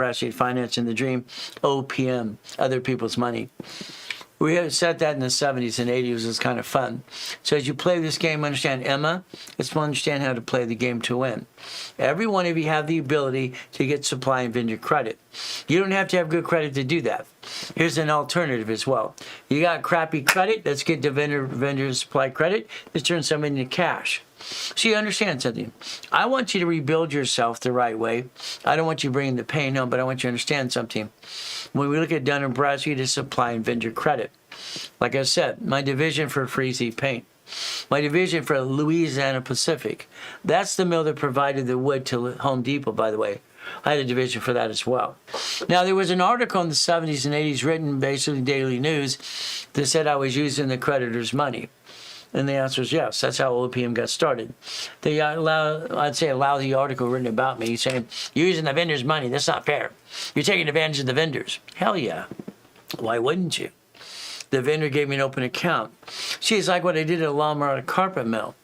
Bradstreet, Financing the Dream, OPM, Other People's Money. We had set that in the 70s and 80s. It was kind of fun. So as you play this game, understand, Emma, let's understand how to play the game to win. Every one of you have the ability to get supply and vendor credit. You don't have to have good credit to do that. Here's an alternative as well. You got crappy credit, let's get the vendor supply credit. Let's turn some into cash. So you understand something. I want you to rebuild yourself the right way. I don't want you bringing the pain home, but I want you to understand something. When we look at Dun & Bradstreet, it's supply and vendor credit. Like I said, my division for Freezy Paint. My division for Louisiana Pacific. That's the mill that provided the wood to Home Depot, by the way. I had a division for that as well. Now, there was an article in the 70s and 80s written basically Daily News that said I was using the creditor's money. And the answer is yes. That's how OPM got started. They I'd say a lousy article written about me saying, you're using the vendor's money. That's not fair. You're taking advantage of the vendors. Hell yeah. Why wouldn't you? The vendor gave me an open account. See, it's like what I did at a Lawnmower Carpet Mill.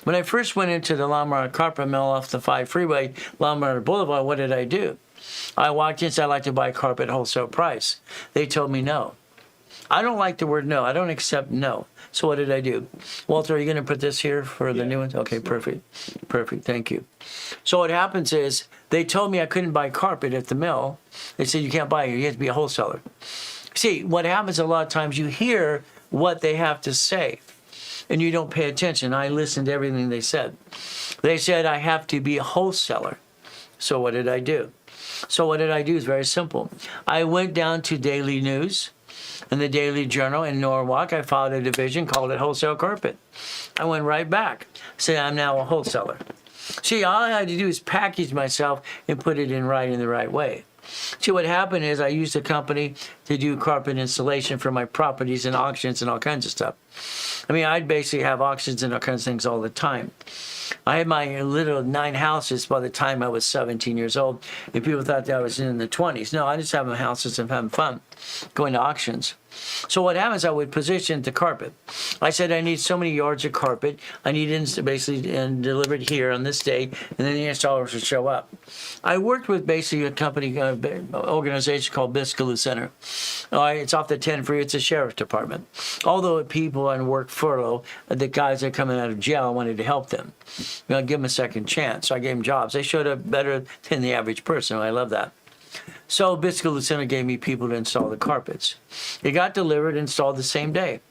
When I first went into the Lawnmower Carpet Mill off the 5 freeway, Lawnmower Boulevard, what did I do? I walked in and said, I'd like to buy carpet wholesale price. They told me no. I don't like the word no. I don't accept no. So what did I do? Walter, are you going to put this here for the new ones? Okay, perfect. Perfect. Thank you. So what happens is they told me I couldn't buy carpet at the mill. They said, you can't buy it. You have to be a wholesaler. See, what happens a lot of times, you hear what they have to say, and you don't pay attention. I listened to everything they said. They said I have to be a wholesaler. So what did I do? So what did I do is very simple. I went down to Daily News and the Daily Journal in Norwalk. I filed a division, called it Wholesale Carpet. I went right back, said I'm now a wholesaler. See, all I had to do is package myself and put it in the right way. See, what happened is I used a company to do carpet installation for my properties and auctions and all kinds of stuff. I mean, I'd basically have auctions and all kinds of things all the time. I had my little 9 houses by the time I was 17 years old, and people thought that I was in the 20s. No, I just having houses and having fun, going to auctions. So what happens, I would position the carpet. I said I need so many yards of carpet. I need it basically delivered here on this day, and then the installers would show up. I worked with basically a company, organization called Biscayne Center. All right, it's off the 10 free. It's a sheriff's department. Although people on work furlough, the guys that are coming out of jail, I wanted to help them. Give them a second chance. So I gave them jobs. They showed up better than the average person. I love that. So Biscayne Center gave me people to install the carpets. It got delivered, installed the same day.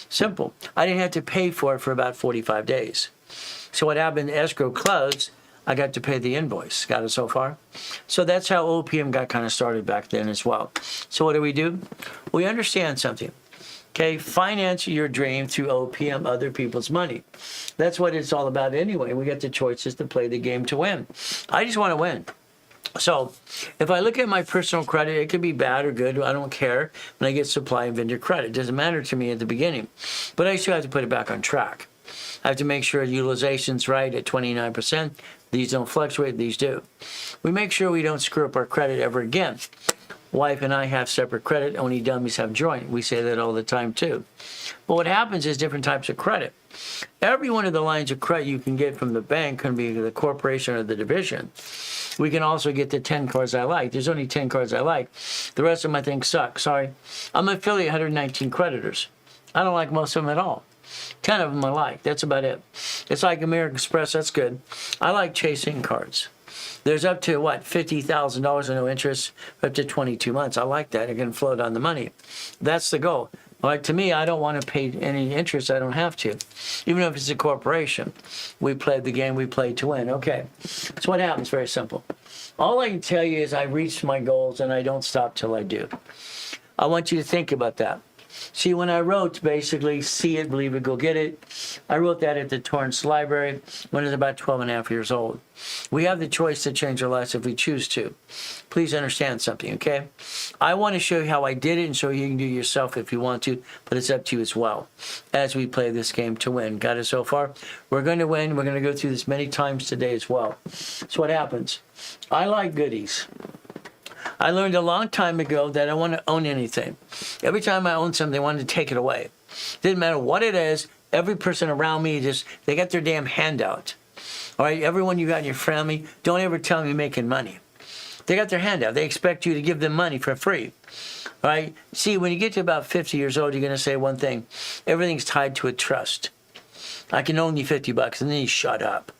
Simple. I didn't have to pay for it for about 45 days. So what happened, escrow closed, I got to pay the invoice. Got it so far? So that's how OPM got kind of started back then as well. So what do? We understand something. Okay, finance your dream through OPM, other people's money. That's what it's all about anyway. We get the choices to play the game to win. I just want to win. So if I look at my personal credit, it could be bad or good. I don't care when I get supply and vendor credit. It doesn't matter to me at the beginning. But I still have to put it back on track. I have to make sure utilization's right at 29%. These don't fluctuate, these do. We make sure we don't screw up our credit ever again. Wife and I have separate credit. Only dummies have joint. We say that all the time too. But what happens is different types of credit. Every one of the lines of credit you can get from the bank can be the corporation or the division. We can also get the 10 cards I like. There's only 10 cards I like. The rest of them I think suck. Sorry. I'm an affiliate, 119 creditors. I don't like most of them at all. 10 of them I like. That's about it. It's like American Express. That's good. I like chasing cards. There's up to, what, $50,000 with no interest, up to 22 months. I like that. It can float on the money. That's the goal. Like, to me, I don't want to pay any interest. I don't have to. Even if it's a corporation. We played the game. We played to win. Okay. So what happens? Very simple. All I can tell you is I reached my goals, and I don't stop till I do. I want you to think about that. See, when I wrote, basically, see it, believe it, go get it, I wrote that at the Torrance Library when I was about 12 and a half years old. We have the choice to change our lives if we choose to. Please understand something, okay? I want to show you how I did it and so you can do it yourself if you want to, but it's up to you as well as we play this game to win. Got it so far? We're going to win. We're going to go through this many times today as well. So what happens? I like goodies. I learned a long time ago that I want to own anything. Every time I own something, I wanted to take it away. Didn't matter what it is. Every person around me they got their damn handout. All right, everyone you got in your family, don't ever tell me you're making money. They got their hand out. They expect you to give them money for free. All right? See, when you get to about 50 years old, you're going to say one thing. Everything's tied to a trust. I can loan you $50, and then you shut up.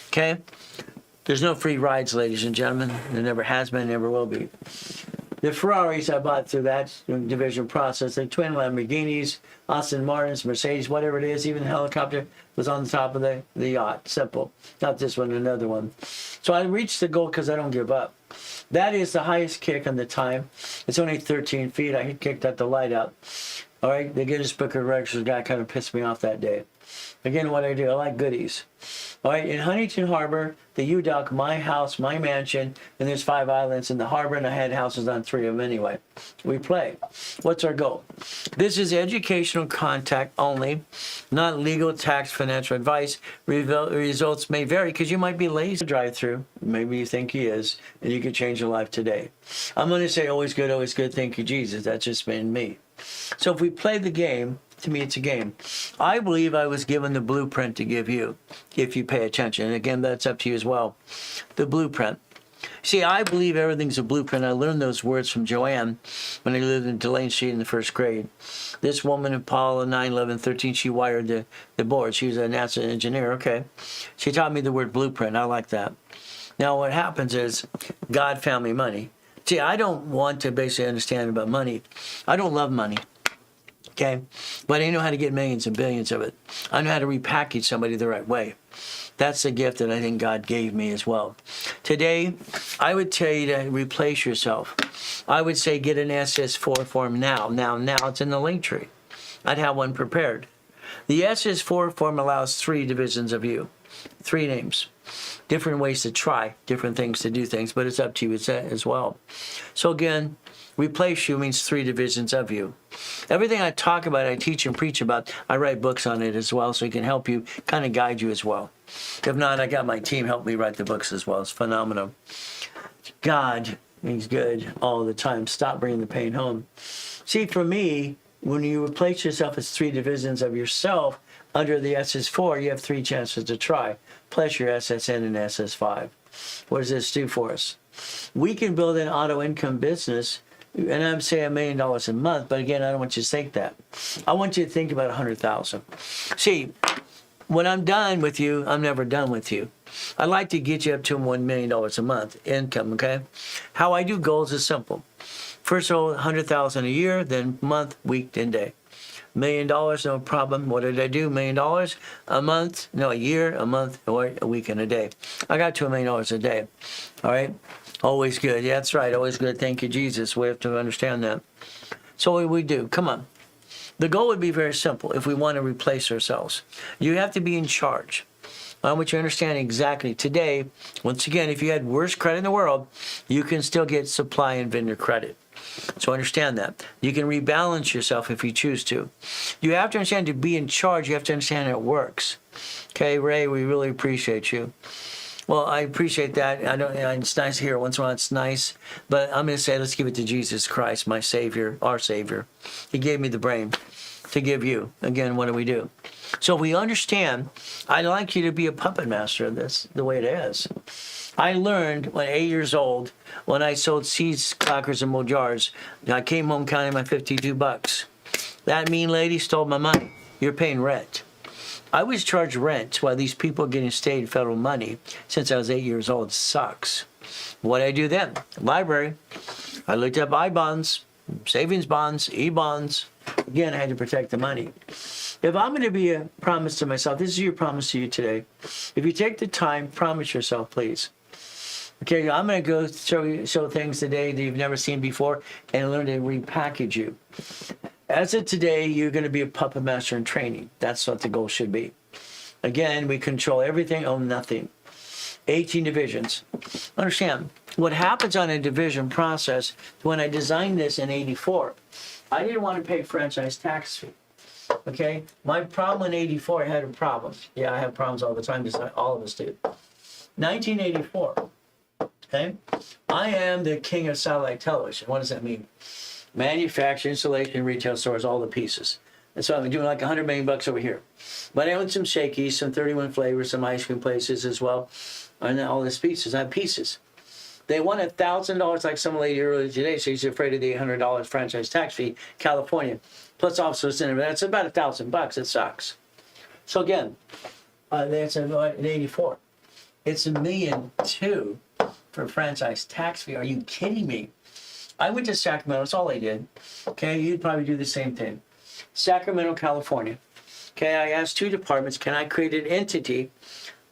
Okay? There's no free rides, ladies and gentlemen. There never has been, never will be. The Ferraris I bought through that division process, the twin Lamborghinis, Aston Martins, Mercedes, whatever it is, even the helicopter was on the top of the yacht. Simple. Not this one, another one. So I reached the goal because I don't give up. That is the highest kick on the time. It's only 13 feet. I kicked at the light out. All right, the Guinness Book of Records guy kind of pissed me off that day. Again, what I do, I like goodies. All right, in Huntington Harbor, the U-Dock, my house, my mansion, and there's 5 islands in the harbor, and I had houses on 3 of them anyway. We play. What's our goal? This is educational contact only, not legal, tax, financial advice. Results may vary because you might be lazy to drive through. Maybe you think he is, and you could change your life today. I'm going to say always good, thank you, Jesus. That's just been me. So if we play the game, to me, it's a game. I believe I was given the blueprint to give you, if you pay attention. And again, that's up to you as well. The blueprint. See, I believe everything's a blueprint. I learned those words from Joanne when I lived in Delane Street in the 1st grade. This woman, Paula, 9, 11, 13, she wired the board. She was a NASA engineer. Okay. She taught me the word blueprint. I like that. Now, what happens is God found me money. See, I don't want to basically understand about money. I don't love money. Okay? But I know how to get millions and billions of it. I know how to repackage somebody the right way. That's the gift that I think God gave me as well. Today, I would tell you to replace yourself. I would say get an SS4 form now. Now, it's in the link tree. I'd have one prepared. The SS4 form allows 3 divisions of you. 3 names. Different ways to try, different things to do things, but it's up to you as well. So again, replace you means 3 divisions of you. Everything I talk about, I teach and preach about, I write books on it as well, so it can help you, kind of guide you as well. If not, I got my team help me write the books as well. It's phenomenal. God, He's good all the time. Stop bringing the pain home. See, for me, when you replace yourself as 3 divisions of yourself, under the SS4, you have 3 chances to try, plus your SSN and SS5. What does this do for us? We can build an auto income business, and I'm saying $1 million a month, but again, I don't want you to think that. I want you to think about 100,000. See, when I'm done with you, I'm never done with you. I'd like to get you up to $1 million a month income, okay? How I do goals is simple. First of all, 100,000 a year, then month, week, and day. $1 million, no problem. What did I do? $1 million a month? No, a year, a month, or a week, and a day. I got to $1 million a day. All right? Always good. Yeah, that's right. Always good. Thank you, Jesus. We have to understand that. So what we do? Come on. The goal would be very simple if we want to replace ourselves. You have to be in charge. I want you to understand exactly. Today, once again, if you had worst credit in the world, you can still get supply and vendor credit. So understand that. You can rebalance yourself if you choose to. You have to understand to be in charge, you have to understand how it works. Okay, Ray, we really appreciate you. Well, I appreciate that. I don't. It's nice to hear it once in a while. It's nice. But I'm going to say, let's give it to Jesus Christ, my Savior, our Savior. He gave me the brain to give you. Again, what do we do? So if we understand, I'd like you to be a puppet master of this, the way it is. I learned when 8 years old, when I sold seeds, clackers, and mold jars, I came home counting my $52. That mean lady stole my money. You're paying rent. I was charged rent while these people are getting state federal money since I was 8 years old. It sucks. What did I do then? Library. I looked up I-bonds, savings bonds, E-bonds. Again, I had to protect the money. If I'm going to be a promise to myself, this is your promise to you today. If you take the time, promise yourself, please. Okay, I'm going to go show things today that you've never seen before and learn to repackage you. As of today, you're going to be a puppet master in training. That's what the goal should be. Again, we control everything, own nothing. 18 divisions. Understand, what happens on a division process, when I designed this in 84, I didn't want to pay franchise tax fee. Okay? My problem in 84, I had a problem. Yeah, I have problems all the time, just like all of us do. 1984. Okay? I am the king of satellite television. What does that mean? Manufacturing, installation, retail stores, all the pieces. And so I'm doing like $100 million over here. But I own some shakies, some 31 flavors, some ice cream places as well, and all these pieces. I have pieces. They want $1,000 like some lady earlier today. So she's afraid of the $800 franchise tax fee, California, plus officer incentive. That's about $1,000. It sucks. So again, that's an 84. It's $1.2 million for franchise tax fee. Are you kidding me? I went to Sacramento. That's all I did. Okay, you'd probably do the same thing. Sacramento, California. Okay, I asked 2 departments, can I create an entity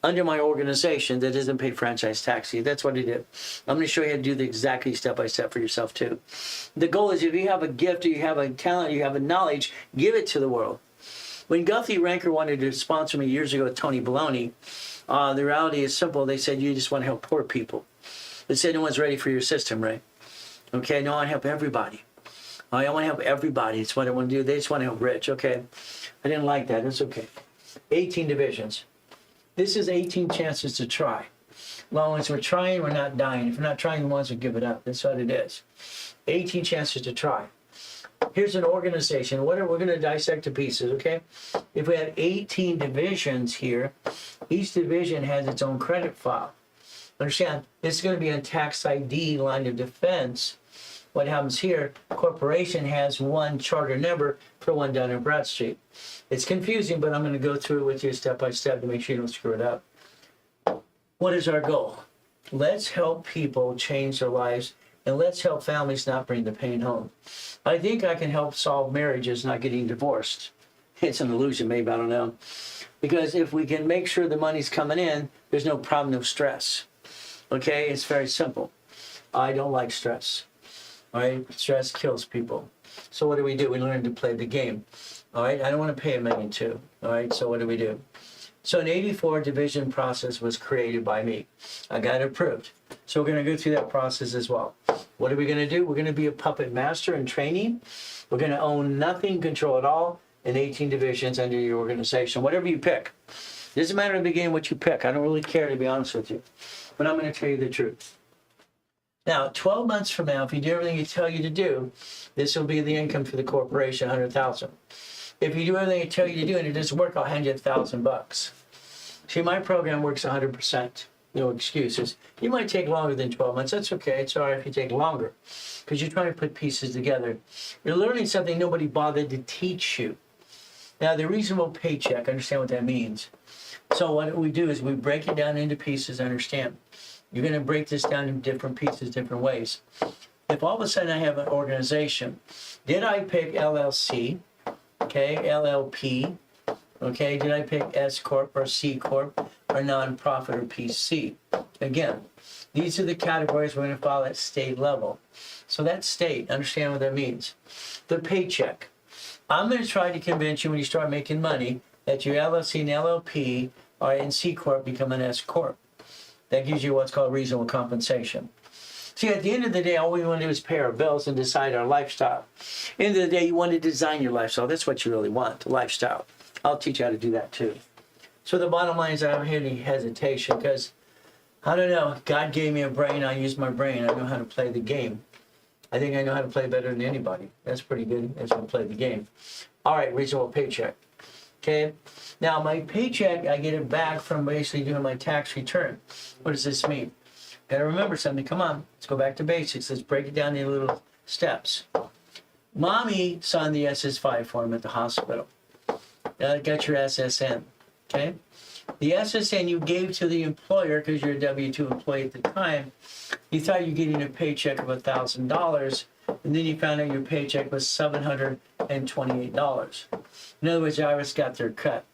under my organization that doesn't pay franchise tax fee? That's what I did. I'm going to show you how to do the exactly step-by-step for yourself too. The goal is if you have a gift or you have a talent, you have a knowledge, give it to the world. When Guthrie Ranker wanted to sponsor me years ago with Tony Baloney, the reality is simple. They said, you just want to help poor people. They said, no one's ready for your system, Ray. Okay, no, I want to help everybody. I want to help everybody. It's what I want to do. They just want to help rich. Okay, I didn't like that. It's okay. 18 divisions. This is 18 chances to try. As long as we're trying, we're not dying. If we're not trying, the ones who give it up. That's what it is. 18 chances to try. Here's an organization. We're going to dissect to pieces, okay? If we have 18 divisions here, each division has its own credit file. Understand, this is going to be a tax ID line of defense. What happens here, corporation has one charter number for one down in Bradstreet. It's confusing, but I'm going to go through it with you step by step to make sure you don't screw it up. What is our goal? Let's help people change their lives, and let's help families not bring the pain home. I think I can help solve marriages not getting divorced. It's an illusion, maybe, I don't know. Because if we can make sure the money's coming in, there's no problem, no stress. Okay, it's very simple. I don't like stress. All right, stress kills people. So what do? We learn to play the game. All right, I don't want to pay $1.2 million. All right, so what do? So an 84 division process was created by me. I got it approved. So we're going to go through that process as well. What are we going to do? We're going to be a puppet master in training. We're going to own nothing, control it all, in 18 divisions under your organization. Whatever you pick. It doesn't matter in the beginning what you pick. I don't really care, to be honest with you. But I'm going to tell you the truth. Now, 12 months from now, if you do everything you tell you to do, this will be the income for the corporation, $100,000. If you do everything I tell you to do and it doesn't work, I'll hand you $1,000. See, my program works 100%. No excuses. You might take longer than 12 months. That's okay. It's all right if you take longer because you're trying to put pieces together. You're learning something nobody bothered to teach you. Now, the reasonable paycheck, understand what that means. So what we do is we break it down into pieces, understand. You're going to break this down in different pieces, different ways. If all of a sudden I have an organization, did I pick LLC, okay, LLP, okay, did I pick S Corp or C Corp or nonprofit or PC? Again, these are the categories we're going to follow at state level. So that's state, understand what that means. The paycheck. I'm going to try to convince you when you start making money that your LLC and LLP or in C Corp become an S Corp. That gives you what's called reasonable compensation. See, at the end of the day, all we want to do is pay our bills and decide our lifestyle. End of the day, you want to design your lifestyle. That's what you really want, the lifestyle. I'll teach you how to do that too. So the bottom line is I don't have any hesitation because, I don't know, God gave me a brain. I use my brain. I know how to play the game. I think I know how to play better than anybody. That's pretty good as I play the game. All right, reasonable paycheck. Okay, now my paycheck, I get it back from basically doing my tax return. What does this mean? Got to remember something. Come on, let's go back to basics. Let's break it down into little steps. Mommy signed the SS5 form at the hospital. Got your SSN, okay? The SSN you gave to the employer because you're a W-2 employee at the time. You thought you were getting a paycheck of $1,000, and then you found out your paycheck was $728. In other words, the IRS got their cut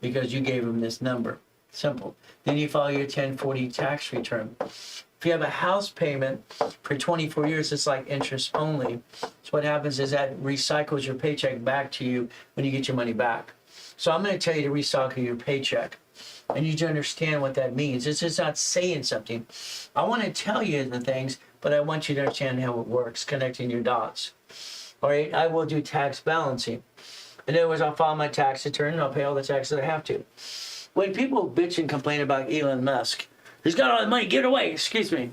because you gave them this number. Simple. Then you file your 1040 tax return. If you have a house payment for 24 years, it's like interest only. So what happens is that recycles your paycheck back to you when you get your money back. So I'm going to tell you to recycle your paycheck. And you need to understand what that means. This is not saying something. I want to tell you the things, but I want you to understand how it works, connecting your dots. All right, I will do tax balancing. In other words, I'll file my tax return and I'll pay all the taxes I have to. When people bitch and complain about Elon Musk, he's got all the money, give it away, excuse me.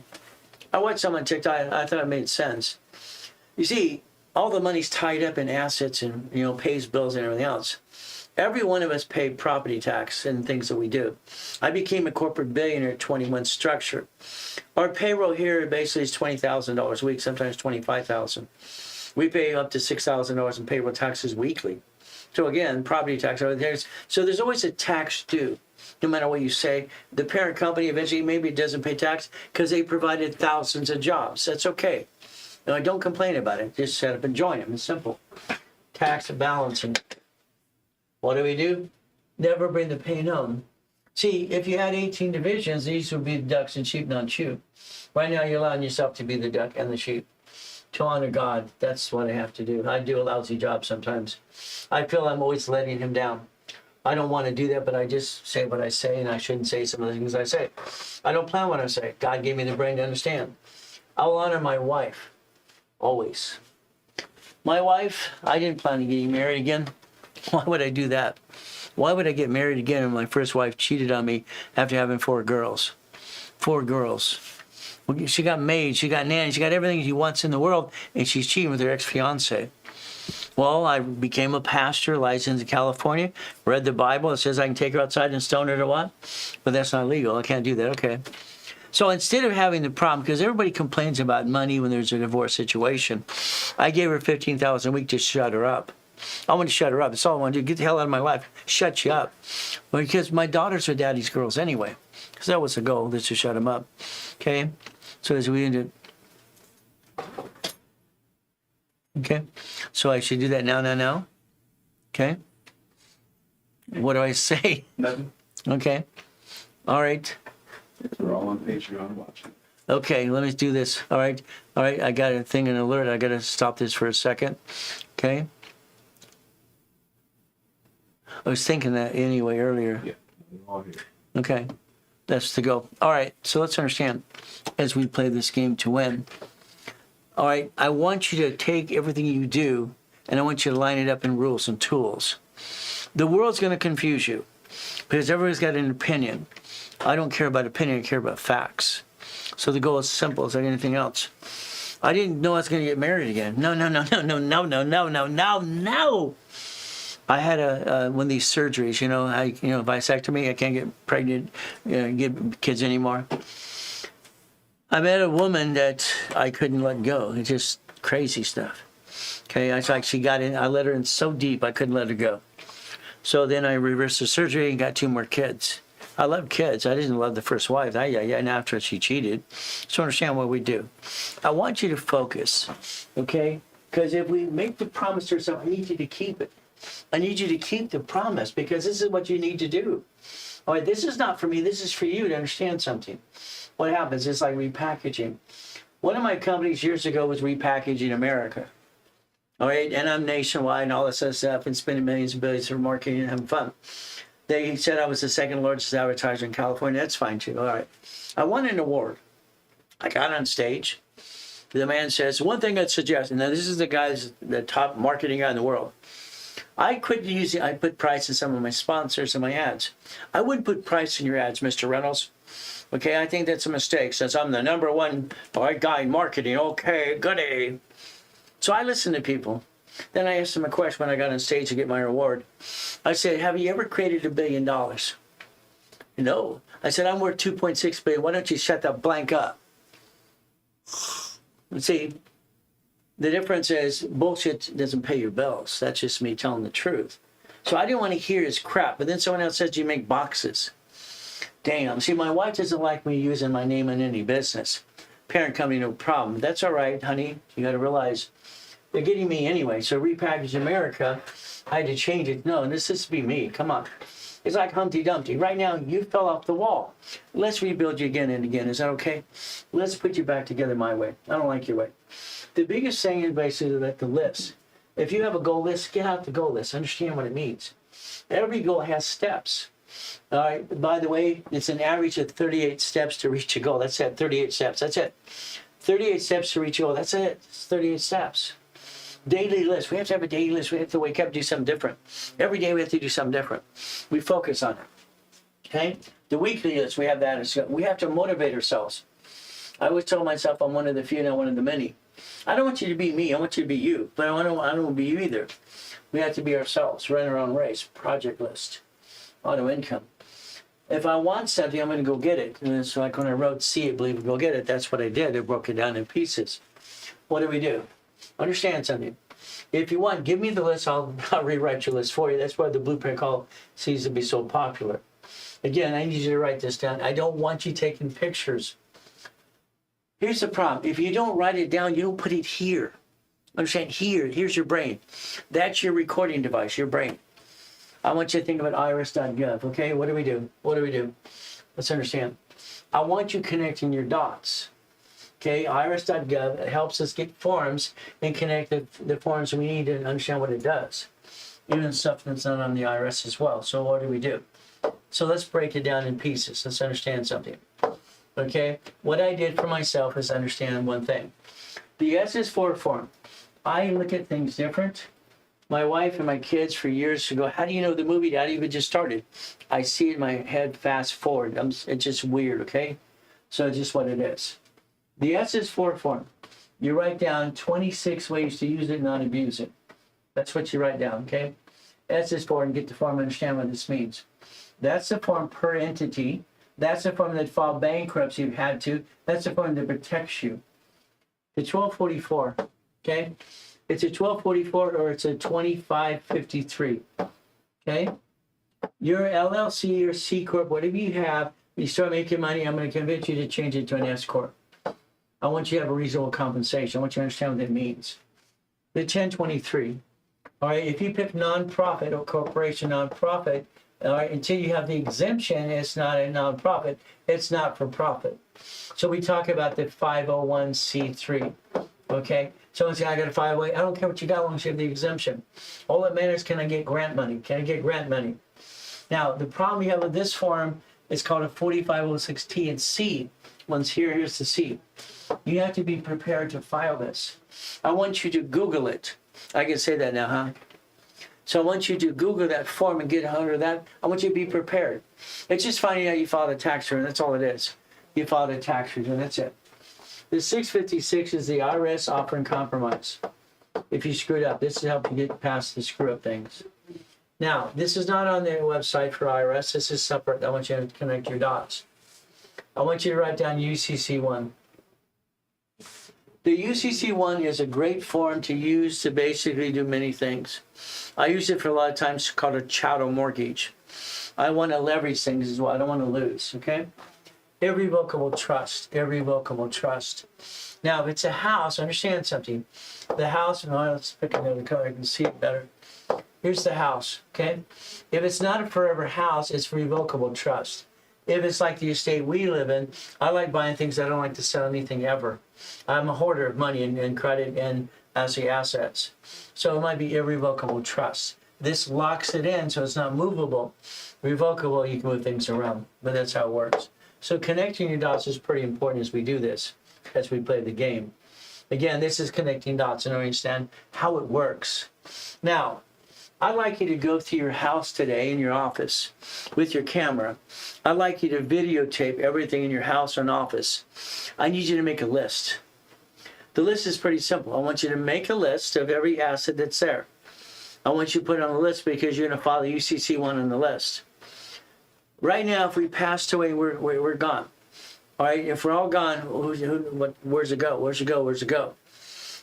I watched someone on TikTok and I thought it made sense. You see, all the money's tied up in assets and, pays bills and everything else. Every one of us pay property tax and things that we do. I became a corporate billionaire at 21 structure. Our payroll here basically is $20,000 a week, sometimes $25,000. We pay up to $6,000 in payroll taxes weekly. So again, property tax over there. So there's always a tax due, no matter what you say. The parent company eventually maybe doesn't pay tax because they provided thousands of jobs. That's okay. No, don't complain about it. Just set up and join them. It's simple. Tax balancing. What do? Never bring the pain home. See, if you had 18 divisions, these would be the ducks and sheep, not you. Right now, you're allowing yourself to be the duck and the sheep. To honor God, that's what I have to do. I do a lousy job sometimes. I feel I'm always letting him down. I don't want to do that, but I just say what I say, and I shouldn't say some of the things I say. I don't plan what I say. God gave me the brain to understand. I'll honor my wife, always. My wife, I didn't plan on getting married again. Why would I do that? Why would I get married again when my first wife cheated on me after having 4 girls? 4 girls. She got maid, she got nanny, she got everything she wants in the world, and she's cheating with her ex-fiance. Well, I became a pastor, licensed in California, read the Bible. It says I can take her outside and stone her to what? But that's not legal. I can't do that. Okay. So instead of having the problem, because everybody complains about money when there's a divorce situation, I gave her $15,000 a week to shut her up. I want to shut her up. That's all I want to do. Get the hell out of my life. Shut you up. Because my daughters are daddy's girls anyway. Because that was the goal, is to shut them up. Okay? So as we ended. Okay? So I should do that now. Okay? What do I say? Nothing. Okay. All right. We're all on Patreon watching. Okay, let me do this. All right. I got a thing, an alert. I got to stop this for a second. Okay? I was thinking that anyway earlier. Yeah, we're all here. Okay, that's the go. All right, so let's understand as we play this game to win. All right, I want you to take everything you do and I want you to line it up in rules and tools. The world's going to confuse you because everybody's got an opinion. I don't care about opinion, I care about facts. So the goal is simple. Is like anything else. I didn't know I was going to get married again. No. I had one of these surgeries, vasectomy. I can't get pregnant, get kids anymore. I met a woman that I couldn't let go. It's just crazy stuff. Okay, it's like she got in. I let her in so deep I couldn't let her go. So then I reversed the surgery and got 2 more kids. I love kids. I didn't love the first wife. And after she cheated. So understand what we do. I want you to focus, okay? Because if we make the promise to ourselves, I need you to keep it. I need you to keep the promise because this is what you need to do. All right, this is not for me. This is for you to understand something. What happens is like repackaging. One of my companies years ago was repackaging America. All right, and I'm nationwide and all this other stuff and spending millions and billions for marketing and having fun. They said I was the 2nd largest advertiser in California. That's fine too. All right. I won an award. I got on stage. The man says, one thing I'd suggest, and now this is the top marketing guy in the world. I put price in some of my sponsors and my ads. I wouldn't put price in your ads, Mr. Reynolds. Okay, I think that's a mistake since I'm the #1 guy in marketing. Okay, goody. So I listen to people. Then I asked them a question when I got on stage to get my award. I said, have you ever created $1 billion? No. I said, I'm worth $2.6 billion. Why don't you shut that blank up? See, the difference is bullshit doesn't pay your bills. That's just me telling the truth. So I didn't want to hear his crap. But then someone else says you make boxes. Damn. See, my wife doesn't like me using my name in any business. Parent company, no problem. That's all right, honey. You got to realize they're getting me anyway. So repackage America, I had to change it. No, this is to be me. Come on. It's like Humpty Dumpty. Right now, you fell off the wall. Let's rebuild you again and again. Is that okay? Let's put you back together my way. I don't like your way. The biggest thing is basically like the list. If you have a goal list, get out the goal list. Understand what it means. Every goal has steps. All right. By the way, it's an average of 38 steps to reach a goal. That's it. 38 steps. That's it. 38 steps to reach a goal. That's it. It's 38 steps. Daily list. We have to have a daily list. We have to wake up and do something different. Every day we have to do something different. We focus on it. Okay? The weekly list, we have that. We have to motivate ourselves. I always tell myself I'm one of the few, not one of the many. I don't want you to be me. I want you to be you. But I don't want to be you either. We have to be ourselves. Run our own race. Project list. Auto income. If I want something, I'm going to go get it. And it's like when I wrote "See It, Believe It, Go Get It." That's what I did. I broke it down in pieces. What do? Understand something. If you want, give me the list. I'll rewrite your list for you. That's why the blueprint call seems to be so popular. Again, I need you to write this down. I don't want you taking pictures. Here's the problem. If you don't write it down, you don't put it here. Understand? Here. Here's your brain. That's your recording device, your brain. I want you to think about irs.gov, okay? What do we do? Let's understand. I want you connecting your dots. Okay, irs.gov helps us get forms and connect the forms we need to understand what it does. Even stuff that's not on the IRS as well. So what do? So let's break it down in pieces. Let's understand something. Okay, what I did for myself is understand one thing. The SS4 form. I look at things different. My wife and my kids for years ago, how do you know the movie, Daddy, even just started? I see it in my head fast forward. It's just weird, okay? So it's just what it is. The SS4 form, you write down 26 ways to use it and not abuse it. That's what you write down, okay? SS4 and get the form and understand what this means. That's the form per entity. That's the form that filed bankruptcy you've had to. That's the form that protects you. The 1244, okay? It's a 1244 or it's a 2553, okay? Your LLC or C Corp, whatever you have, you start making money, I'm going to convince you to change it to an S Corp. I want you to have a reasonable compensation. I want you to understand what that means. The 1023, all right, if you pick nonprofit or corporation nonprofit, all right, until you have the exemption, it's not a nonprofit, it's not for profit. So we talk about the 501c3, okay? Someone says, I got a 501, I don't care what you got as long as you have the exemption. All that matters, can I get grant money? Can I get grant money? Now, the problem you have with this form is called a 4506T and C. Once here's the C. You have to be prepared to file this. I want you to Google it. I can say that now, huh? So I want you to Google that form and get under that. I want you to be prepared. It's just finding out you filed a tax return. That's all it is. You filed a tax return. That's it. The 656 is the IRS offering compromise. If you screwed up, this is help you get past the screw up things. Now, this is not on their website for IRS. This is separate. I want you to connect your dots. I want you to write down UCC1. The UCC1 is a great form to use to basically do many things. I use it for a lot of times called a chattel mortgage. I want to leverage things as well. I don't want to lose, okay? Irrevocable trust. Now, if it's a house, understand something. The house, let's pick another color, I can see it better. Here's the house, okay? If it's not a forever house, it's revocable trust. If it's like the estate we live in, I like buying things. I don't like to sell anything ever. I'm a hoarder of money and credit and assets. So it might be irrevocable trust. This locks it in so it's not movable. Revocable, you can move things around, but that's how it works. So connecting your dots is pretty important as we do this, as we play the game. Again, this is connecting dots and understand how it works. Now, I'd like you to go through your house today in your office with your camera. I'd like you to videotape everything in your house and office. I need you to make a list. The list is pretty simple. I want you to make a list of every asset that's there. I want you to put it on the list because you're going to follow UCC1 on the list. Right now, if we passed away, we're gone. All right, if we're all gone, where's it go?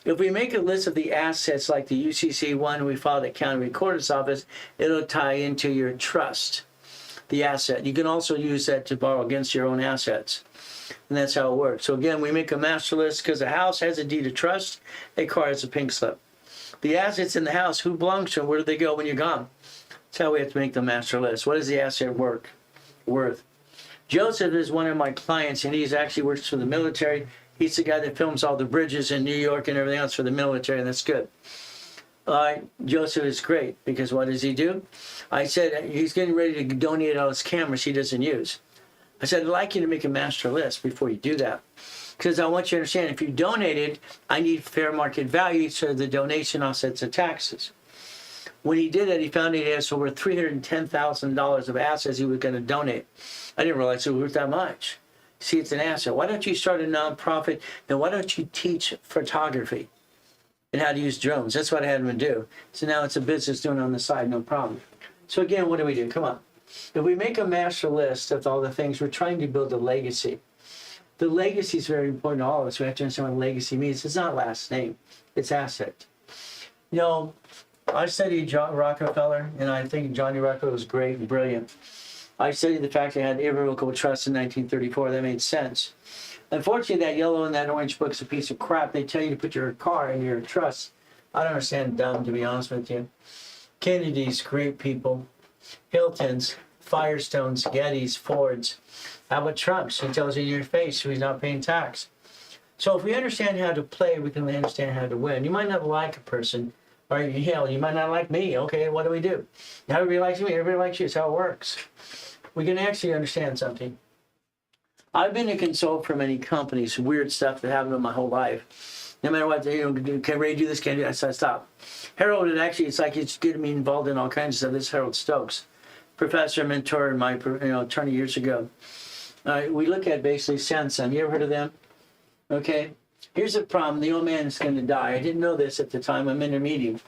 If we make a list of the assets like the UCC1 we filed at County Recorder's Office, it'll tie into your trust, the asset. You can also use that to borrow against your own assets. And that's how it works. So again, we make a master list because the house has a deed of trust. It requires a pink slip. The assets in the house, who belongs to them? Where do they go when you're gone? That's how we have to make the master list. What is the asset worth? Joseph is one of my clients, and he's actually works for the military. He's the guy that films all the bridges in New York and everything else for the military, and that's good. All right, Joseph is great because what does he do? I said he's getting ready to donate all his cameras he doesn't use. I said, I'd like you to make a master list before you do that. Because I want you to understand, if you donated, I need fair market value so the donation offsets the taxes. When he did that, he found he has over $310,000 of assets he was going to donate. I didn't realize it was worth that much. See, it's an asset. Why don't you start a nonprofit? Then why don't you teach photography and how to use drones? That's what I had them do. So now it's a business doing it on the side, no problem. So again, what do? Come on. If we make a master list of all the things, we're trying to build a legacy. The legacy is very important to all of us. We have to understand what legacy means. It's not last name. It's asset. You know, I studied John Rockefeller, and I think Johnny Rockefeller was great and brilliant. I studied the fact they had irrevocable trust in 1934. That made sense. Unfortunately, that yellow and that orange book's a piece of crap. They tell you to put your car in your trust. I don't understand dumb, to be honest with you. Kennedy's, great people. Hilton's, Firestone's, Getty's, Ford's. How about Trump's? He tells you in your face he's not paying tax. So if we understand how to play, we can understand how to win. You might not like a person, or hell, you might not like me. Okay, what do we do? Everybody likes me, everybody likes you. It's how it works. We can actually understand something. I've been a consultant for many companies, weird stuff that happened in my whole life. No matter what, can Ray do this, can do that, so I stop. Harold, it's like it's getting me involved in all kinds of stuff. This is Harold Stokes, professor, mentor in my 20 years ago. We look at basically Samsung. You ever heard of them? Okay. Here's the problem. The old man is going to die. I didn't know this at the time. I'm in a meeting.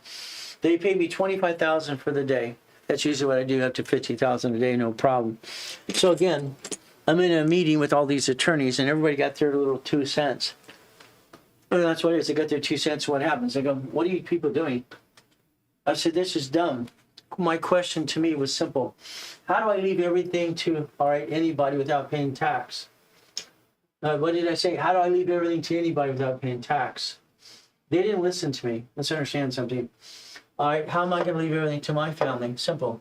They paid me $25,000 for the day. That's usually what I do, up to $50,000 a day, no problem. So again, I'm in a meeting with all these attorneys, and everybody got their little 2 cents. And that's what it is. They got their 2 cents. What happens? I go, what are you people doing? I said, this is dumb. My question to me was simple. How do I leave everything to, anybody without paying tax? What did I say? How do I leave everything to anybody without paying tax? They didn't listen to me. Let's understand something. All right, how am I going to leave everything to my family? Simple.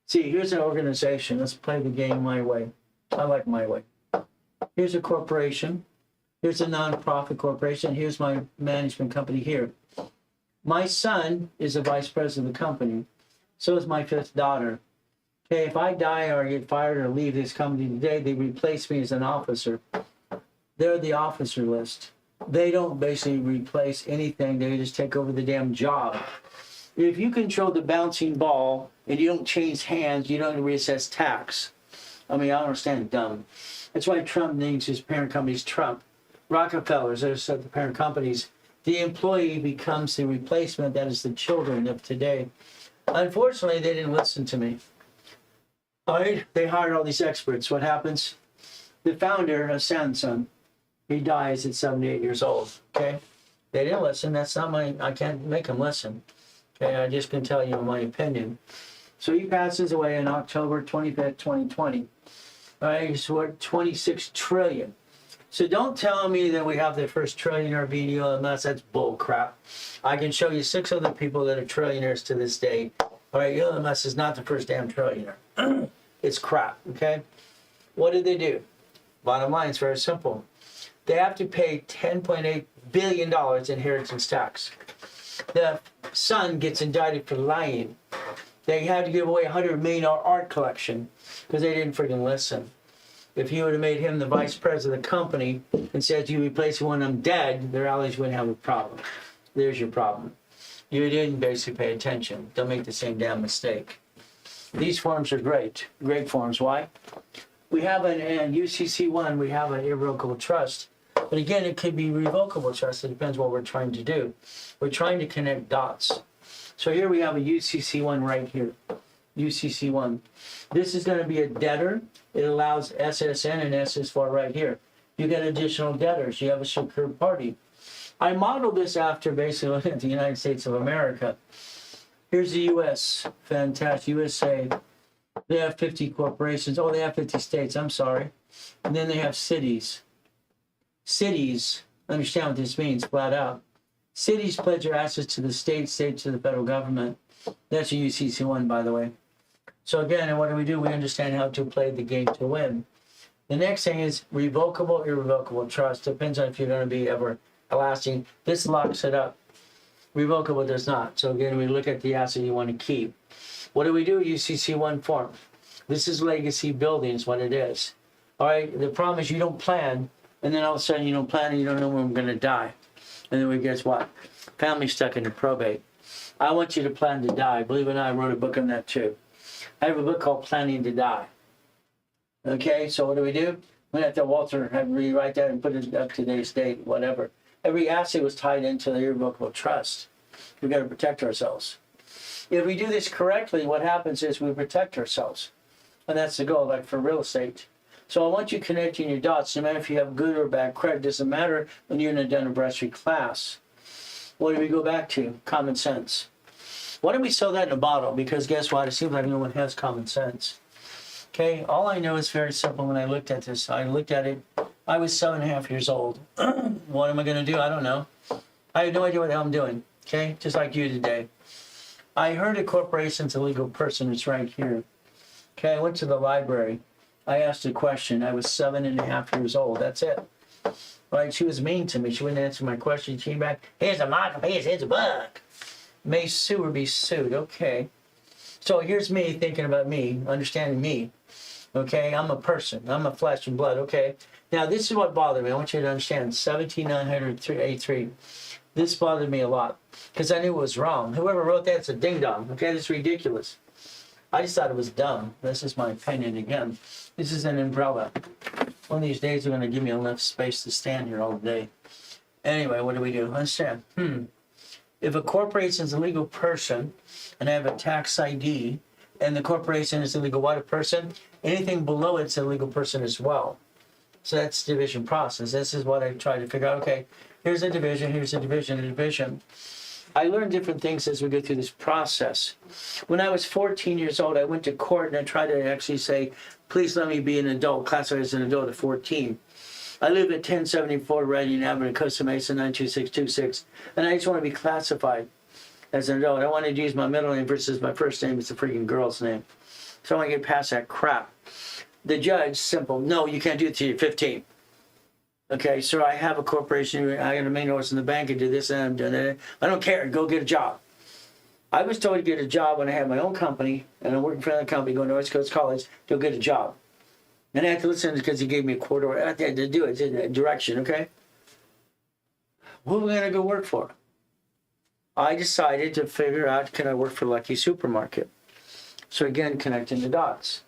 See, here's an organization. Let's play the game my way. I like my way. Here's a corporation. Here's a nonprofit corporation. Here's my management company here. My son is the vice president of the company. So is my 5th daughter. Okay, if I die or get fired or leave this company today, they replace me as an officer. They're the officer list. They don't basically replace anything. They just take over the damn job. If you control the bouncing ball and you don't change hands, you don't reassess tax. I mean, I don't understand dumb. That's why Trump names his parent companies Trump. Rockefellers, there's the parent companies. The employee becomes the replacement. That is the children of today. Unfortunately, they didn't listen to me. All right, they hired all these experts. What happens? The founder of Samsung, he dies at 78 years old. Okay, they didn't listen. That's not I can't make them listen. Okay, I just can tell you my opinion. So he passes away on October 25th, 2020. All right, he's worth $26 trillion. So don't tell me that we have the first trillionaire being Elon Musk. That's bull crap. I can show you 6 other people that are trillionaires to this day. All right, Elon Musk is not the first damn trillionaire. It's crap, okay? What did they do? Bottom line is very simple. They have to pay $10.8 billion inheritance tax. The son gets indicted for lying. They had to give away $100 million art collection because they didn't freaking listen. If you would have made him the vice president of the company and said you replace me when I'm dead, their allies wouldn't have a problem. There's your problem. You didn't basically pay attention. Don't make the same damn mistake. These forms are great. Great forms. Why? We have an UCC1, we have an irrevocable trust. But again, it could be revocable trust. It depends what we're trying to do. We're trying to connect dots. So here we have a UCC1 right here. UCC1. This is going to be a debtor. It allows SSN and SS4 right here. You get additional debtors. You have a secured party. I modeled this after basically looking at the United States of America. Here's the U.S. Fantastic. USA. They have 50 corporations. Oh, they have 50 states. I'm sorry. And then they have cities. Cities, understand what this means, flat out. Cities pledge their assets to the states to the federal government. That's a UCC1, by the way. So again, and what do? We understand how to play the game to win. The next thing is revocable, irrevocable trust. Depends on if you're going to be everlasting. This locks it up. Revocable does not. So again, we look at the asset you want to keep. What do? UCC1 form. This is legacy building is what it is. All right, the problem is you don't plan, and then all of a sudden you don't plan and you don't know when I'm going to die. And then we guess what? Family stuck into probate. I want you to plan to die. Believe it or not, I wrote a book on that too. I have a book called Planning to Die. Okay, so what do? We have to Walter have rewrite that and put it up to today's date, whatever. Every asset was tied into the irrevocable trust. We've got to protect ourselves. If we do this correctly, what happens is we protect ourselves. And that's the goal, like for real estate. So I want you connecting your dots, no matter if you have good or bad credit, doesn't matter when you're in a Dun & Bradstreet class. What do we go back to? Common sense. Why don't we sell that in a bottle? Because guess what? It seems like no one has common sense. Okay, all I know is very simple. When I looked at this, I looked at it, I was 7.5 years old. What am I going to do? I don't know. I have no idea what the hell I'm doing. Okay, just like you today. I heard a corporation's a legal person. It's right here. Okay, I went to the library. I asked a question. I was 7.5 years old. That's it. Right? She was mean to me. She wouldn't answer my question. She came back. Here's a marketplace. Here's a book. May sue or be sued. Okay. So here's me thinking about me, understanding me. Okay, I'm a person. I'm a flesh and blood. Okay. Now this is what bothered me. I want you to understand. 17983. This bothered me a lot because I knew it was wrong. Whoever wrote that's a ding dong. Okay, that's ridiculous. I just thought it was dumb. This is my opinion again. This is an umbrella. One of these days they're going to give me enough space to stand here all day. Anyway, what do we do? Understand. If a corporation is a legal person and I have a tax ID and the corporation is a legal what person, anything below it's a legal person as well. So that's division process. This is what I try to figure out. Okay, here's a division, here's a division, a division. I learned different things as we go through this process. When I was 14 years old, I went to court and I tried to actually say, please let me be an adult, classified as an adult at 14. I live at 1074 Reading Avenue, Costa Mesa, 92626, and I just want to be classified as an adult. I wanted to use my middle name versus my first name. It's a freaking girl's name. So I want to get past that crap. The judge, simple, no, you can't do it till you're 15. Okay, so I have a corporation, I got a main office in the bank and do this and I'm doing that. I don't care, go get a job. I was told to get a job when I had my own company and I'm working for another company, going to West Coast College, to get a job. And I had to listen because he gave me a quarter, I had to do it in that direction, okay? Who am I going to go work for? I decided to figure out, can I work for Lucky Supermarket? So again, connecting the dots.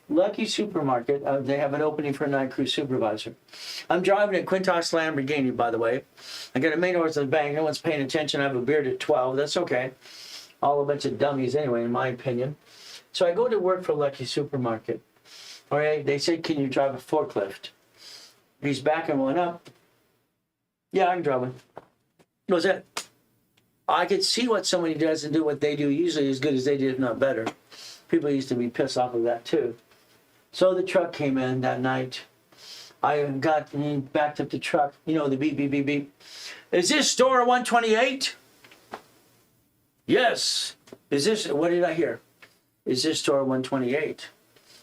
Lucky Supermarket, they have an opening for a night crew supervisor. I'm driving a Quintos Lamborghini, by the way. I got a main horse in the bank. No one's paying attention. I have a beard at 12. That's okay. All a bunch of dummies anyway, in my opinion. So I go to work for Lucky Supermarket. All right, they said, can you drive a forklift? He's backing one up. Yeah, I can drive one. What's that? I could see what somebody does and do what they do usually as good as they did, if not better. People used to be pissed off of that too. So the truck came in that night. I got backed up the truck. You know, the beep, beep, beep, beep. Is this store 128? Yes. Is this, what did I hear? Is this store 128?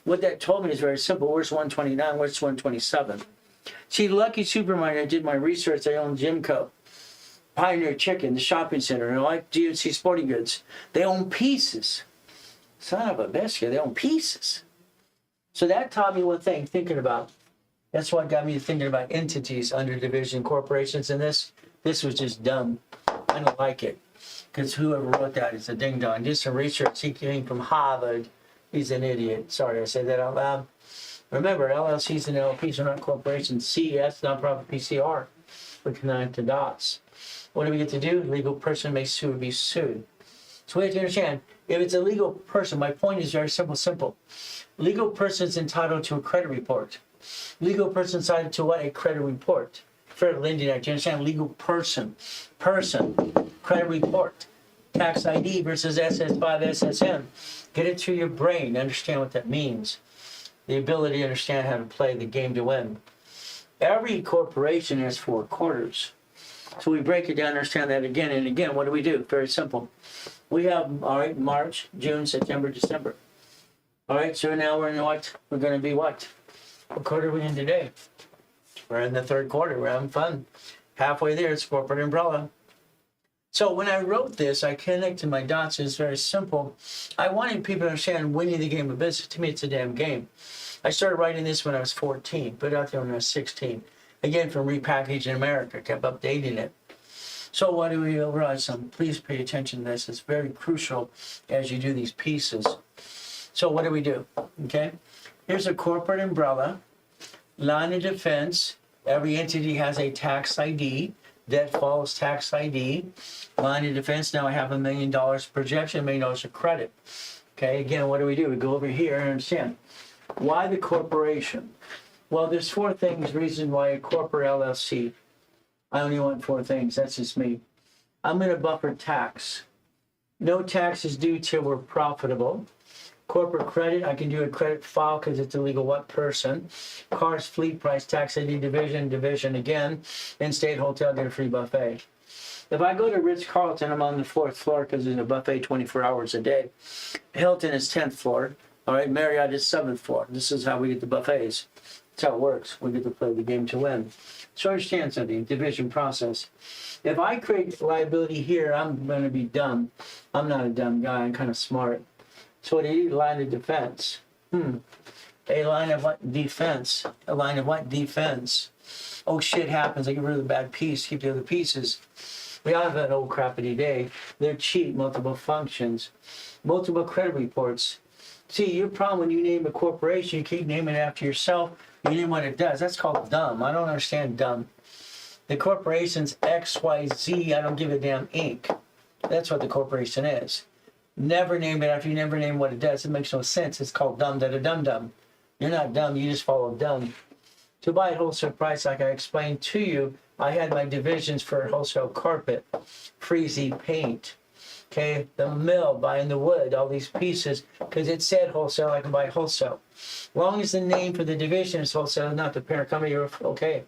What that told me is very simple. Where's 129? Where's 127? See, Lucky Supermarket, I did my research. I own Jimco, Pioneer Chicken, the shopping center, and I like GNC Sporting Goods. They own pieces. Son of a biscuit, they own pieces. So that taught me one thing, thinking about. That's what got me thinking about entities under division corporations, and this was just dumb. I don't like it. Because whoever wrote that is a ding-dong. Did some research. He came from Harvard. He's an idiot. Sorry, I said that out loud. Remember, LLCs and LPs are not corporations. CES, nonprofit PCR. We connect the dots. What do we get to do? Legal person may sue or be sued. So we have to understand, if it's a legal person, my point is very simple. Legal person is entitled to a credit report. Legal person is entitled to what? A credit report. Fair lending act. You understand? Legal person. Credit report. Tax ID versus SS5 SSN. Get it through your brain. Understand what that means. The ability to understand how to play the game to win. Every corporation has 4 quarters. So we break it down, understand that again and again. What do? Very simple. We have, all right, March, June, September, December. All right, so now we're in what? We're going to be what? What quarter are we in today? We're in the 3rd quarter. We're having fun. Halfway there, it's corporate umbrella. So when I wrote this, I connected my dots. It's very simple. I wanted people to understand winning the game of business. To me, it's a damn game. I started writing this when I was 14, put it out there when I was 16. Again, from Repackaging America, kept updating it. So what do we realize? Please pay attention to this. It's very crucial as you do these pieces. So what do? Okay, here's a corporate umbrella. line of defense. Every entity has a tax ID. Debt follows tax ID. Line of defense, now I have $1 million projection, $1 million of credit. Okay, again, what do? We go over here and understand. Why the corporation? Well, there's 4 things, reason why a corporate LLC. I only want 4 things, that's just me. I'm going to buffer tax. No tax is due till we're profitable. Corporate credit, I can do a credit file because it's illegal what person. Cars, fleet price, tax ID, division again. In-state hotel, get a free buffet. If I go to Ritz-Carlton, I'm on the 4th floor because there's a buffet 24 hours a day. Hilton is 10th floor. All right, Marriott is 7th floor. This is how we get the buffets. That's how it works. We get to play the game to win. So understand something, division process. If I create liability here, I'm going to be dumb. I'm not a dumb guy. I'm kind of smart. So what do you need? Line of defense. A line of what? Defense. A line of what? Defense. Oh, shit happens. I get rid of the bad piece, keep the other pieces. We all have an old crappity day. They're cheap, multiple functions, multiple credit reports. See, your problem when you name a corporation, you keep naming it after yourself. You name what it does. That's called dumb. I don't understand dumb. The corporation's XYZ, I don't give a damn Inc. That's what the corporation is. Never name it after you never name what it does. It makes no sense. It's called dumb da da dum dum. You're not dumb, you just follow dumb. To buy at wholesale price, like I explained to you, I had my divisions for wholesale carpet, freezy paint, okay, the mill, buying the wood, all these pieces, because it said wholesale, I can buy wholesale. As long as the name for the division is wholesale, not the parent company, you're okay.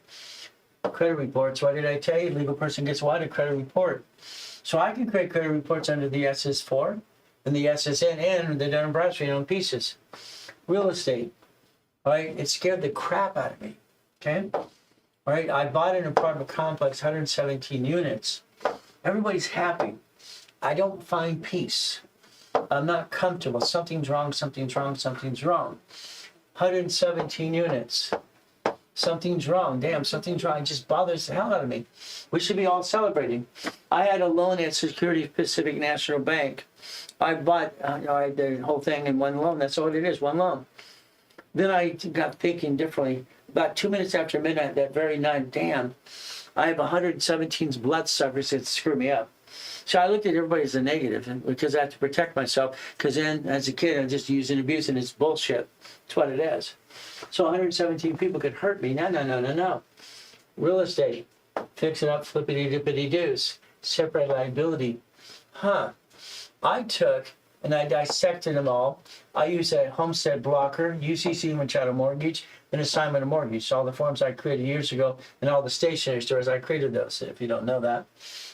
Credit reports, what did I tell you? Legal person gets what? A credit report. So I can create credit reports under the SS4 and the SSN and the Dun & Bradstreet on pieces. Real estate, all right, it scared the crap out of me, okay? All right, I bought an apartment complex, 117 units. Everybody's happy. I don't find peace. I'm not comfortable. Something's wrong, something's wrong, something's wrong. 117 units. Something's wrong. Damn, something's wrong. It just bothers the hell out of me. We should be all celebrating. I had a loan at Security Pacific National Bank. I bought, I did the whole thing in one loan. That's all it is, one loan. Then I got thinking differently. About 2 minutes after midnight that very night, damn, I have 117 bloodsuckers that screw me up. So I looked at everybody as a negative because I have to protect myself. Because then, as a kid, I just used and abused, and it's bullshit. That's what it is. So 117 people could hurt me. No. Real estate, fix it up, flippity-dippity-doos. Separate liability. I took and I dissected them all. I used a homestead blocker, UCC Machado mortgage, and assignment of mortgage. So all the forms I created years ago and all the stationery stores, I created those. If you don't know that,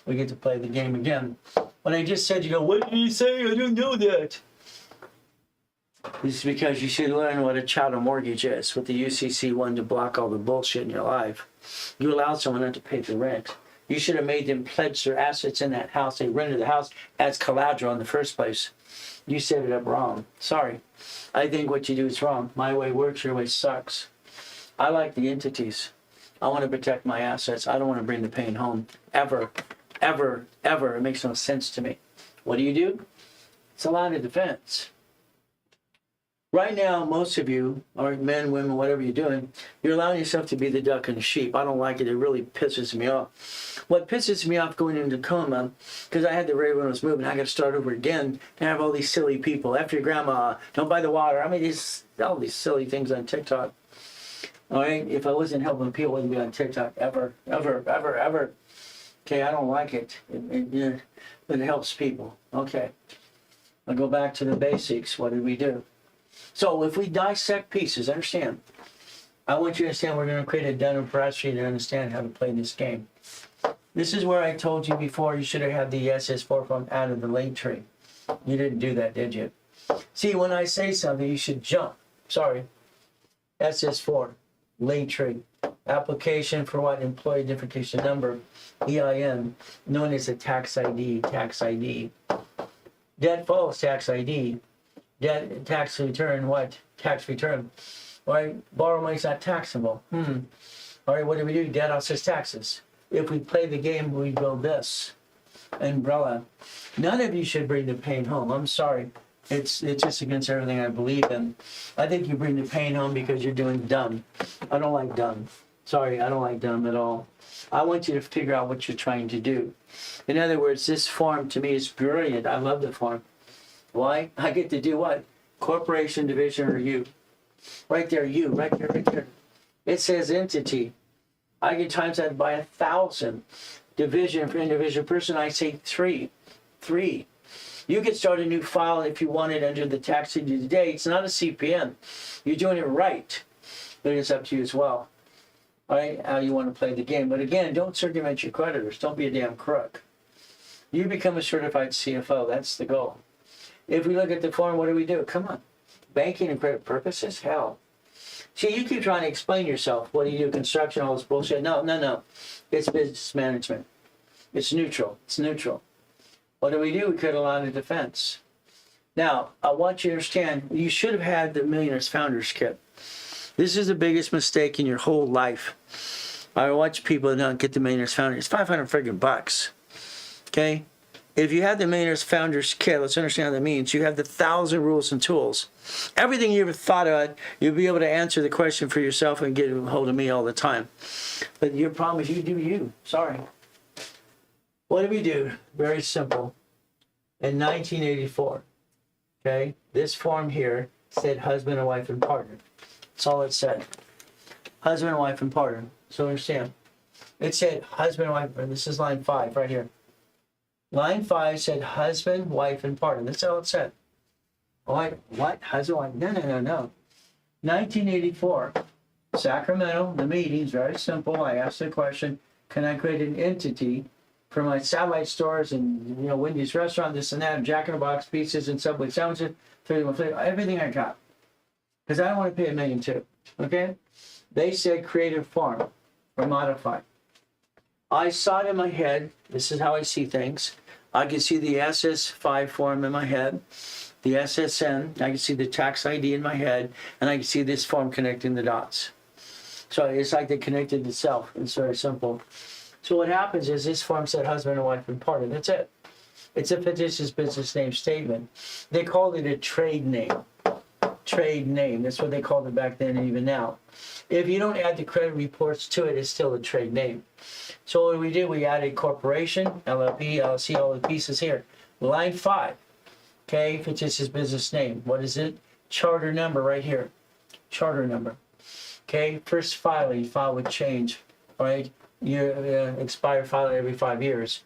we get to play the game again. When I just said, you go, what did he say? I don't know that. This is because you should learn what a chattel mortgage is. With the UCC one to block all the bullshit in your life. You allow someone not to pay the rent. You should have made them pledge their assets in that house. They rented the house as collateral in the first place. You set it up wrong. Sorry. I think what you do is wrong. My way works, your way sucks. I like the entities. I want to protect my assets. I don't want to bring the pain home. Ever. It makes no sense to me. What do? It's a line of defense. Right now, most of you, or men, women, whatever you're doing, you're allowing yourself to be the duck and the sheep. I don't like it. It really pisses me off. What pisses me off going into coma, because I had the ray when I was moving, I got to start over again to have all these silly people. After your grandma, don't buy the water. I mean, all these silly things on TikTok. All right? If I wasn't helping people, I wouldn't be on TikTok ever. Okay, I don't like it. It helps people. Okay. I'll go back to the basics. What did we do? So if we dissect pieces, understand, I want you to understand we're going to create a Dun & Bradstreet to understand how to play this game. This is where I told you before you should have had the SS4 from out of the link tree. You didn't do that, did you? See, when I say something, you should jump. Sorry. SS4, link tree. Application for what? Employee identification number, EIN, known as a tax ID, Debt follows tax ID. Debt, tax return, what? Tax return. All right, borrow money's not taxable. All right, what do? Debt offsets taxes. If we play the game, we build this umbrella. None of you should bring the pain home. I'm sorry. It's just against everything I believe in. I think you bring the pain home because you're doing dumb. I don't like dumb. Sorry, I don't like dumb at all. I want you to figure out what you're trying to do. In other words, this form to me is brilliant. I love the form. Why? I get to do what? Corporation, division, or you. Right there, you. Right there, right there. It says entity. I can times that by 1,000. Division for individual person, I say 3. 3. You could start a new file if you want it under the tax city today. It's not a CPM. You're doing it right. But it's up to you as well. All right, how you want to play the game. But again, don't circumvent your creditors. Don't be a damn crook. You become a certified CFO. That's the goal. If we look at the form, what do? Come on. Banking and credit purposes? Hell. See, you keep trying to explain yourself. What do you do? Construction, all this bullshit. No. It's business management. It's neutral. It's neutral. What do? We create a line of defense. Now, I want you to understand, you should have had the Millionaires Founders Kit. This is the biggest mistake in your whole life. I watch people not get the Millionaires Founders. It's 500 friggin' bucks. Okay? If you have the Millionaires Founders Kit, let's understand what that means. You have the 1,000 rules and tools. Everything you ever thought of, you'll be able to answer the question for yourself and get a hold of me all the time. But your problem is you do you. Sorry. What do we do? Very simple. In 1984, okay, this form here said husband and wife and partner. That's all it said. Husband and wife and partner. So understand. It said husband and wife, and this is line 5 right here. Line 5 said husband, wife, and partner. That's all it said. What? Husband, wife? No. 1984, Sacramento, the meeting's very simple. I asked the question, can I create an entity for my satellite stores and, Wendy's restaurant, this and that, and Jack in the Box pizzas and Subway sandwiches, 31 flavors, everything I got. Because I don't want to pay $1 million too. Okay? They said create a form or modify. I saw it in my head. This is how I see things. I can see the SS5 form in my head, the SSN. I can see the tax ID in my head, and I can see this form connecting the dots. So it's like they connected itself. It's very simple. So what happens is this form said husband and wife and partner. That's it. It's a fictitious business name statement. They called it a trade name. Trade name. That's what they called it back then and even now. If you don't add the credit reports to it, it's still a trade name. So what do? We added corporation, LLP, LLC, all the pieces here. Line 5. Okay, fictitious business name. What is it? Charter number right here. Charter number. Okay, first filing, file with change. All right, you expire filing every 5 years.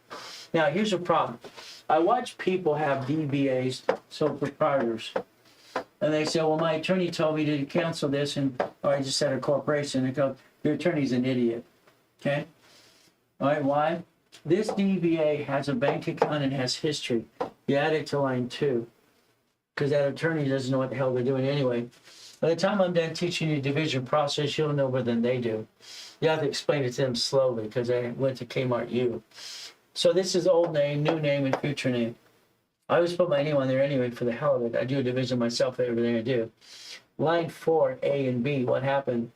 Now, here's a problem. I watch people have DBAs, sole proprietors. And they say, well, my attorney told me to cancel this, or I just said a corporation. And go, your attorney's an idiot. Okay? All right, why? This DBA has a bank account and has history. You add it to line 2. Because that attorney doesn't know what the hell they're doing anyway. By the time I'm done teaching you division process, you'll know more than they do. You have to explain it to them slowly because I went to Kmart U. So this is old name, new name, and future name. I always put my name on there anyway for the hell of it. I do a division myself for everything I do. Line 4, A and B, what happened?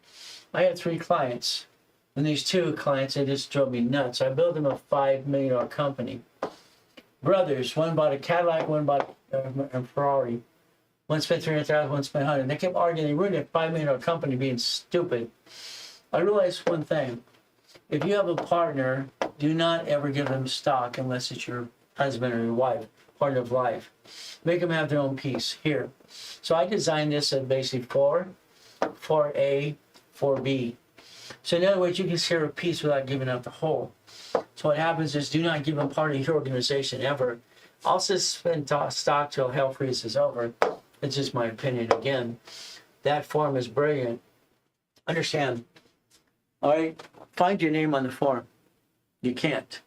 I had 3 clients. And these 2 clients, they just drove me nuts. I built them a $5 million company. Brothers, one bought a Cadillac, one bought a Ferrari. One spent $300,000, one spent $100,000. They kept arguing. They ruined a $5 million company being stupid. I realized one thing. If you have a partner, do not ever give them stock unless it's your husband or your wife, partner of life. Make them have their own piece here. So I designed this at basically 4A, 4B. So in other words, you can share a piece without giving up the whole. So what happens is do not give them part of your organization ever. Also spend stock till hell freezes over. It's just my opinion again. That form is brilliant. Understand. All right, find your name on the form. You can't.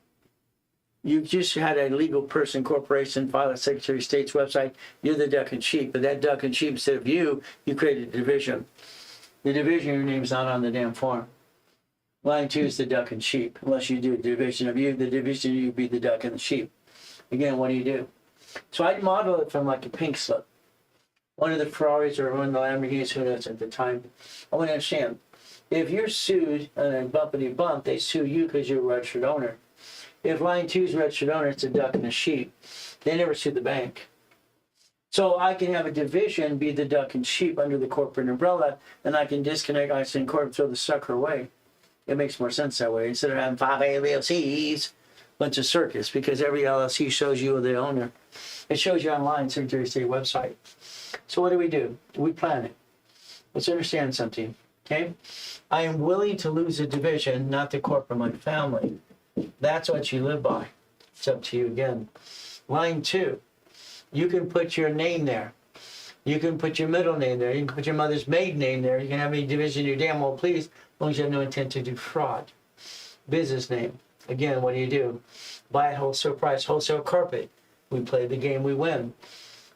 You just had a legal person, corporation, file at Secretary of State's website. You're the duck and sheep. But that duck and sheep, instead of you created a division. The division, your name's not on the damn form. Line 2 is the duck and sheep. Unless you do a division of you, the division of you be the duck and the sheep. Again, what do? So I model it from like a pink slip. One of the Ferraris or one of the Lamborghinis, who knows at the time. I want to understand. If you're sued and a bumpity bump, they sue you because you're a registered owner. If line 2 is registered owner, it's a duck and a sheep. They never sue the bank. So I can have a division be the duck and sheep under the corporate umbrella, and I can disconnect IC and corp, throw the sucker away. It makes more sense that way instead of having 5 LLCs, bunch of circus, because every LLC shows you the owner. It shows you online, Secretary of State website. So what do? We plan it. Let's understand something, okay? I am willing to lose a division, not the corporate, my family. That's what you live by. It's up to you again. Line 2, you can put your name there. You can put your middle name there. You can put your mother's maiden name there. You can have any division you damn well please, as long as you have no intent to defraud. Business name. Again, what do? Buy at wholesale price, wholesale carpet. We play the game, we win.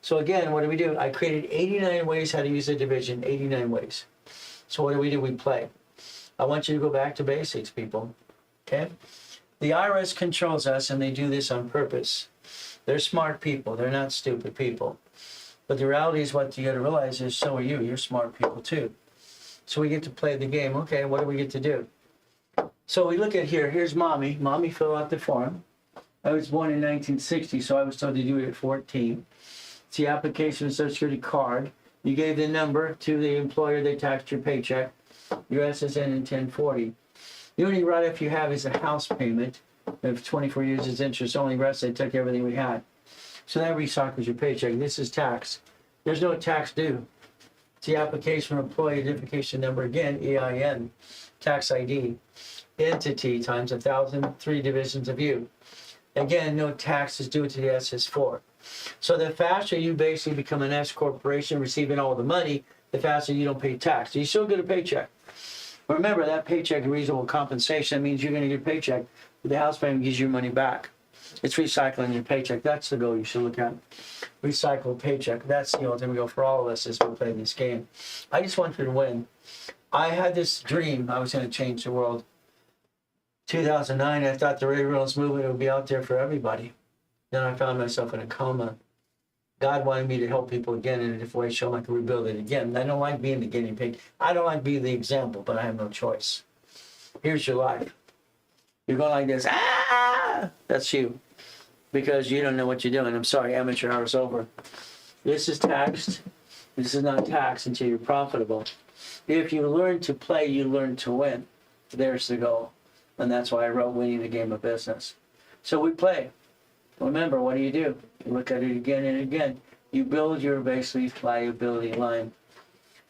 So again, what do? I created 89 ways how to use a division, 89 ways. So what do? We play. I want you to go back to basics, people, okay? The IRS controls us, and they do this on purpose. They're smart people. They're not stupid people. But the reality is what you got to realize is so are you. You're smart people too. So we get to play the game. Okay, what do we get to do? So we look at here. Here's Mommy. Mommy filled out the form. I was born in 1960, so I was told to do it at 14. It's the application of Social Security card. You gave the number to the employer. They taxed your paycheck. Your SSN in 1040. The only write-off you have is a house payment of 24 years is interest. Only rest, they took everything we had. So that recycles your paycheck. This is tax. There's no tax due. It's the application for employee identification number, again, EIN, tax ID, entity times 1,000, 3 divisions of you. Again, no tax is due to the SS4. So the faster you basically become an S corporation receiving all the money, the faster you don't pay tax. So you still get a paycheck. Remember, that paycheck is reasonable compensation. That means you're going to get a paycheck. But the house payment gives you your money back. It's recycling your paycheck. That's the goal you should look at. Recycle paycheck. That's the ultimate goal for all of us as we play this game. I just want you to win. I had this dream I was going to change the world. 2009, I thought the Ray Reynolds movement would be out there for everybody. Then I found myself in a coma. God wanted me to help people again in a different way, show them I can rebuild it again. I don't like being the guinea pig. I don't like being the example, but I have no choice. Here's your life. You're going like this. Ah! That's you. Because you don't know what you're doing. I'm sorry, amateur hour's over. This is taxed. This is not taxed until you're profitable. If you learn to play, you learn to win. There's the goal. And that's why I wrote Winning the Game of Business. So we play. Remember, what do? You look at it again and again. You build your basically liability line.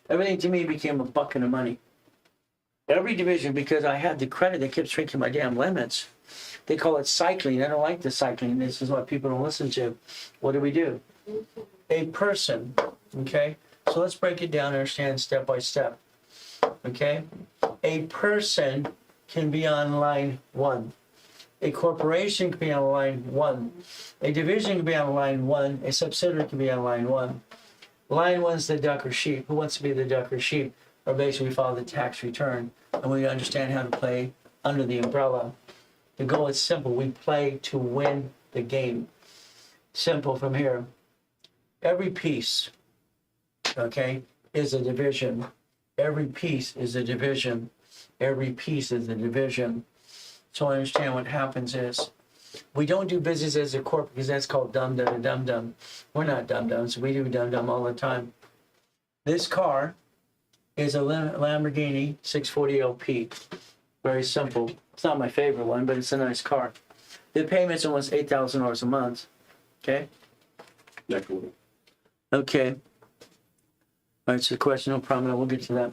Everything to me became a bucket of money. Every division, because I had the credit that kept shrinking my damn limits. They call it cycling. I don't like the cycling. This is what people don't listen to. What do? A person, okay? So let's break it down and understand step by step, okay? A person can be on line 1. A corporation can be on line 1. A division can be on line 1. A subsidiary can be on line 1. Line 1 is the duck or sheep. Who wants to be the duck or sheep? Or basically we follow the tax return. And we understand how to play under the umbrella. The goal is simple. We play to win the game. Simple from here. Every piece, okay, is a division. Every piece is a division. Every piece is a division. So I understand what happens is we don't do business as a corporate because that's called dum-dum. We're not dum-dums. We do dum-dum all the time. This car is a Lamborghini 640 LP. Very simple. It's not my favorite one, but it's a nice car. The payment's almost $8,000 a month. Okay? Yeah, cool. Okay. All right, so the question, no problem. We'll get to that.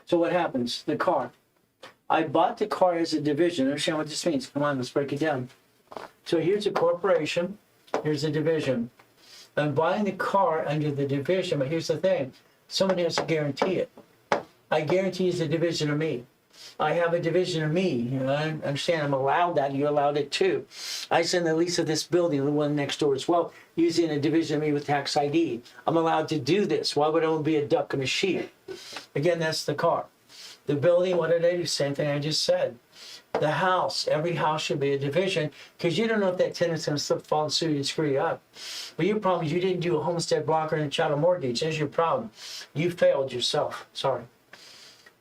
So what happens? The car. I bought the car as a division. Understand what this means? Come on, let's break it down. So here's a corporation. Here's a division. I'm buying the car under the division, but here's the thing. Someone has to guarantee it. I guarantee it's a division of me. I have a division of me. You know, I understand I'm allowed that. You're allowed it too. I send the lease of this building, the one next door as well, using a division of me with tax ID. I'm allowed to do this. Why would I only be a duck and a sheep? Again, that's the car. The building, what did I do? Same thing I just said. The house, every house should be a division because you don't know if that tenant's going to slip, fall, and sue you and screw you up. But your problem is you didn't do a homestead blocker and a chattel mortgage. There's your problem. You failed yourself. Sorry.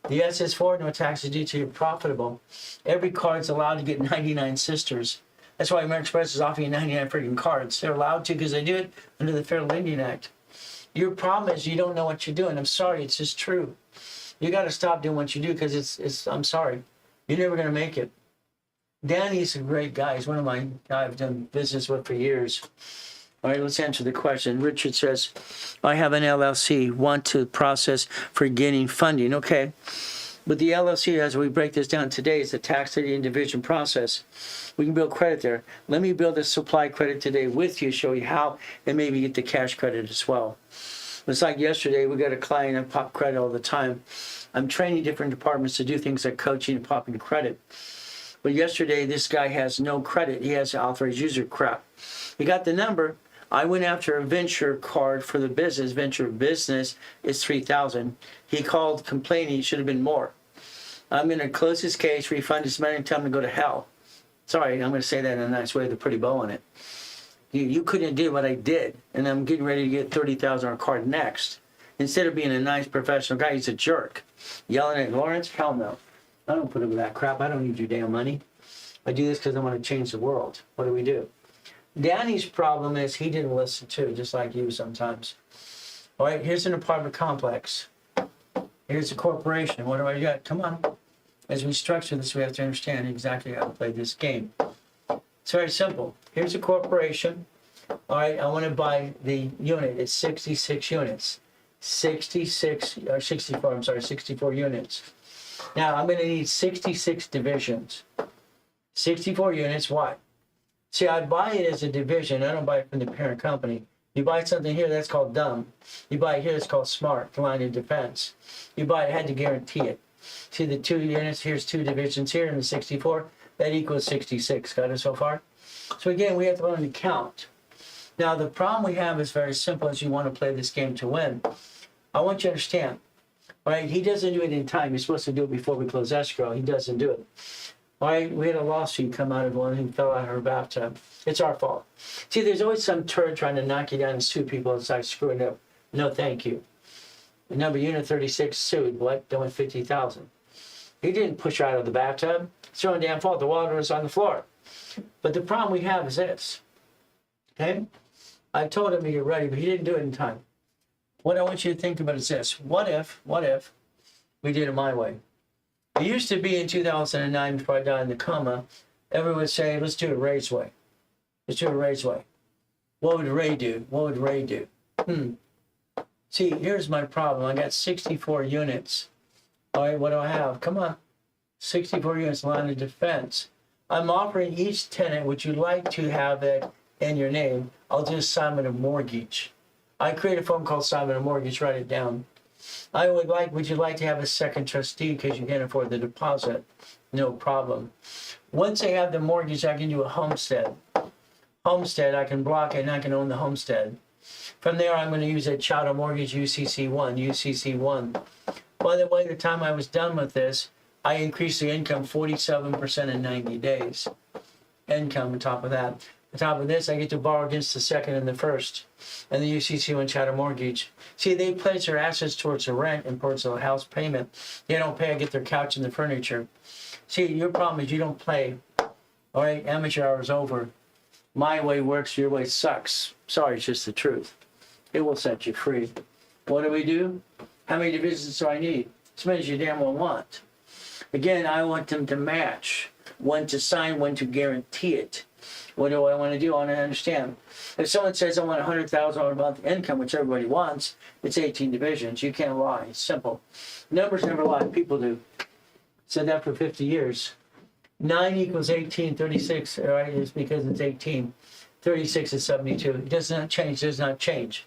The SS4, no taxes due till you're profitable. Every card's allowed to get 99 sisters. That's why American Express is offering you 99 freaking cards. They're allowed to because they do it under the Federal Indian Act. Your problem is you don't know what you're doing. I'm sorry, it's just true. You got to stop doing what you do because it's. I'm sorry, you're never gonna make it. Danny's a great guy. He's one of my guys I've done business with for years. All right, let's answer the question. Richard says, I have an LLC, want to process for getting funding. Okay. But the LLC, as we break this down today, is a tax deed division process. We can build credit there. Let me build a supply credit today with you, show you how, and maybe get the cash credit as well. It's like yesterday, we got a client on pop credit all the time. I'm training different departments to do things like coaching and popping credit. But yesterday, this guy has no credit. He has authorized user crap. He got the number. I went after a venture card for the business. Venture business is $3,000. He called complaining it should have been more. I'm going to close his case, refund his money, and tell him to go to hell. Sorry, I'm going to say that in a nice way with a pretty bow on it. You couldn't do what I did, and I'm getting ready to get $30,000 on a card next. Instead of being a nice professional guy, he's a jerk. Yelling at Lawrence? Hell no. I don't put up with that crap. I don't need your damn money. I do this because I want to change the world. What do? Danny's problem is he didn't listen too, just like you sometimes. All right, here's an apartment complex. Here's a corporation. What do I got? Come on. As we structure this, we have to understand exactly how to play this game. It's very simple. Here's a corporation. All right, I want to buy the unit. It's 66 units. 64 units. Now, I'm going to need 66 divisions. 64 units. Why? See, I buy it as a division. I don't buy it from the parent company. You buy something here, that's called dumb. You buy it here, it's called smart, line of defense. You buy it, had to guarantee it. See the 2 units, here's 2 divisions here in the 64. That equals 66. Got it so far? So again, we have to learn to count. Now, the problem we have is very simple as you want to play this game to win. I want you to understand, all right, he doesn't do it in time. He's supposed to do it before we close escrow. He doesn't do it. All right, we had a lawsuit come out of one who fell out of her bathtub. It's our fault. See, there's always some turd trying to knock you down and sue people and start screwing up. No, thank you. The number unit 36 sued. What? They went $50,000. He didn't push her out of the bathtub. It's your own damn fault. The water was on the floor. But the problem we have is this. Okay? I told him to get ready, but he didn't do it in time. What I want you to think about is this. What if we did it my way? It used to be in 2009, before I died in the coma, everyone would say, let's do it Ray's way. Let's do it Ray's way. What would Ray do? What would Ray do? See, here's my problem. I got 64 units. All right, what do I have? Come on. 64 units, line of defense. I'm offering each tenant, would you like to have it in your name? I'll do assignment of mortgage. I create a form called assignment of mortgage, write it down. Would you like to have a second trustee because you can't afford the deposit? No problem. Once I have the mortgage, I can do a homestead. Homestead, I can block it and I can own the homestead. From there, I'm going to use a chattel mortgage UCC1. By the way, the time I was done with this, I increased the income 47% in 90 days. Income on top of that. On top of this, I get to borrow against the second and the first. And the UCC1 chattel mortgage. See, they pledge their assets towards the rent and towards the house payment. They don't pay, I get their couch and the furniture. See, your problem is you don't play. All right, amateur hour is over. My way works, your way sucks. Sorry, it's just the truth. It will set you free. What do? How many divisions do I need? As many as you damn well want. Again, I want them to match. One to sign, one to guarantee it. What do I want to do? I want to understand. If someone says I want $100,000 a month income, which everybody wants, it's 18 divisions. You can't lie. It's simple. Numbers never lie. People do. Said that for 50 years. 9 equals 18. 36, right, is because it's 18. 36 is 72. It does not change.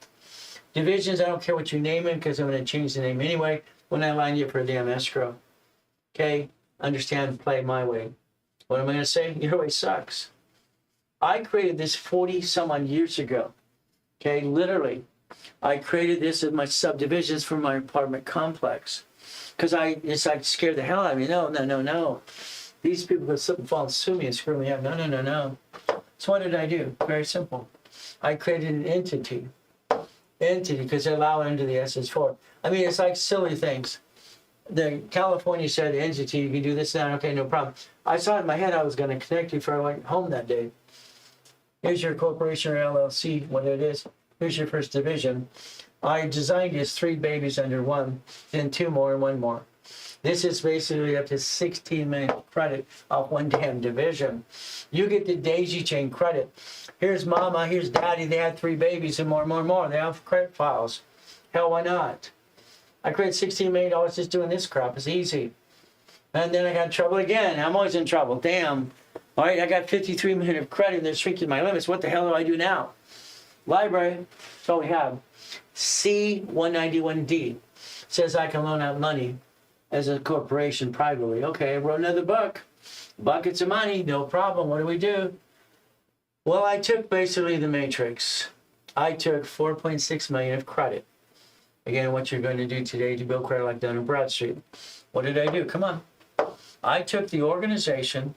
Divisions, I don't care what you name it because I'm going to change the name anyway when I line you up for a damn escrow. Okay? Understand, play my way. What am I going to say? Your way sucks. I created this 40 some odd years ago. Okay, literally. I created this as my subdivisions for my apartment complex. Because it's like scared the hell out of me. No. These people could slip and fall and sue me and screw me up. No. So what did I do? Very simple. I created an entity because they allow it under the SS4. I mean, it's like silly things. The California said entity, you can do this now. Okay, no problem. I saw it in my head I was going to connect you before I went home that day. Here's your corporation or LLC, what it is. Here's your first division. I designed it as 3 babies under one, then 2 more and 1 more. This is basically up to 16 million credit off one damn division. You get the daisy chain credit. Here's mama, here's daddy. They had 3 babies and more and more and more. They have credit files. Hell, why not? I created $16 million just doing this crap. It's easy. And then I got in trouble again. I'm always in trouble. Damn. All right, I got 53 million of credit and they're shrinking my limits. What the hell do I do now? Library. That's all we have. C191D says I can loan out money as a corporation privately. Okay, I wrote another book. Buckets of money, no problem. What do we do? Well, I took basically the matrix. I took 4.6 million of credit. Again, what you're going to do today to build credit like done in Bradstreet. What did I do? Come on. I took the organization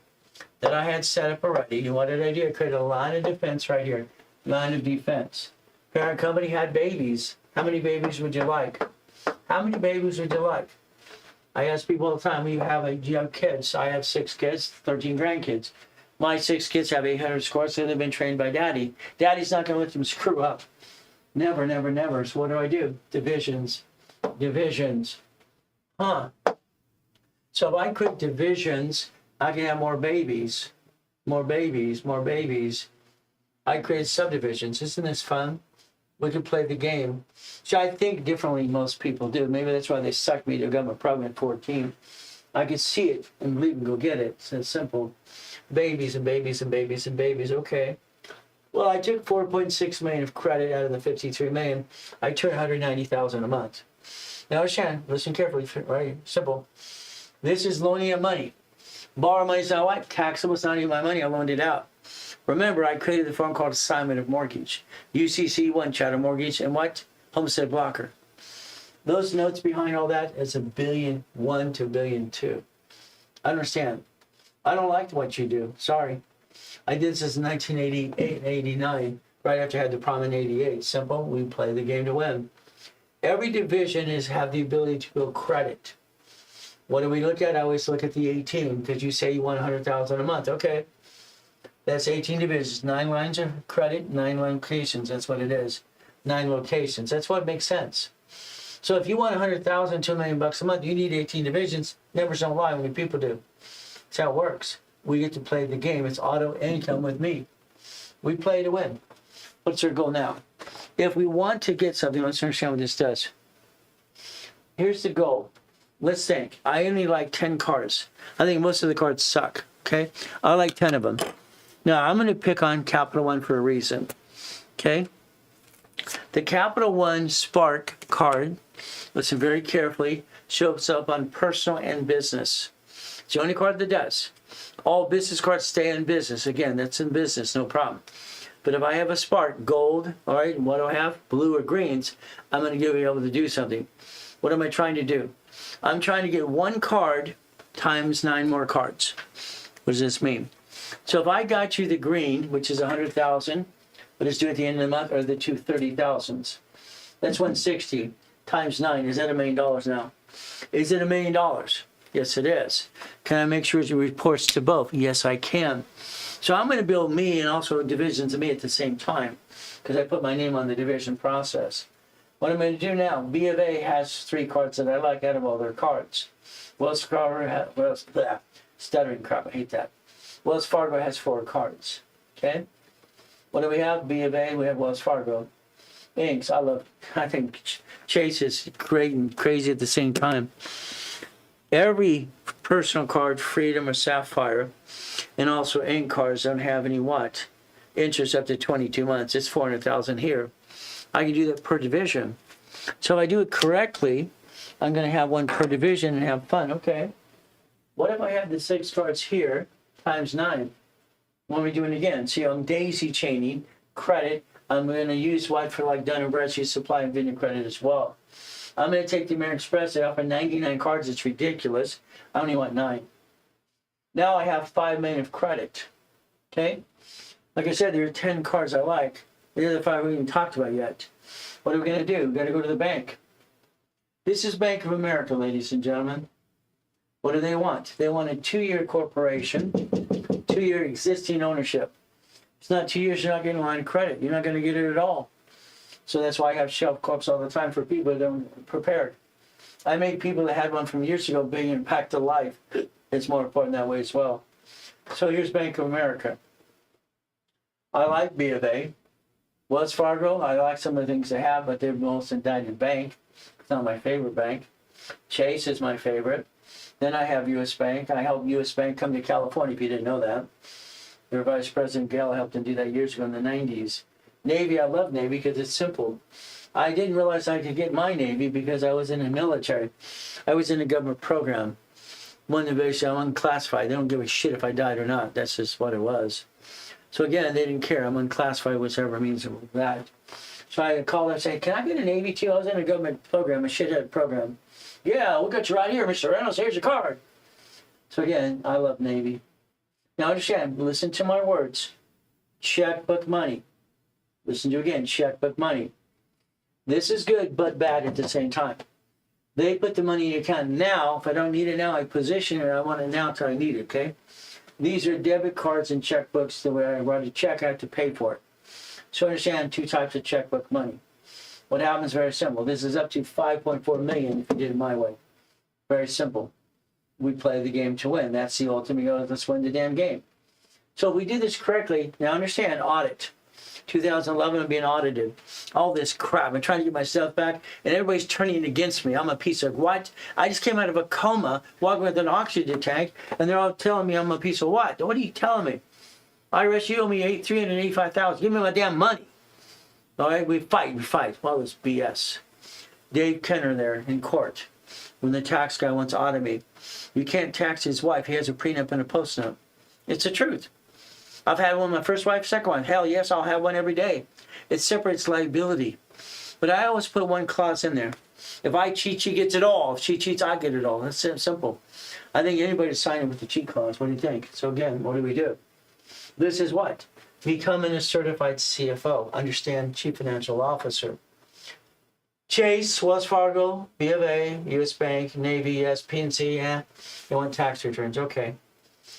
that I had set up already. And what did I do? I created a line of defense right here. Line of defense. Parent company had babies. How many babies would you like? How many babies would you like? I ask people all the time, you have kids. I have 6 kids, 13 grandkids. My 6 kids have 800 scores, so they've been trained by daddy. Daddy's not going to let them screw up. Never, never, never. So what do? Divisions. Divisions. Huh. So if I quit divisions, I can have more babies. More babies, more babies. I create subdivisions. Isn't this fun? We can play the game. So I think differently than most people do. Maybe that's why they sucked me to a government program at 14. I could see it and believe and go get it. It's that simple. Babies and babies and babies and babies. Okay. Well, I took 4.6 million of credit out of the 53 million. I took 190,000 a month. Now, Shannon, listen carefully. Right? Simple. This is loaning out money. Borrow money is not what? Taxable. It's not even my money. I loaned it out. Remember, I created the form called assignment of mortgage. UCC1, chattel mortgage, and what? Homestead blocker. Those notes behind all that is $1.1 billion to $1.2 billion. I understand. I don't like what you do. Sorry. I did this in 1988 and 89, right after I had the prom in 88. Simple. We play the game to win. Every division have the ability to build credit. What do we look at? I always look at the 18 because you say you want 100,000 a month. Okay. That's 18 divisions, 9 lines of credit, 9 locations. That's what it is. 9 locations. That's what makes sense. So if you want 100,000, $2 million a month, you need 18 divisions. Numbers don't lie. Only people do. That's how it works. We get to play the game. It's auto income with me. We play to win. What's our goal now? If we want to get something, let's understand what this does. Here's the goal. Let's think. I only like 10 cards. I think most of the cards suck. Okay? I like 10 of them. Now, I'm going to pick on Capital One for a reason. Okay? The Capital One Spark card, listen very carefully, shows up on personal and business. It's the only card that does. All business cards stay in business. Again, that's in business, no problem. But if I have a Spark, gold, all right, and what do I have? Blue or greens, I'm going to be able to do something. What am I trying to do? I'm trying to get 1 card times 9 more cards. What does this mean? So if I got you the green, which is 100,000, but it's due at the end of the month, or the 230,000s. That's 160 times 9. Is that $1 million now? Is it $1 million? Yes, it is. Can I make sure it reports to both? Yes, I can. So I'm going to build me and also divisions of me at the same time because I put my name on the division process. What I'm going to do now, B of A has 3 cards that I like out of all their cards. Wells Fargo, stuttering crap, I hate that. Wells Fargo has 4 cards. Okay? What do we have? B of A, we have Wells Fargo. Inks, I think Chase is great and crazy at the same time. Every personal card, Freedom or Sapphire, and also Ink cards don't have any what? Interest up to 22 months. It's 400,000 here. I can do that per division. So if I do it correctly, I'm going to have 1 per division and have fun. Okay. What if I have the 6 cards here times 9? What am I doing again? See, I'm daisy chaining credit. I'm going to use what for like Dun & Bradstreet supply and vineyard credit as well. I'm going to take the American Express. They offer 99 cards. It's ridiculous. I only want 9. Now I have 5 million of credit. Okay? Like I said, there are 10 cards I like. The other 5 we haven't talked about yet. What are we going to do? We've got to go to the bank. This is Bank of America, ladies and gentlemen. What do they want? They want a 2-year corporation, 2-year existing ownership. It's not 2 years, you're not getting a line of credit. You're not going to get it at all. So that's why I have shelf corps all the time for people that are prepared. I make people that had one from years ago big impact to life. It's more important that way as well. So here's Bank of America. I like B of A. Wells Fargo, I like some of the things they have, but they're the most indicted bank. It's not my favorite bank. Chase is my favorite. Then I have U.S. Bank. I helped U.S. Bank come to California, if you didn't know that. Their Vice President Gale helped them do that years ago in the 90s. Navy, I love Navy because it's simple. I didn't realize I could get my Navy because I was in the military. I was in a government program. One division, I'm unclassified. They don't give a shit if I died or not. That's just what it was. So again, they didn't care. I'm unclassified, whichever means that. So I called them and say, can I get a Navy too? I was in a government program, a shithead program. Yeah, we'll get you right here, Mr. Reynolds. Here's your card. So again, I love Navy. Now understand, listen to my words. Checkbook money. Listen to again, checkbook money. This is good, but bad at the same time. They put the money in your account now. If I don't need it now, I position it. I want it now until I need it, okay? These are debit cards and checkbooks. The way I write a check, I have to pay for it. So understand two types of checkbook money. What happens is very simple. This is up to $5.4 million if you did it my way. Very simple. We play the game to win. That's the ultimate goal. Let's win the damn game. So if we do this correctly, now understand, audit. 2011, I'm being audited. All this crap. I'm trying to get myself back, and everybody's turning against me. I'm a piece of what? I just came out of a coma, walking with an oxygen tank, and they're all telling me I'm a piece of what? What are you telling me? IRS, you owe me $385,000. Give me my damn money. All right, we fight. Well, it's BS. Dave Kenner there in court, when the tax guy wants to audit me. You can't tax his wife. He has a prenup and a postnup. It's the truth. I've had one, my first wife, second one. Hell yes, I'll have one every day. It separates liability. But I always put one clause in there. If I cheat, she gets it all. If she cheats, I get it all. That's simple. I think anybody sign it with the cheat clause. What do you think? So again, what do? This is what? Becoming a certified CFO. Understand Chief Financial Officer. Chase, Wells Fargo, B of A, U.S. Bank, Navy, yes, PNC, yeah. You want tax returns, okay.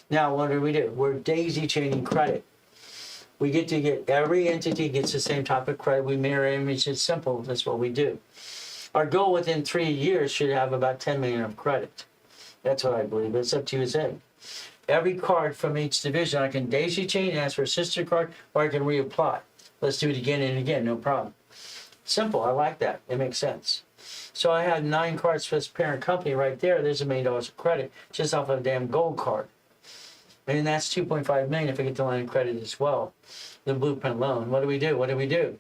Now, what do? We're daisy chaining credit. We get every entity gets the same type of credit. We mirror image. It's simple. That's what we do. Our goal within 3 years should have about 10 million of credit. That's what I believe. It's up to you, Ed. Every card from each division, I can daisy chain, ask for a sister card, or I can reapply. Let's do it again and again, no problem. Simple. I like that. It makes sense. So I had 9 cards for this parent company right there. There's $1 million of credit just off of a damn gold card. And that's $2.5 million if I get the line of credit as well. The blueprint loan. What do?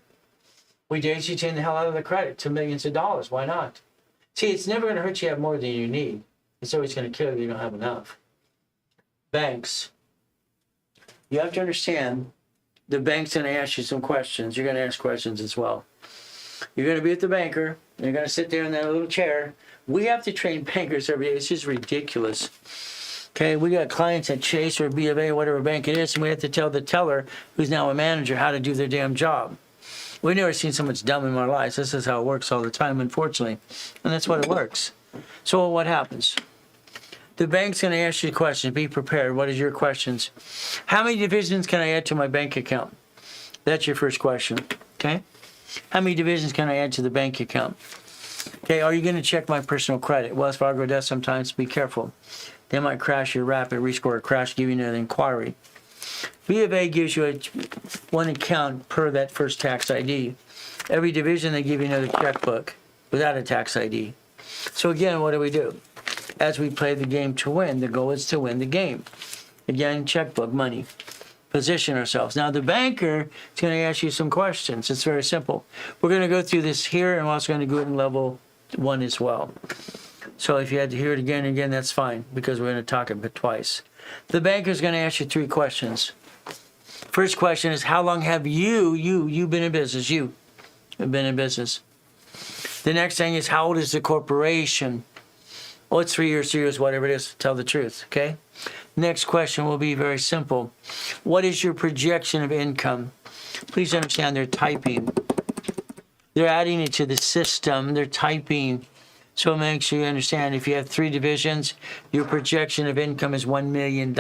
We daisy chain the hell out of the credit to millions of dollars. Why not? See, it's never going to hurt you to have more than you need. It's always going to kill you if you don't have enough. Banks. You have to understand, the bank's going to ask you some questions. You're going to ask questions as well. You're going to be at the banker. You're going to sit there in that little chair. We have to train bankers every day. It's just ridiculous. Okay, we got clients at Chase or B of A, whatever bank it is, and we have to tell the teller, who's now a manager, how to do their damn job. We've never seen so much dumb in our lives. This is how it works all the time, unfortunately. And that's what it works. So what happens? The bank's going to ask you questions. Be prepared. What is your questions? How many divisions can I add to my bank account? That's your first question. Okay? How many divisions can I add to the bank account? Okay, are you going to check my personal credit? Wells Fargo does sometimes. Be careful. They might crash your rapid rescore crash, give you an inquiry. B of A gives you one account per that first tax ID. Every division, they give you another checkbook without a tax ID. So again, what do? As we play the game to win, the goal is to win the game. Again, checkbook, money. Position ourselves. Now, the banker is going to ask you some questions. It's very simple. We're going to go through this here, and we're also going to go in level 1 as well. So if you had to hear it again and again, that's fine, because we're going to talk about it twice. The banker is going to ask you 3 questions. First question is, how long have you been in business? You have been in business. The next thing is, how old is the corporation? Oh, it's 3 years, whatever it is. Tell the truth, okay? Next question will be very simple. What is your projection of income? Please understand they're typing. They're adding it to the system. They're typing. So make sure you understand, if you have 3 divisions, your projection of income is $1 million.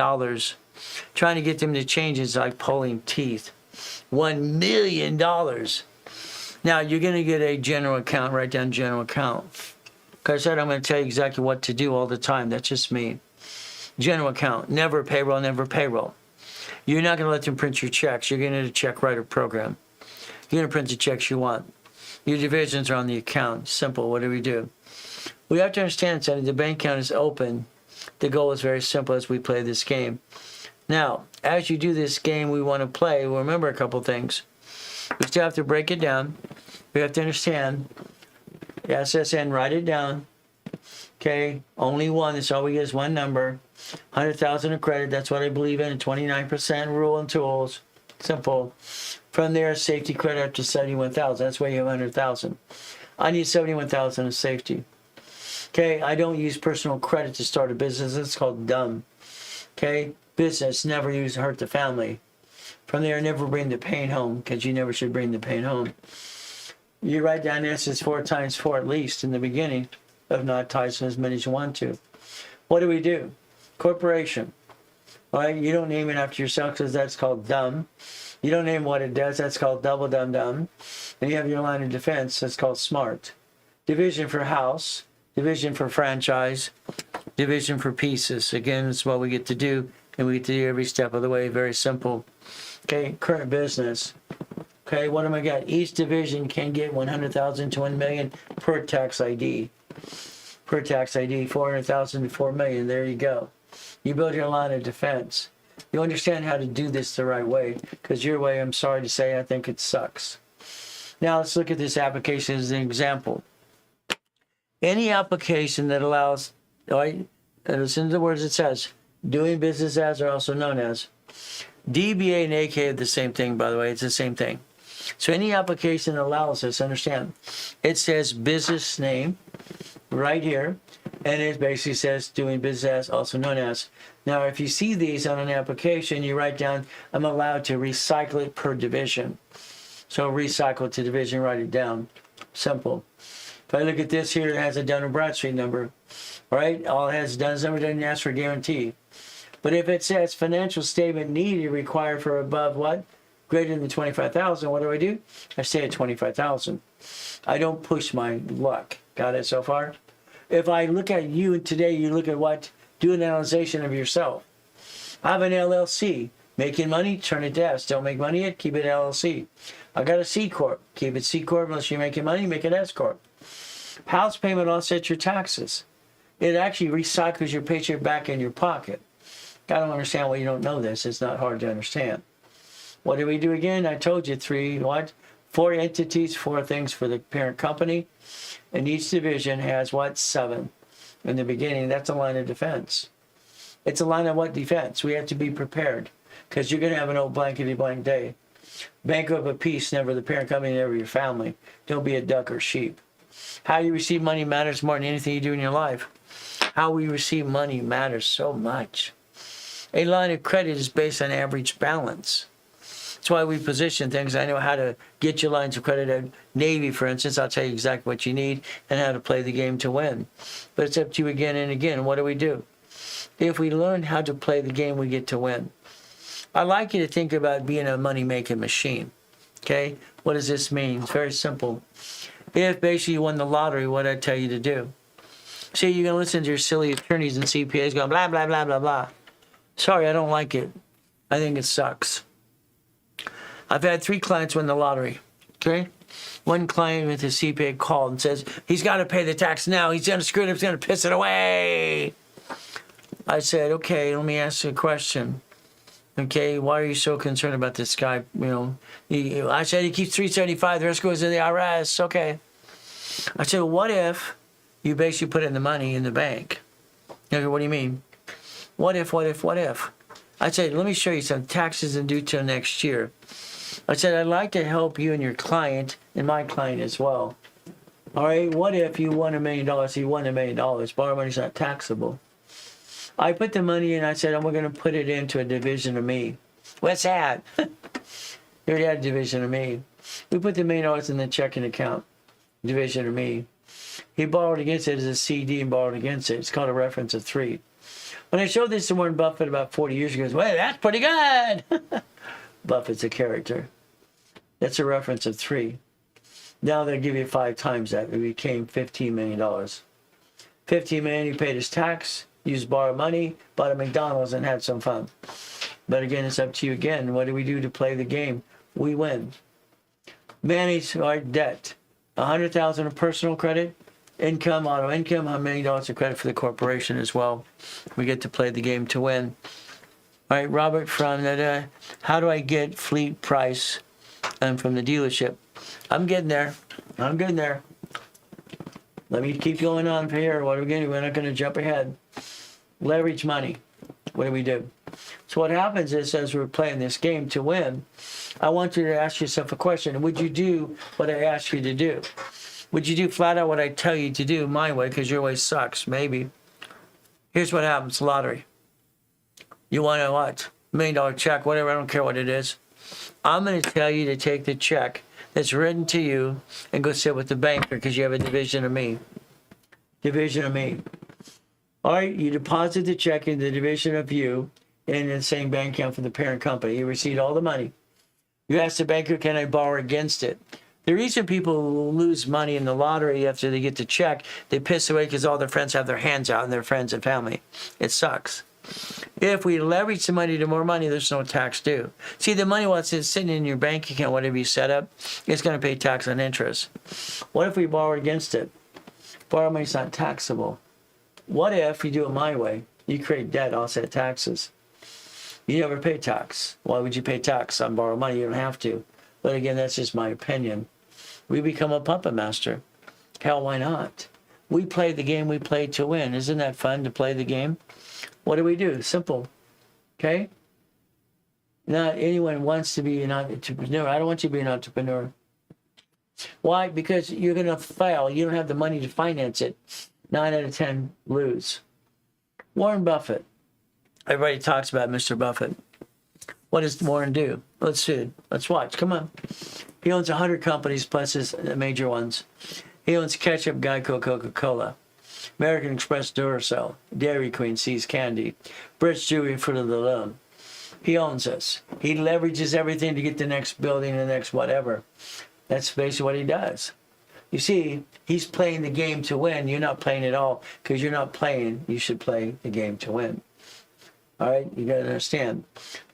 Trying to get them to change is like pulling teeth. $1 million. Now, you're going to get a general account. Write down general account. Because I said I'm going to tell you exactly what to do all the time. That's just me. General account. Never payroll, never payroll. You're not going to let them print your checks. You're going to need a check writer program. You're going to print the checks you want. Your divisions are on the account. Simple. What do? We have to understand that the bank account is open. The goal is very simple as we play this game. Now, as you do this game we want to play, remember a couple things. We still have to break it down. We have to understand. The SSN, write it down. Okay, only one. That's all we get is one number. 100,000 of credit. That's what I believe in. 29% rule and tools. Simple. From there, safety credit up to 71,000. That's why you have 100,000. I need 71,000 of safety. Okay, I don't use personal credit to start a business. It's called dumb. Okay, business never use hurt the family. From there, never bring the pain home, because you never should bring the pain home. You write down this as 4 times 4 at least in the beginning, if not times as many as you want to. What do? Corporation. All right, you don't name it after yourself because that's called dumb. You don't name what it does, that's called double dumb dumb. And you have your line of defense, that's called smart. Division for house, division for franchise, division for pieces. Again, it's what we get to do, and we get to do every step of the way. Very simple. Okay, current business. Okay, what am I got? Each division can get 100,000 to 1 million per tax ID. Per tax ID, 400,000 to 4 million. There you go. You build your line of defense. You understand how to do this the right way, because your way, I'm sorry to say, I think it sucks. Now let's look at this application as an example. Any application that allows, all right, listen to the words it says, doing business as, or also known as. DBA and AK are the same thing, by the way. It's the same thing. So any application that allows us, understand, it says business name right here, and it basically says doing business as, also known as. Now, if you see these on an application, you write down, I'm allowed to recycle it per division. So recycle to division, write it down. Simple. If I look at this here, it has a Dun & Bradstreet number, right? All it has Dun's number, doesn't ask for guarantee. But if it says financial statement needed required for above what? Greater than 25,000, what do? I stay at 25,000. I don't push my luck. Got it so far? If I look at you today, you look at what? Do an analyzation of yourself. I have an LLC. Making money, turn it to S. Don't make money yet, keep it LLC. I got a C Corp. Keep it C Corp unless you're making money, make it S Corp. House payment offsets your taxes. It actually recycles your paycheck back in your pocket. I don't understand why you don't know this. It's not hard to understand. What do we do again? I told you 4 entities, 4 things for the parent company. And each division has what? 7. In the beginning, that's a line of defense. It's a line of what defense? We have to be prepared, because you're going to have an old blankety blank day. Bank of a piece, never the parent company, never your family. Don't be a duck or sheep. How you receive money matters more than anything you do in your life. How we receive money matters so much. A line of credit is based on average balance. That's why we position things. I know how to get your lines of credit at Navy, for instance. I'll tell you exactly what you need and how to play the game to win. But it's up to you again and again. What do? If we learn how to play the game, we get to win. I'd like you to think about being a money-making machine. Okay? What does this mean? It's very simple. If basically you won the lottery, what I tell you to do? See, you're going to listen to your silly attorneys and CPAs going blah, blah, blah, blah, blah. Sorry, I don't like it. I think it sucks. I've had 3 clients win the lottery. Okay? One client with his CPA called and says, he's got to pay the tax now. He's going to screw it up. He's going to piss it away. I said, okay, let me ask you a question. Okay, why are you so concerned about this guy? I said he keeps $375. The rest goes to the IRS. Okay. I said, well, what if you basically put in the money in the bank? Okay, what do you mean? What if? I said, let me show you some taxes and due till next year. I said, I'd like to help you and your client, and my client as well. All right, what if you won $1 million? You won $1 million. Borrow money's not taxable. I put the money in, I said, I'm going to put it into a division of me. What's that? You already had a division of me. We put the $1 million in the checking account, division of me. He borrowed against it as a CD and borrowed against it. It's called a reference of 3. When I showed this to Warren Buffett about 40 years ago, he goes, well, that's pretty good. Buffett's a character. That's a reference of 3. Now they'll give you 5 times that. It became $15 million. $15 million, he paid his tax, used borrowed money, bought a McDonald's and had some fun. But again, it's up to you again. What do we do to play the game? We win. Manage our debt. $100,000 of personal credit, income, auto income, $1 million of credit for the corporation as well. We get to play the game to win. All right, Robert from that. How do I get fleet price from the dealership? I'm getting there. Let me keep going on from here. What are we going to do? We're not going to jump ahead. Leverage money. What do we do? So what happens is, as we're playing this game to win, I want you to ask yourself a question. Would you do what I ask you to do? Would you do flat out what I tell you to do my way, because your way sucks? Maybe. Here's what happens. Lottery. You want to what? $1 million check, whatever. I don't care what it is. I'm going to tell you to take the check that's written to you and go sit with the banker, because you have a division of me. Division of me. All right, you deposit the check in the division of you in the same bank account for the parent company. You received all the money. You ask the banker, can I borrow against it? The reason people lose money in the lottery after they get the check, they piss away because all their friends have their hands out and their friends and family. It sucks. If we leverage the money to more money, there's no tax due. See, the money, while it's sitting in your bank account, whatever you set up, it's going to pay tax on interest. What if we borrow against it? Borrow money's not taxable. What if you do it my way? You create debt, offset taxes. You never pay tax. Why would you pay tax on borrowed money? You don't have to. But again, that's just my opinion. We become a puppet master. Hell, why not? We play the game we play to win. Isn't that fun to play the game? What do we do? Simple. Okay? Not anyone wants to be an entrepreneur. I don't want you to be an entrepreneur. Why? Because you're going to fail. You don't have the money to finance it. 9 out of 10 lose. Warren Buffett. Everybody talks about Mr. Buffett. What does Warren do? Let's see. Let's watch. Come on. He owns 100 companies plus his major ones. He owns Ketchup, Geico, Coca-Cola, American Express, Duracell, Dairy Queen, See's Candy, British Jewelry, Fruit of the Loom. He owns us. He leverages everything to get the next building, the next whatever. That's basically what he does. You see, he's playing the game to win. You're not playing at all, because you're not playing. You should play the game to win. All right? You got to understand.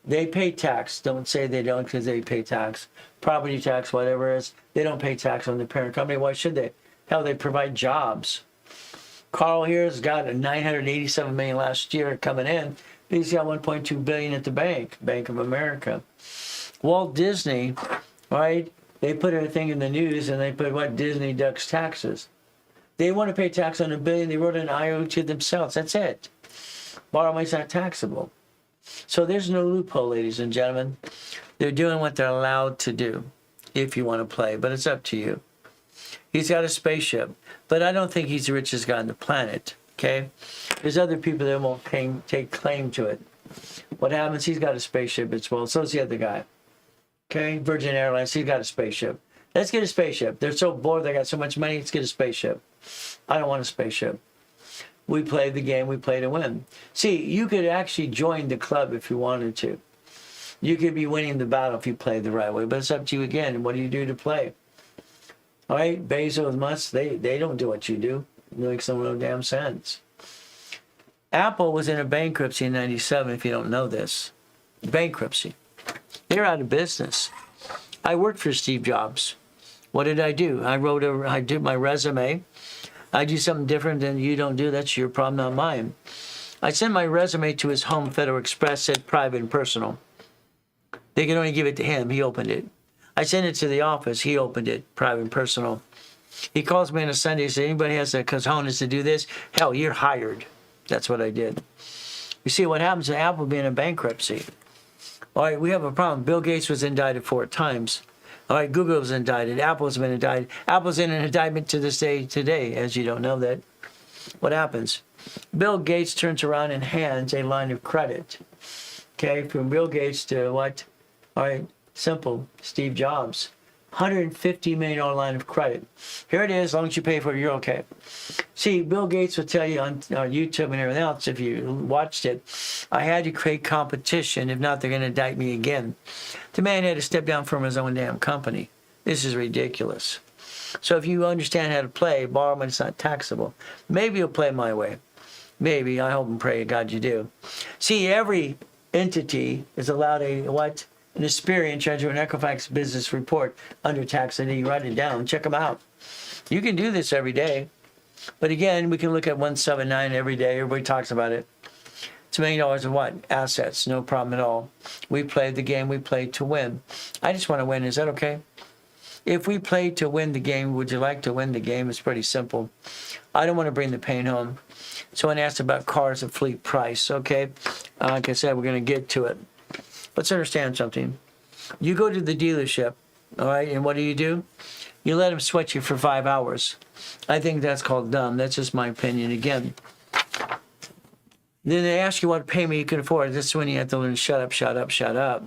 They pay tax. Don't say they don't, because they pay tax. Property tax, whatever it is. They don't pay tax on the parent company. Why should they? Hell, they provide jobs. Carl here has got a $987 million last year coming in. He's got $1.2 billion at the bank, Bank of America. Walt Disney, right? They put everything in the news, and they put what? Disney ducks taxes. They want to pay tax on $1 billion. They wrote an IO to themselves. That's it. Borrow money's not taxable. So there's no loophole, ladies and gentlemen. They're doing what they're allowed to do if you want to play, but it's up to you. He's got a spaceship, but I don't think he's the richest guy on the planet, okay? There's other people that won't take claim to it. What happens, he's got a spaceship as well. So's the other guy, okay? Virgin Airlines, he's got a spaceship. Let's get a spaceship. They're so bored, they got so much money, let's get a spaceship. I don't want a spaceship. We play the game, we play to win. See, you could actually join the club if you wanted to. You could be winning the battle if you play the right way, but it's up to you again. What do you do to play? All right, Bezos, Musk, they don't do what you do. It makes no damn sense. Apple was in a bankruptcy in 97, if you don't know this. Bankruptcy. They're out of business. I worked for Steve Jobs. What did I do? I did my resume. I do something different than you don't do. That's your problem, not mine. I sent my resume to his home, Federal Express, said private and personal. They could only give it to him. He opened it. I sent it to the office. He opened it, private and personal. He calls me on a Sunday and says, anybody has the cojones to do this? Hell, you're hired. That's what I did. You see what happens to Apple being in bankruptcy. All right, we have a problem. Bill Gates was indicted 4 times. All right, Google was indicted. Apple's been indicted. Apple's in an indictment to this day today, as you don't know that. What happens? Bill Gates turns around and hands a line of credit. Okay, from Bill Gates to what? All right, simple, Steve Jobs. $150 million line of credit. Here it is, as long as you pay for it, you're okay. See, Bill Gates will tell you on YouTube and everything else, if you watched it, I had to create competition. If not, they're going to indict me again. The man had to step down from his own damn company. This is ridiculous. So if you understand how to play, borrow money's not taxable. Maybe you'll play my way. Maybe. I hope and pray to God you do. See, every entity is allowed an Experian Treasurer and Equifax business report under tax ID. You write it down. Check them out. You can do this every day. But again, we can look at 179 every day. Everybody talks about it. It's $1 million of what? Assets. No problem at all. We played the game we played to win. I just want to win. Is that okay? If we played to win the game, would you like to win the game? It's pretty simple. I don't want to bring the pain home. Someone asked about cars at fleet price. Okay. Like I said, we're going to get to it. Let's understand something. You go to the dealership, all right, and what do? You let them sweat you for 5 hours. I think that's called dumb. That's just my opinion. Again, then they ask you what payment you can afford. That's when you have to learn to shut up, shut up, shut up.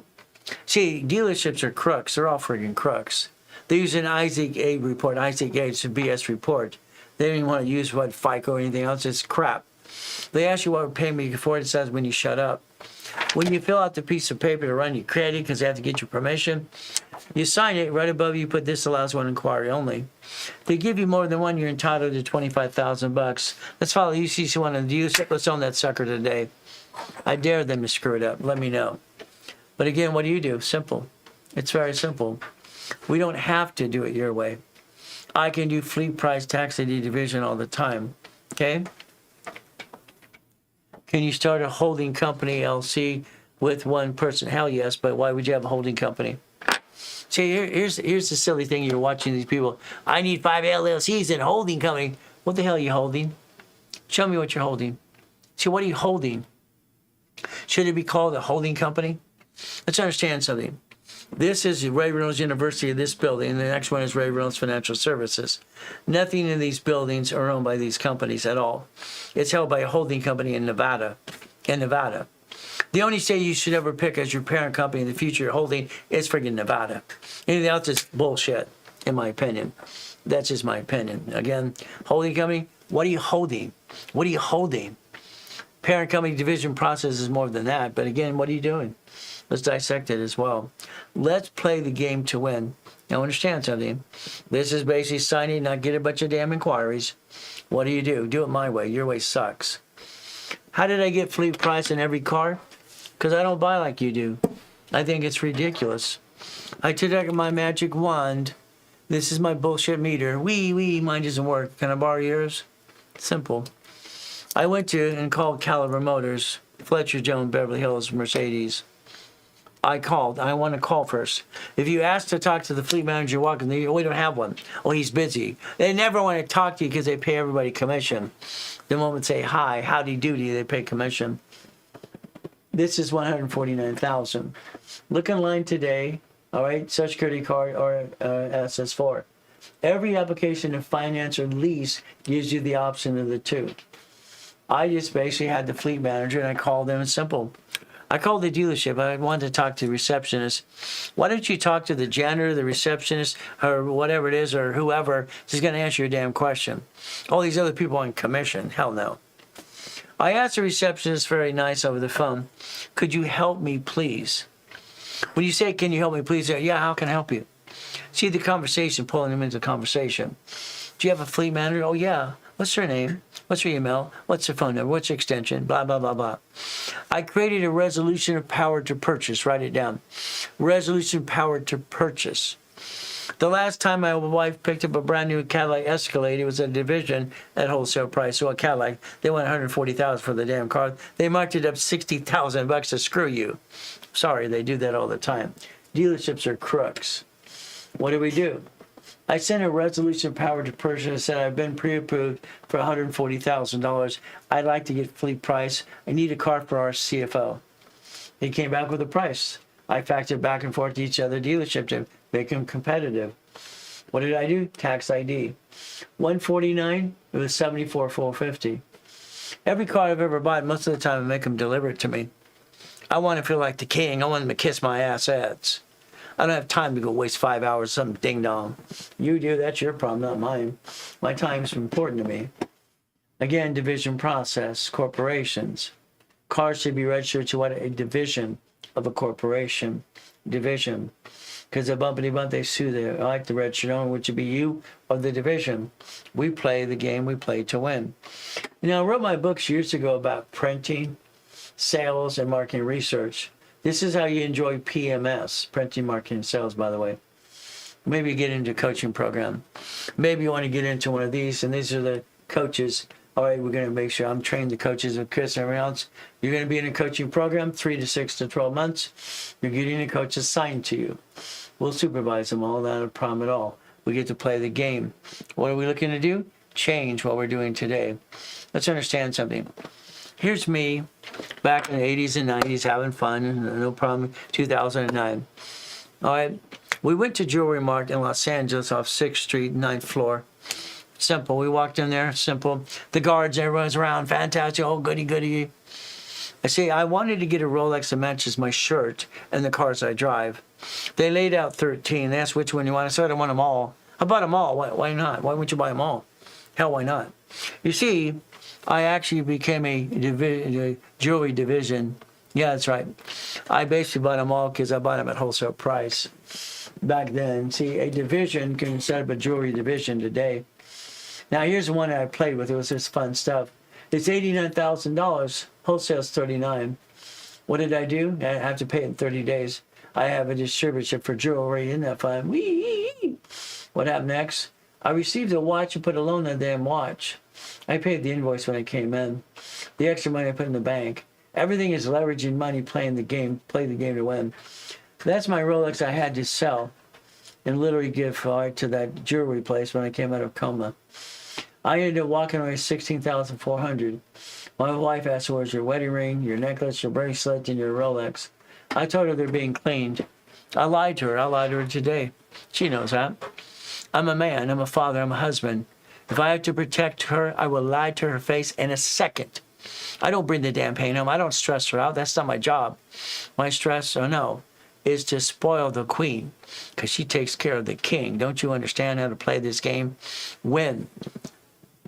See, dealerships are crooks. They're all friggin' crooks. They use an Isaac A report. Isaac A, it's a BS report. They don't even want to use what FICO or anything else. It's crap. They ask you what payment you can afford. It says when you shut up. When you fill out the piece of paper to run your credit, because they have to get your permission, you sign it. Right above you put this allows one inquiry only. If they give you more than one, you're entitled to $25,000. Let's follow UCC one of the dealership. Let's own that sucker today. I dare them to screw it up. Let me know. But again, what do? Simple. It's very simple. We don't have to do it your way. I can do fleet price tax ID division all the time. Okay? Can you start a holding company, LC, with one person? Hell yes, but why would you have a holding company? See, here's the silly thing. You're watching these people. I need 5 LLCs and a holding company. What the hell are you holding? Show me what you're holding. See, what are you holding? Should it be called a holding company? Let's understand something. This is Ray Reynolds University, this building, and the next one is Ray Reynolds Financial Services. Nothing in these buildings are owned by these companies at all. It's held by a holding company in Nevada. The only state you should ever pick as your parent company in the future holding is friggin' Nevada. Anything else is bullshit, in my opinion. That's just my opinion. Again, holding company, what are you holding? What are you holding? Parent company division process is more than that, but again, what are you doing? Let's dissect it as well. Let's play the game to win. Now understand something. This is basically signing, not get a bunch of damn inquiries. What do? Do it my way. Your way sucks. How did I get fleet price in every car? Because I don't buy like you do. I think it's ridiculous. I took out my magic wand. This is my bullshit meter. Mine doesn't work. Can I borrow yours? Simple. I went to and called Caliber Motors, Fletcher Jones, Beverly Hills, Mercedes. I called. I want to call first. If you ask to talk to the fleet manager walking, we don't have one. Oh, he's busy. They never want to talk to you because they pay everybody commission. The moment say hi, howdy doody, they pay commission. This is $149,000. Look in line today. All right, Social Security card or SS4. Every application of finance or lease gives you the option of the two. I just basically had the fleet manager and I called them. It's simple. I called the dealership. I wanted to talk to the receptionist. Why don't you talk to the janitor, the receptionist, or whatever it is, or whoever is going to answer your damn question? All these other people on commission. Hell no. I asked the receptionist very nice over the phone, could you help me, please? When you say, can you help me, please? Yeah, how can I help you? See the conversation, pulling them into the conversation. Do you have a fleet manager? Oh, yeah. What's her name? What's her email? What's her phone number? What's her extension? Blah, blah, blah, blah. I created a resolution of power to purchase. Write it down. Resolution power to purchase. The last time my wife picked up a brand new Cadillac Escalade, it was a division at wholesale price. So a Cadillac, they want $140,000 for the damn car. They marked it up $60,000 to screw you. Sorry, they do that all the time. Dealerships are crooks. What do? I sent a resolution power to purchase and said I've been pre-approved for $140,000. I'd like to get fleet price. I need a car for our CFO. He came back with a price. I factored back and forth to each other dealership to make them competitive. What did I do? Tax ID. $149. It was $74,450. Every car I've ever bought, most of the time I make them deliver it to me. I want to feel like the king. I want them to kiss my assets. I don't have time to go waste 5 hours some ding dong. You do, that's your problem, not mine. My time's important to me. Again, division process, corporations. Cars should be registered to what? A division of a corporation. Division. because the bumpity bump, they sue the, like the red shirt owner, which would be you or the division. We play the game we play to win. You know, I wrote my books years ago about printing, sales, and marketing research. This is how you enjoy PMS, printing, marketing, and sales, by the way. Maybe you get into a coaching program. Maybe you want to get into one of these, and these are the coaches. All right, we're going to make sure I'm training the coaches with Chris and everyone else. You're going to be in a coaching program, 3 to 6 to 12 months. You're getting a coach assigned to you. We'll supervise them all, not a problem at all. We get to play the game. What are we looking to do? Change what we're doing today. Let's understand something. Here's me back in the 80s and 90s having fun, no problem, 2009. All right, we went to Jewelry Mart in Los Angeles off 6th Street, 9th floor. Simple. We walked in there, simple. The guards, everyone's around, fantastic, oh, goody, goody. I say, I wanted to get a Rolex that matches my shirt and the cars I drive. They laid out 13. They asked which one you want. I said, I want them all. I bought them all. Why not? Why wouldn't you buy them all? Hell, why not? You see, I actually became a jewelry division. Yeah, that's right. I basically bought them all because I bought them at wholesale price back then. See, a division can set up a jewelry division today. Now, here's the one that I played with. It was this fun stuff. It's $89,000. Wholesale's $39,000. What did I do? I have to pay it in 30 days. I have a distributorship for jewelry. Isn't that fun? Whee! What happened next? I received a watch and put a loan on the damn watch. I paid the invoice when I came in. The extra money I put in the bank. Everything is leveraging money, playing the game, play the game to win. That's my Rolex I had to sell and literally give to that jewelry place when I came out of coma. I ended up walking away with $16,400. My wife asked, where's your wedding ring, your necklace, your bracelet, and your Rolex? I told her they're being cleaned. I lied to her. I lied to her today. She knows that. I'm a man. I'm a father. I'm a husband. If I have to protect her, I will lie to her face in a second. I don't bring the damn pain home. I don't stress her out. That's not my job. My stress, is to spoil the queen because she takes care of the king. Don't you understand how to play this game? Win.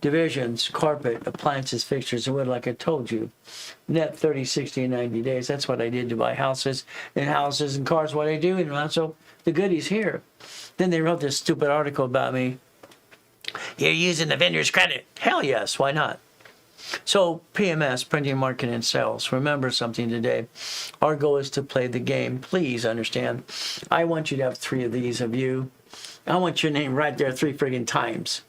Divisions, carpet, appliances, fixtures, and wood, like I told you. Net 30, 60, and 90 days. That's what I did to buy houses and cars, what I do. And also the goodies here. Then they wrote this stupid article about me. You're using the vendor's credit. Hell yes, why not? So PMS, printing, marketing, and sales. Remember something today. Our goal is to play the game. Please understand. I want you to have 3 of these of you. I want your name right there 3 friggin' times.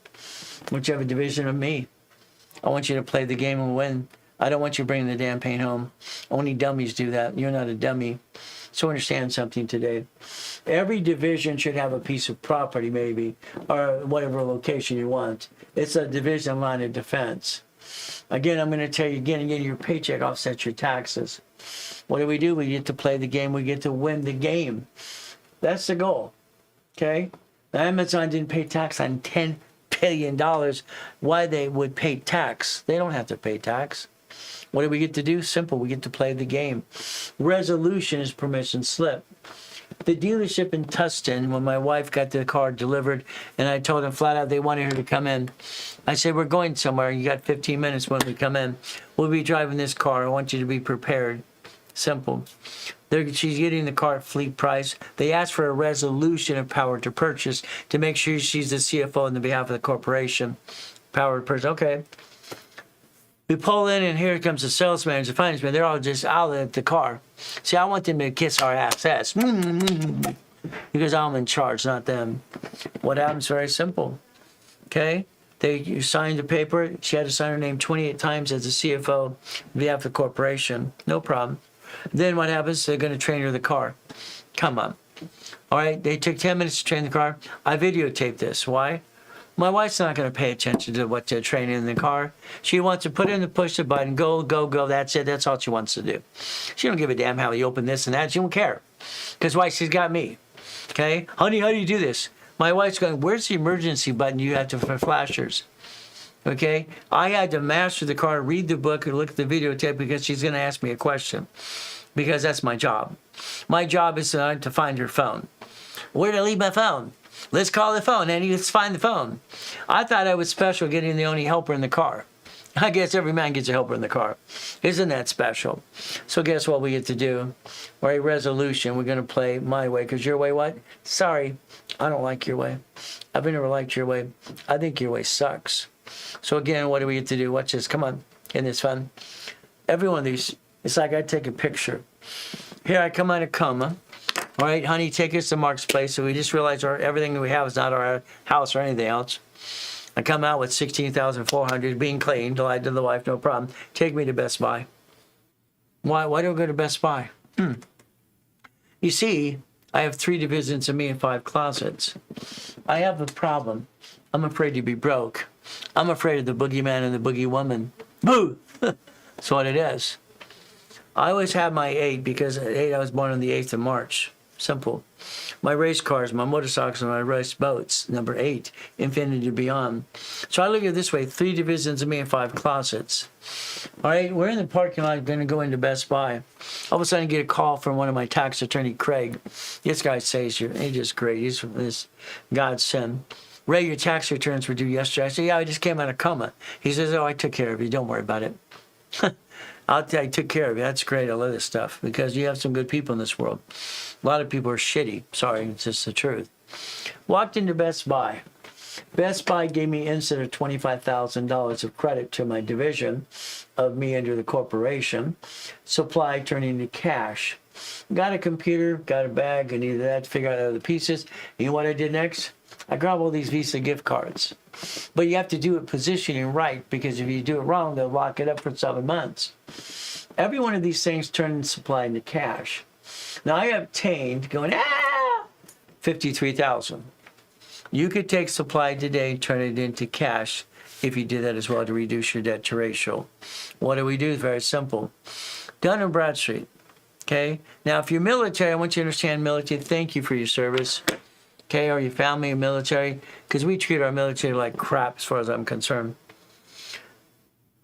I want you to have a division of me. I want you to play the game and win. I don't want you bringing the damn pain home. Only dummies do that. You're not a dummy. So understand something today. Every division should have a piece of property, maybe, or whatever location you want. It's a division line of defense. Again, I'm going to tell you again, your paycheck offsets your taxes. What do? We get to play the game. We get to win the game. That's the goal. Okay? Now, Amazon didn't pay tax on $10 billion. Why they would pay tax? They don't have to pay tax. What do we get to do? Simple. We get to play the game. Resolution is permission slip. The dealership in Tustin, when my wife got the car delivered, and I told them flat out they wanted her to come in. I said, we're going somewhere. You got 15 minutes when we come in. We'll be driving this car. I want you to be prepared. Simple. She's getting the car at fleet price. They asked for a resolution of power to purchase to make sure she's the CFO on the behalf of the corporation. Power to purchase. Okay. We pull in, and here comes the sales manager, the finance manager. They're all just out at the car. See, I want them to kiss our ass. Because I'm in charge, not them. What happens? Very simple. Okay? You signed the paper. She had to sign her name 28 times as the CFO on behalf of the corporation. No problem. Then what happens? They're going to train her the car. Come on. All right? They took 10 minutes to train the car. I videotaped this. Why? My wife's not going to pay attention to what they're training in the car. She wants to put in the push the button, go, go, go. That's it. That's all she wants to do. She don't give a damn how you open this and that. She don't care. Because why? She's got me. Okay? Honey, how do you do this? My wife's going, where's the emergency button you have for flashers? Okay? I had to master the car, read the book, and look at the videotape because she's going to ask me a question. Because that's my job. My job is to find her phone. Where did I leave my phone? Let's call the phone, Andy. Let's find the phone. I thought I was special getting the only helper in the car. I guess every man gets a helper in the car. Isn't that special? So guess what we get to do? Or a resolution. We're going to play my way. Because your way what? Sorry, I don't like your way. I've never liked your way. I think your way sucks. So again, what do we get to do? Watch this. Come on. Isn't this fun? Every one of these, it's like I take a picture. Here I come out of coma. All right, honey, take us to Mark's place. So we just realized everything we have is not our house or anything else. I come out with $16,400 being clean. Lied to the wife, no problem. Take me to Best Buy. Why do I go to Best Buy? You see, I have 3 divisions of me and 5 closets. I have a problem. I'm afraid to be broke. I'm afraid of the boogeyman and the boogie woman. Boo! That's what it is. I always have my 8 because at 8 I was born on the 8th of March. Simple. My race cars, my motorcycles, and my race boats. Number 8, infinity beyond. So I look at it this way: 3 divisions of me and 5 closets. All right, we're in the parking lot, going to go into Best Buy. All of a sudden, I get a call from one of my tax attorney, Craig. This guy says he's just great. He's from this godsend. Ray, your tax returns were due yesterday. I said, yeah, I just came out of coma. He says, oh, I took care of you. Don't worry about it. I took care of you. That's great. I love this stuff because you have some good people in this world. A lot of people are shitty. Sorry, it's just the truth. Walked into Best Buy. Best Buy gave me instant of $25,000 of credit to my division of me under the corporation. Supply turning to cash. Got a computer, got a bag, and either that to figure out the other pieces. You know what I did next? I grabbed all these Visa gift cards. But you have to do it positioning right, because if you do it wrong, they'll lock it up for 7 months. Every one of these things turned supply into cash. Now I obtained, going, 53,000. You could take supply today and turn it into cash if you did that as well to reduce your debt to ratio. What do we do? Very simple. Dun & Bradstreet. Okay? Now, if you're military, I want you to understand military. Thank you for your service. Okay? Or your family or military. Because we treat our military like crap as far as I'm concerned.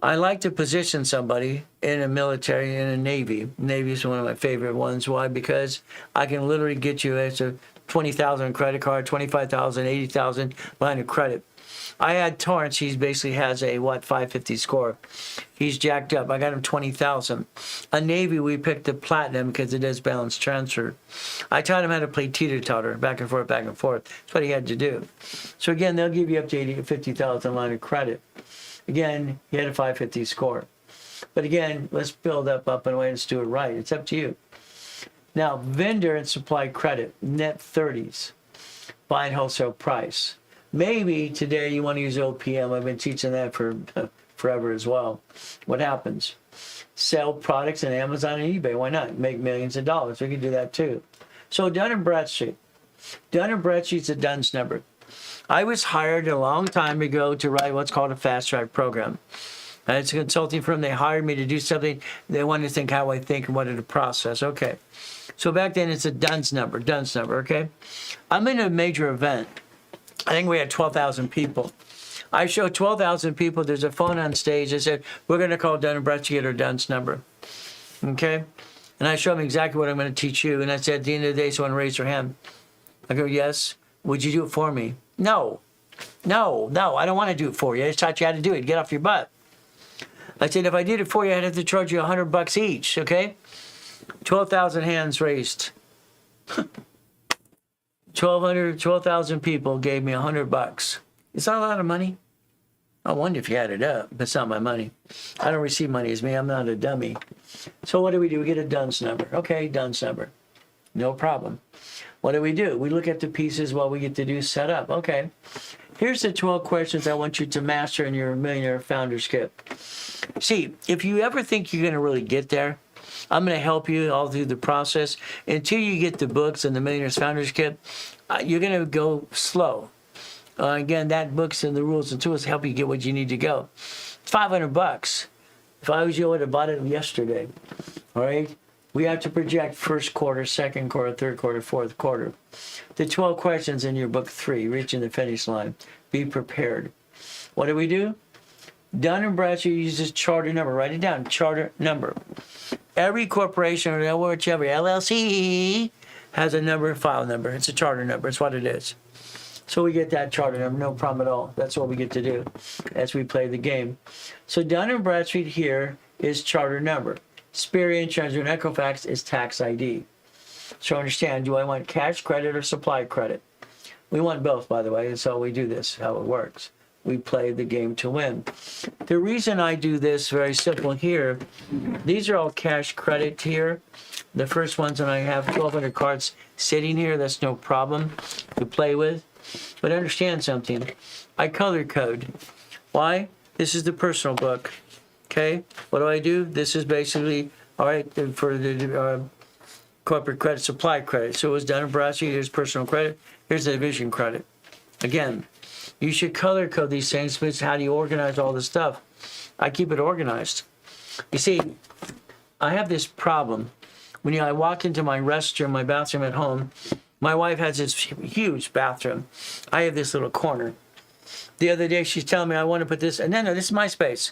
I like to position somebody in a military, in a Navy. Navy is one of my favorite ones. Why? Because I can literally get you as a $20,000 credit card, $25,000, $80,000 line of credit. I had Torrance. He basically has a 550 score. He's jacked up. I got him 20,000. A Navy, we picked the platinum because it does balance transfer. I taught him how to play teeter-totter, back and forth, back and forth. That's what he had to do. So again, they'll give you up to 80, 50,000 line of credit. Again, he had a 550 score. But again, let's build up and away. Let's do it right. It's up to you. Now, vendor and supply credit, net 30s, buying wholesale price. Maybe today you want to use OPM. I've been teaching that for forever as well. What happens? Sell products on Amazon and eBay. Why not? Make millions of dollars. We can do that too. So Dun & Bradstreet. Dun & Bradstreet's a DUNS number. I was hired a long time ago to write what's called a fast track program. It's a consulting firm. They hired me to do something. They wanted to think how I think and wanted to process. Okay. So back then it's a DUNS number, okay? I'm in a major event. I think we had 12,000 people. I showed 12,000 people. There's a phone on stage. I said, we're going to call Dun & Bradstreet our DUNS number. Okay? And I showed them exactly what I'm going to teach you. And I said, at the end of the day, someone raised their hand. I go, yes. Would you do it for me? No, I don't want to do it for you. I just taught you how to do it. Get off your butt. I said, if I did it for you, I'd have to charge you $100 each, okay? 12,000 hands raised. 12,000 people gave me $100. It's not a lot of money. I wonder if you add it up, but it's not my money. I don't receive money as me. I'm not a dummy. So what do? We get a DUNS number. Okay, DUNS number. No problem. What do? We look at the pieces while we get to do setup. Okay. Here's the 12 questions I want you to master in your Millionaire Founders Kit. See, if you ever think you're going to really get there, I'm going to help you all through the process. Until you get the books and the Millionaire Founders Kit, you're going to go slow. Again, that books and the rules and tools help you get what you need to go. It's $500. If I was you, I would have bought it yesterday. All right? We have to project first quarter, second quarter, third quarter, fourth quarter. The 12 questions in your book 3, reaching the finish line. Be prepared. What do? Dun & Bradstreet uses charter number. Write it down. Charter number. Every corporation or whichever LLC has a number, file number. It's a charter number. It's what it is. So we get that charter number, no problem at all. That's what we get to do as we play the game. So Dun & Bradstreet here is charter number. Experian, Transit, and Equifax is tax ID. So understand, do I want cash credit or supply credit? We want both, by the way. That's how we do this, how it works. We play the game to win. The reason I do this, very simple here, these are all cash credit here. The first ones, and I have 1,200 cards sitting here. That's no problem to play with. But understand something. I color code. Why? This is the personal book. Okay? What do? This is basically, all right, for the corporate credit, supply credit. So it was Dun & Bradstreet. Here's personal credit. Here's the division credit. Again, you should color code these things, but how do you organize all this stuff? I keep it organized. You see, I have this problem. When I walk into my restroom, my bathroom at home, my wife has this huge bathroom. I have this little corner. The other day, she's telling me, I want to put this, and no, this is my space.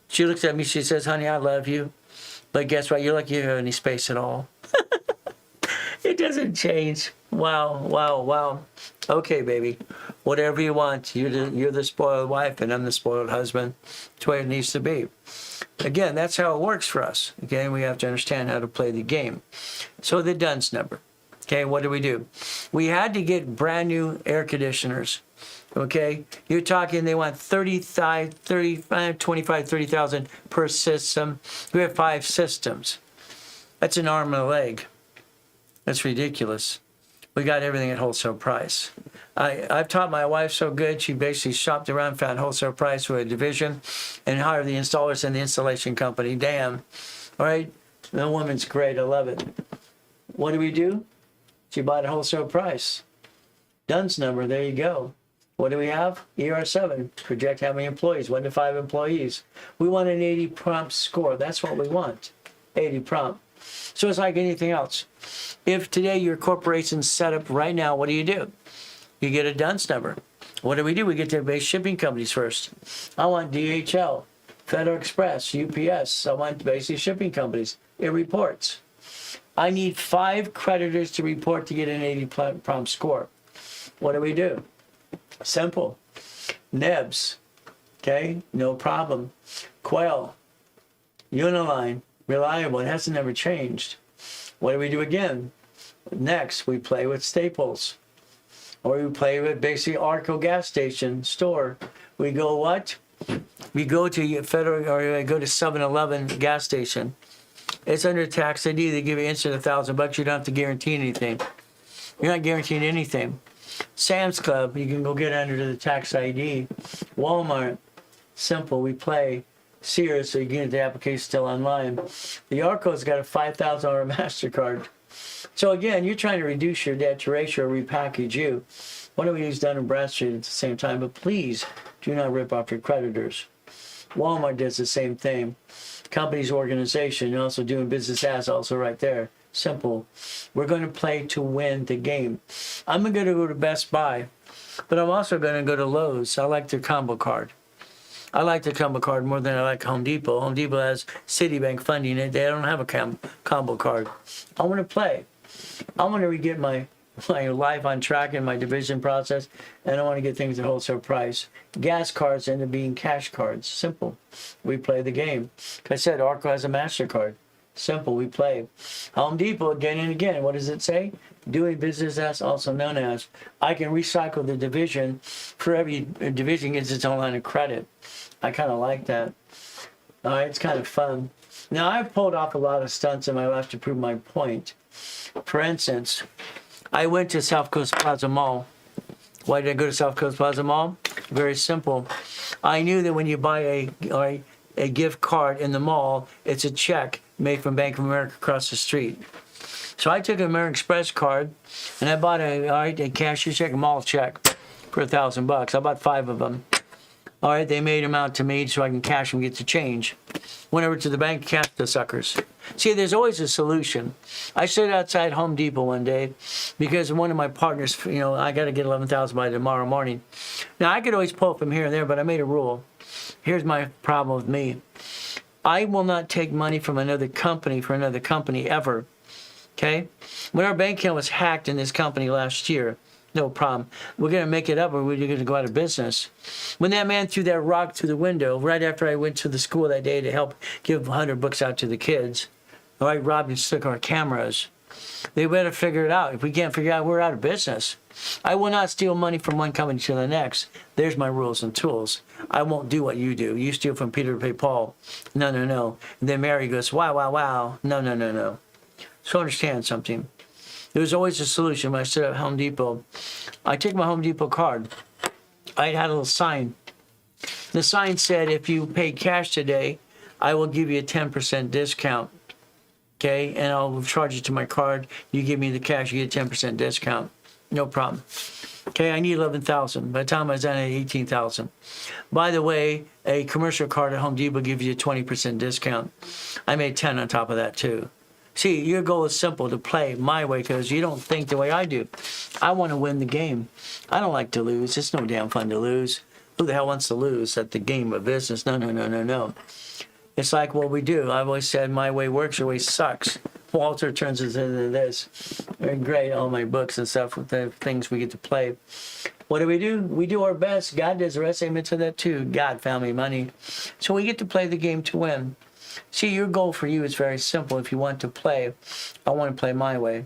She looks at me, she says, honey, I love you. But guess what? You're lucky you have any space at all. It doesn't change. Wow. Okay, baby. Whatever you want. You're the spoiled wife, and I'm the spoiled husband. That's the way it needs to be. Again, that's how it works for us. Okay, we have to understand how to play the game. So the DUNS number. Okay, what do? We had to get brand new air conditioners. Okay, you're talking they want 35, 25, 30,000 per system. We have 5 systems. That's an arm and a leg. That's ridiculous. We got everything at wholesale price. I've taught my wife so good, she basically shopped around, found wholesale price for a division, and hired the installers and the installation company. Damn. All right? The woman's great. I love it. What do? She bought a wholesale price. DUNS number, there you go. What do we have? ER7, project how many employees, 1 to 5 employees. We want an 80 prompt score. That's what we want, 80 prompt. So it's like anything else. If today your corporation's set up right now, what do? You get a DUNS number. What do? We get to base shipping companies first. I want DHL, Federal Express, UPS. I want basic shipping companies. It reports. I need 5 creditors to report to get an 80 prompt score. What do? Simple. Nebs. Okay, no problem. Quail. Uniline. Reliable. It hasn't never changed. What do again? Next, we play with Staples. Or we play with basically Arco gas station store. We go what? We go to Federal, or we go to 7-Eleven gas station. It's under tax ID. They give you instant $1,000. You don't have to guarantee anything. You're not guaranteeing anything. Sam's Club, you can go get under the tax ID. Walmart, simple. We play. Sears, so you can get the application still online. The Arco's got a $5,000 MasterCard. So again, you're trying to reduce your debt to ratio, repackage you. Why don't we use Dun & Bradstreet at the same time? But please do not rip off your creditors. Walmart does the same thing. Company's organization, you're also doing business as also right there. Simple. We're going to play to win the game. I'm going to go to Best Buy, but I'm also going to go to Lowe's. I like their combo card. I like the combo card more than I like Home Depot. Home Depot has Citibank funding it. They don't have a combo card. I want to play. I want to get my life on track in my division process, and I want to get things at wholesale price. Gas cards end up being cash cards. Simple. We play the game. Like I said, Arco has a MasterCard. Simple. We play. Home Depot again and again. What does it say? Doing business as, also known as. I can recycle the division. For every division gets its own line of credit. I kind of like that. All right, it's kind of fun. Now, I've pulled off a lot of stunts in my life to prove my point. For instance, I went to South Coast Plaza Mall. Why did I go to South Coast Plaza Mall? Very simple. I knew that when you buy a gift card in the mall, it's a check made from Bank of America across the street. So I took an American Express card, and I bought a cashier check, a mall check for $1,000. I bought 5 of them. All right, they made them out to me so I can cash them and get the change. Went over to the bank, cashed the suckers. See, there's always a solution. I stood outside Home Depot one day because one of my partners, I got to get 11,000 by tomorrow morning. Now, I could always pull from here and there, but I made a rule. Here's my problem with me. I will not take money from another company for another company ever. Okay? When our bank account was hacked in this company last year, No problem. We're going to make it up or we're going to go out of business. When that man threw that rock through the window, right after I went to the school that day to help give 100 books out to the kids, all right, Rob just took our cameras. They better figure it out. If we can't figure it out, we're out of business. I will not steal money from one company to the next. There's my rules and tools. I won't do what you do. You steal from Peter to pay Paul. No, no, no. And then Mary goes, wow, wow, wow. No, no, no, no. So understand something. There's always a solution. When I sit at Home Depot, I take my Home Depot card. I had a little sign. The sign said, if you pay cash today, I will give you a 10% discount. Okay, and I'll charge it to my card. You give me the cash, you get a 10% discount. No problem. Okay, I need 11,000. By the time I was done, I had 18,000. By the way, a commercial card at Home Depot gives you a 20% discount. I made 10 on top of that too. See, your goal is simple, to play my way, because you don't think the way I do. I want to win the game. I don't like to lose. It's no damn fun to lose. Who the hell wants to lose at the game of business? No, no, no, no, no. It's like what we do. I've always said my way works, your way sucks. Walter turns us into this. They're great, all my books and stuff with the things we get to play. What do? We do our best. God does the rest. Amen to that too. God, family, money. So we get to play the game to win. See, your goal for you is very simple. If you want to play, I want to play my way.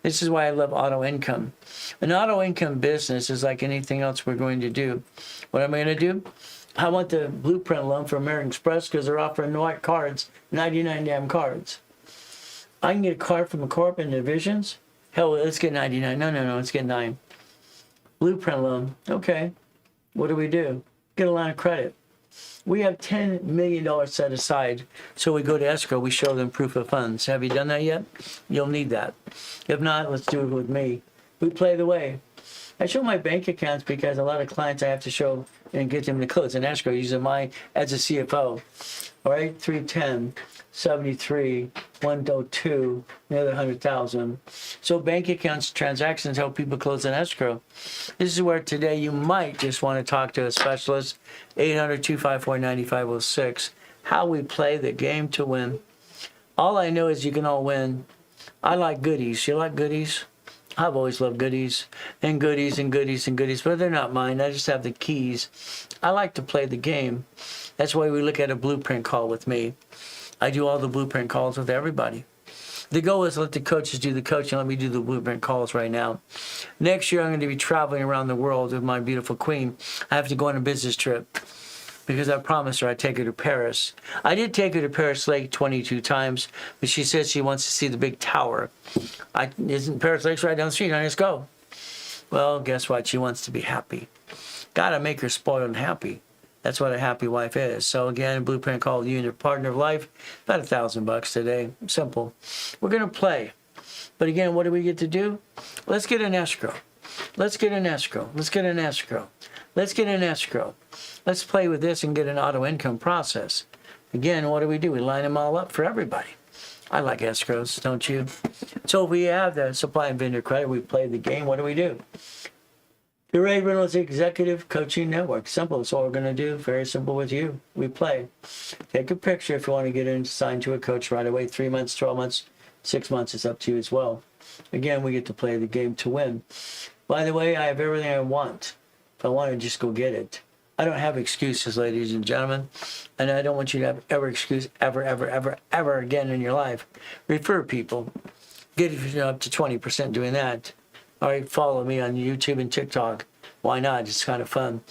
This is why I love auto income. An auto income business is like anything else we're going to do. What am I going to do? I want the blueprint loan for American Express because they're offering white cards, 99 damn cards. I can get a card from a corp in divisions. Hell, let's get 99. No, let's get 9. Blueprint loan. Okay. What do? Get a line of credit. We have $10 million set aside. So we go to escrow. We show them proof of funds. Have you done that yet? You'll need that. If not, let's do it with me. We play the way. I show my bank accounts because a lot of clients I have to show and get them to close an escrow using mine as a CFO. All right, 310, 73, 102, another 100,000. So bank accounts, transactions help people close an escrow. This is where today you might just want to talk to a specialist. 800-254-9506. How we play the game to win. All I know is you can all win. I like goodies. You like goodies? I've always loved goodies and goodies and goodies and goodies, but they're not mine. I just have the keys. I like to play the game. That's why we look at a blueprint call with me. I do all the blueprint calls with everybody. The goal is to let the coaches do the coaching. Let me do the blueprint calls right now. Next year, I'm going to be traveling around the world with my beautiful queen. I have to go on a business trip because I promised her I'd take her to Paris. I did take her to Paris Lake 22 times, but she said she wants to see the big tower. Isn't Paris Lake's right down the street? Let's go. Well, guess what? She wants to be happy. Gotta make her spoiled and happy. That's what a happy wife is. So again, blueprint call you and your partner of life, about $1,000 today. Simple. We're gonna play. But again, what do we get to do? Let's get an escrow. Let's get an escrow. Let's get an escrow. Let's get an escrow. Let's play with this and get an auto income process. Again, what do? We line them all up for everybody. I like escrows, don't you? So if we have the supply and vendor credit, we play the game. What do? The Ray Reynolds Executive Coaching Network. Simple. That's all we're going to do. Very simple with you. We play. Take a picture if you want to get in, signed to a coach right away. 3 months, 12 months, 6 months. It's up to you as well. Again, we get to play the game to win. By the way, I have everything I want. If I want to, just go get it. I don't have excuses, ladies and gentlemen. And I don't want you to have ever excuse ever again in your life. Refer people. Get up to 20% doing that. All right, follow me on YouTube and TikTok. Why not? It's kind of fun.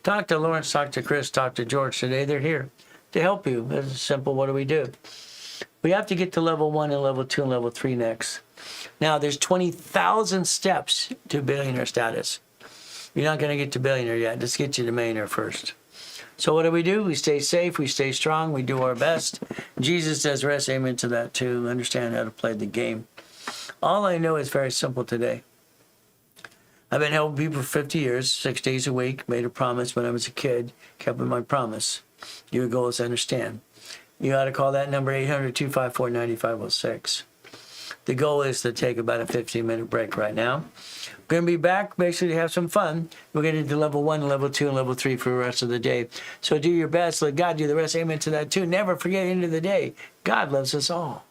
Talk to Lawrence, talk to Chris, talk to George today. They're here to help you. It's simple. What do? We have to get to level 1 and level 2 and level 3 next. Now, there's 20,000 steps to billionaire status. You're not going to get to billionaire yet. Let's get you to millionaire first. So what do? We stay safe. We stay strong. We do our best. Jesus does rest. Amen to that too. Understand how to play the game. All I know is very simple today. I've been helping people for 50 years, 6 days a week. Made a promise when I was a kid. Kept my promise. Your goal is to understand. You ought to call that number 800-254-9506. The goal is to take about a 15-minute break right now. We're going to be back basically to have some fun. We're going to do level 1, level 2, and level 3 for the rest of the day. So do your best. Let God do the rest. Amen to that too. Never forget, at the end of the day, God loves us all.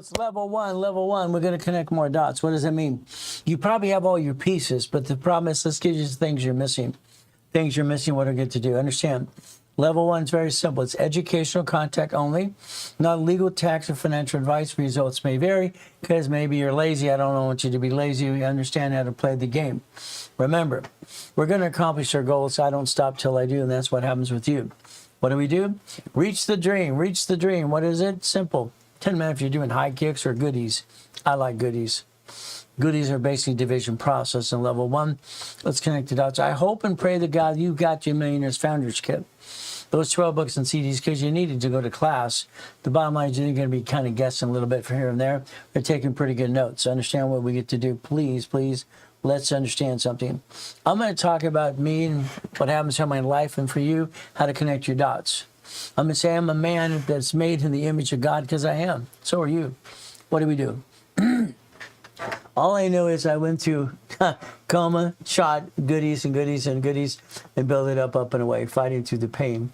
it's level one. Level one, we're going to connect more dots. What does that mean? You probably have all your pieces, but the problem is, let's give you the things you're missing. Things you're missing, what do I get to do? Understand, level one is very simple. It's educational contact only, not legal, tax, or financial advice. Results may vary because maybe you're lazy. I don't want you to be lazy. We understand how to play the game. Remember, we're going to accomplish our goals. I don't stop till I do, and that's what happens with you. What do? Reach the dream. Reach the dream. What is it? Simple. 10 minutes if you're doing high kicks or goodies. I like goodies. Goodies are basically division process in level one. Let's connect the dots. I hope and pray to God you got your Millionaires Founders Kit. Those 12 books and CDs because you needed to go to class. The bottom line is you're going to be kind of guessing a little bit from here and there. They're taking pretty good notes. Understand what we get to do. Please, please, let's understand something. I'm going to talk about me and what happens in my life, and for you, how to connect your dots. I'm going to say I'm a man that's made in the image of God because I am. So are you. What do? All I know is I went through coma, shot, goodies and goodies and goodies, and build it up and away, fighting through the pain.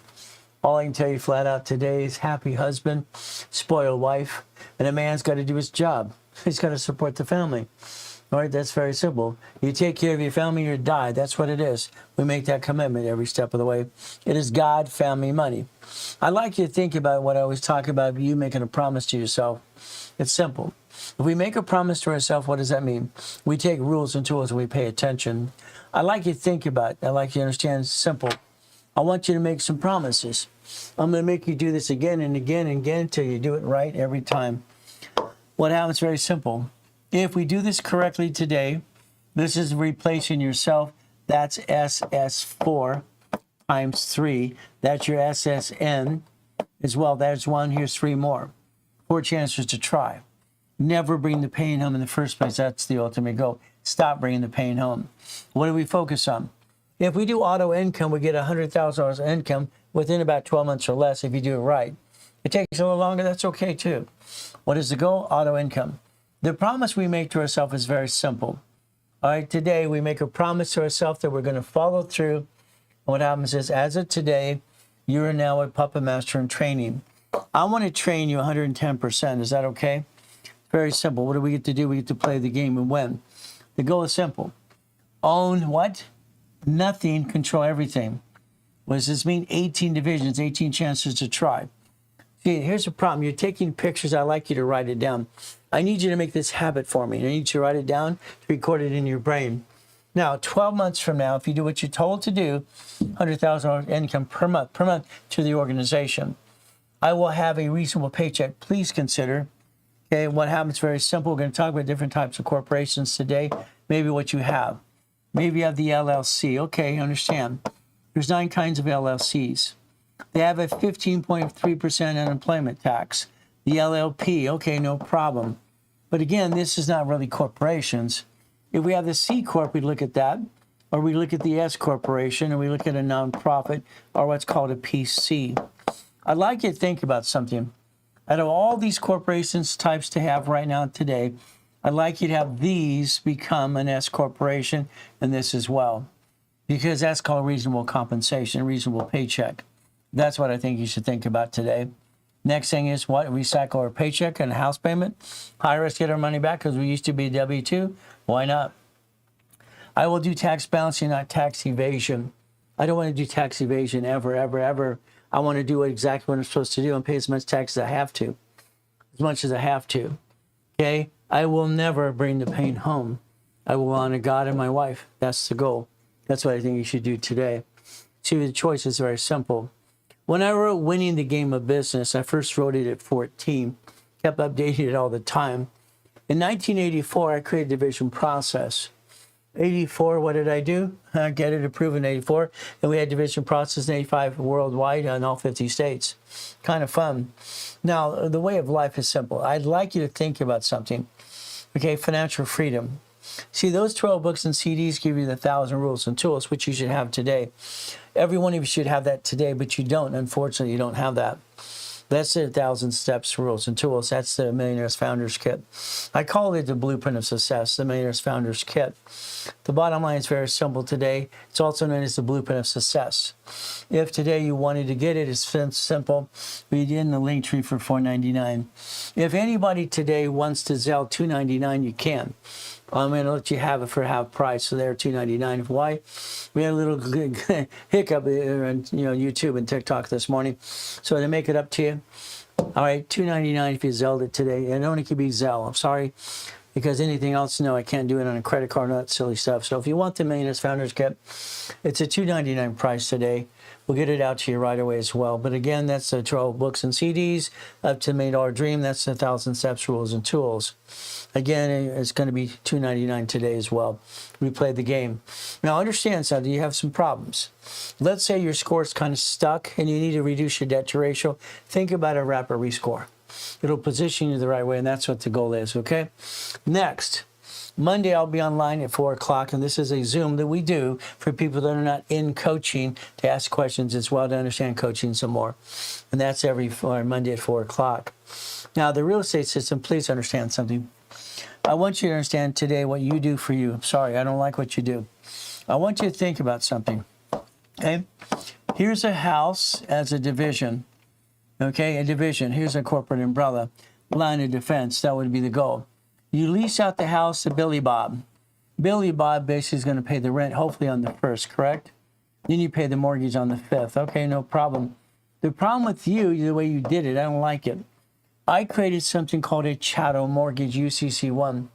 All I can tell you flat out today is happy husband, spoiled wife, and a man's got to do his job. He's got to support the family. All right, that's very simple. You take care of your family, you die. That's what it is. We make that commitment every step of the way. It is God, family, money. I'd like you to think about what I always talk about, you making a promise to yourself. It's simple. If we make a promise to ourselves, what does that mean? We take rules and tools and we pay attention. I'd like you to think about it. I'd like you to understand it's simple. I want you to make some promises. I'm going to make you do this again and again and again until you do it right every time. What happens? Very simple. If we do this correctly today, this is replacing yourself. That's SS4 times 3. That's your SSN as well. There's 1. Here's 3 more. 4 chances to try. Never bring the pain home in the first place. That's the ultimate goal. Stop bringing the pain home. What do we focus on? If we do auto income, we get $100,000 income within about 12 months or less if you do it right. It takes a little longer. That's okay too. What is the goal? Auto income. The promise we make to ourselves is very simple. All right, today we make a promise to ourselves that we're going to follow through. And what happens is, as of today, you are now a puppet master in training. I want to train you 110%. Is that okay? Very simple. What do we get to do? We get to play the game and win. The goal is simple. Own what? Nothing, control everything. What does this mean? 18 divisions, 18 chances to try. See, here's the problem. You're taking pictures. I'd like you to write it down. I need you to make this habit for me. I need you to write it down, to record it in your brain. Now, 12 months from now, if you do what you're told to do, $100,000 income per month to the organization, I will have a reasonable paycheck. Please consider. Okay, what happens? Very simple. We're going to talk about different types of corporations today. Maybe what you have. Maybe you have the LLC. Okay, understand. There's 9 kinds of LLCs. They have a 15.3% unemployment tax. The LLP, okay, no problem. But again, this is not really corporations. If we have the C Corp, we look at that. Or we look at the S Corporation, and we look at a nonprofit, or what's called a PC. I'd like you to think about something. Out of all these corporations types to have right now today, I'd like you to have these become an S corporation and this as well. Because that's called reasonable compensation, reasonable paycheck. That's what I think you should think about today. Next thing is what? Recycle our paycheck and house payment. Hire us, get our money back because we used to be W-2. Why not? I will do tax balancing, not tax evasion. I don't want to do tax evasion ever, ever, ever. I want to do exactly what I'm supposed to do and pay as much tax as I have to. As much as I have to. Okay? I will never bring the pain home. I will honor God and my wife. That's the goal. That's what I think you should do today. See, the choice is very simple. When I wrote Winning the Game of Business, I first wrote it at 14. Kept updating it all the time. In 1984, I created a division process. 84, what did I do? I get it approved in 84. And we had division process in 85 worldwide in all 50 states. Kind of fun. Now, the way of life is simple. I'd like you to think about something. Okay, financial freedom. See, those 12 books and CDs give you the 1,000 rules and tools, which you should have today. Every one of you should have that today, but you don't. Unfortunately, you don't have that. That's the 1,000 Steps, Rules, and Tools. That's the Millionaire's Founders Kit. I call it the Blueprint of Success, the Millionaire's Founders Kit. The bottom line is very simple today. It's also known as the Blueprint of Success. If today you wanted to get it, it's simple. Read in the link tree for $4.99. If anybody today wants to Zelle $2.99, you can. I'm going to let you have it for half price, so they're $2.99. Why? We had a little hiccup on YouTube and TikTok this morning, so to make it up to you, all right, $2.99 if you Zelled it today, and it only could be Zelle. I'm sorry, because anything else, no, I can't do it on a credit card, not silly stuff. So if you want the Millionaire's Founders Kit, it's a $2.99 price today. We'll get it out to you right away as well. But again, that's the 12 books and CDs up to the $1 Million Dream. That's the 1,000 Steps, Rules, and Tools. Again, it's going to be $2.99 today as well. We played the game. Now, understand something. You have some problems. Let's say your score is kind of stuck and you need to reduce your debt to ratio. Think about a rapid rescore. It'll position you the right way, and that's what the goal is, okay? Next, Monday I'll be online at 4 o'clock, and this is a Zoom that we do for people that are not in coaching to ask questions as well, to understand coaching some more. And that's every Monday at 4 o'clock. Now, the real estate system, please understand something. I want you to understand today what you do for you. I'm sorry, I don't like what you do. I want you to think about something, okay? Here's a house as a division, okay? A division. Here's a corporate umbrella. Line of defense, that would be the goal. You lease out the house to Billy Bob. Billy Bob basically is going to pay the rent, hopefully on the 1st, correct? Then you pay the mortgage on the 5th. Okay, no problem. The problem with you, the way you did it, I don't like it. I created something called a chattel mortgage, UCC1.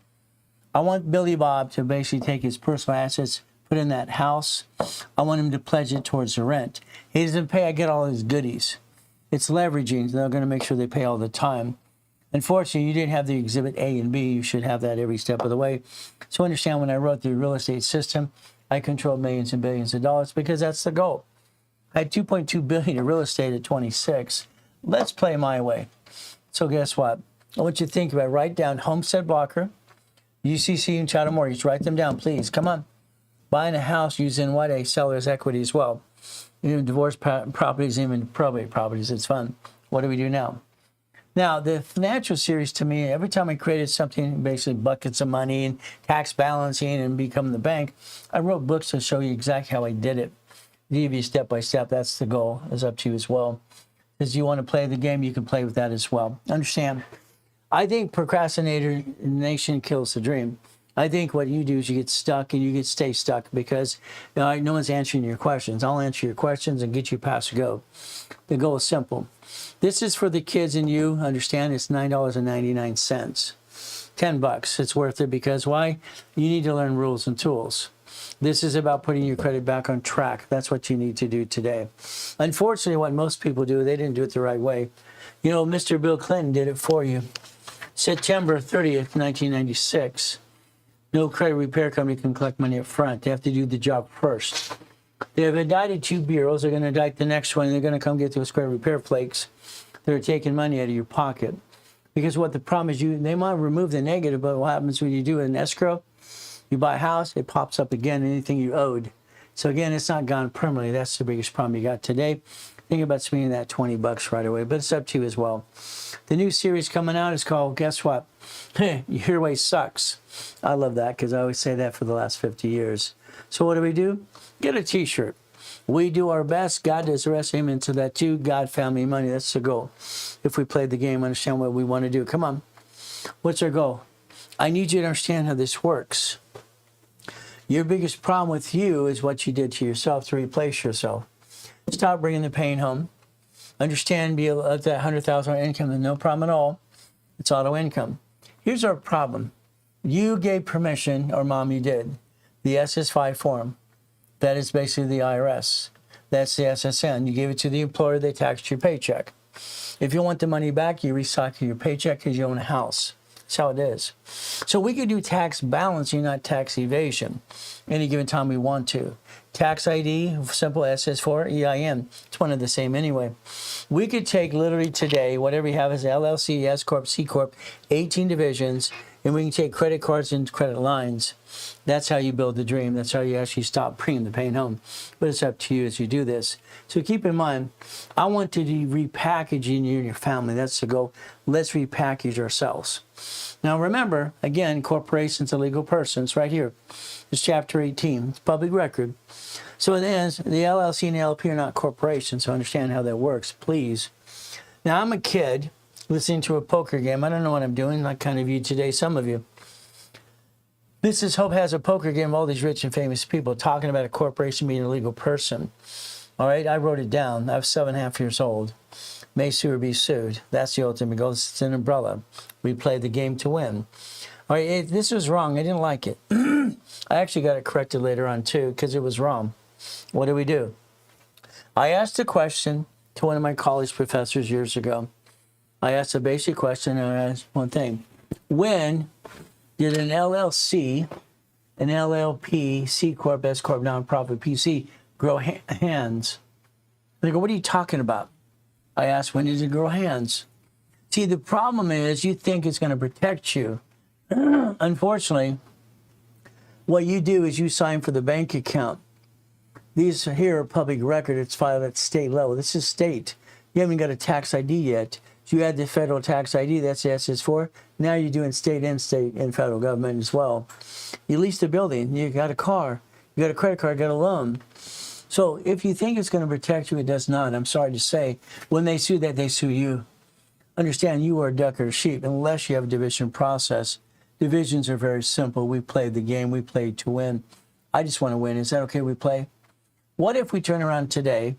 I want Billy Bob to basically take his personal assets, put in that house. I want him to pledge it towards the rent. He doesn't pay, I get all his goodies. It's leveraging. They're going to make sure they pay all the time. Unfortunately, you didn't have the exhibit A and B. You should have that every step of the way. So understand, when I wrote the real estate system, I controlled millions and billions of dollars because that's the goal. I had $2.2 billion in real estate at 26. Let's play my way. So guess what? I want you to think about it. Write down Homestead Blocker, UCC, and chattel mortgage. Write them down, please. Come on. Buying a house using what? A seller's equity as well. Even divorce properties, even probate properties. It's fun. What do we do now? Now, the financial series to me, every time I created something, basically buckets of money and tax balancing and become the bank, I wrote books to show you exactly how I did it. Give you step by step. That's the goal. It's up to you as well. As you want to play the game, you can play with that as well. Understand, I think procrastination kills the dream. I think what you do is you get stuck and you get stay stuck because no one's answering your questions. I'll answer your questions and get you past go. The goal is simple. This is for the kids and you. Understand, it's $9.99. $10. It's worth it because why? You need to learn rules and tools. This is about putting your credit back on track. That's what you need to do today. Unfortunately, what most people do, they didn't do it the right way. You know, Mr. Bill Clinton did it for you. September 30th, 1996. No credit repair company can collect money up front. They have to do the job first. They have indicted 2 bureaus. They're going to indict the next one. And they're going to come get those credit repair flakes. They're taking money out of your pocket. Because what the problem is, they might remove the negative, but what happens when you do an escrow? You buy a house, it pops up again, anything you owed. So again, it's not gone permanently. That's the biggest problem you got today. Think about spending that $20 right away, but it's up to you as well. The new series coming out is called, guess what? Your Way Sucks. I love that because I always say that for the last 50 years. So what do? Get a t-shirt. We do our best. God does the rest. Amen to that too. God, family, money. That's the goal. If we played the game, understand what we want to do. Come on. What's our goal? I need you to understand how this works. Your biggest problem with you is what you did to yourself to replace yourself. Stop bringing the pain home. Understand, be at that $100,000 income, no problem at all. It's auto income. Here's our problem. You gave permission, or mom, you did, the SS5 form. That is basically the IRS. That's the SSN. You gave it to the employer, they taxed your paycheck. If you want the money back, you recycle your paycheck because you own a house. That's how it is. So we could do tax balancing, not tax evasion, any given time we want to. Tax ID, simple SS4, EIN. It's one of the same anyway. We could take literally today, whatever you have as LLC, S Corp, C Corp, 18 divisions, And we can take credit cards and credit lines. That's how you build the dream. That's how you actually stop bringing the pain home. But it's up to you as you do this. So keep in mind, I want to be repackaging you and your family. That's the goal. Let's repackage ourselves. Now remember, again, corporations are legal persons right here. It's chapter 18. It's public record. So it ends, the LLC and the LP are not corporations, so understand how that works, please. Now I'm a kid listening to a poker game. I don't know what I'm doing, like kind of you today, some of you. Mrs. Hope has a poker game of all these rich and famous people talking about a corporation being a legal person. All right, I wrote it down. I was 7.5 years old. May sue or be sued. That's the ultimate goal. It's an umbrella. We play the game to win. All right, this was wrong. I didn't like it. I actually got it corrected later on too because it was wrong. What do? I asked a question to one of my college professors years ago. I asked a basic question and I asked one thing. When did an LLC, an LLP, C Corp, S Corp, nonprofit, PC, grow hands? They go, what are you talking about? I asked, when did it grow hands? See, the problem is you think it's going to protect you. Unfortunately, what you do is you sign for the bank account. These here are public record. It's filed at state level. This is state. You haven't got a tax ID yet. So you had the federal tax ID. That's the SS4. Now you're doing state and federal government as well. You leased a building. You got a car. You got a credit card. You got a loan. So if you think it's going to protect you, it does not. I'm sorry to say. When they sue that, they sue you. Understand, you are a duck or a sheep unless you have a division process. Divisions are very simple. We play the game. We play to win. I just want to win. Is that okay? We play? What if we turn around today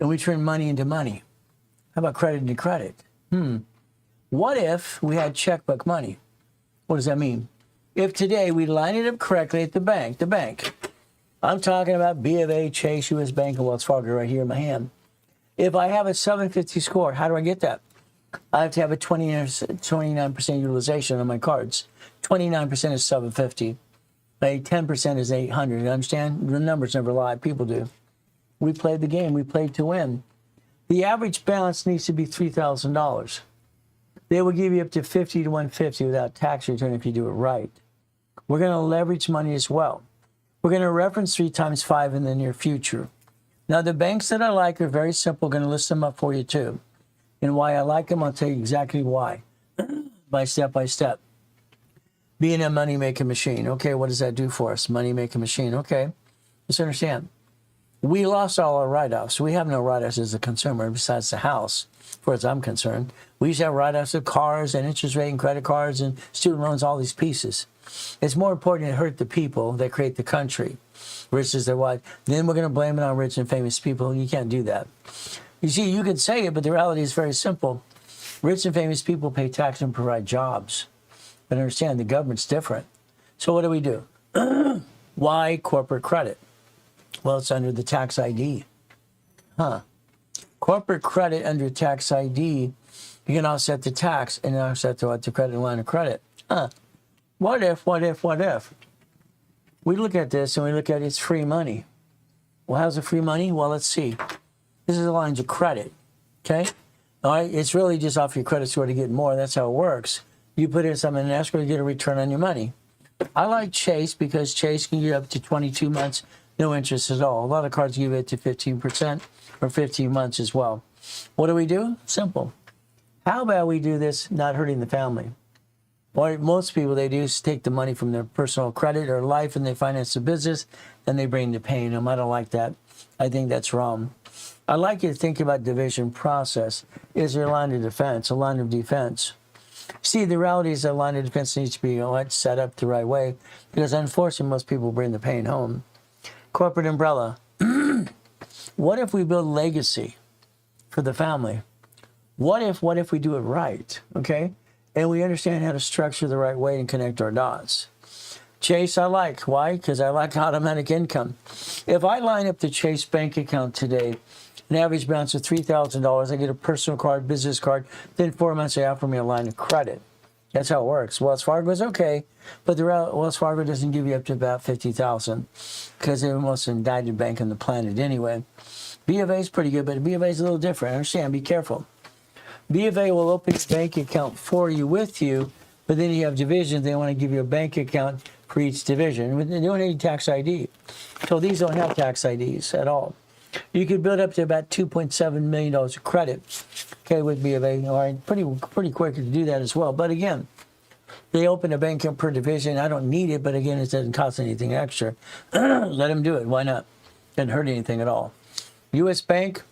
and we turn money into money? How about credit into credit? What if we had checkbook money? What does that mean? If today we line it up correctly at the bank, I'm talking about B of A, Chase, U.S. Bank, and Wells Fargo right here in my hand. If I have a 750 score, how do I get that? I have to have a 29% utilization on my cards. 29% is 750. 10% is 800. You understand? The numbers never lie. People do. We played the game. We played to win. The average balance needs to be $3,000. They will give you up to 50 to 150 without tax return if you do it right. We're going to leverage money as well. We're going to reference 3 times 5 in the near future. Now, the banks that I like are very simple. Going to list them up for you too. And why I like them, I'll tell you exactly why. By step. Being a money-making machine. Okay, what does that do for us? Money-making machine. Okay, let's understand. We lost all our write-offs. We have no write-offs as a consumer besides the house, as far as I'm concerned. We used to have write-offs of cars and interest rate and credit cards and student loans, all these pieces. It's more important to hurt the people that create the country versus the what. Then we're going to blame it on rich and famous people. You can't do that. You see, you can say it, but the reality is very simple. Rich and famous people pay tax and provide jobs. But understand, the government's different. So what do? Why corporate credit? Well, it's under the tax ID. Corporate credit under tax ID, you can offset the tax and offset the credit line of credit. What if? We look at this and we look at it's free money. Well, how's it free money? Well, let's see. This is the lines of credit, okay? All right, it's really just off your credit score to get more. That's how it works. You put in something in escrow, you get a return on your money. I like Chase because Chase can get up to 22 months, no interest at all. A lot of cards give it to 15% or 15 months as well. What do? Simple. How about we do this not hurting the family? What most people, they do is take the money from their personal credit or life and they finance the business and they bring the pain home. I don't like that. I think that's wrong. I'd like you to think about division process. Is there a line of defense? A line of defense. See, the reality is that line of defense needs to be set up the right way because unfortunately most people bring the pain home. Corporate umbrella. What if we build legacy for the family? What if we do it right, okay? And we understand how to structure the right way and connect our dots. Chase, I like. Why? Because I like automatic income. If I line up the Chase bank account today, an average balance of $3,000, I get a personal card, business card, then 4 months they offer me a line of credit. That's how it works. Wells Fargo is okay, but Wells Fargo doesn't give you up to about $50,000 because they're the most indicted bank on the planet anyway. B of A is pretty good, but B of A is a little different. Understand, be careful. B of A will open your bank account for you, with you, But then you have divisions. They want to give you a bank account for each division. They don't need tax ID. So these don't have tax IDs at all. You could build up to about $2.7 million of credit, okay, with B of A. All right, pretty quick to do that as well. But again, they open a bank per division. I don't need it, but again, it doesn't cost anything extra. Let them do it. Why not? Doesn't hurt anything at all. U.S. Bank,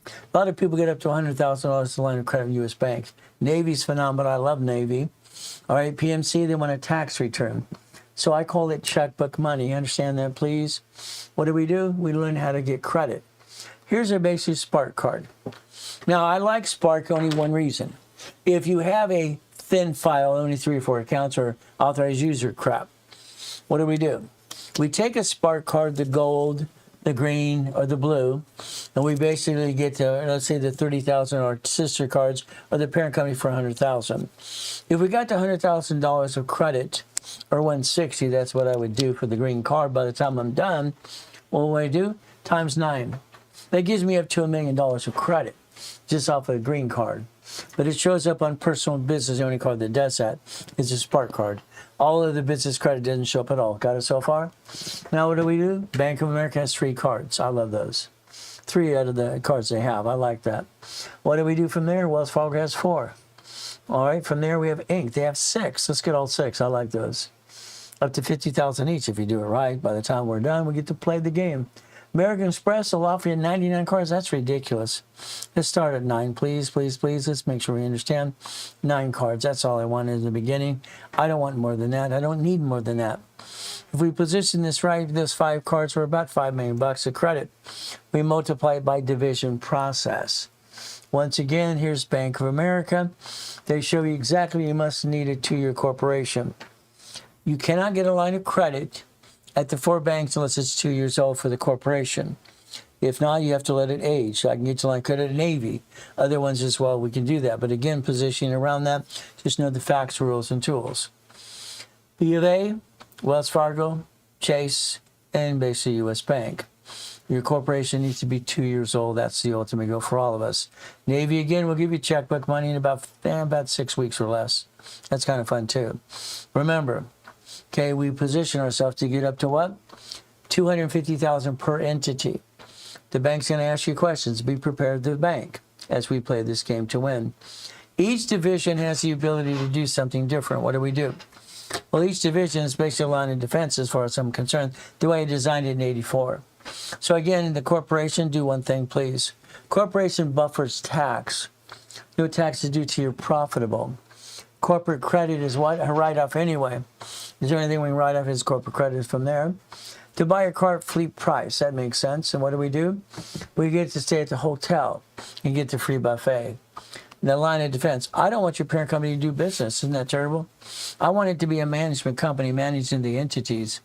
a lot of people get up to $100,000 to line of credit with U.S. Bank. Navy's phenomenal. I love Navy. All right, PMC, they want a tax return. So I call it checkbook money. You understand that, please? What do? We learn how to get credit. Here's a basic Spark card. Now, I like Spark only one reason. If you have a thin file, only 3 or 4 accounts, or authorized user crap, what do? We take a Spark card, the gold, the green, or the blue, and we basically get to, let's say, the 30,000 or sister cards or the parent company for 100,000. If we got to $100,000 of credit, or 160, that's what I would do for the green card. By the time I'm done, what would I do? Times 9. That gives me up to $1 million of credit just off of a green card. But it shows up on personal and business. The only card that does that is a Spark card. All of the business credit doesn't show up at all. Got it so far? Now what do? Bank of America has 3 cards. I love those. 3 out of the cards they have. I like that. What do we do from there? Wells Fargo has 4. All right, from there we have Inc. They have 6. Let's get all 6. I like those. Up to 50,000 each if you do it right. By the time we're done, we get to play the game. American Express will offer you 99 cards. That's ridiculous. Let's start at 9, please, please, please. Let's make sure we understand. 9 cards. That's all I wanted in the beginning. I don't want more than that. I don't need more than that. If we position this right, those 5 cards for about $5 million of credit. We multiply it by division process. Once again, here's Bank of America. They show you exactly you must need a 2-year corporation. You cannot get a line of credit at the 4 banks unless it's 2 years old for the corporation. If not, you have to let it age. So I can get you line of credit at Navy. Other ones as well, we can do that. But again, positioning around that, just know the facts, rules, and tools. B of A, Wells Fargo, Chase, and basically U.S. Bank. Your corporation needs to be 2 years old. That's the ultimate goal for all of us. Navy, again, will give you checkbook money in about 6 weeks or less. That's kind of fun, too. Remember, okay, we position ourselves to get up to what? $250,000 per entity. The bank's going to ask you questions. Be prepared to the bank as we play this game to win. Each division has the ability to do something different. What do? Well, each division is basically a line of defense as far as I'm concerned, the way I designed it in '84. So again, the corporation, do one thing, please. Corporation buffers tax. No tax is due to your profitable. Corporate credit is what? A write-off anyway. Is there anything we can write off as corporate credit from there? To buy a car at fleet price, that makes sense. And what do? We get to stay at the hotel and get the free buffet. The line of defense. I don't want your parent company to do business. Isn't that terrible? I want it to be a management company managing the entities.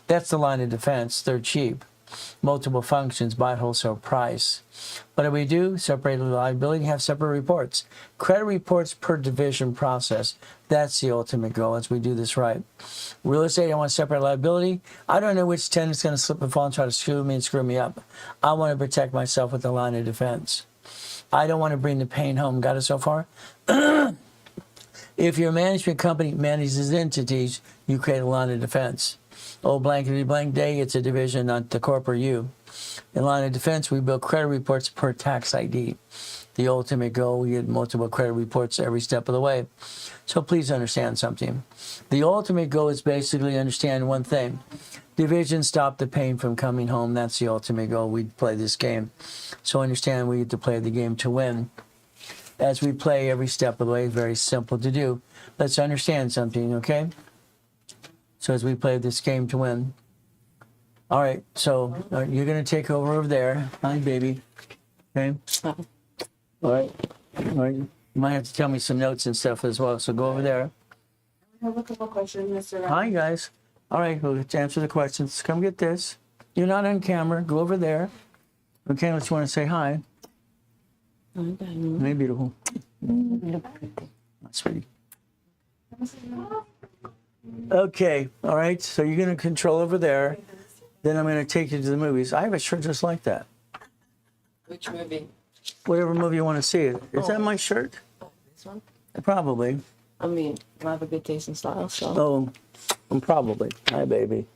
That's the line of defense. They're cheap. Multiple functions, buy at wholesale price. What do? Separate the liability, have separate reports. Credit reports per division process. That's the ultimate goal as we do this right. Real estate, I want separate liability. I don't know which tenant's going to slip and fall and try to screw me and screw me up. I want to protect myself with the line of defense. I don't want to bring the pain home. Got it so far? If your management company manages entities, you create a line of defense. Oh, blankety blank day, it's a division, not the corporate you. In line of defense, we build credit reports per tax ID. The ultimate goal, we get multiple credit reports every step of the way. So please understand something. The ultimate goal is basically understand one thing. Division, stop the pain from coming home. That's the ultimate goal. We play this game. So understand we get to play the game to win. As we play every step of the way, very simple to do. Let's understand something, okay? So as we play this game to win. All right, so you're going to take over there. Hi, baby. Okay? All right. All right. You might have to tell me some notes and stuff as well, so go over there. I have a couple questions, Mr. Ryan. Hi, guys. All right, we'll answer the questions. Come get this. You're not on camera. Go over there. Okay, let's want to say hi. Hey, beautiful. That's pretty. Okay, all right, so you're going to control over there. Then I'm going to take you to the movies. I have a shirt just like that. Which movie? Whatever movie you want to see. Is that my shirt? Oh, this one? Probably. I mean, I have a good taste in style, so. Probably. Hi, baby.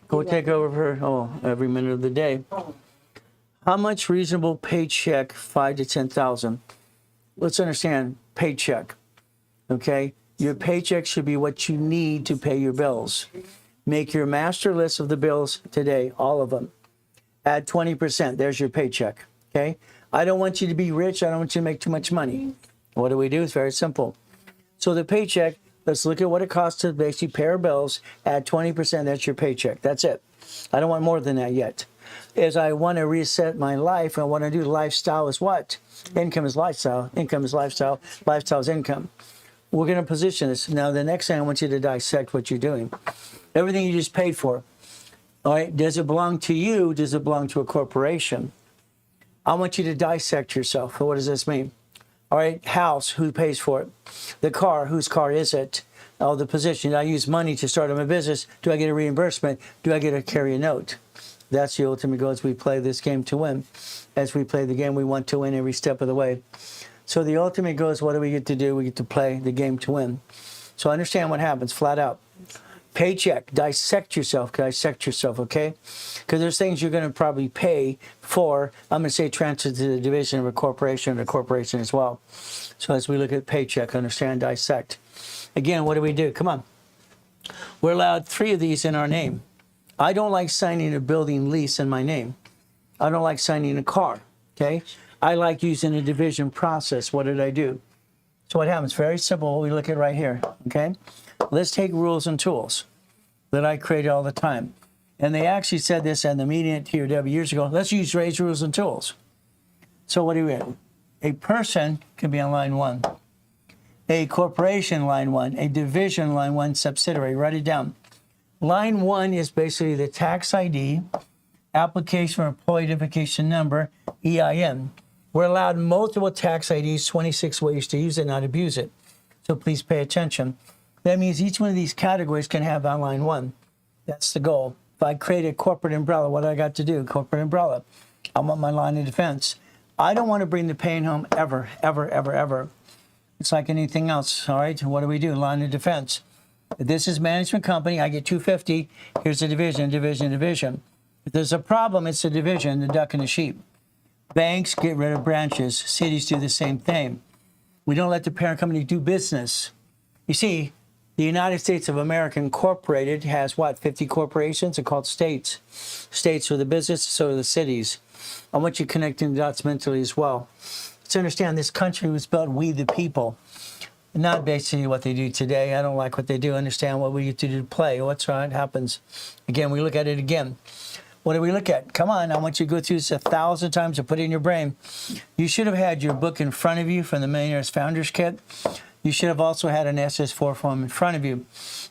Go take over her every minute of the day. How much reasonable paycheck? 5 to 10,000. Let's understand paycheck. Okay, your paycheck should be what you need to pay your bills. Make your master list of the bills today, all of them. Add 20%. There's your paycheck. Okay. I don't want you to be rich. I don't want you to make too much money. What do we do? It's very simple. So the paycheck, let's look at what it costs to basically pay our bills. Add 20%. That's your paycheck. That's it. I don't want more than that yet. As I want to reset my life, and what I do, lifestyle is what? Income is lifestyle. Income is lifestyle. Lifestyle is income. We're going to position this. Now, the next thing I want you to dissect what you're doing. Everything you just paid for. All right. Does it belong to you? Does it belong to a corporation? I want you to dissect yourself. What does this mean? All right. House, who pays for it? The car, whose car is it? Oh, the position. I use money to start my business. Do I get a reimbursement? Do I get to carry a note? That's the ultimate goal as we play this game to win. As we play the game, we want to win every step of the way. So the ultimate goal is, what do we get to do? We get to play the game to win. So understand what happens flat out. Paycheck, dissect yourself, okay? Because there's things you're going to probably pay for. I'm going to say transfer to the division of a corporation as well. So as we look at paycheck, understand, dissect. Again, what do? Come on. We're allowed 3 of these in our name. I don't like signing a building lease in my name. I don't like signing a car, okay? I like using a division process. What did I do? So what happens? Very simple. We look at right here, okay? Let's take rules and tools that I create all the time. And they actually said this at the meeting at TOW years ago. Let's use raise rules and tools. So what do we have? A person can be on line 1. A corporation, line 1. A division, line 1, subsidiary. Write it down. Line 1 is basically the tax ID, application for employee identification number, EIN. We're allowed multiple tax IDs, 26 ways to use it, not abuse it. So please pay attention. That means each one of these categories can have on line 1. That's the goal. If I create a corporate umbrella, what do I got to do? Corporate umbrella. I want my line of defense. I don't want to bring the pain home ever, ever, ever, ever. It's like anything else, all right? What do? Line of defense. If this is management company, I get 250. Here's a division. If there's a problem, it's a division, the duck and the sheep. Banks get rid of branches. Cities do the same thing. We don't let the parent company do business. You see, the United States of America Incorporated has what? 50 corporations? They're called states. States are the business, so are the cities. I want you connecting the dots mentally as well. Let's understand this country was built, we the people. Not basically what they do today. I don't like what they do. Understand what we get to do to play. What's right happens. Again, we look at it again. What do we look at? Come on, I want you to go through this 1,000 times and put it in your brain. You should have had your book in front of you from the Millionaires Founders Kit. You should have also had an SS4 form in front of you.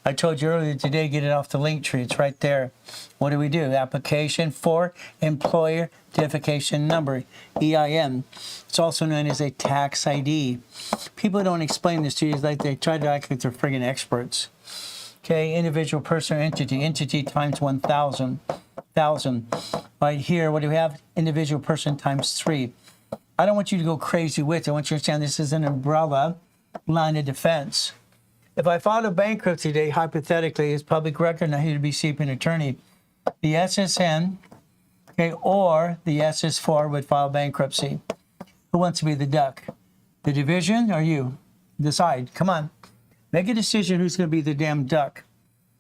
I told you earlier today, get it off the link tree. It's right there. What do? Application for Employer Identification Number, EIN. It's also known as a tax ID. People don't explain this to you like they try to act like they're friggin' experts. Okay, individual person or entity. Entity times 1,000. Right here, what do we have? Individual person times 3. I don't want you to go crazy with it. I want you to understand this is an umbrella line of defense. If I filed a bankruptcy today, hypothetically, it's public record and I need to be seeking an attorney, the SSN, okay, or the SS4 would file bankruptcy. Who wants to be the duck? The division or you? Decide. Come on. Make a decision who's going to be the damn duck.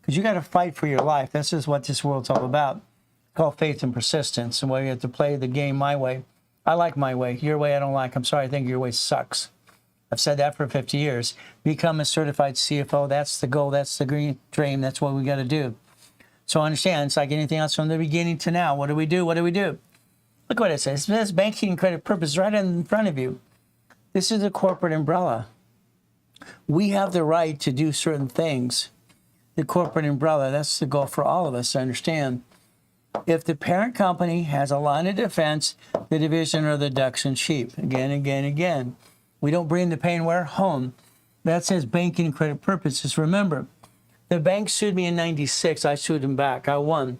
Because you got to fight for your life. This is what this world's all about. It's called faith and persistence. And where you have to play the game my way. I like my way. Your way I don't like. I'm sorry, I think your way sucks. I've said that for 50 years. Become a certified CFO. That's the goal. That's the green dream. That's what we got to do. So understand, it's like anything else from the beginning to now. What do we do? Look what it says. It says banking and credit purpose right in front of you. This is a corporate umbrella. We have the right to do certain things. The corporate umbrella, that's the goal for all of us to understand. If the parent company has a line of defense, the division are the ducks and sheep. Again. We don't bring the pain where? Home. That says banking and credit purposes. Remember, the bank sued me in 96. I sued them back. I won.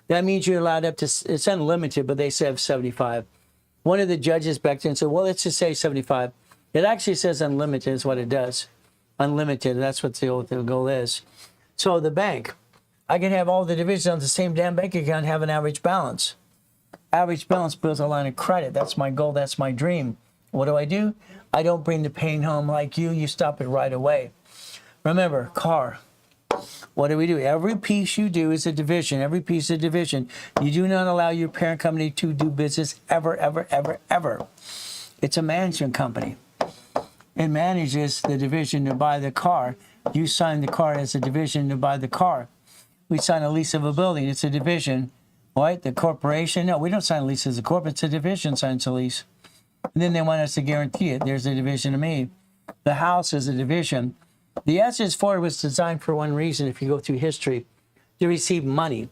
That means you're allowed up to, it's unlimited, but they said 75. One of the judges back then said, well, let's just say 75. It actually says unlimited is what it does. unlimited. That's what the goal is. So the bank, I can have all the divisions on the same damn bank account and have an average balance. Average balance builds a line of credit. That's my goal. That's my dream. What do? I don't bring the pain home like you. You stop it right away. Remember, car. What do? Every piece you do is a division. Every piece is a division. You do not allow your parent company to do business ever, ever, ever, ever. It's a management company. It manages the division to buy the car. You sign the car as a division to buy the car. We sign a lease of a building. It's a division. Right? The corporation, no, we don't sign a lease as a corp. It's a division signs a lease. And then they want us to guarantee it. There's a division of me. The house is a division. The SS4 was designed for one reason, if you go through history, to receive money.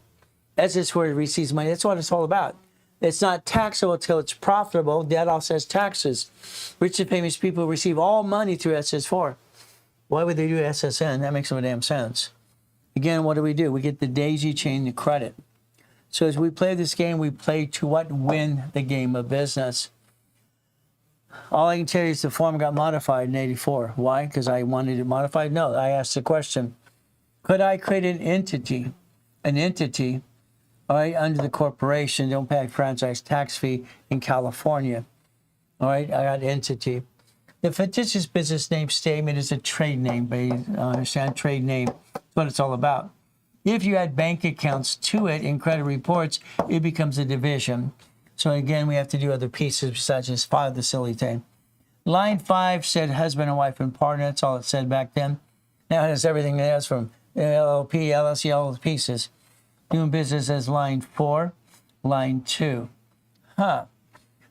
SS4 receives money. That's what it's all about. It's not taxable until it's profitable. That also has taxes. Rich and famous people receive all money through SS4. Why would they do SSN? That makes no damn sense. Again, what do? We get the daisy chain to credit. So as we play this game, we play to what? Win the game of business. All I can tell you is the form got modified in 84. Why? Because I wanted it modified? No, I asked the question, could I create an entity, all right, under the corporation, don't pay franchise tax fee in California? All right, I got entity. The fictitious business name statement is a trade name, but you understand, trade name. That's what it's all about. If you add bank accounts to it in credit reports, it becomes a division. So again, we have to do other pieces besides just file the silly thing. Line 5 said husband and wife and partner. That's all it said back then. Now it has everything it has from LLP, LLC, all the pieces. Doing business as line 4, line 2.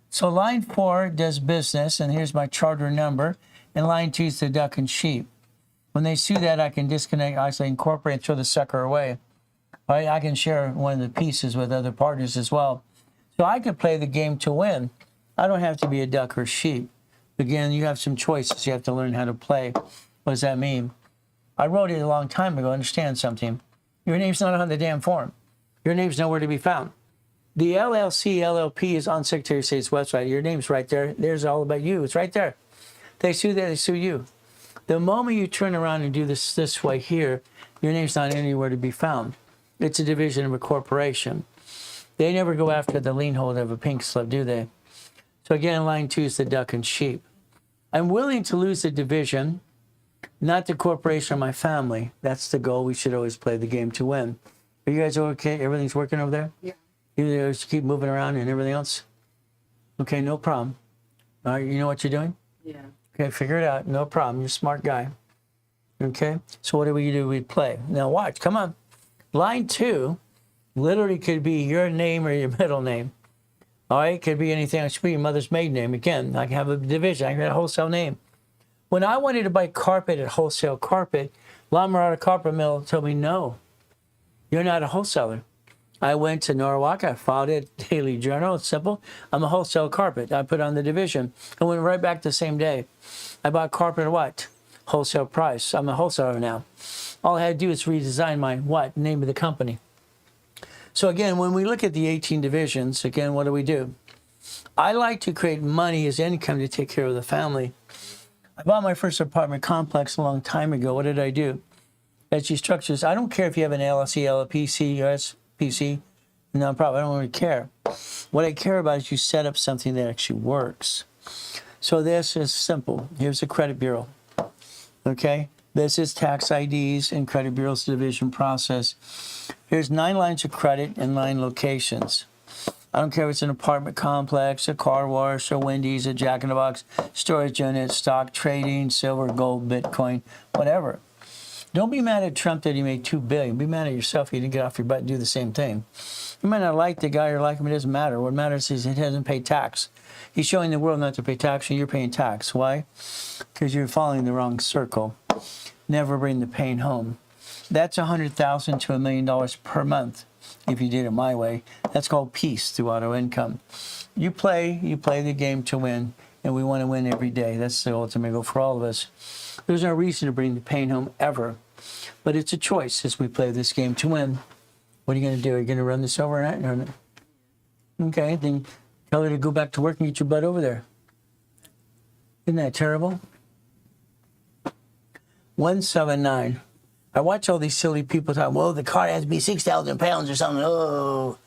So line 4 does business, and here's my charter number. And line 2 is the duck and sheep. When they sue that, I can disconnect, I say incorporate and throw the sucker away. Right? I can share one of the pieces with other partners as well. So I could play the game to win. I don't have to be a duck or sheep. Again, you have some choices. You have to learn how to play. What does that mean? I wrote it a long time ago. Understand something. Your name's not on the damn form. Your name's nowhere to be found. The LLC, LLP is on Secretary of State's website. Your name's right there. There's all about you. It's right there. They sue that, they sue you. The moment you turn around and do this way here, your name's not anywhere to be found. It's a division of a corporation. They never go after the lien holder of a pink slip, do they? So again, line 2 is the duck and sheep. I'm willing to lose the division, not the corporation or my family. That's the goal. We should always play the game to win. Are you guys okay? Everything's working over there? Yeah. You guys keep moving around and everything else? Okay, no problem. All right, you know what you're doing? Yeah. Okay, figure it out. No problem. You're a smart guy. Okay? So what do? We play. Now watch. Come on. Line 2 literally could be your name or your middle name. All right? Could be anything. It should be your mother's maiden name. Again, I can have a division. I can have a wholesale name. When I wanted to buy carpet at Wholesale Carpet, La Mirada Carpet Mill told me, no, you're not a wholesaler. I went to Norwalk. I filed it, Daily Journal. It's simple. I'm a wholesale carpet. I put on the division. I went right back the same day. I bought carpet at what? Wholesale price. I'm a wholesaler now. All I had to do is redesign my what? Name of the company. So again, when we look at the 18 divisions, again, what do? I like to create money as income to take care of the family. I bought my first apartment complex a long time ago. What did I do? As structures, I don't care if you have an LLC, LLP, CUS, PC, nonprofit. I don't really care. What I care about is you set up something that actually works. So this is simple. Here's a credit bureau. Okay? This is tax IDs and credit bureau's division process. Here's 9 lines of credit and 9 locations. I don't care if it's an apartment complex, a car wash, a Wendy's, a Jack in the Box, storage unit, stock trading, silver, gold, Bitcoin, whatever. Don't be mad at Trump that he made $2 billion. Be mad at yourself if you didn't get off your butt and do the same thing. You might not like the guy or like him. It doesn't matter. What matters is he doesn't pay tax. He's showing the world not to pay tax, and you're paying tax. Why? Because you're following the wrong circle. Never bring the pain home. That's $100,000 to $1 million per month. If you did it my way, that's called peace through auto income. You play the game to win, and we want to win every day. That's the ultimate goal for all of us. There's no reason to bring the pain home ever, but it's a choice as we play this game to win. What are you going to do? Are you going to run this overnight? Okay, then tell her to go back to work and get your butt over there. Isn't that terrible? 179. I watch all these silly people talking, well, the car has to be 6,000 pounds or something. Oh.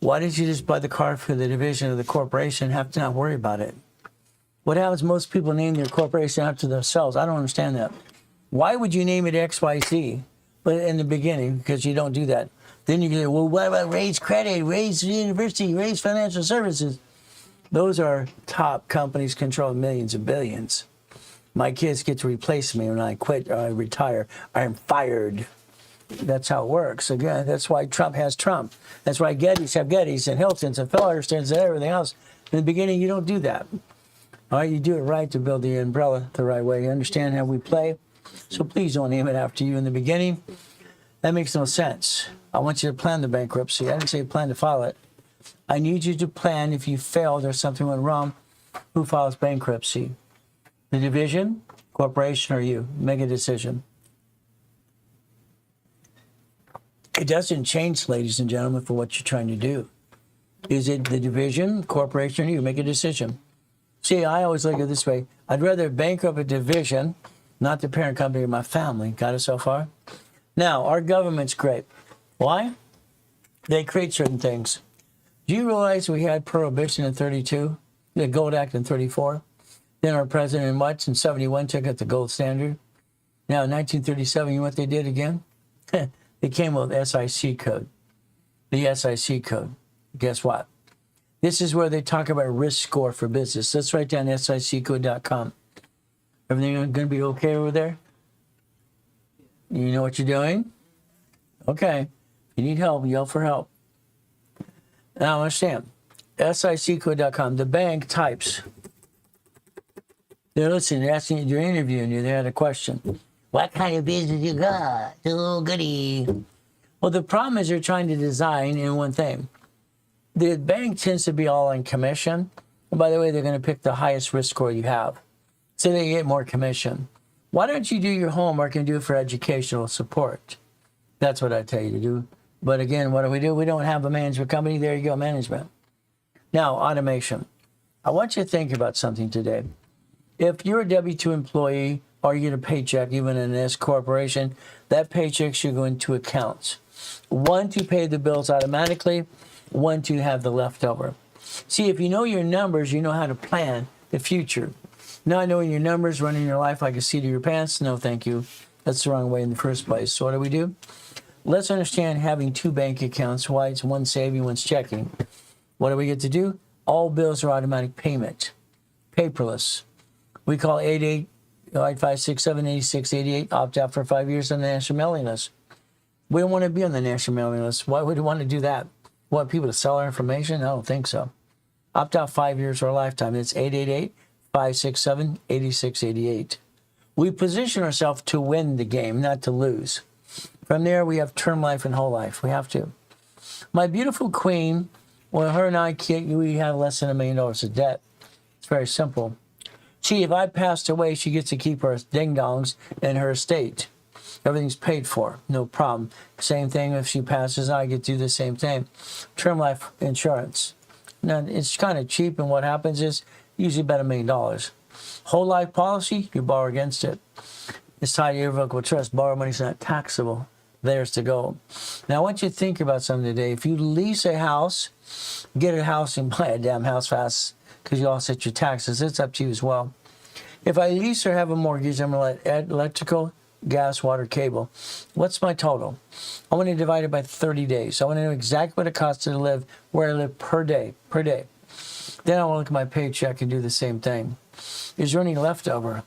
Why didn't you just buy the car for the division of the corporation and have to not worry about it? What happens? Most people name their corporation after themselves. I don't understand that. Why would you name it XYZ? But in the beginning, because you don't do that. Then you go, well, what about Raise Credit, Raise University, Raise Financial Services? Those are top companies controlling millions and billions. My kids get to replace me when I quit or I retire. I'm fired. That's how it works. Again, that's why Trump has Trump. That's why Gettys have Gettys and Hiltons and Phillerstons and everything else. In the beginning, you don't do that. All right, you do it right to build the umbrella the right way. You understand how we play? So please don't name it after you in the beginning. That makes no sense. I want you to plan the bankruptcy. I didn't say plan to file it. I need you to plan if you failed or something went wrong, who files bankruptcy? The division, corporation, or you? Make a decision. It doesn't change, ladies and gentlemen, for what you're trying to do. Is it the division, corporation, or you? Make a decision. See, I always look at it this way. I'd rather bankrupt a division, not the parent company of my family. Got it so far? Now, our government's great. Why? They create certain things. Do you realize we had prohibition in 32, the Gold Act in 34? Then our president in what? In 71 took out the gold standard. Now in 1937, you know what they did again? They came up with SIC code. The SIC code. Guess what? This is where they talk about risk score for business. Let's write down siccode.com. Everything going to be okay over there? You know what you're doing? Okay. If you need help, yell for help. Now understand. siccode.com. The bank types. They're listening, they're asking you, they're interviewing you, they had a question. What kind of business you got? Oh, goody. Well, the problem is they're trying to design in one thing. The bank tends to be all on commission. And by the way, they're going to pick the highest risk score you have. So they get more commission. Why don't you do your homework and do it for educational support? That's what I tell you to do. But again, what do? We don't have a management company. There you go, management. Now, automation. I want you to think about something today. If you're a W-2 employee or you get a paycheck, even in this corporation, that paycheck should go into accounts. One, to pay the bills automatically. One, to have the leftover. See, if you know your numbers, you know how to plan the future. Not knowing your numbers, running your life like a seat of your pants, no thank you. That's the wrong way in the first place. So what do? Let's understand having two bank accounts, why it's one saving, one's checking. What do we get to do? All bills are automatic payment, paperless. We call 88-567-8688, opt out for 5 years on the national mailing list. We don't want to be on the national mailing list. Why would we want to do that? Want people to sell our information? I don't think so. Opt out 5 years or a lifetime. It's 888-567-8688. We position ourselves to win the game, not to lose. From there, we have term life and whole life. We have to. My beautiful queen, well, her and I, we have less than $1 million of debt. It's very simple. See, if I passed away, she gets to keep her ding-dongs in her estate. Everything's paid for, no problem. Same thing if she passes, I get to do the same thing. Term life insurance. Now, it's kind of cheap, and what happens is usually about $1 million. Whole life policy, you borrow against it. It's tied to irrevocable trust. Borrow money's not taxable. There's to go. Now, I want you to think about something today. If you lease a house, get a house and buy a damn house fast, because you all set your taxes. It's up to you as well. If I lease or have a mortgage, I'm going to add electrical, gas, water, cable. What's my total? I want to divide it by 30 days. I want to know exactly what it costs to live, where I live per day. Then I want to look at my paycheck and do the same thing. Is there any leftover?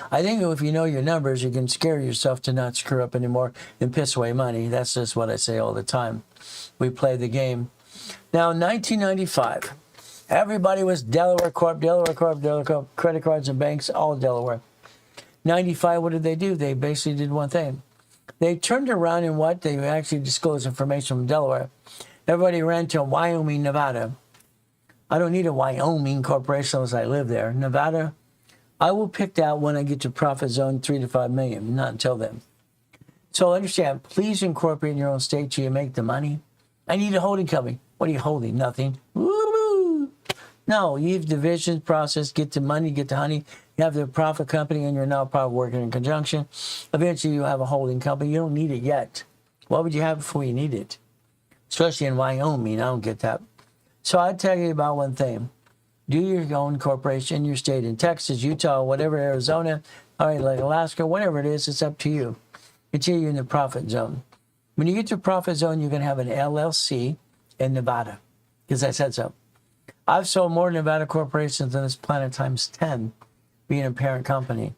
I think if you know your numbers, you can scare yourself to not screw up anymore and piss away money. That's just what I say all the time. We play the game. Now, in 1995, everybody was Delaware Corp, credit cards and banks, all Delaware. 95, what did? They basically did one thing. They turned around and what? They actually disclosed information from Delaware. Everybody ran to Wyoming, Nevada. I don't need a Wyoming corporation unless I live there. Nevada, I will pick that when I get to profit zone 3 to 5 million, not until then. So understand, please incorporate in your own state so you make the money. I need a holding company. What are you holding? Nothing. Woo-hoo. No, you have division process, get the money, get the honey, You have the profit company and you're now probably working in conjunction. Eventually you have a holding company. You don't need it yet. What would you have before you need it? Especially in Wyoming. I don't get that. So I'd tell you about one thing. Do your own corporation in your state, in Texas, Utah, whatever, Arizona, all right, like Alaska, whatever it is, it's up to you. Until you're in the profit zone. When you get to profit zone, you're going to have an LLC in Nevada, because I said so. I've sold more Nevada corporations on this planet times 10, being a parent company.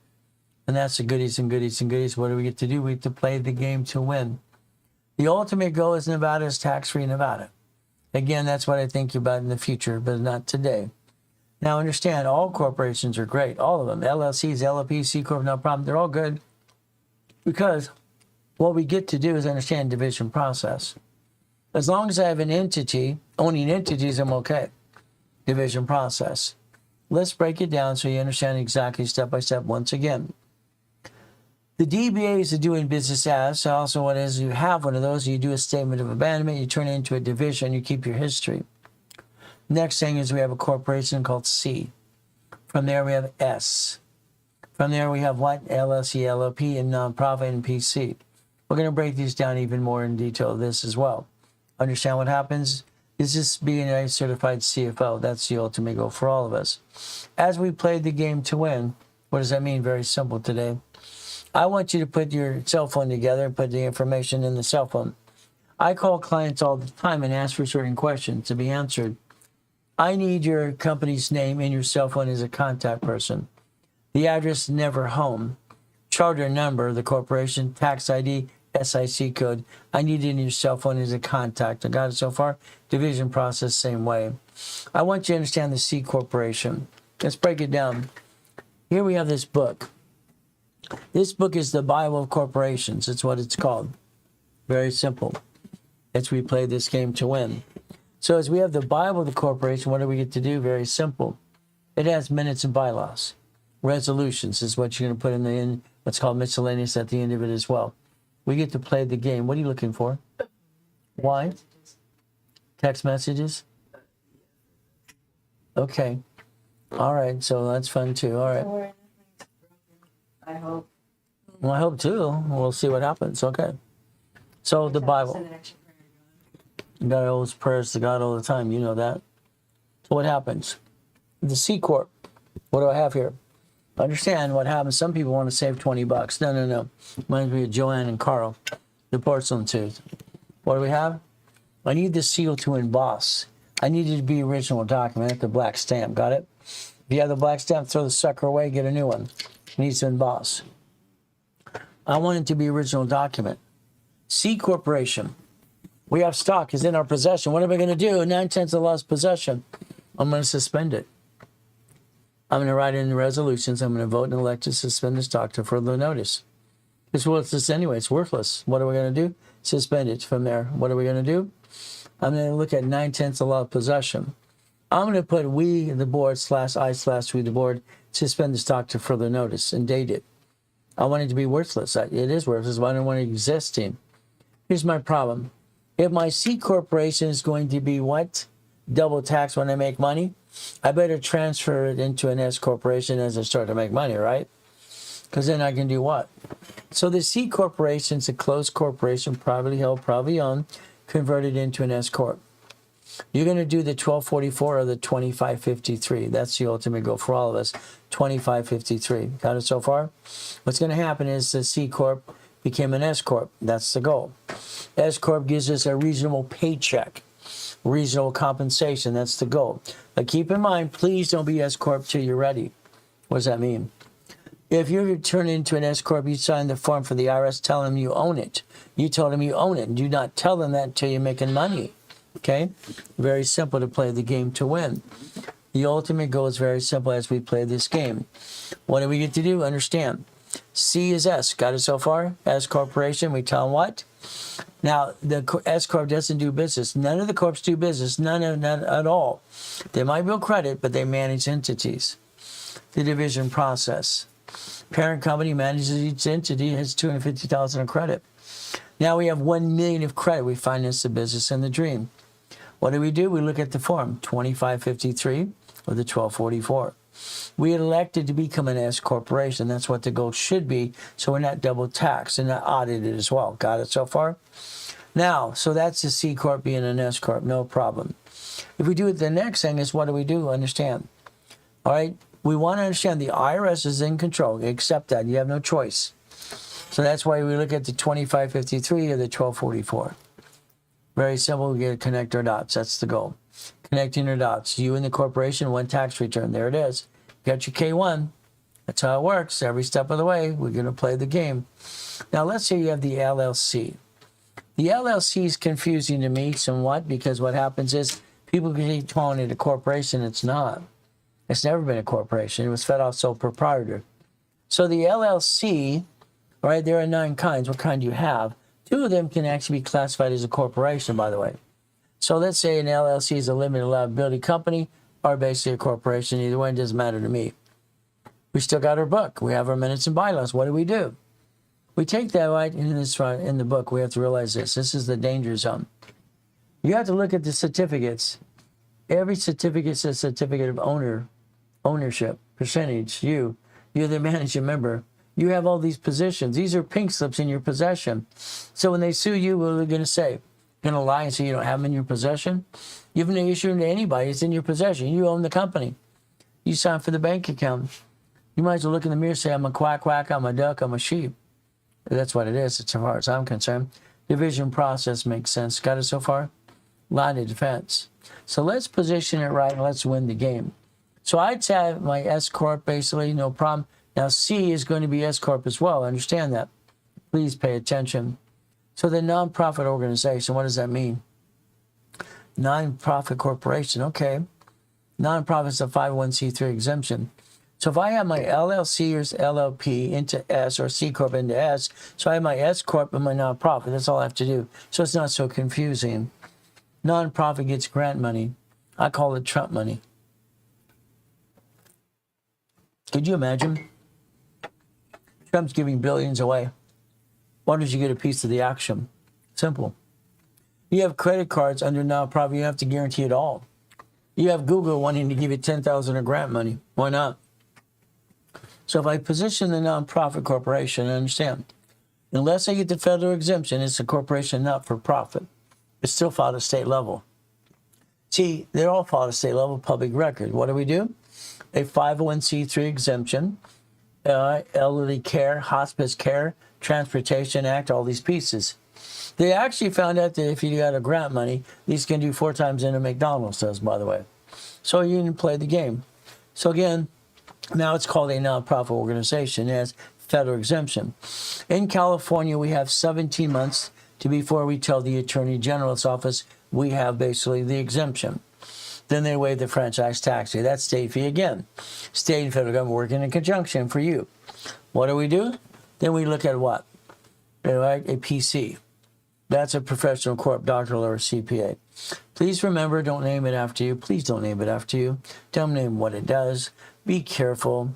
And that's the goodies and goodies and goodies. What do we get to do? We get to play the game to win. The ultimate goal is Nevada is tax-free Nevada. Again, that's what I think about in the future, but not today. Now understand, all corporations are great. All of them. LLCs, LLPs, C Corp, no problem. They're all good. Because what we get to do is understand division process. As long as I have an entity, owning entities, I'm okay. Division process. Let's break it down so you understand exactly step by step once again. The DBAs are doing business as. So also what is, you have one of those, you do a statement of abandonment, you turn it into a division, you keep your history. Next thing is we have a corporation called C. From there we have S. From there we have what? LLC, LLP, and nonprofit and PC. We're going to break these down even more in detail, this as well. Understand what happens? Is this being a certified CFO? That's the ultimate goal for all of us. As we play the game to win, what does that mean? Very simple today. I want you to put your cell phone together and put the information in the cell phone. I call clients all the time and ask for certain questions to be answered. I need your company's name in your cell phone as a contact person. The address, never home. Charter number, the corporation, tax ID, SIC code. I need it in your cell phone as a contact. I got it so far? Division process, same way. I want you to understand the C corporation. Let's break it down. Here we have this book. This book is the Bible of corporations. It's what it's called. Very simple. As we play this game to win. So as we have the Bible of the corporation, what do we get to do? Very simple. It has minutes and bylaws. Resolutions is what you're going to put in what's called miscellaneous at the end of it as well. We get to play the game. What are you looking for? Why? Text messages? Okay. All right. So that's fun too. All right. I hope. Well, I hope too. We'll see what happens. Okay. So the Bible. God owes prayers to God all the time. You know that. So what happens? The C Corp. What do I have here? Understand what happens. Some people want to save $20. No. Reminds me of Joanne and Carl, the porcelain tooth. What do we have? I need the seal to emboss. I need it to be original document, the black stamp. Got it? If you have the black stamp, throw the sucker away, get a new one. It needs to emboss. I want it to be original document. C Corporation. We have stock is in our possession. What am I going to do? 9/10 of lost possession. I'm going to suspend it. I'm going to write in the resolutions. I'm going to vote and elect to suspend the stock to further notice. It's worthless anyway. It's worthless. What are we going to do? Suspend it from there. What are we going to do? I'm going to look at 9/10 of lost possession. I'm going to put we, the board, /I/we, the board, suspend the stock to further notice and date it. I want it to be worthless. It is worthless, but I don't want it existing. Here's my problem. If my C corporation is going to be what? Double tax when I make money, I better transfer it into an S corporation as I start to make money, right? Because then I can do what? So the C corporation is a closed corporation, privately held, privately owned, converted into an S corp. You're going to do the 1244 or the 2553. That's the ultimate goal for all of us. 2553. Got it so far? What's going to happen is the C corp became an S corp. That's the goal. S corp gives us a reasonable paycheck, reasonable compensation. That's the goal. But keep in mind, please don't be S corp till you're ready. What does that mean? If you turn into an S corp, you sign the form for the IRS, tell them you own it. You told them you own it. Do not tell them that until you're making money. Okay? Very simple to play the game to win. The ultimate goal is very simple as we play this game. What do we get to do? Understand. C is S. Got it so far? S corporation. We tell them what? Now, the S corp doesn't do business. None of the corps do business. None at all. They might bill credit, but they manage entities. The division process. Parent company manages each entity, has $250,000 in credit. Now we have $1 million of credit. We finance the business and the dream. What do? We look at the form 2553 or the 1244. We elected to become an S corporation. That's what the goal should be, so we're not double taxed and not audited as well. Got it so far? Now, so that's the C corp being an S corp, no problem. If we do it, the next thing is what do we do? Understand. All right? We want to understand the IRS is in control. Accept that. You have no choice. So that's why we look at the 2553 or the 1244. Very simple. We get to connect our dots. That's the goal. Connecting our dots. You and the corporation, one tax return. There it is. You got your K1. That's how it works. Every step of the way, we're going to play the game. Now, let's say you have the LLC. The LLC is confusing to me somewhat because what happens is people keep calling it a corporation. It's not. It's never been a corporation. It was fed off sole proprietor. So the LLC, all right, there are 9 kinds. What kind do you have? 2 of them can actually be classified as a corporation, by the way. So let's say an LLC is a limited liability company or basically a corporation. Either one doesn't matter to me. We still got our book. We have our minutes and bylaws. What do? We take that right in the book. We have to realize this. This is the danger zone. You have to look at the certificates. Every certificate says certificate of ownership, percentage, you're the managing member. You have all these positions. These are pink slips in your possession. So when they sue you, what are they going to say? Going to lie and say you don't have them in your possession? You haven't issued them to anybody. It's in your possession. You own the company. You sign for the bank account. You might as well look in the mirror and say, I'm a quack, I'm a duck, I'm a sheep. That's what it is, as far as I'm concerned. Division process makes sense. Got it so far? Line of defense. So let's position it right and let's win the game. So I'd say my S Corp, basically, no problem. Now C is going to be S Corp as well. Understand that. Please pay attention. So the nonprofit organization, what does that mean? Nonprofit corporation, okay. Nonprofit is a 501c3 exemption. So if I have my LLC or LLP into S or C Corp into S, so I have my S Corp and my nonprofit. That's all I have to do. So it's not so confusing. Nonprofit gets grant money. I call it Trump money. Could you imagine? Trump's giving billions away. Why don't you get a piece of the action? Simple. You have credit cards under nonprofit. You have to guarantee it all. You have Google wanting to give you $10,000 of grant money. Why not? So if I position the nonprofit corporation, I understand. Unless I get the federal exemption, it's a corporation not for profit. It's still filed at state level. See, they're all filed at state level, public record. What do? A 501c3 exemption, elderly care, hospice care, Transportation Act, all these pieces. They actually found out that if you got a grant money, these can do 4 times in a McDonald's does, by the way. So you can play the game. So again, now it's called a nonprofit organization. It has federal exemption. In California, we have 17 months before we tell the Attorney General's office we have basically the exemption. Then they waive the franchise tax fee. That's state fee again. State and federal government working in conjunction for you. What do? Then we look at what? Right? A PC. That's a professional corp, doctoral or CPA. Please remember, don't name it after you. Please don't name it after you. Don't name what it does. Be careful.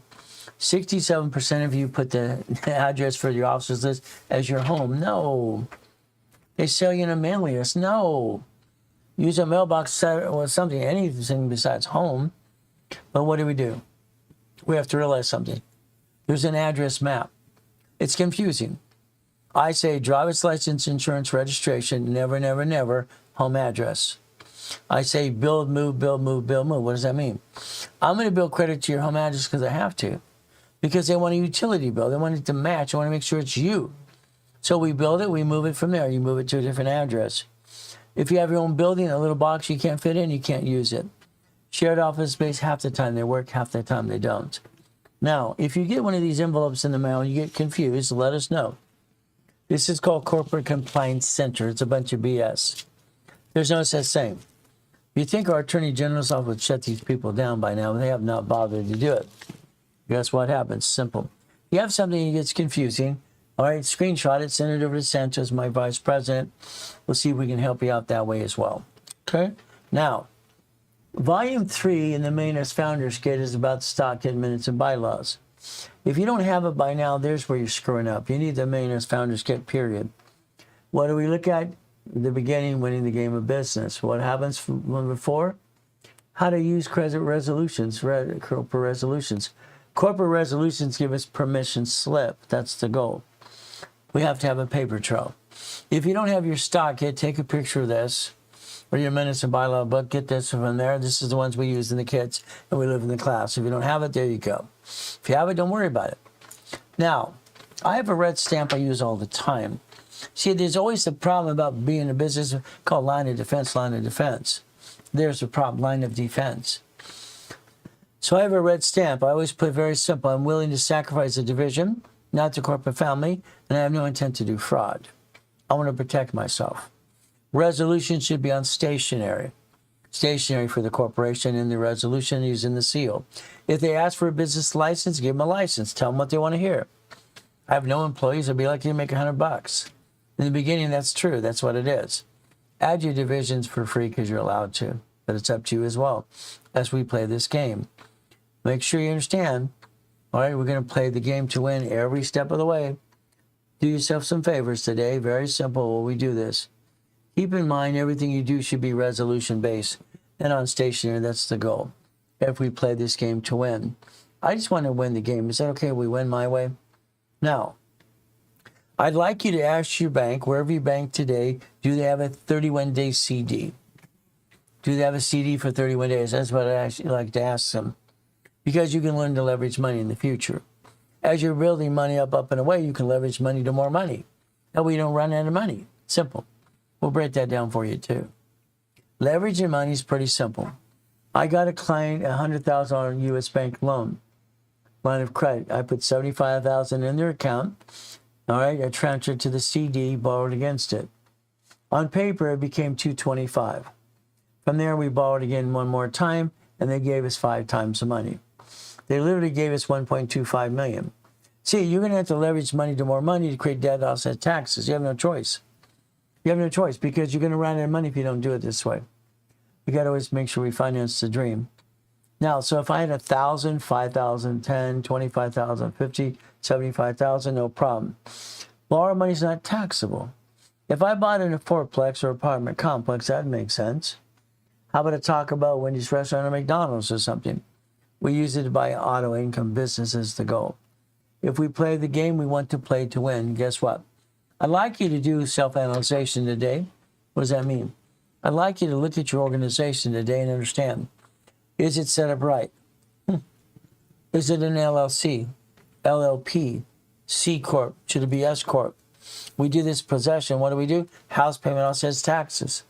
67% of you put the address for your officer's list as your home. No. They sell you in a mailing list. No. Use a mailbox or something, anything besides home. But what do? We have to realize something. There's an address map. It's confusing. I say driver's license, insurance, registration, never, never, never, home address. I say build, move, build, move, build, move. What does that mean? I'm going to build credit to your home address because I have to. Because they want a utility bill. They want it to match. I want to make sure it's you. So we build it, we move it from there. You move it to a different address. If you have your own building, a little box you can't fit in, you can't use it. Shared office space, half the time they work, half the time they don't. Now, if you get one of these envelopes in the mail and you get confused, let us know. This is called Corporate Compliance Center. It's a bunch of BS. There's no such thing. You think our Attorney General's office would shut these people down by now, but they have not bothered to do it. Guess what happens? Simple. You have something that gets confusing. All right, screenshot it, send it over to Santos, my vice president. We'll see if we can help you out that way as well. Okay? Now, Volume 3 in the Millionaire's Founders Kit is about stock and minutes and bylaws. If you don't have it by now, there's where you're screwing up. You need the Millionaire's Founders Kit, period. What do we look at? The beginning, winning the game of business. What happens from before? how to use corporate resolutions. Corporate resolutions give us permission slip. That's the goal. We have to have a paper trail. If you don't have your stock yet, take a picture of this or your minutes and bylaw book. Get this from there. This is the ones we use in the kits and we live in the class. If you don't have it, there you go. If you have it, don't worry about it. Now, I have a red stamp I use all the time. See, there's always the problem about being a business called line of defense, line of defense. There's the problem, line of defense. So I have a red stamp. I always put very simple. I'm willing to sacrifice the division, not the corporate family, and I have no intent to do fraud. I want to protect myself. Resolution should be on stationery. Stationery for the corporation in the resolution using the seal. If they ask for a business license, give them a license. Tell them what they want to hear. I have no employees. I'd be lucky to make $100. In the beginning, that's true. That's what it is. Add your divisions for free because you're allowed to, but it's up to you as well as we play this game. Make sure you understand. All right, we're going to play the game to win every step of the way. Do yourself some favors today. Very simple while we do this. Keep in mind everything you do should be resolution-based. And on stationery, that's the goal. If we play this game to win. I just want to win the game. Is that okay if we win my way? Now, I'd like you to ask your bank, wherever you bank today, do they have a 31-day CD? Do they have a CD for 31 days? That's what I actually like to ask them. Because you can learn to leverage money in the future. As you're building money up and away, you can leverage money to more money. That way you don't run out of money. Simple. We'll break that down for you too. Leveraging money is pretty simple. I got a client a $100,000 U.S. bank loan, line of credit. I put $75,000 in their account. All right, I transferred to the CD, borrowed against it. On paper, it became $225. From there, we borrowed again one more time, and they gave us 5 times the money. They literally gave us $1.25 million. See, you're going to have to leverage money to more money to create debt, offset taxes. You have no choice. You have no choice because you're going to run out of money if you don't do it this way. We got to always make sure we finance the dream. Now, so if I had 1,000, 5,000, 10, 25,000, 50, 75,000, no problem. Borrow money is not taxable. If I bought in a fourplex or apartment complex, that makes sense. How about a Taco Bell, Wendy's restaurant, or McDonald's or something? We use it to buy auto income businesses to go. If we play the game we want to play to win, guess what? I'd like you to do self-analyzation today. What does that mean? I'd like you to look at your organization today and understand. Is it set up right? Is it an LLC, LLP, C Corp? Should it be S Corp? We do this possession. What do? House payment offsets taxes.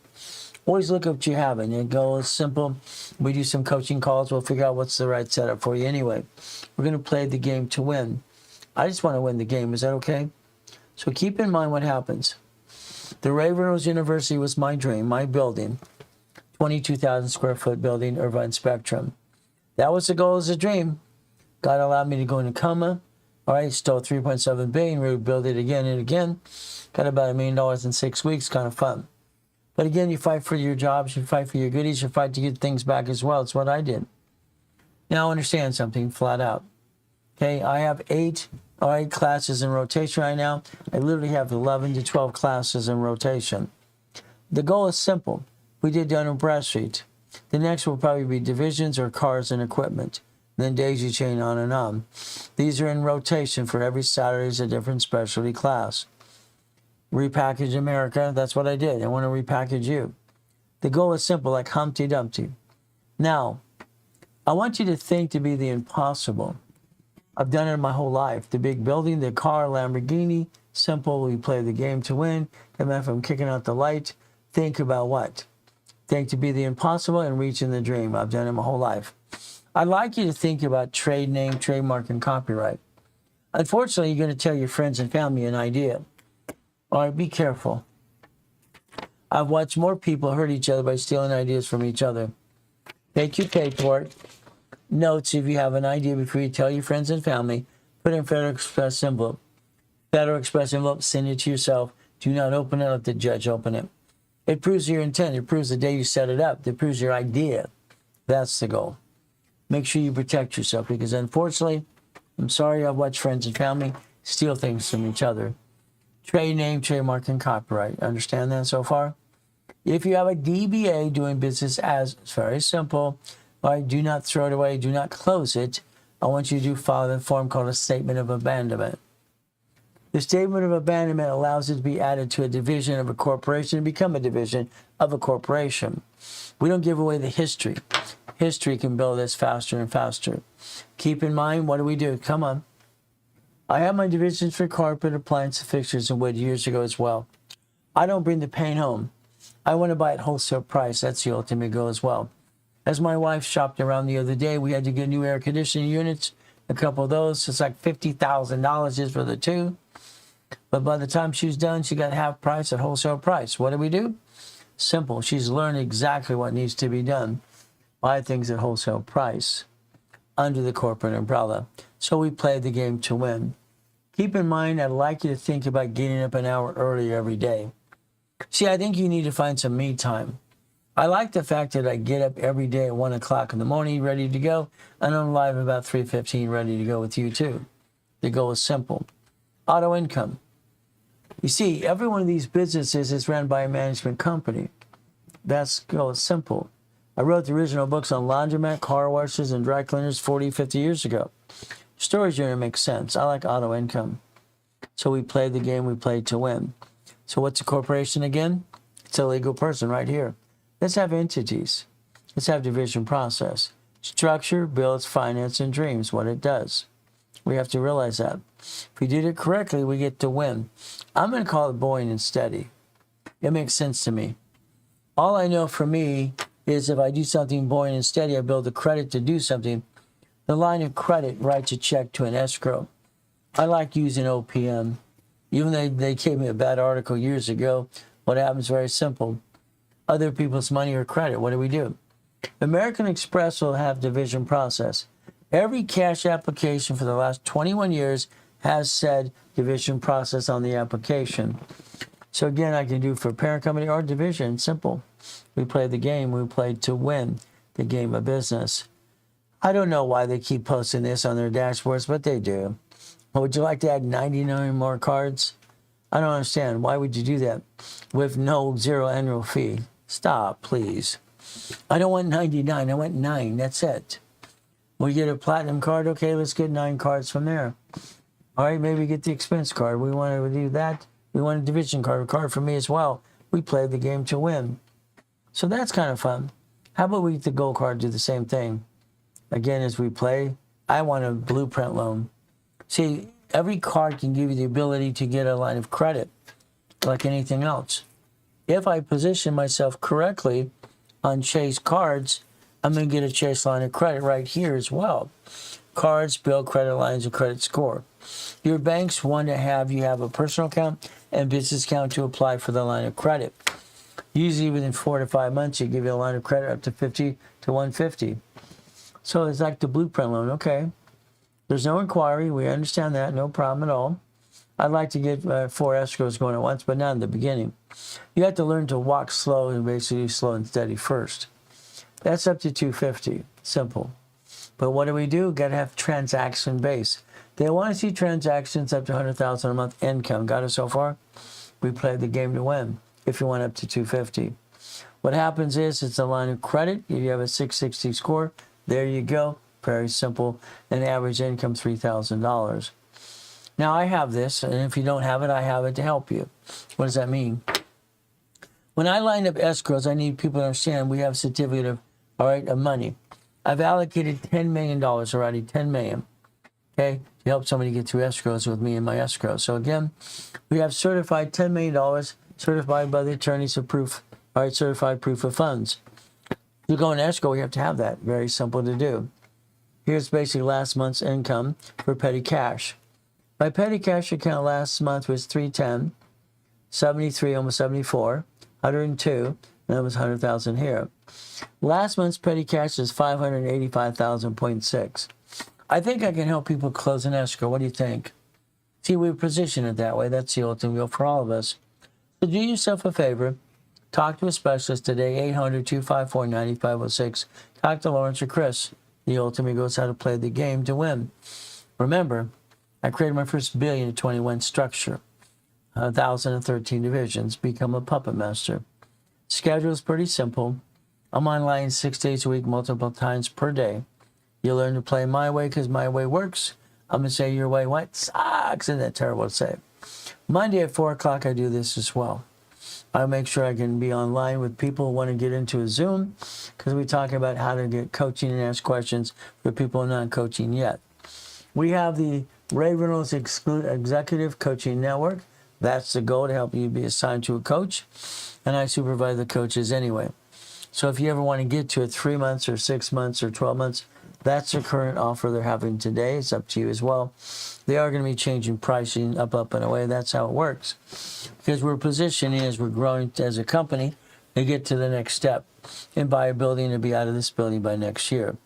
Always look at what you have and it goes simple. We do some coaching calls. We'll figure out what's the right setup for you anyway. We're going to play the game to win. I just want to win the game. Is that okay? So keep in mind what happens. The Ravenose University was my dream, my building. 22,000 square foot building, Irvine Spectrum. That was the goal as a dream. God allowed me to go into coma. All right, stole $3.7 billion, rebuild it again and again. Got about $1 million in 6 weeks, kind of fun. But again, you fight for your jobs, you fight for your goodies, you fight to get things back as well. It's what I did. Now understand something flat out. Okay, I have 8 classes in rotation right now. I literally have 11 to 12 classes in rotation. The goal is simple. We did down in Bradstreet. The next will probably be divisions or cars and equipment. Then daisy chain on and on. These are in rotation for every Saturday is a different specialty class. Repackage America, that's what I did. I want to repackage you. The goal is simple, like Humpty Dumpty. Now, I want you to think to be the impossible. I've done it my whole life. The big building, the car, Lamborghini, simple. We play the game to win. And then if I'm kicking out the light, think about what? Think to be the impossible and reaching the dream. I've done it my whole life. I'd like you to think about trade name, trademark, and copyright. Unfortunately, you're going to tell your friends and family an idea. All right, be careful. I've watched more people hurt each other by stealing ideas from each other. Take your paperwork, notes if you have an idea before you tell your friends and family. Put it in Federal Express envelope. Federal Express envelope, send it to yourself. Do not open it, let the judge open it. It proves your intent. It proves the day you set it up. It proves your idea. That's the goal. Make sure you protect yourself because unfortunately, I'm sorry I've watched friends and family steal things from each other. Trade name, trademark, and copyright. Understand that so far? If you have a DBA, doing business as, it's very simple. All right, do not throw it away. Do not close it. I want you to follow the form called a statement of abandonment. The statement of abandonment allows it to be added to a division of a corporation and become a division of a corporation. We don't give away the history. History can build this faster and faster. Keep in mind, what do? Come on. I have my divisions for carpet, appliance, fixtures, and wood years ago as well. I don't bring the paint home. I want to buy at wholesale price. That's the ultimate goal as well. As my wife shopped around the other day, we had to get new air conditioning units, a couple of those. It's like $50,000 just for the two. But by the time she was done, she got half price at wholesale price. What do? Simple. She's learned exactly what needs to be done. Buy things at wholesale price under the corporate umbrella. So we played the game to win. Keep in mind, I'd like you to think about getting up an hour earlier every day. See, I think you need to find some me time. I like the fact that I get up every day at 1 o'clock in the morning, ready to go, and I'm live about 3:15, ready to go with you too. The goal is simple. Auto income. You see, every one of these businesses is run by a management company. That's goal is simple. I wrote the original books on laundromat, car washes, and dry cleaners 40, 50 years ago. Storage unit makes sense. I like auto income. So we played the game we played to win. So what's a corporation again? It's a legal person right here. Let's have entities. Let's have division process. Structure builds finance and dreams, what it does. We have to realize that. If we did it correctly, we get to win. I'm going to call it boring and steady. It makes sense to me. All I know for me is if I do something boring and steady, I build the credit to do something. The line of credit writes a check to an escrow. I like using OPM. Even though they gave me a bad article years ago, what happens is very simple. Other people's money or credit, what do? American Express will have division process. Every cash application for the last 21 years has said division process on the application. So again, I can do for parent company or division, simple. We played the game, we played to win the game of business. I don't know why they keep posting this on their dashboards, but they do. Would you like to add 99 more cards? I don't understand. Why would you do that with no zero annual fee? Stop, please. I don't want 99. I want 9. That's it. We get a platinum card. Okay, let's get 9 cards from there. All right, maybe get the expense card. We want to do that. We want a division card, a card for me as well. We played the game to win. So that's kind of fun. How about we get the gold card, do the same thing? Again, as we play, I want a blueprint loan. See, every card can give you the ability to get a line of credit, like anything else. If I position myself correctly on Chase cards, I'm going to get a Chase line of credit right here as well. Cards build credit lines and credit score. Your banks want to have you have a personal account and business account to apply for the line of credit. Usually within 4 to 5 months, you give you a line of credit up to 50 to 150. So it's like the blueprint loan. Okay. There's no inquiry. We understand that. No problem at all. I'd like to get 4 escrows going at once, but not in the beginning. You have to learn to walk slow and basically slow and steady first. That's up to 250. Simple. But what do? Got to have transaction base. They want to see transactions up to 100,000 a month income. Got it so far? We played the game to win. If you want up to 250. What happens is it's a line of credit. If you have a 660 score, there you go. Very simple. And average income $3,000. Now I have this, and if you don't have it, I have it to help you. What does that mean? When I line up escrows, I need people to understand we have a certificate of money. I've allocated $10 million already, $10 million. Okay, to help somebody get through escrows with me and my escrow. So again, we have certified $10 million, certified by the attorneys of proof. All right, certified proof of funds. You go in escrow, you have to have that. Very simple to do. Here's basically last month's income for petty cash. My petty cash account last month was 310, 73, almost 74, 102, and that was 100,000 here. Last month's petty cash is 585,000.6. I think I can help people close an escrow. What do you think? See, we position it that way. That's the ultimate goal for all of us. So do yourself a favor. Talk to a specialist today, 800-254-9506. Talk to Lawrence or Chris. The ultimate goal is how to play the game to win. Remember, I created my first billion at 21 structure, 1,013 divisions, become a puppet master. Schedule is pretty simple. I'm online 6 days a week, multiple times per day. You learn to play my way because my way works. I'm going to say your way what sucks. Isn't that terrible to say? Monday at 4 o'clock, I do this as well. I make sure I can be online with people who want to get into a Zoom because we talk about how to get coaching and ask questions for people not coaching yet. We have the Ray Reynolds Executive Coaching Network. That's the goal, to help you be assigned to a coach. And I supervise the coaches anyway. So if you ever want to get to it 3 months or 6 months or 12 months, that's the current offer they're having today. It's up to you as well. They are going to be changing pricing up, and away. That's how it works. Because we're positioning as we're growing as a company to get to the next step and buy a building and be out of this building by next year.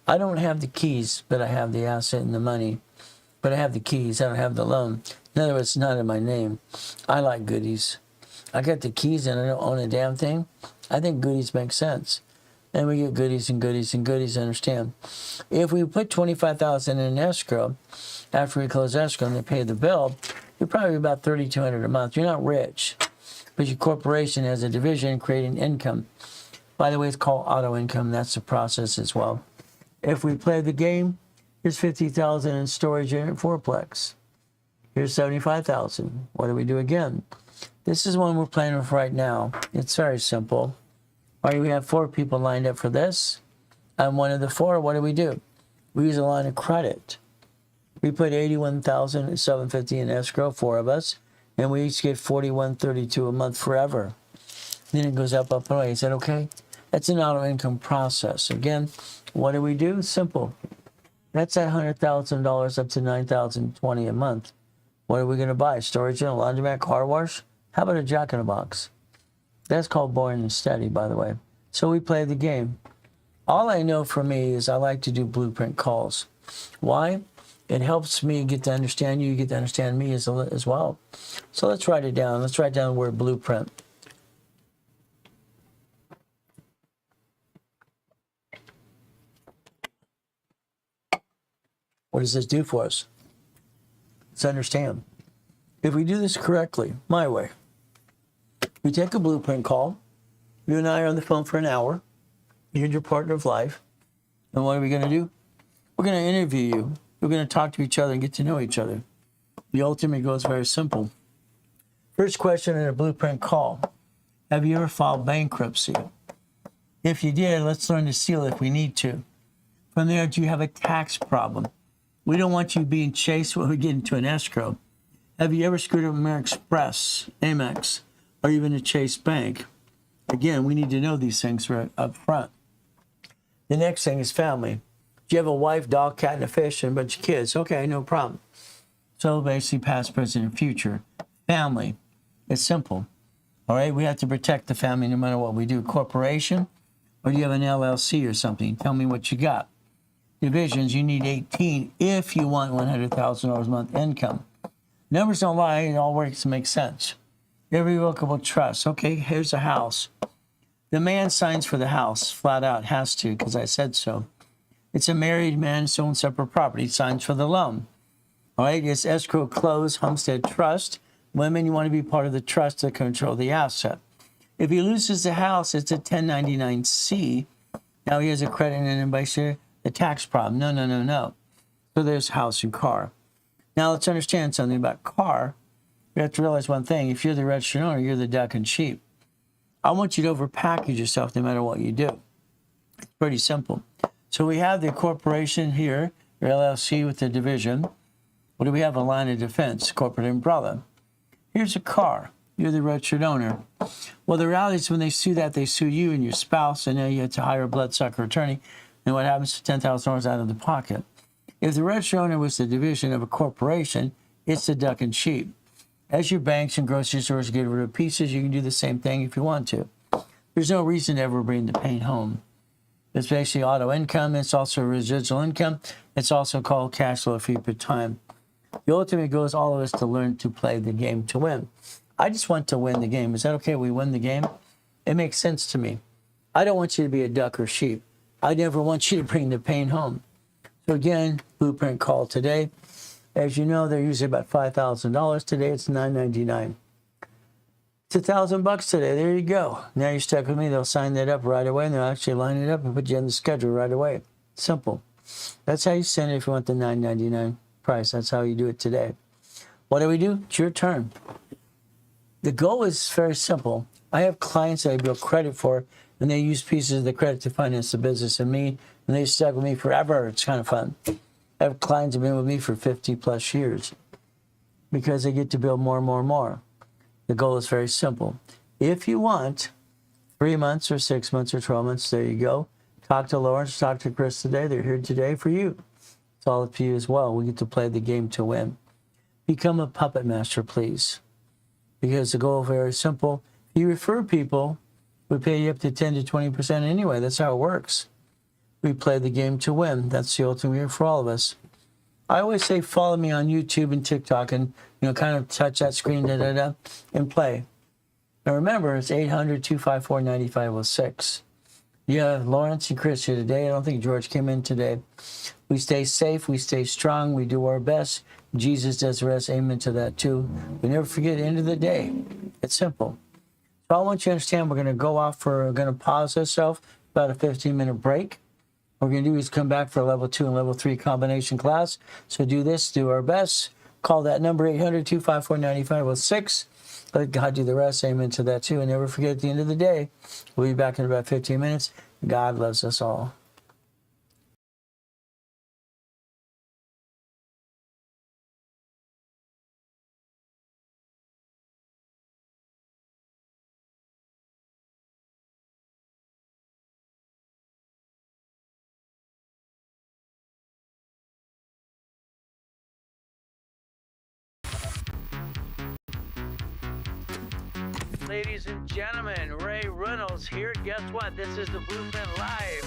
I don't have the keys, but I have the asset and the money. But I have the keys. I don't have the loan. In other words, it's not in my name. I like goodies. I got the keys and I don't own a damn thing. I think goodies make sense. And we get goodies and goodies and goodies, understand. If we put $25,000 in an escrow, after we close escrow and they pay the bill, you're probably about $3,200 a month. You're not rich, but your corporation has a division creating income. By the way, it's called auto income. That's the process as well. If we play the game, here's $50,000 in storage unit fourplex. Here's $75,000. What do we do again? This is one we're playing with right now. It's very simple. All right, we have 4 people lined up for this. I'm one of the 4. What do? We use a line of credit. We put $81,750 in escrow, 4 of us, and we each get $41.32 a month forever. Then it goes up and away. Is that okay? That's an auto income process. Again, what do? Simple. That's at $100,000 up to $9,020 a month. What are we going to buy? Storage unit, laundromat, car wash? How about a Jack in a Box? That's called boring and steady, by the way. So we play the game. All I know for me is I like to do blueprint calls. Why? It helps me get to understand you. You get to understand me as well. So let's write it down. Let's write down the word blueprint. What does this do for us? Let's understand. If we do this correctly, my way, we take a blueprint call. You and I are on the phone for an hour. You and your partner of life. And what are we going to do? We're going to interview you. We're going to talk to each other and get to know each other. The ultimate goal is very simple. First question in a blueprint call. Have you ever filed bankruptcy? If you did, let's learn to seal if we need to. From there, do you have a tax problem? We don't want you being chased when we get into an escrow. Have you ever screwed up American Express, Amex, or even a Chase Bank? Again, we need to know these things right up front. The next thing is family. Do you have a wife, dog, cat, and a fish, and a bunch of kids? Okay, no problem. So basically past, present, and future. Family. It's simple. All right, we have to protect the family no matter what we do. Corporation, or do you have an LLC or something? Tell me what you got. Divisions, you need 18 if you want $100,000 a month income. Numbers don't lie, it all works to make sense. Irrevocable trust. Okay, here's a house. The man signs for the house, flat out, has to, because I said so. It's a married man, so on separate property, signs for the loan. All right, it's escrow, close, homestead, trust. Women, you want to be part of the trust to control the asset. If he loses the house, it's a 1099-C. Now he has a credit and anybody share the tax problem. No. So there's house and car. Now let's understand something about car. You have to realize one thing. If you're the registered owner, you're the duck and sheep. I want you to overpackage yourself no matter what you do. It's pretty simple. So we have the corporation here, your LLC with the division. What do we have? A line of defense, corporate umbrella. Here's a car. You're the registered owner. Well, the reality is when they sue that, they sue you and your spouse, and now you have to hire a bloodsucker attorney. And what happens to $10,000 out of the pocket? If the registered owner was the division of a corporation, it's the duck and sheep. As your banks and grocery stores get rid of pieces, you can do the same thing if you want to. There's no reason to ever bring the pain home. It's basically auto income. It's also residual income. It's also called cash flow fee per time. The ultimate goal is all of us to learn to play the game to win. I just want to win the game. Is that okay? We win the game? It makes sense to me. I don't want you to be a duck or sheep. I never want you to bring the pain home. So again, blueprint call today. As you know, they're usually about $5,000. Today it's $999. It's $1,000 today. There you go. Now you're stuck with me. They'll sign that up right away, and they'll actually line it up and put you on the schedule right away. Simple. That's how you send it if you want the $9.99 price. That's how you do it today. What do we do? It's your turn. The goal is very simple. I have clients that I build credit for, and they use pieces of the credit to finance the business and me, and they stuck with me forever. It's kind of fun. I have clients that have been with me for 50 plus years because they get to build more and more and more. The goal is very simple. If you want 3 months or 6 months or 12 months, there you go. Talk to Lawrence, talk to Chris today. They're here today for you. It's all up to you as well. We get to play the game to win. Become a puppet master, please. Because the goal is very simple. If you refer people, we pay you up to 10 to 20% anyway. That's how it works. We play the game to win. That's the ultimate game for all of us. I always say follow me on YouTube and TikTok and, kind of touch that screen, and play. Now remember, it's 800-254-9506. Yeah, Lawrence and Chris here today. I don't think George came in today. We stay safe. We stay strong. We do our best. Jesus does the rest. Amen to that too. We never forget, at the end of the day, it's simple. So I want you to understand we're going to go off we're going to pause ourselves, about a 15-minute break. What we're going to do is come back for a level 2 and level 3 combination class. So do this, do our best. Call that number 800-254-9506. Let God do the rest. Amen to that too. And never forget, at the end of the day, we'll be back in about 15 minutes. God loves us all. Ladies and gentlemen, Ray Reynolds here. Guess what? This is the Blueprint Live.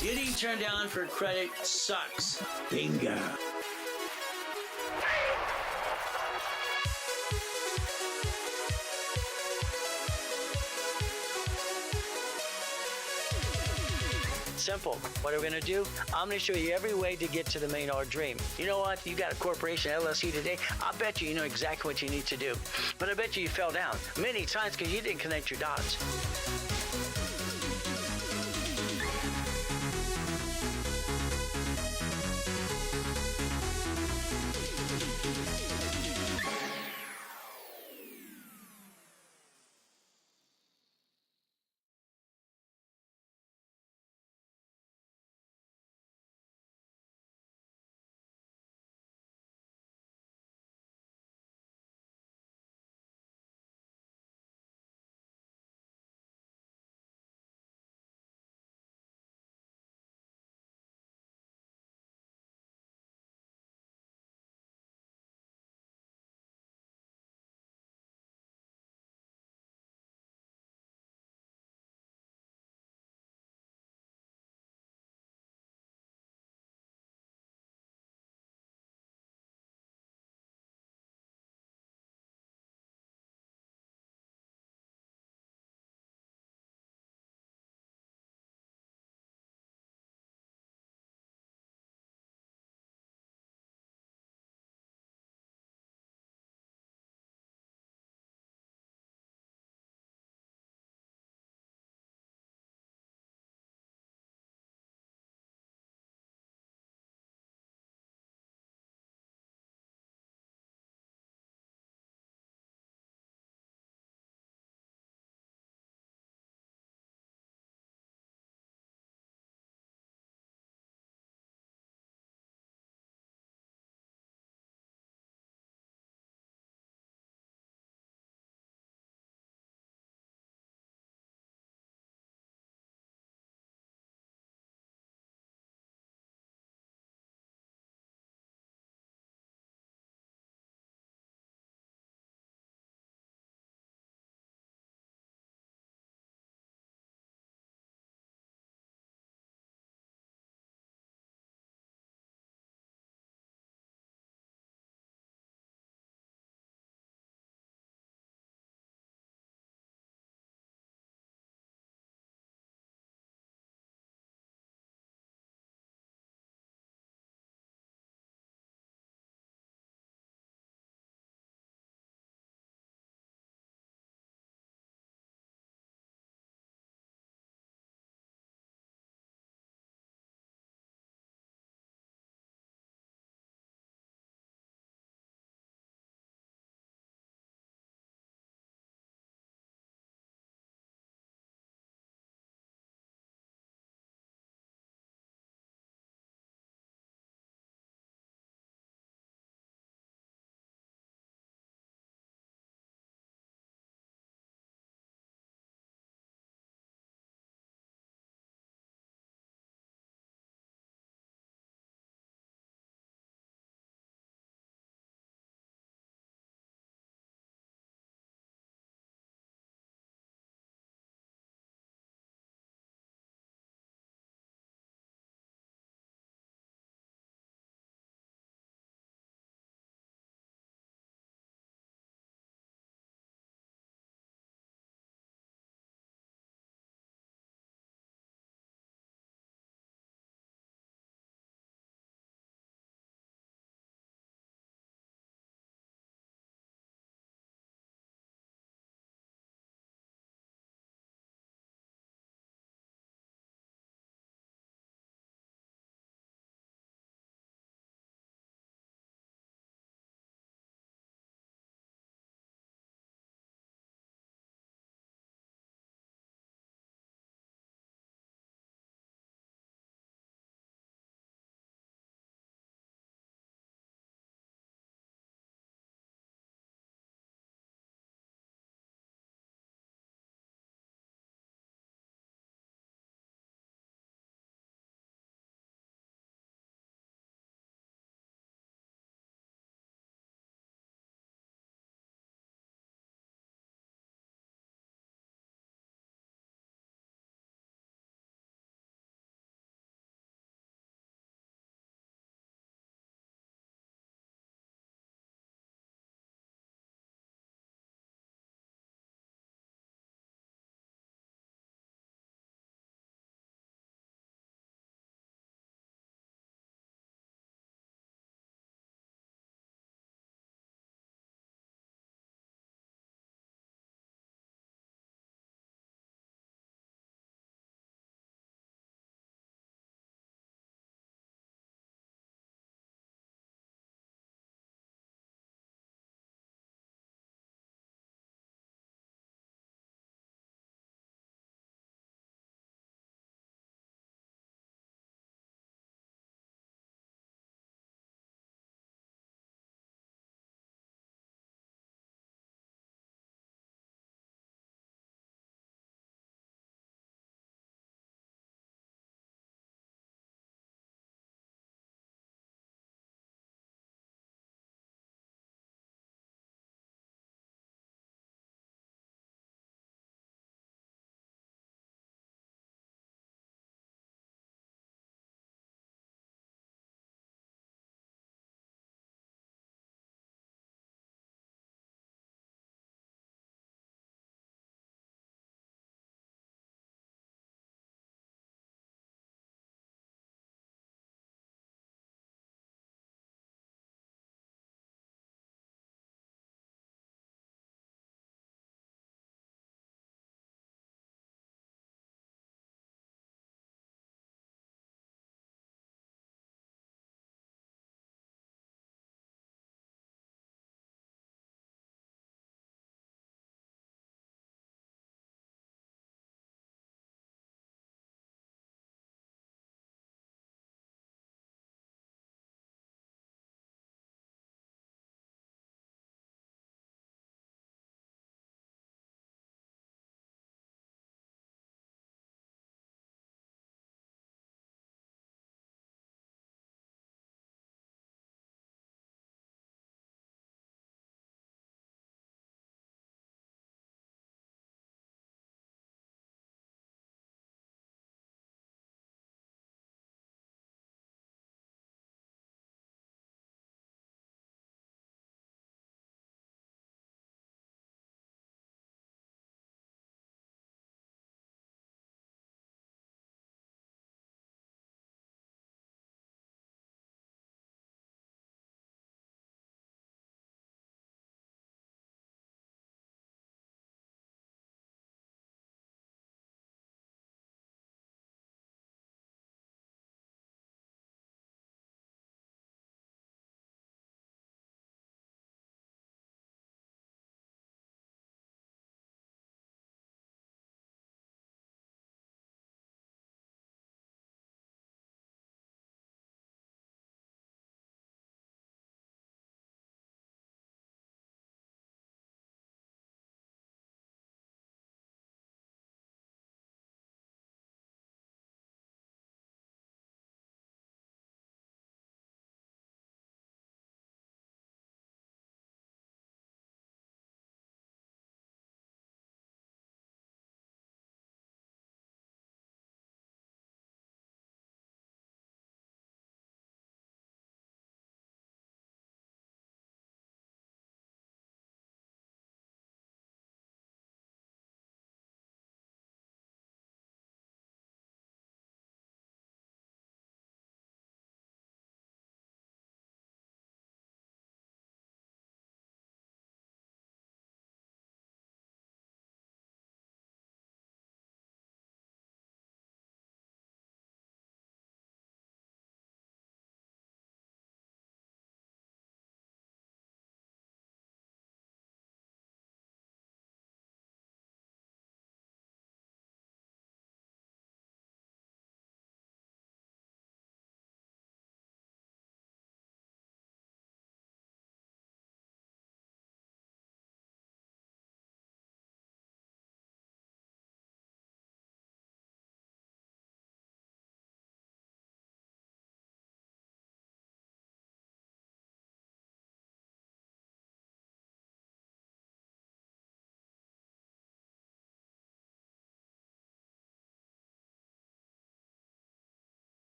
Getting turned down for credit sucks. Bingo. Simple. What are we going to do? I'm going to show you every way to get to the $1 million dream. You know what? You got a corporation, LLC today. I bet you know exactly what you need to do. But I bet you fell down many times because you didn't connect your dots.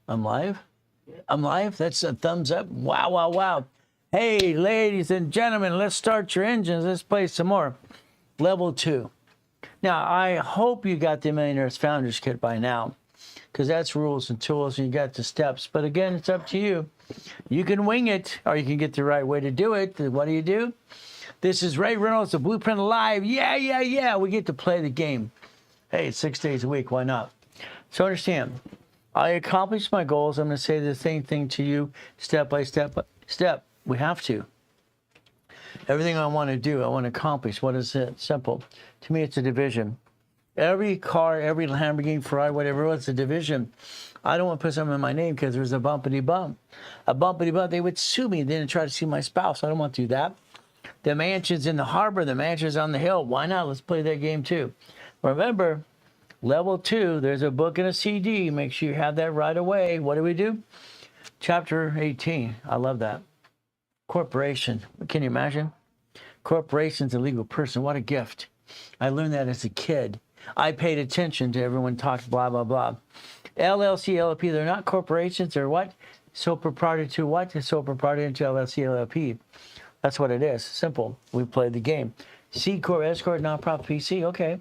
I'm live? I'm live? That's a thumbs up. Wow, wow, wow. Hey, ladies and gentlemen, let's start your engines. Let's play some more. Level 2. Now, I hope you got the Millionaires Founders Kit by now, because that's rules and tools, and you got the steps. But again, it's up to you. You can wing it, or you can get the right way to do it. What do? This is Ray Reynolds, the Blueprint Live. Yeah. We get to play the game. Hey, it's 6 days a week. Why not? So understand, I accomplished my goals. I'm going to say the same thing to you step by step. We have to. Everything I want to do, I want to accomplish. What is it? Simple. To me, it's a division. Every car, every Lamborghini, Ferrari, whatever, it's a division. I don't want to put something in my name because there's a bumpity bump. A bumpity bump, they would sue me. Then try to sue my spouse. I don't want to do that. The mansion's in the harbor. The mansion's on the hill. Why not? Let's play that game too. Remember, level 2, there's a book and a CD. Make sure you have that right away. What do? Chapter 18. I love that. Corporation. Can you imagine? Corporation's a legal person. What a gift. I learned that as a kid. I paid attention to everyone talked blah, blah, blah. LLC, LLP, they're not corporations. They're what? Sole proprietor to what? Sole proprietor to LLC, LLP. That's what it is. Simple. We played the game. C Corp, S Corp, nonprofit, PC. Okay.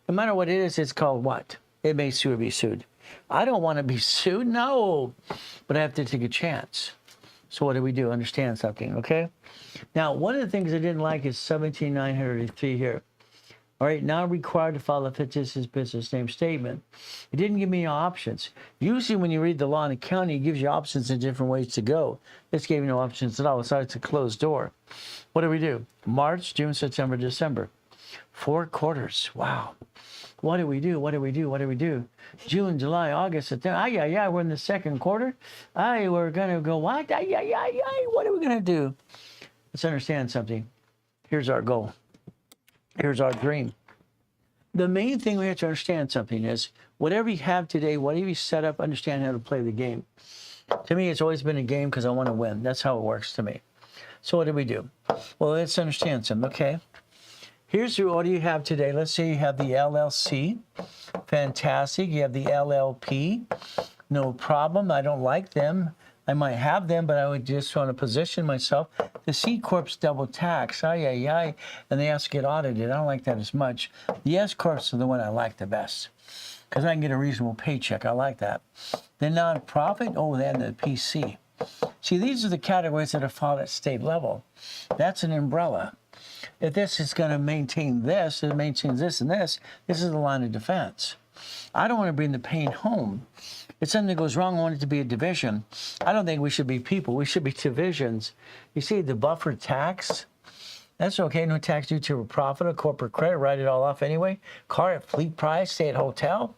No matter what it is, it's called what? It may sue or be sued. I don't want to be sued. No. But I have to take a chance. So what do? Understand something, okay? Now, one of the things I didn't like is 17903 here. All right, now required to file a fictitious business name statement. It didn't give me any options. Usually when you read the law in accounting, it gives you options in different ways to go. This gave me no options at all, besides a closed door. What do? March, June, September, December. 4 quarters. Wow. What do? June, July, August, September. We're in the second quarter. We're going to go what? What are we going to do? Let's understand something. Here's our goal. Here's our dream. The main thing we have to understand something is whatever you have today, whatever you set up, understand how to play the game. To me, it's always been a game because I want to win. That's how it works to me. So what do? Well, let's understand something, okay? Here's what do you have today. Let's say you have the LLC. Fantastic. You have the LLP. No problem. I don't like them. I might have them, but I would just want to position myself. The C Corp's double tax. And they have to get audited. I don't like that as much. The S Corps are the one I like the best because I can get a reasonable paycheck. I like that. The nonprofit, then the PC. See, these are the categories that are filed at state level. That's an umbrella. If this is going to maintain this, it maintains this and this, this is the line of defense. I don't want to bring the pain home. If something goes wrong, I want it to be a division. I don't think we should be people. We should be divisions. You see, the buffer tax, that's okay. No tax due to a profit or corporate credit. Write it all off anyway. Car at fleet price, stay at hotel.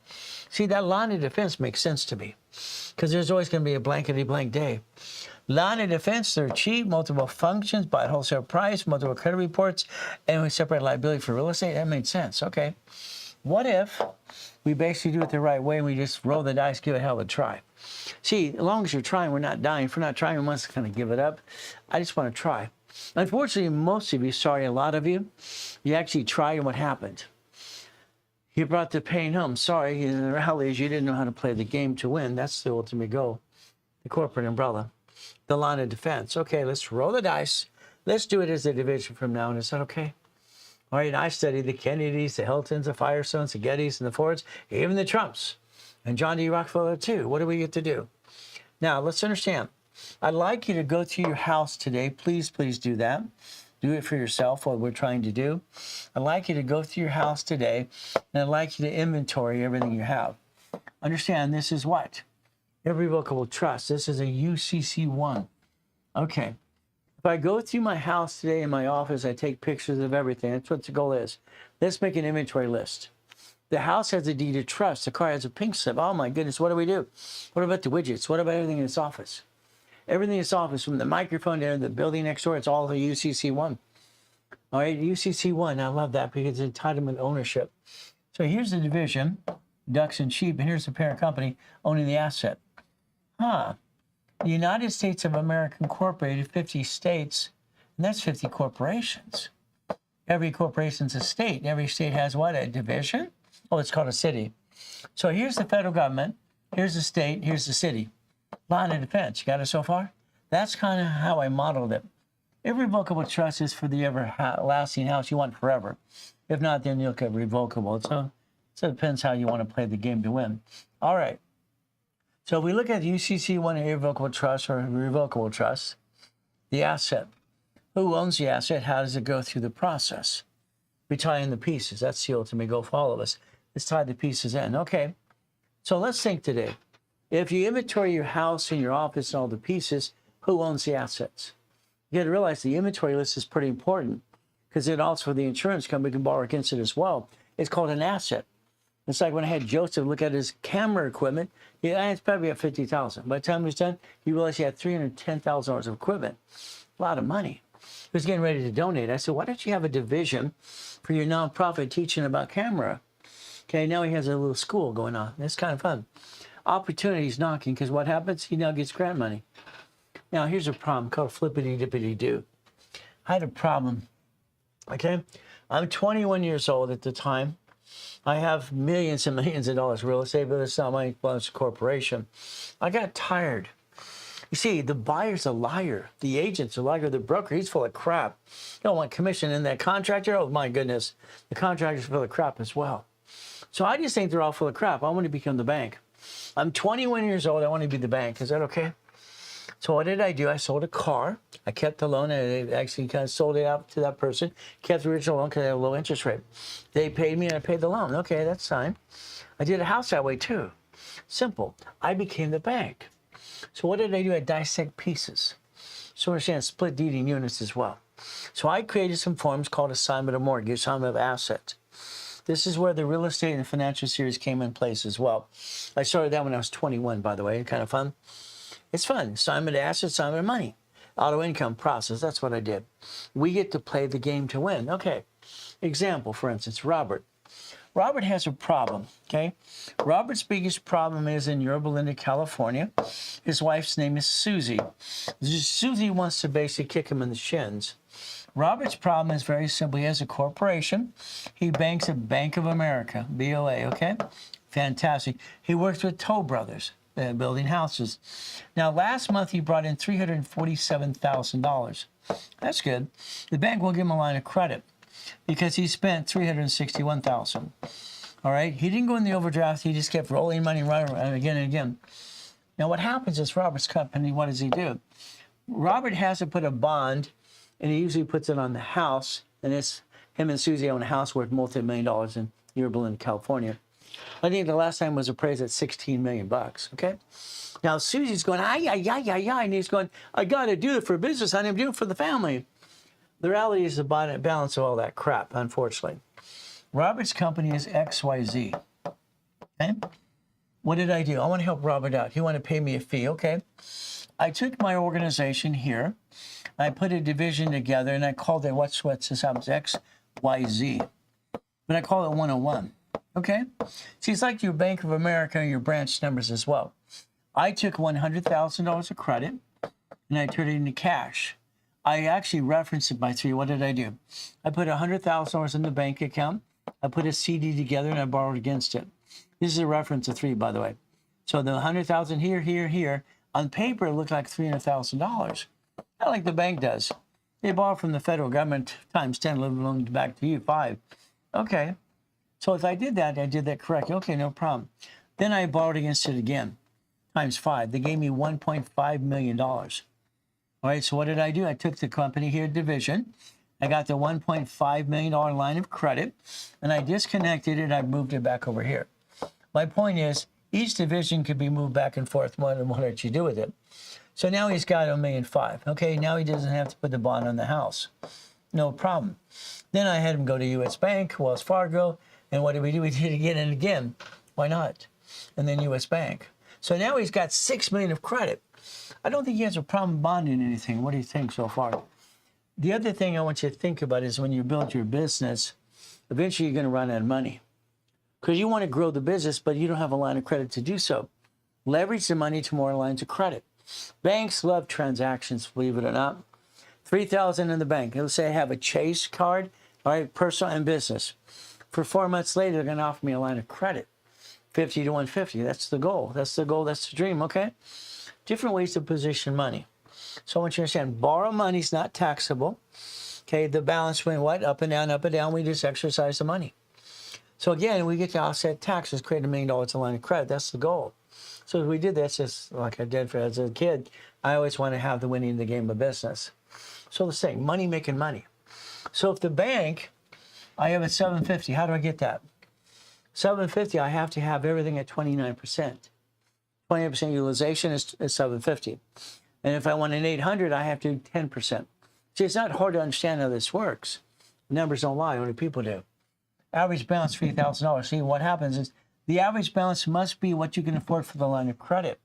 See, that line of defense makes sense to me because there's always going to be a blankety blank day. Line of defense, they're cheap, multiple functions, buy at wholesale price, multiple credit reports, and we separate liability for real estate. That made sense. Okay. What if we basically do it the right way and we just roll the dice, give it a hell of a try? See, as long as you're trying, we're not dying. If we're not trying, we must kind of give it up. I just want to try. Unfortunately, most of you, sorry, a lot of you, you actually tried and what happened? You brought the pain home. Sorry, the reality is you didn't know how to play the game to win. That's the ultimate goal. The corporate umbrella. The line of defense. Okay, let's roll the dice. Let's do it as a division from now on. Is that okay? All right, I studied the Kennedys, the Hiltons, the Firestones, the Gettys, and the Fords, even the Trumps, and John D. Rockefeller too. What do we get to do? Now, let's understand. I'd like you to go to your house today. Please do that. Do it for yourself, what we're trying to do. I'd like you to go through your house today, and I'd like you to inventory everything you have. Understand, this is what? Irrevocable trust. This is a UCC1. Okay. If I go through my house today in my office, I take pictures of everything. That's what the goal is. Let's make an inventory list. The house has a deed of trust. The car has a pink slip. Oh my goodness, what do? What about the widgets? What about everything in this office? Everything in this office, from the microphone to the building next door, it's all the UCC1. All right, UCC1. I love that because it's entitlement ownership. So here's the division, ducks and sheep, and here's the parent company owning the asset. The United States of America Incorporated, 50 states, and that's 50 corporations. Every corporation's a state. Every state has what? A division? Oh, it's called a city. So here's the federal government. Here's the state. Here's the city. Line of defense. You got it so far? That's kind of how I modeled it. Irrevocable trust is for the everlasting house you want forever. If not, then you'll get revocable. So it depends how you want to play the game to win. All right. So if we look at UCC one, irrevocable trust or revocable trust, the asset. Who owns the asset? How does it go through the process? We tie in the pieces. That's the ultimate goal for all of us. Let's tie the pieces in. Okay. So let's think today. If you inventory your house and your office and all the pieces, who owns the assets? You got to realize the inventory list is pretty important because it also, the insurance company can borrow against it as well. It's called an asset. It's like when I had Joseph look at his camera equipment. Yeah, it's probably at $50,000. By the time he was done, he realized he had $310,000 of equipment. A lot of money. He was getting ready to donate. I said, why don't you have a division for your nonprofit teaching about camera? Okay, now he has a little school going on. It's kind of fun. Opportunity's knocking because what happens? He now gets grant money. Now, here's a problem called flippity-dippity-do. I had a problem, okay? I'm 21 years old at the time. I have millions and millions of dollars real estate, but it's not my corporation. I got tired. You see, the buyer's a liar. The agent's a liar. The broker, he's full of crap. You don't want commission in that contractor? Oh, my goodness. The contractor's full of crap as well. So I just think they're all full of crap. I want to become the bank. I'm 21 years old. I want to be the bank. Is that okay? So what did I do? I sold a car. I kept the loan. I actually kind of sold it out to that person. Kept the original loan because I had a low interest rate. They paid me and I paid the loan. Okay, that's fine. I did a house that way too. Simple. I became the bank. So what did I do? I dissect pieces. So understand split deeding units as well. So I created some forms called assignment of mortgage, assignment of assets. This is where the real estate and financial series came in place as well. I started that when I was 21, by the way. Kind of fun. It's fun. Assignment of assets, assignment of money. Auto income process. That's what I did. We get to play the game to win. Okay. Example, for instance, Robert. Robert has a problem, okay? Robert's biggest problem is in Yorba Linda, California. His wife's name is Susie. Susie wants to basically kick him in the shins. Robert's problem is very simple. He has a corporation. He banks at Bank of America, BOA, okay? Fantastic. He works with Toll Brothers, building houses. Now, last month, he brought in $347,000. That's good. The bank will give him a line of credit because he spent $361,000. All right? He didn't go in the overdraft. He just kept rolling money right again and again. Now, what happens is Robert's company, what does he do? Robert has to put a bond, and he usually puts it on the house, and it's him and Susie own a house worth multi-million dollars in Yorba Linda, California. I think the last time was appraised at $16 million, okay? Now, Susie's going, and he's going, I got to do it for business. I'm doing it for the family. The reality is the balance of all that crap, unfortunately. Robert's company is XYZ, okay? What did I do? I want to help Robert out. He wanted to pay me a fee, okay? I took my organization here. I put a division together, and I called it, what's this happens, XYZ. But I call it 101. Okay? See, it's like your Bank of America and your branch numbers as well. I took $100,000 of credit and I turned it into cash. I actually referenced it by 3. What did I do? I put $100,000 in the bank account. I put a CD together and I borrowed against it. This is a reference to 3, by the way. So the $100,000 here. On paper, it looked like $300,000. Not like the bank does. They borrow from the federal government times 10, let alone back to you, 5. Okay. So if I did that correctly. Okay, no problem. Then I borrowed against it again, times 5. They gave me $1.5 million. All right, so what did I do? I took the company here, division. I got the $1.5 million line of credit, and I disconnected it. I moved it back over here. My point is, each division could be moved back and forth. What did you do with it? So now he's got $1.5 million. Okay, now he doesn't have to put the bond on the house. No problem. Then I had him go to U.S. Bank, Wells Fargo, and what did we do? We did it again and again. Why not? And then U.S. Bank. So now he's got $6 million of credit. I don't think he has a problem bonding anything. What do you think so far? The other thing I want you to think about is when you build your business, eventually you're going to run out of money. Because you want to grow the business, but you don't have a line of credit to do so. Leverage the money to more lines of credit. Banks love transactions, believe it or not. $3,000 in the bank. Let's say I have a Chase card, all right, personal and business. For 4 months later, they're going to offer me a line of credit, 50 to 150. That's the goal. That's the goal. That's the dream. Okay. different ways to position money. So I want you to understand, borrow money is not taxable. Okay, the balance went what? Up and down, up and down. We just exercise the money. So again, we get to offset taxes, create $1 million in line of credit. That's the goal. So if we did this, just like I did as a kid, I always want to have the winning the game of business. So the same, money making money. So if the bank, I have at 750, how do I get that? 750, I have to have everything at 29%. 28% utilization is 750. And if I want an 800, I have to do 10%. See, it's not hard to understand how this works. Numbers don't lie, only people do. Average balance, $3,000. See, what happens is the average balance must be what you can afford for the line of credit.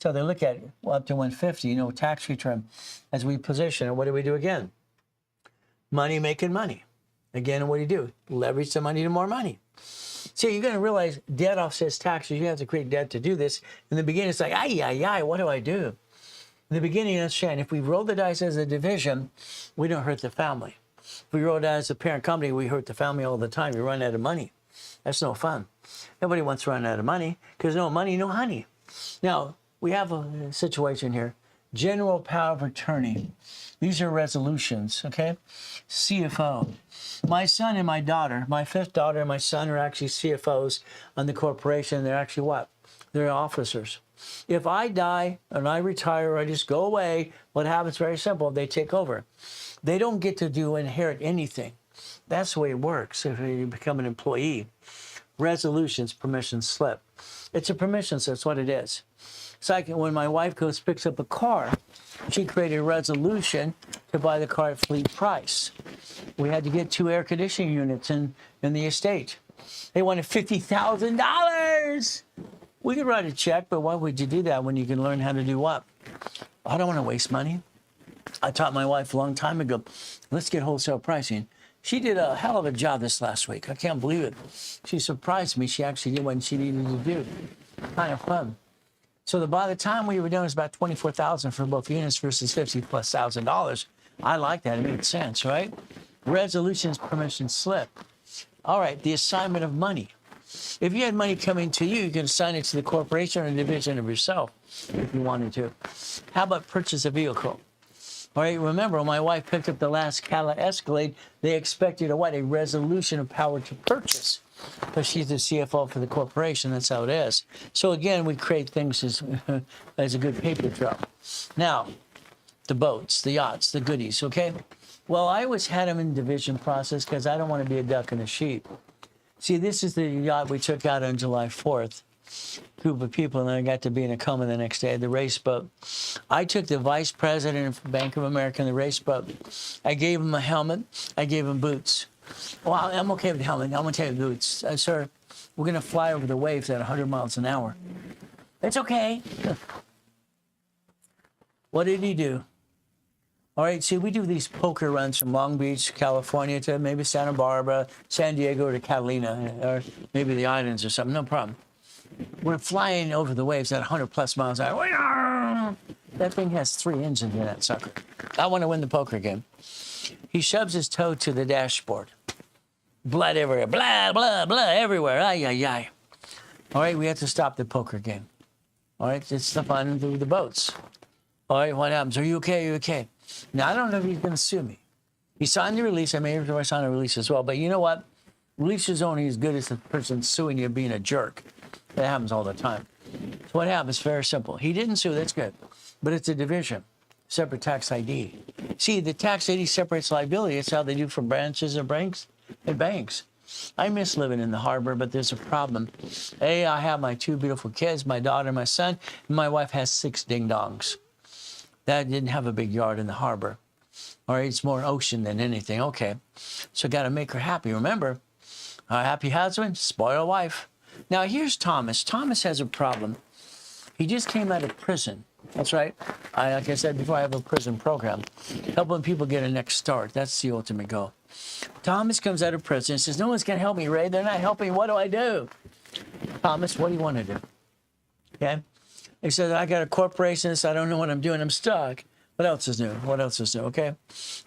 So they look at it, well, up to 150, tax return. As we position it, what do we do again? Money making money. Again, what do? Leverage the money to more money. See, you're going to realize debt offsets taxes. You have to create debt to do this. In the beginning, it's like, what do I do? In the beginning, understand, if we roll the dice as a division, we don't hurt the family. If we roll it out as a parent company, we hurt the family all the time. We run out of money. That's no fun. Nobody wants to run out of money because no money, no honey. Now, we have a situation here. General power of attorney. These are resolutions, okay? CFO. My son and my daughter, my fifth daughter and my son are actually CFOs on the corporation. They're actually what? They're officers. If I die and I retire or I just go away, what happens? Very simple. They take over. They don't get to inherit anything. That's the way it works if you become an employee. Resolutions, permission slip. It's a permission slip. That's what it is. It's like when my wife picks up a car, she created a resolution to buy the car at fleet price. We had to get 2 air conditioning units in the estate. They wanted $50,000. We could write a check, but why would you do that when you can learn how to do what? I don't want to waste money. I taught my wife a long time ago, let's get wholesale pricing. She did a hell of a job this last week. I can't believe it. She surprised me. She actually did what she needed to do. Kind of fun. So by the time we were done, it was about $24,000 for both units versus $50,000+. I like that. It made sense, right? Resolutions, permission slip. All right, the assignment of money. If you had money coming to you, you can assign it to the corporation or a division of yourself if you wanted to. How about purchase a vehicle? All right, remember, when my wife picked up the last Cadillac Escalade, they expected a resolution of power to purchase. Because she's the CFO for the corporation, that's how it is. So again, we create things as a good paper trail. Now, the boats, the yachts, the goodies, okay? Well, I always had them in division process because I don't want to be a duck and a sheep. See, this is the yacht we took out on July 4th. Group of people, and I got to be in a coma the next day, the race boat. I took the vice president of Bank of America in the race boat. I gave him a helmet. I gave him boots. Well, I'm okay with the helmet. I'm going to take the boots. Sir, we're going to fly over the waves at 100 miles an hour. It's okay. What did he do? All right, see, we do these poker runs from Long Beach, California to maybe Santa Barbara, San Diego, or to Catalina, or maybe the islands or something. No problem. We're flying over the waves at 100+ miles an hour. That thing has 3 engines in that sucker. I want to win the poker game. He shoves his toe to the dashboard. Blood everywhere. Blah, blah, blah, everywhere. Ay, ay, ay. All right, we have to stop the poker game. All right, it's the fun through the boats. All right, what happens? Are you okay? Are you okay? Now, I don't know if he's going to sue me. He signed the release. I may have signed a release as well. But you know what? Release is only as good as the person suing you being a jerk. That happens all the time. So what happens? Very simple. He didn't sue. That's good. But it's a division. Separate tax ID. See, the tax ID separates liability. It's how they do for branches and banks. I miss living in the harbor, but there's a problem. I have my 2 beautiful kids, my daughter and my son, and my wife has 6 ding-dongs. That didn't have a big yard in the harbor. All right, it's more ocean than anything. Okay, so got to make her happy. Remember, a happy husband, spoil a wife. Now, here's Thomas. Thomas has a problem. He just came out of prison. That's right. Like I said before, I have a prison program. Helping people get a next start. That's the ultimate goal. Thomas comes out of prison and says, no one's going to help me, Ray. They're not helping. What do I do? Thomas, what do you want to do? Okay? He says, I got a corporation, so I don't know what I'm doing. I'm stuck. What else is new? What else is new? Okay?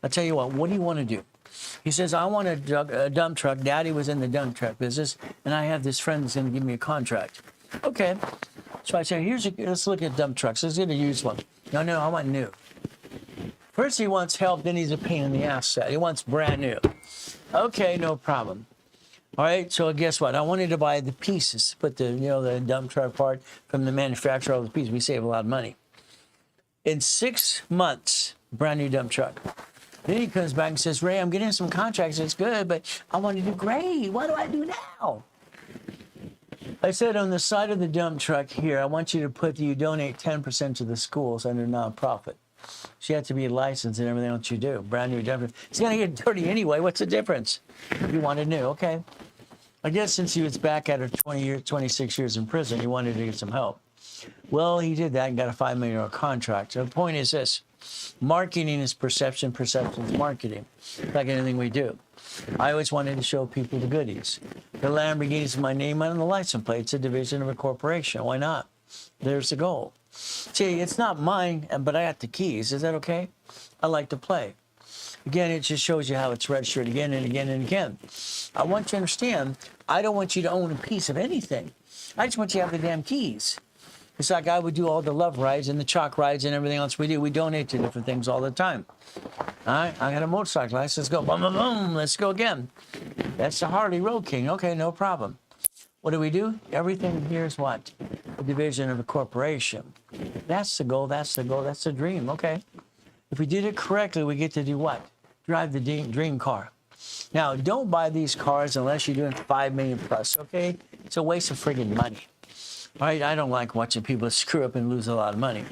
I'll tell you what do you want to do? He says, I want a dump truck. Daddy was in the dump truck business, and I have this friend that's going to give me a contract. Okay. So I said, let's look at dump trucks. Let's get a used one. No, I want new. First he wants help, then he's a pain in the ass set. He wants brand new. Okay, no problem. All right, so guess what? I wanted to buy the pieces, put the dump truck part from the manufacturer, all the pieces. We save a lot of money. In 6 months, brand new dump truck. Then he comes back and says, Ray, I'm getting some contracts. It's good, but I want to do great. What do I do now? I said on the side of the dump truck here, I want you to put you donate 10% to the schools under nonprofit. So you have to be licensed and everything else you do. Brand new dump truck. It's going to get dirty anyway. What's the difference? You wanted new. Okay. I guess since he was back after 26 years in prison, he wanted to get some help. Well, he did that and got a $5 million contract. So the point is this. Marketing is perception. Perception is marketing. Like anything we do. I always wanted to show people the goodies. The Lamborghini is my name on the license plate. It's a division of a corporation. Why not? There's the goal. See, it's not mine, but I got the keys. Is that okay? I like to play. Again, it just shows you how it's registered again and again and again. I want you to understand, I don't want you to own a piece of anything. I just want you to have the damn keys. It's like I would do all the love rides and the chalk rides and everything else we do. We donate to different things all the time. All right, I got a motorcycle license. Let's go. Boom, boom, boom. Let's go again. That's the Harley Road King. Okay, no problem. What do? Everything here is what? A division of a corporation. That's the goal. That's the goal. That's the dream. Okay. If we did it correctly, we get to do what? Drive the dream car. Now, don't buy these cars unless you're doing $5 million plus, okay? It's a waste of friggin' money. All right, I don't like watching people screw up and lose a lot of money.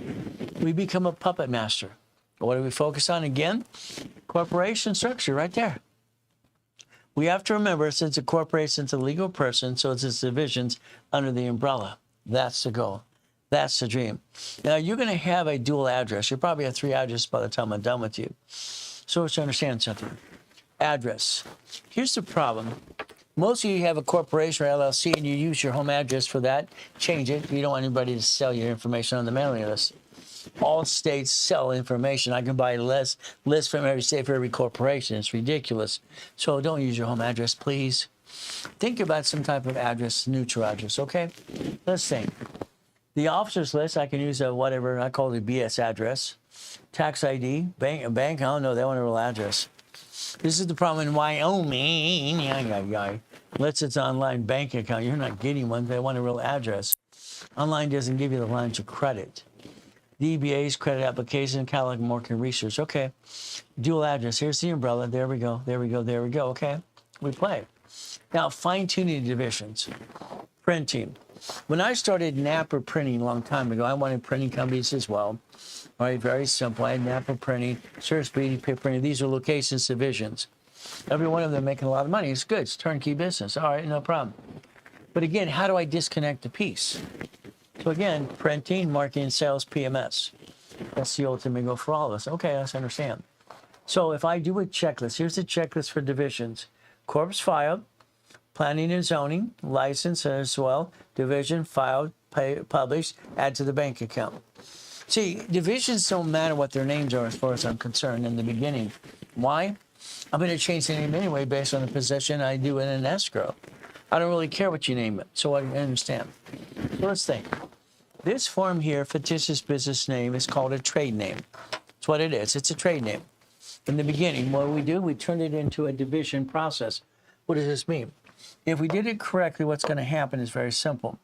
We become a puppet master. What do we focus on again? Corporation structure right there. We have to remember, since a corporation is a legal person, so it's its divisions under the umbrella. That's the goal. That's the dream. Now, you're going to have a dual address. You'll probably have 3 addresses by the time I'm done with you. So let's understand something. Address. Here's the problem. Most of you have a corporation or LLC and you use your home address for that. Change it. You don't want anybody to sell your information on the mailing list. All states sell information. I can buy lists from every state for every corporation. It's ridiculous. So don't use your home address, please. Think about some type of address, neutral address, okay? Let's think. The officer's list, I can use a whatever, I call it a BS address. Tax ID, bank, I don't know, they want a real address. This is the problem in Wyoming. Unless it's online bank account, you're not getting one, they want a real address. Online doesn't give you the lines of credit. DBA's credit application, Cadillac Morgan Research, okay. Dual address, here's the umbrella, there we go, okay. We play. Now, fine-tuning divisions. Printing. When I started Napper Printing a long time ago, I wanted printing companies as well. All right, very simple. I had Napper Printing, Sir Speedy Printing. These are locations divisions. Every one of them making a lot of money. It's good. It's turnkey business. All right, no problem. But again, how do I disconnect the piece? So again, printing, marketing, sales, PMS. That's the ultimate goal for all of us. Okay, let's understand. So if I do a checklist, here's the checklist for divisions. Corpus filed, planning and zoning, license as well, division, filed, published, add to the bank account. See, divisions don't matter what their names are as far as I'm concerned in the beginning. Why? I'm going to change the name anyway based on the position I do in an escrow. I don't really care what you name it, so I understand. So let's think. This form here, fictitious business name, is called a trade name. That's what it is. It's a trade name. In the beginning, what we do, we turn it into a division process. What does this mean? If we did it correctly, what's going to happen is very simple.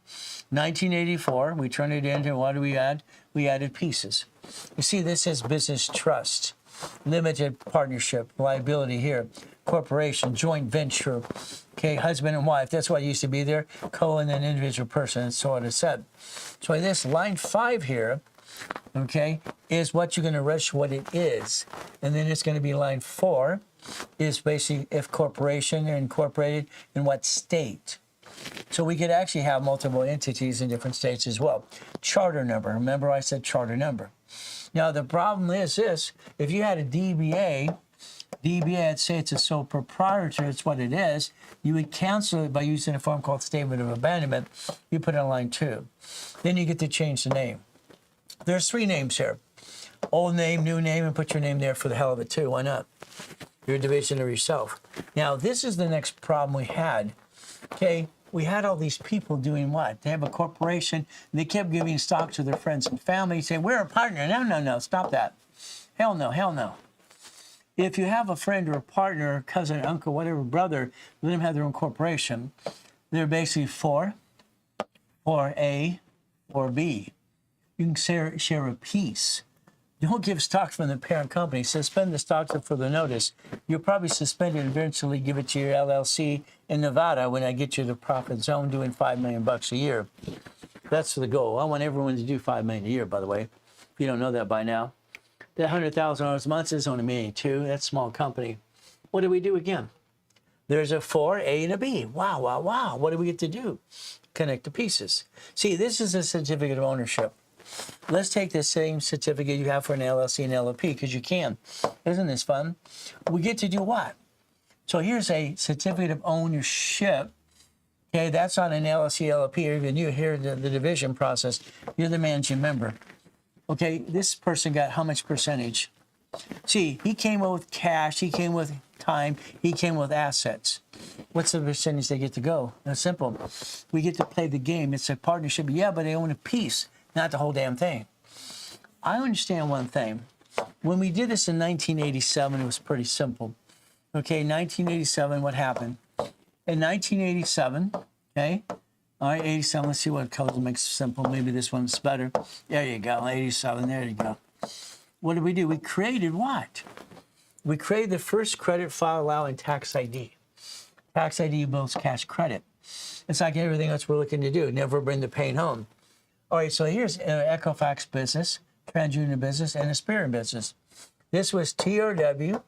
1984, we turned it into, what do we add? We added pieces. You see, this says business trust, limited partnership, liability here, corporation, joint venture, okay, husband and wife. That's what used to be there. Co and then individual person, that's what it said. So this line 5 here, okay, is what you're going to register what it is. And then it's going to be line 4 is basically if corporation or incorporated in what state. So we could actually have multiple entities in different states as well. Charter number. Remember I said charter number. Now the problem is this. If you had a DBA, I'd say it's a sole proprietor, it's what it is. You would cancel it by using a form called statement of abandonment. You put it on line 2. Then you get to change the name. There's 3 names here. Old name, new name, and put your name there for the hell of it too. Why not? You're a division of yourself. Now, this is the next problem we had. Okay, we had all these people doing what? They have a corporation, and they kept giving stock to their friends and family, saying, we're a partner. No, no, no, stop that. Hell no, hell no. If you have a friend or a partner, cousin, uncle, whatever, brother, let them have their own corporation. They're basically for A, or B. You can share a piece. Don't give stock from the parent company. Suspend the stocks for the notice. You'll probably suspend it and eventually give it to your LLC in Nevada when I get you the profit zone doing $5 million a year. That's the goal. I want everyone to do $5 million a year, by the way. If you don't know that by now. That $100,000 a month is only $1.2 million. That's a small company. What do we do again? There's a 4, A, and a B. Wow, wow, wow. What do we get to do? Connect the pieces. See, this is a certificate of ownership. Let's take the same certificate you have for an LLC and LLP, because you can. Isn't this fun? We get to do what? So here's a certificate of ownership. Okay, that's on an LLC, LLP, or even you here, the division process. You're the managing member. Okay, this person got how much percentage? See, he came with cash, he came with time, he came with assets. What's the percentage they get to go? That's simple. We get to play the game. It's a partnership. Yeah, but they own a piece, not the whole damn thing. I understand one thing. When we did this in 1987, it was pretty simple. Okay, 1987, what happened? In 1987, okay, all right, 87, let's see what color makes it simple. Maybe this one's better. There you go, 87, there you go. What did we do? We created what? We created the first credit file allowing tax ID. Tax ID builds cash credit. It's like everything else we're looking to do. Never bring the pain home. All right, so here's Equifax business, TransUnion business, and Experian business. This was TRW.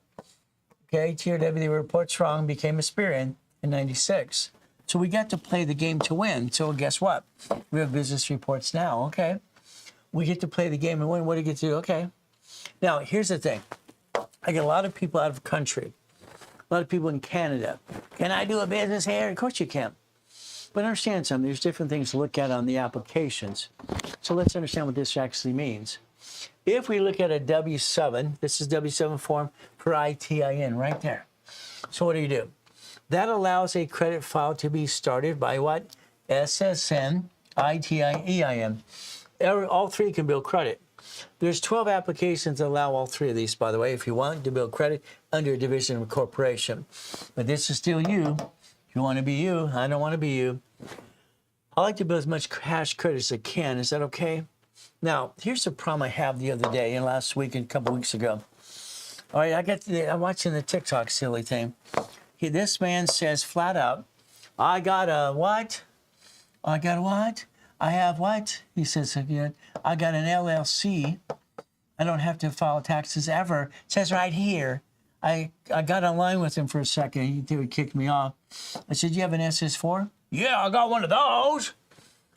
Okay, TRW, they were reports wrong, became Experian in 96. So we got to play the game to win. So guess what? We have business reports now. Okay. We get to play the game and win. What do you get to do? Okay. Now, here's the thing. I get a lot of people out of the country, a lot of people in Canada. Can I do a business here? Of course you can. But understand something. There's different things to look at on the applications. So let's understand what this actually means. If we look at a W-7, this is W-7 form for ITIN right there. So what do? That allows a credit file to be started by what? SSN, ITIN. All three can build credit. There's 12 applications that allow all three of these, by the way, if you want to build credit under a division of a corporation. But this is still you. If you want to be you, I don't want to be you. I like to build as much cash credit as I can. Is that okay? Now, here's the problem I have the other day and last week and a couple weeks ago. All right, I'm watching the TikTok silly thing. This man says flat out, I got a what? I got a what? I have what? He says again, I got an LLC. I don't have to file taxes ever. It says right here. I got online with him for a second. He would kick me off. I said, you have an SS4? Yeah, I got one of those.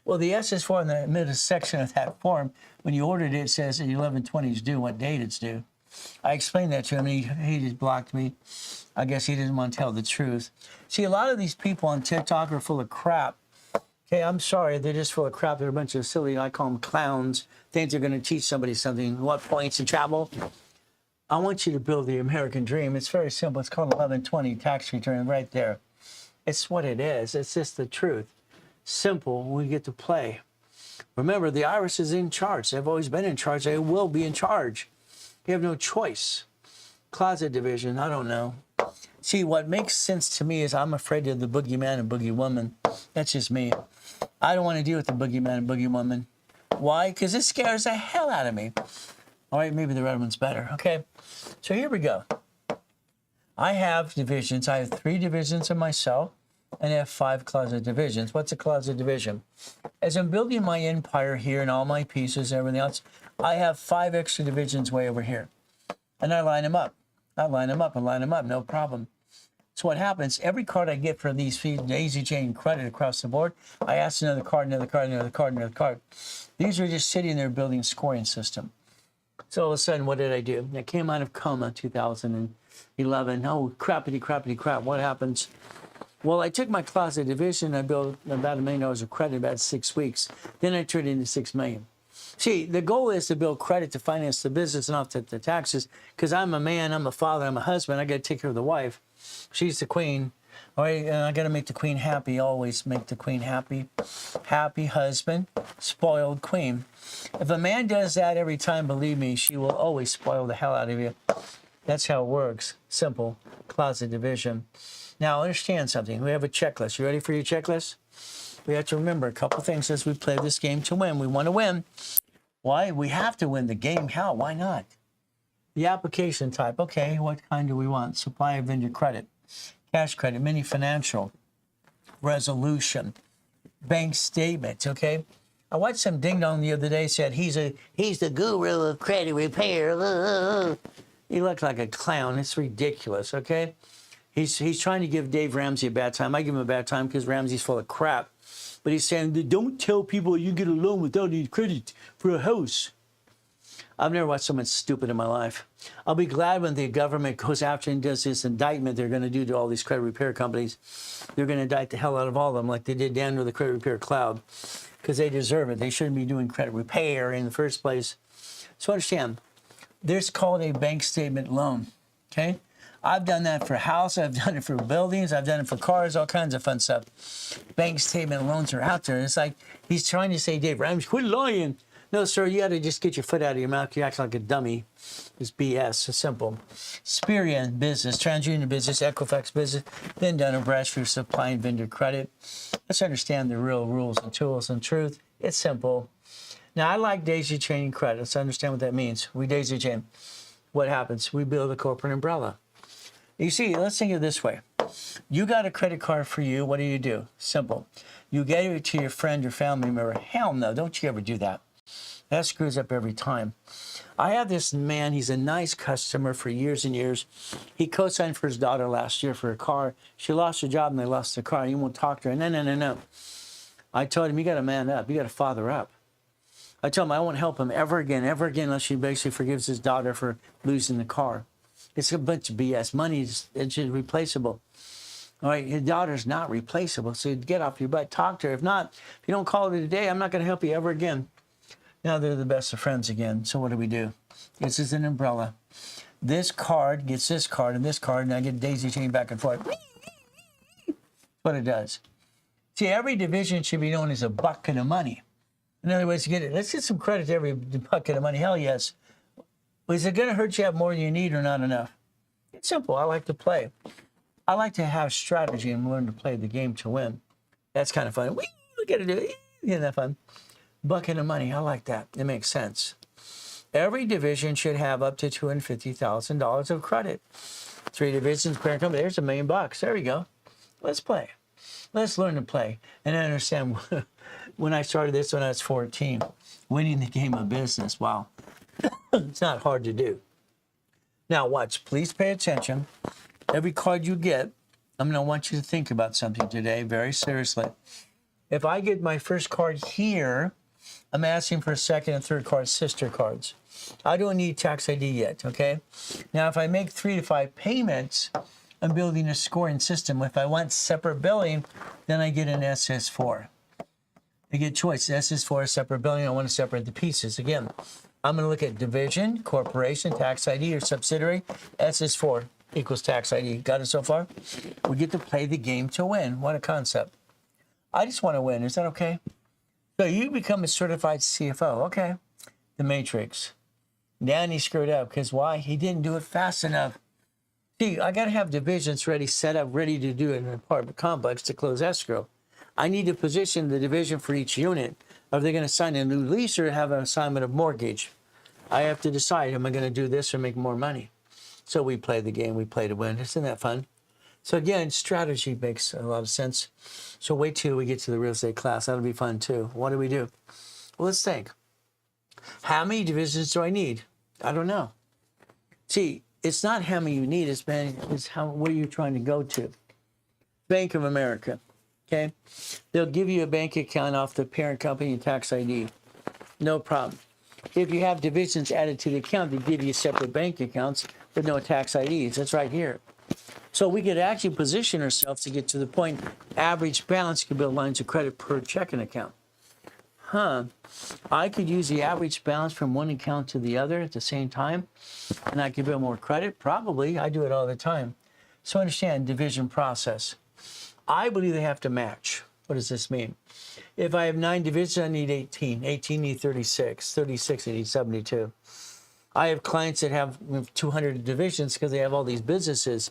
Well, the SS4 in the middle section of that form, when you ordered it, it says 11/20 is due, what date it's due. I explained that to him, and he just blocked me. I guess he didn't want to tell the truth. See, a lot of these people on TikTok are full of crap. Okay, I'm sorry, they're just full of crap. They're a bunch of silly, I call them clowns, think they're going to teach somebody something. What points in travel? I want you to build the American dream. It's very simple. It's called 11/20 tax return right there. It's what it is. It's just the truth. Simple, we get to play. Remember, the IRS is in charge. They've always been in charge. They will be in charge. You have no choice. Closet division, I don't know. See, what makes sense to me is I'm afraid of the boogeyman and boogie woman. That's just me. I don't want to deal with the boogeyman and boogie woman. Why? Because it scares the hell out of me. All right, maybe the red one's better. Okay, so here we go. I have divisions. I have 3 divisions of myself, and I have 5 closet divisions. What's a closet division? As I'm building my empire here and all my pieces and everything else, I have 5 extra divisions way over here. And I line them up. I line them up and line them up, no problem. So what happens, every card I get for these daisy chain credit across the board, I ask another card, another card, another card, another card. These are just sitting there building a scoring system. So all of a sudden, what did I do? I came out of coma 2011. Oh, crappity, crappity, crap. What happens? Well, I took my closet division. I built about $1 million of credit in about 6 weeks. Then I turned it into $6 million. See, the goal is to build credit to finance the business and offset the taxes. Because I'm a man, I'm a father, I'm a husband. I got to take care of the wife. She's the queen. All right, and I got to make the queen happy. Always make the queen happy. Happy husband, spoiled queen. If a man does that every time, believe me, she will always spoil the hell out of you. That's how it works. Simple. Closet division. Now, understand something. We have a checklist. You ready for your checklist? We have to remember a couple things as we play this game to win. We want to win. Why? We have to win the game. How? Why not? The application type. Okay, what kind do we want? Supply of vendor credit, cash credit, mini financial, resolution, bank statements. Okay. I watched some ding dong the other day said he's the guru of credit repair. He looked like a clown. It's ridiculous. Okay. He's trying to give Dave Ramsey a bad time. I give him a bad time because Ramsey's full of crap. But he's saying, don't tell people you get a loan without any credit for a house. I've never watched someone stupid in my life. I'll be glad when the government goes after and does this indictment they're going to do to all these credit repair companies. They're going to indict the hell out of all of them like they did down to the credit repair cloud because they deserve it. They shouldn't be doing credit repair in the first place. So understand, there's called a bank statement loan, okay? I've done that for houses, I've done it for buildings, I've done it for cars, all kinds of fun stuff. Bank statement loans are out there. It's like he's trying to say, Dave Ramsey, quit lying. No, sir, you got to just get your foot out of your mouth. You act like a dummy. It's BS. It's simple. Experian business, TransUnion business, Equifax business, then done a Bradstreet supply and vendor credit. Let's understand the real rules and tools and truth. It's simple. Now, I like daisy chaining credit. Let's understand what that means. We daisy chain. What happens? We build a corporate umbrella. You see, let's think of it this way. You got a credit card for you. What do? Simple. You gave it to your friend or family member. Hell no, don't you ever do that. That screws up every time. I have this man, he's a nice customer for years and years. He co-signed for his daughter last year for a car. She lost her job and they lost the car. He won't talk to her. No. I told him, you got to man up. You got to father up. I told him I won't help him ever again, unless he basically forgives his daughter for losing the car. It's a bunch of BS. Money is replaceable. All right, his daughter's not replaceable. So get off your butt, talk to her. If not, if you don't call her today, I'm not going to help you ever again. Now they're the best of friends again. So what do? This is an umbrella. This card gets this card and this card, and I get daisy chain back and forth. That's what it does. See, every division should be known as a bucket of money. In other words, let's get some credit to every bucket of money. Hell yes. But is it going to hurt you have more than you need or not enough? It's simple. I like to play. I like to have strategy and learn to play the game to win. That's kind of fun. Look at it. Isn't that fun? Bucket of money. I like that. It makes sense. Every division should have up to $250,000 of credit. 3 divisions, parent company. There's $1 million. There we go. Let's play. Let's learn to play. And I understand when I started this when I was 14, winning the game of business. Wow. It's not hard to do. Now watch. Please pay attention. Every card you get, I'm going to want you to think about something today very seriously. If I get my first card here, I'm asking for a second and third card, sister cards. I don't need tax ID yet, okay? Now, if I make 3 to 5 payments, I'm building a scoring system. If I want separate billing, then I get an SS4. I get choice. SS4 is separate billing. I want to separate the pieces. Again, I'm going to look at division, corporation, tax ID, or subsidiary. SS4 equals tax ID. Got it so far? We get to play the game to win. What a concept. I just want to win. Is that okay? So you become a certified CFO. Okay. The Matrix. Danny screwed up because why? He didn't do it fast enough. See, I got to have divisions ready, set up, ready to do an apartment complex to close escrow. I need to position the division for each unit. Are they going to sign a new lease or have an assignment of mortgage? I have to decide, am I going to do this or make more money? So we play the game. We play to win. Isn't that fun? So again, strategy makes a lot of sense. So wait till we get to the real estate class. That'll be fun too. What do we do? Well, let's think. How many divisions do I need? I don't know. See, it's not how many you need. It's where you're trying to go to. Bank of America. Okay. They'll give you a bank account off the parent company and tax ID. No problem. If you have divisions added to the account, they give you separate bank accounts with no tax IDs. That's right here. So we could actually position ourselves to get to the point average balance could build lines of credit per checking account. I could use the average balance from one account to the other at the same time, and I could build more credit? Probably. I do it all the time. So understand division process. I believe they have to match. What does this mean? If I have 9 divisions, I need 18. 18 need 36. 36, I need 72. I have clients that have 200 divisions because they have all these businesses.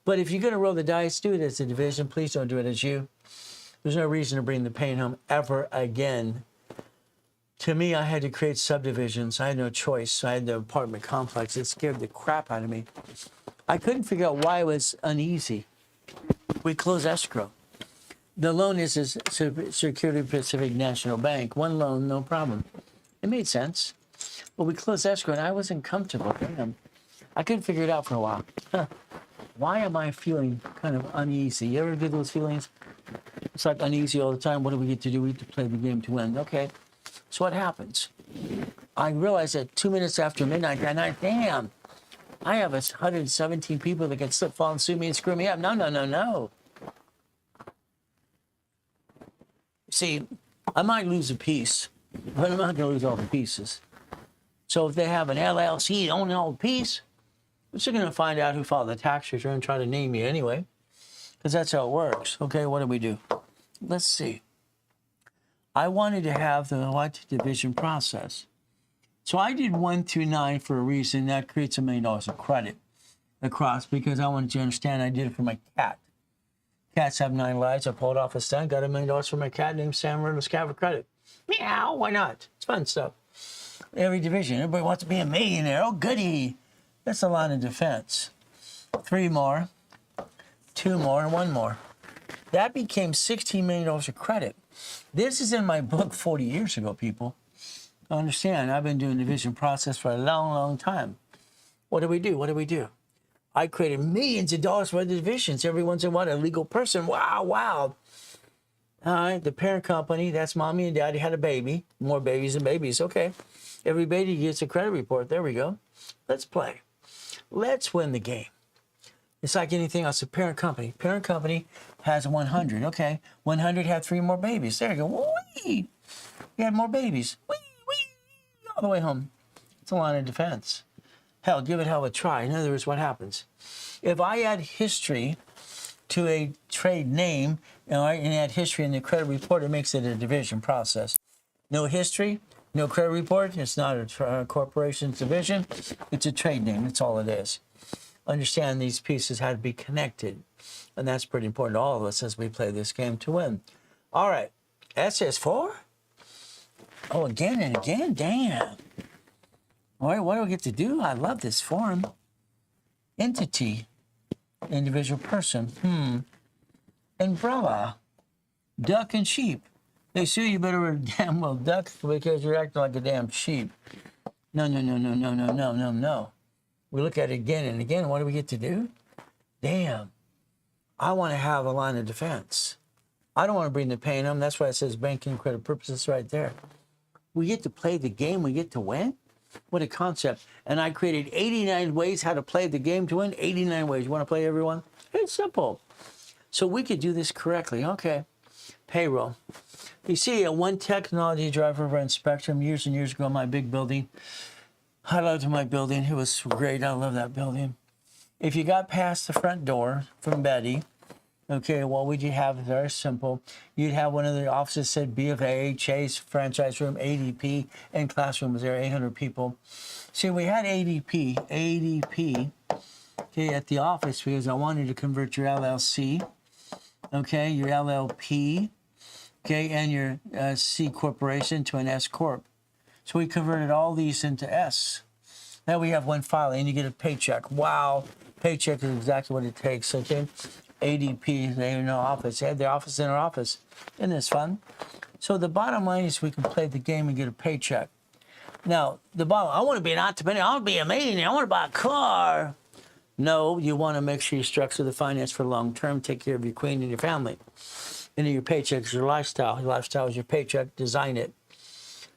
But if you're going to roll the dice, do it as a division. Please don't do it as you. There's no reason to bring the pain home ever again. To me, I had to create subdivisions. I had no choice. I had the apartment complex. It scared the crap out of me. I couldn't figure out why it was uneasy. We closed escrow. The loan is Security Pacific National Bank. One loan, no problem. It made sense. But we closed escrow, and I wasn't comfortable. I couldn't figure it out for a while. Why am I feeling kind of uneasy? You ever get those feelings? It's like uneasy all the time. What do we get to do? We get to play the game to win. Okay. So what happens? I realized that 2 minutes after midnight that night, damn, I have 117 people that can slip, fall, and sue me and screw me up. No. See, I might lose a piece, but I'm not going to lose all the pieces. So if they have an LLC owning all the piece, we're still going to find out who filed the tax return and try to name you anyway, because that's how it works. Okay, what do we do? Let's see. I wanted to have the what division process. So I did 1 through 9 for a reason. That creates $1 million of credit across because I wanted you to understand I did it for my cat. Cats have 9 lives. I pulled off a stunt, got $1 million for my cat named Sam Riddle's Cat for credit. Meow, why not? It's fun stuff. Every division, everybody wants to be a millionaire. Oh, goody. That's a line of defense. 3 more, 2 more, and 1 more. That became $16 million of credit. This is in my book 40 years ago, people. Understand, I've been doing the division process for a long, long time. What do we do? I created millions of dollars for the divisions. Everyone's in what? A legal person. Wow. All right, the parent company, that's mommy and daddy, had a baby. More babies than babies. Okay. Every baby gets a credit report. There we go. Let's play. Let's win the game. It's like anything else. A parent company. Parent company has 100. Okay. 100 had 3 more babies. There you go. Whee! You had more babies. Whee! All the way home. It's a line of defense. Hell, give it hell a try. In other words, what happens? If I add history to a trade name, and add history in the credit report, it makes it a division process. No history, no credit report. It's not a corporation's division. It's a trade name. That's all it is. Understand these pieces had to be connected. And that's pretty important to all of us as we play this game to win. All right. SS4? Oh, again and again? Damn. All right, what do I get to do? I love this form. Entity. Individual person. Umbrella. Duck and sheep. They sue you better wear a damn well duck because you're acting like a damn sheep. No. We look at it again and again. What do we get to do? Damn. I want to have a line of defense. I don't want to bring the pain home. That's why it says banking credit purposes right there. We get to play the game. We get to win. What a concept. And I created 89 ways how to play the game to win. 89 ways. You want to play everyone? It's simple. So we could do this correctly. Okay. Payroll. You see, one technology driver ran Spectrum years and years ago in my big building. I loved my building. It was great. I love that building. If you got past the front door from Betty, okay, what would you have? Very simple. You'd have one of the offices said B of A, Chase, franchise room, ADP, and classroom was there, 800 people. See, we had ADP, okay, at the office because I wanted to convert your LLC, okay, your LLP, okay, and your C corporation to an S corp. So we converted all these into S. Now we have one file and you get a paycheck. Wow, paycheck is exactly what it takes, okay? ADP, they have no office. They had their office in our office. Isn't this fun? So the bottom line is we can play the game and get a paycheck. Now, I want to be an entrepreneur. I want to be a millionaire. I want to buy a car. No, you want to make sure you structure the finance for long term, take care of your queen and your family. And your paycheck is your lifestyle. Your lifestyle is your paycheck. Design it.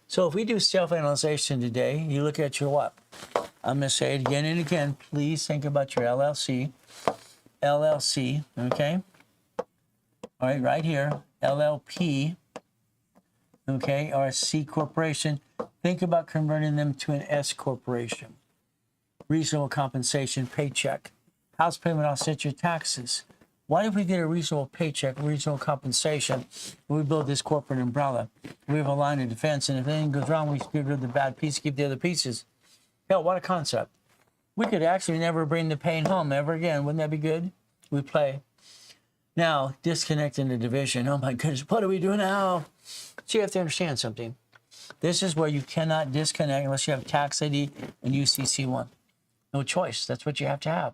So if we do self-analyzation today, you look at your what? I'm going to say it again and again. Please think about your LLC, okay? All right, right here, LLP, okay, or a C corporation. Think about converting them to an S corporation. Reasonable compensation, paycheck. House payment offsets your taxes. What if we get a reasonable paycheck, reasonable compensation, and we build this corporate umbrella? We have a line of defense, and if anything goes wrong, we get rid of the bad piece, keep the other pieces. Hell, what a concept. We could actually never bring the pain home ever again. Wouldn't that be good? We play. Now, disconnecting the division. Oh my goodness, what do we do now? So you have to understand something. This is where you cannot disconnect unless you have tax ID and UCC1. No choice. That's what you have to have.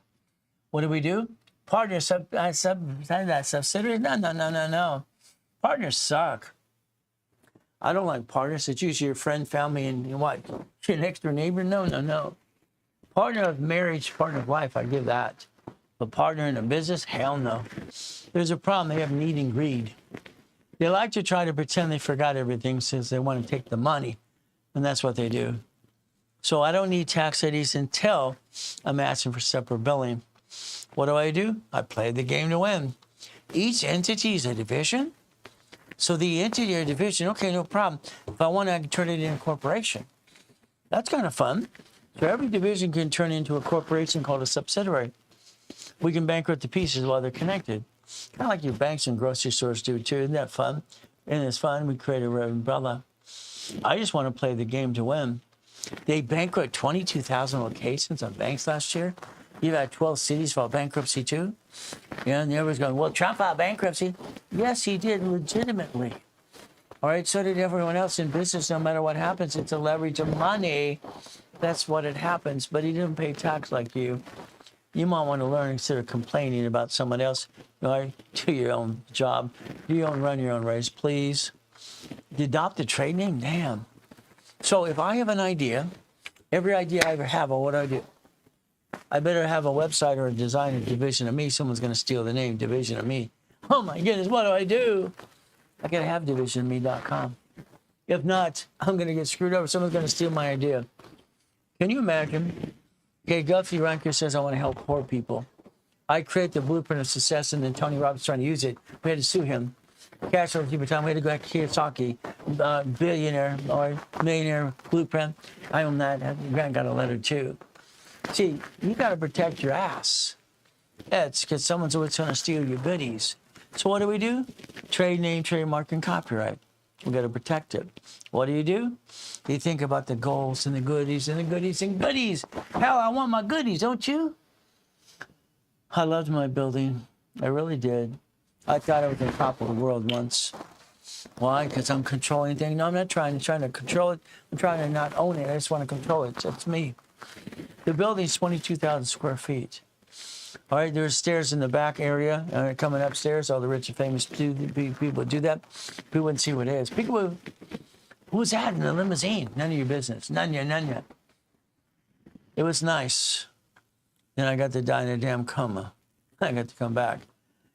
What do? Partners, subsidiary? No. Partners suck. I don't like partners. It's usually your friend, family, and what? Your next door neighbor? No. Partner of marriage, partner of life, I give that. But partner in a business? Hell no. There's a problem. They have need and greed. They like to try to pretend they forgot everything since they want to take the money. And that's what they do. So I don't need tax IDs until I'm asking for separate billing. What do? I play the game to win. Each entity is a division. So the entity or division, okay, no problem. If I want to, I can turn it into a corporation. That's kind of fun. So every division can turn into a corporation called a subsidiary. We can bankrupt the pieces while they're connected. Kind of like your banks and grocery stores do too. Isn't that fun? And it's fun. We create a umbrella. I just want to play the game to win. They bankrupt 22,000 locations of banks last year. You've had 12 cities file bankruptcy too. Yeah, and everyone's going, well, Trump filed bankruptcy. Yes, he did legitimately. All right, so did everyone else in business. No matter what happens, it's a leverage of money. That's what it happens. But he didn't pay tax like you. You might want to learn instead of complaining about someone else. All right, do your own job. Run your own race, please. Adopt a trade name? Damn. So if I have an idea, every idea I ever have, well, what do? I better have a website or a design of Division of Me. Someone's going to steal the name Division of Me. Oh my goodness, what do? I got to have divisionofme.com. If not, I'm going to get screwed over. Someone's going to steal my idea. Can you imagine? Okay, Guthrie Ranker says, I want to help poor people. I create the blueprint of success, and then Tony Robbins trying to use it. We had to sue him. Cash over time. We had to go back to Kiyosaki, billionaire or millionaire blueprint. I own that. Grant got a letter too. See, you got to protect your ass. It's because someone's always going to steal your goodies. So what do? Trade name, trademark, and copyright. We got to protect it. What do? You think about the goals and the goodies and the goodies and goodies. Hell, I want my goodies, don't you? I loved my building. I really did. I thought I was on top of the world once. Why? Because I'm controlling things. No, I'm not trying to control it. I'm trying to not own it. I just want to control it. That's me. The building's 22,000 square feet. All right, there's stairs in the back area. Coming upstairs, all the rich and famous people do that. People wouldn't see what it is. People would, who's that in the limousine? None of your business. None ya. It was nice. Then I got to die in a damn coma. I got to come back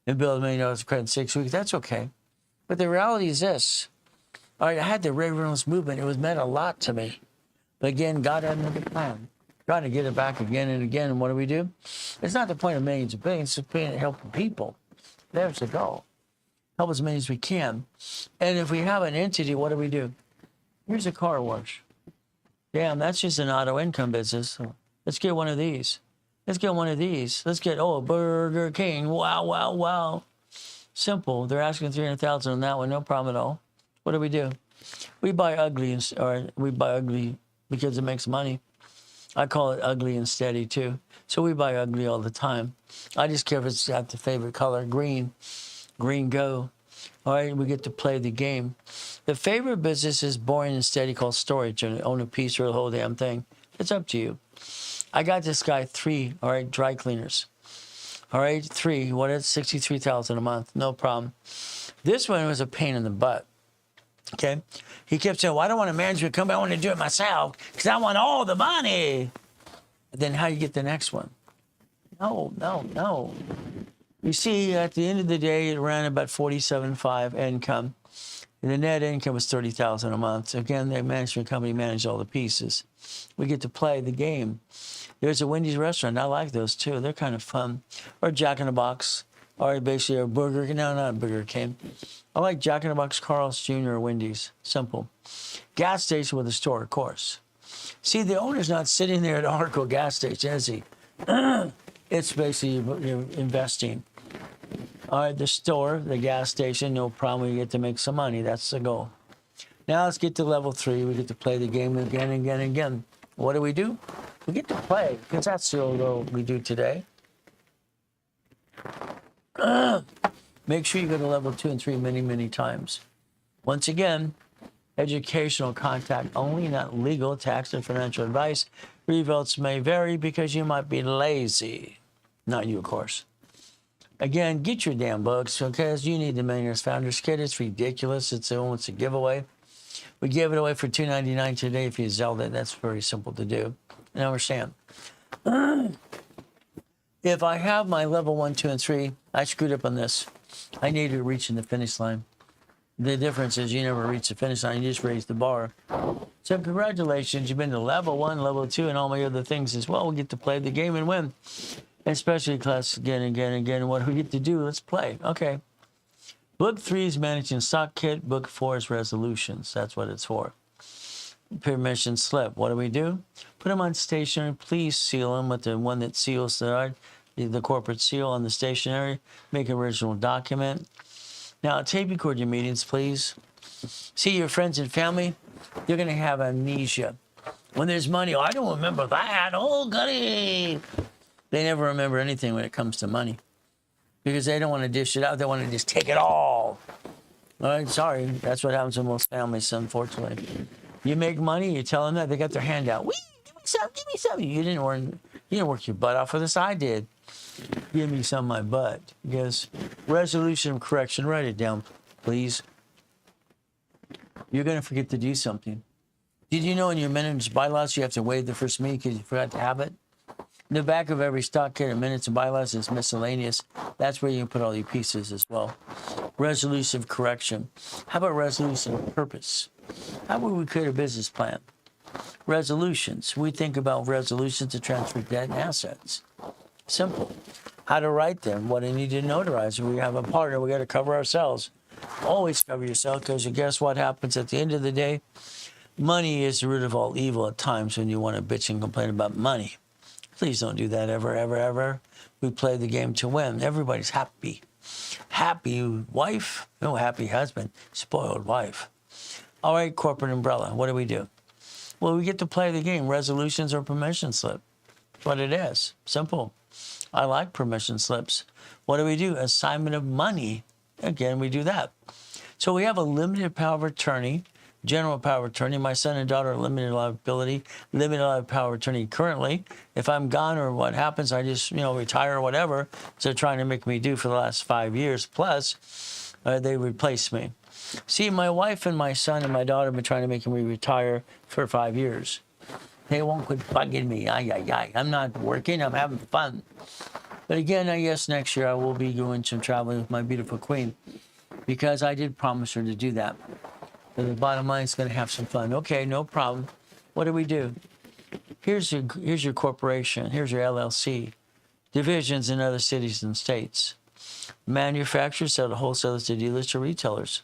and build $1 million of credit in 6 weeks. That's okay. But the reality is this. All right, I had the Ray Reynolds movement. It was meant a lot to me. But again, God had another plan. Trying to get it back again and again. And what do? It's not the point of millions of billions. It's the point of helping people. There's the goal. Help as many as we can. And if we have an entity, what do? Here's a car wash. Damn, that's just an auto income business. So let's get one of these. Let's get Burger King. Wow. Simple. They're asking $300,000 on that one. No problem at all. What do? We buy ugly, we buy ugly because it makes money. I call it ugly and steady too. So we buy ugly all the time. I just care if it's got the favorite color, green. Green go. All right, we get to play the game. The favorite business is boring and steady called storage, and own a piece or the whole damn thing. It's up to you. I got this guy 3, all right, dry cleaners. All right, 3, what is $63,000 a month? No problem. This one was a pain in the butt. Okay, he kept saying, well, I don't want a management company. I want to do it myself because I want all the money. Then how do you get the next one? No. You see, at the end of the day, it ran about $47,500 income. And the net income was $30,000 a month. Again, the management company managed all the pieces. We get to play the game. There's a Wendy's restaurant. I like those too. They're kind of fun. Or Jack in the Box. Or basically a Burger King. No, not a Burger King. I like Jack in the Box, Carl's Jr., or Wendy's. Simple. Gas station with a store, of course. See, the owner's not sitting there at Arco gas station, is he? It's basically investing. All right, the store, the gas station, no problem. We get to make some money. That's the goal. Now let's get to level 3. We get to play the game again and again and again. What do? We get to play, because that's the goal we do today. Make sure you go to level 2 and 3 many, many times. Once again, educational contact only, not legal, tax, and financial advice. Results may vary because you might be lazy. Not you, of course. Again, get your damn books, because you need the Millionaire's Founders Kit. It's ridiculous. It's almost a giveaway. We gave it away for $2.99 today. If you Zelda, that's very simple to do. And understand. If I have my level 1, 2, and 3, I screwed up on this. I needed to reach in the finish line. The difference is you never reach the finish line. You just raise the bar. So congratulations. You've been to level 1, level 2, and all my other things as well. We get to play the game and win. Especially class again and again and again. What do we get to do? Let's play. Okay. Book 3 is managing stock kit. Book 4 is resolutions. That's what it's for. Permission slip. What do? Put them on stationery. Please seal them with the one that seals the corporate seal on the stationery. Make an original document. Now, tape record your meetings, please. See your friends and family. You're going to have amnesia. When there's money, oh, I don't remember that. Oh, goody. They never remember anything when it comes to money because they don't want to dish it out. They want to just take it all. All right, sorry. That's what happens to most families, unfortunately. You make money, you tell them that, they got their hand out. Wee, give me some, give me some. You didn't work your butt off for this. I did. Give me some of my butt. Because resolution of correction, write it down, please. You're going to forget to do something. Did you know in your minutes bylaws you have to waive the first meeting because you forgot to have it? In the back of every stock kit and minutes and bylaws is miscellaneous. That's where you can put all your pieces as well. Resolution of correction. How about resolution of purpose? How would we create a business plan? Resolutions. We think about resolutions to transfer debt and assets. Simple. How to write them. What I need to notarize. We have a partner. We got to cover ourselves. Always cover yourself because guess what happens at the end of the day? Money is the root of all evil at times when you want to bitch and complain about money. Please don't do that ever, ever, ever. We play the game to win. Everybody's happy. Happy wife, no happy husband, spoiled wife. All right, corporate umbrella, what do? Well, we get to play the game, resolutions or permission slip. That's what it is, simple. I like permission slips. What do? Assignment of money. Again, we do that. So we have a limited power of attorney, general power of attorney. My son and daughter are limited liability, limited power of attorney currently. If I'm gone or what happens, I just, retire or whatever. So they're trying to make me do for the last 5 years plus, they replace me. See, my wife and my son and my daughter have been trying to make me retire for 5 years. They won't quit bugging me. I'm not working. I'm having fun. But again, I guess next year I will be doing some traveling with my beautiful queen because I did promise her to do that. But the bottom line is going to have some fun. Okay, no problem. What do? Here's your corporation. Here's your LLC. Divisions in other cities and states. Manufacturers sell to wholesalers, to dealers, to retailers.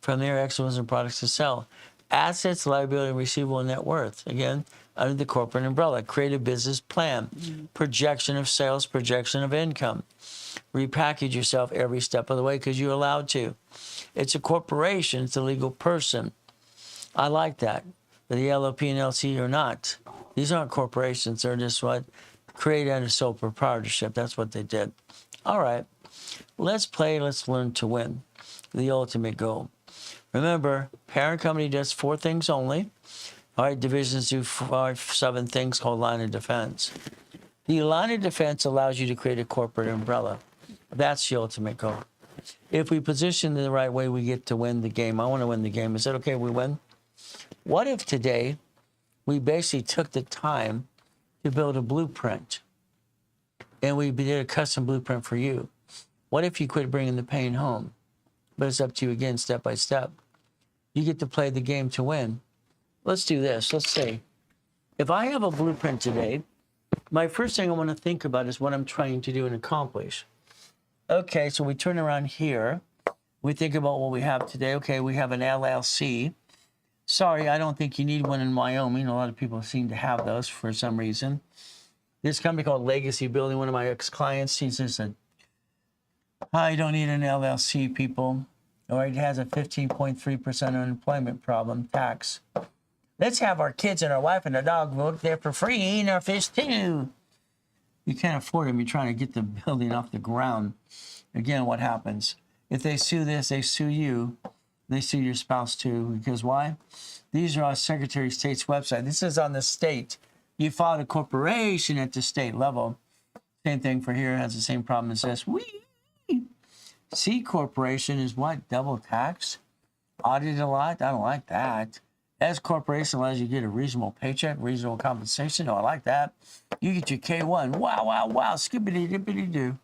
From there, excellence and products to sell. Assets, liability, and receivable net worth. Again, under the corporate umbrella. Create a business plan. Projection of sales, projection of income. Repackage yourself every step of the way because you're allowed to. It's a corporation. It's a legal person. I like that. But the LLP and LC are not. These aren't corporations. They're just what? Created under sole proprietorship. That's what they did. All right. Let's play. Let's learn to win. The ultimate goal. Remember, parent company does 4 things only. All right, divisions do 7 things called line of defense. The line of defense allows you to create a corporate umbrella. That's the ultimate goal. If we position it the right way, we get to win the game. I want to win the game. Is that okay? We win? What if today we basically took the time to build a blueprint and we did a custom blueprint for you? What if you quit bringing the pain home? But it's up to you again, step by step. You get to play the game to win. Let's do this. Let's say, if I have a blueprint today, my first thing I want to think about is what I'm trying to do and accomplish. Okay, so we turn around here. We think about what we have today. Okay, we have an LLC. Sorry, I don't think you need one in Wyoming. A lot of people seem to have those for some reason. This company called Legacy Building, one of my ex-clients, he's just a I don't need an LLC, people. Or it has a 15.3% unemployment problem, tax. Let's have our kids and our wife and our dog work there for free, and our fish too. You can't afford them. You're trying to get the building off the ground. Again, what happens? If they sue this, they sue you. They sue your spouse too. Because why? These are on Secretary of State's website. This is on the state. You filed a corporation at the state level. Same thing for here. It has the same problem as this. C corporation is what? Double tax? Audited a lot? I don't like that. S corporation allows you to get a reasonable paycheck, reasonable compensation. Oh, I like that. You get your K1. Wow, wow, wow. Skippity dippity doo.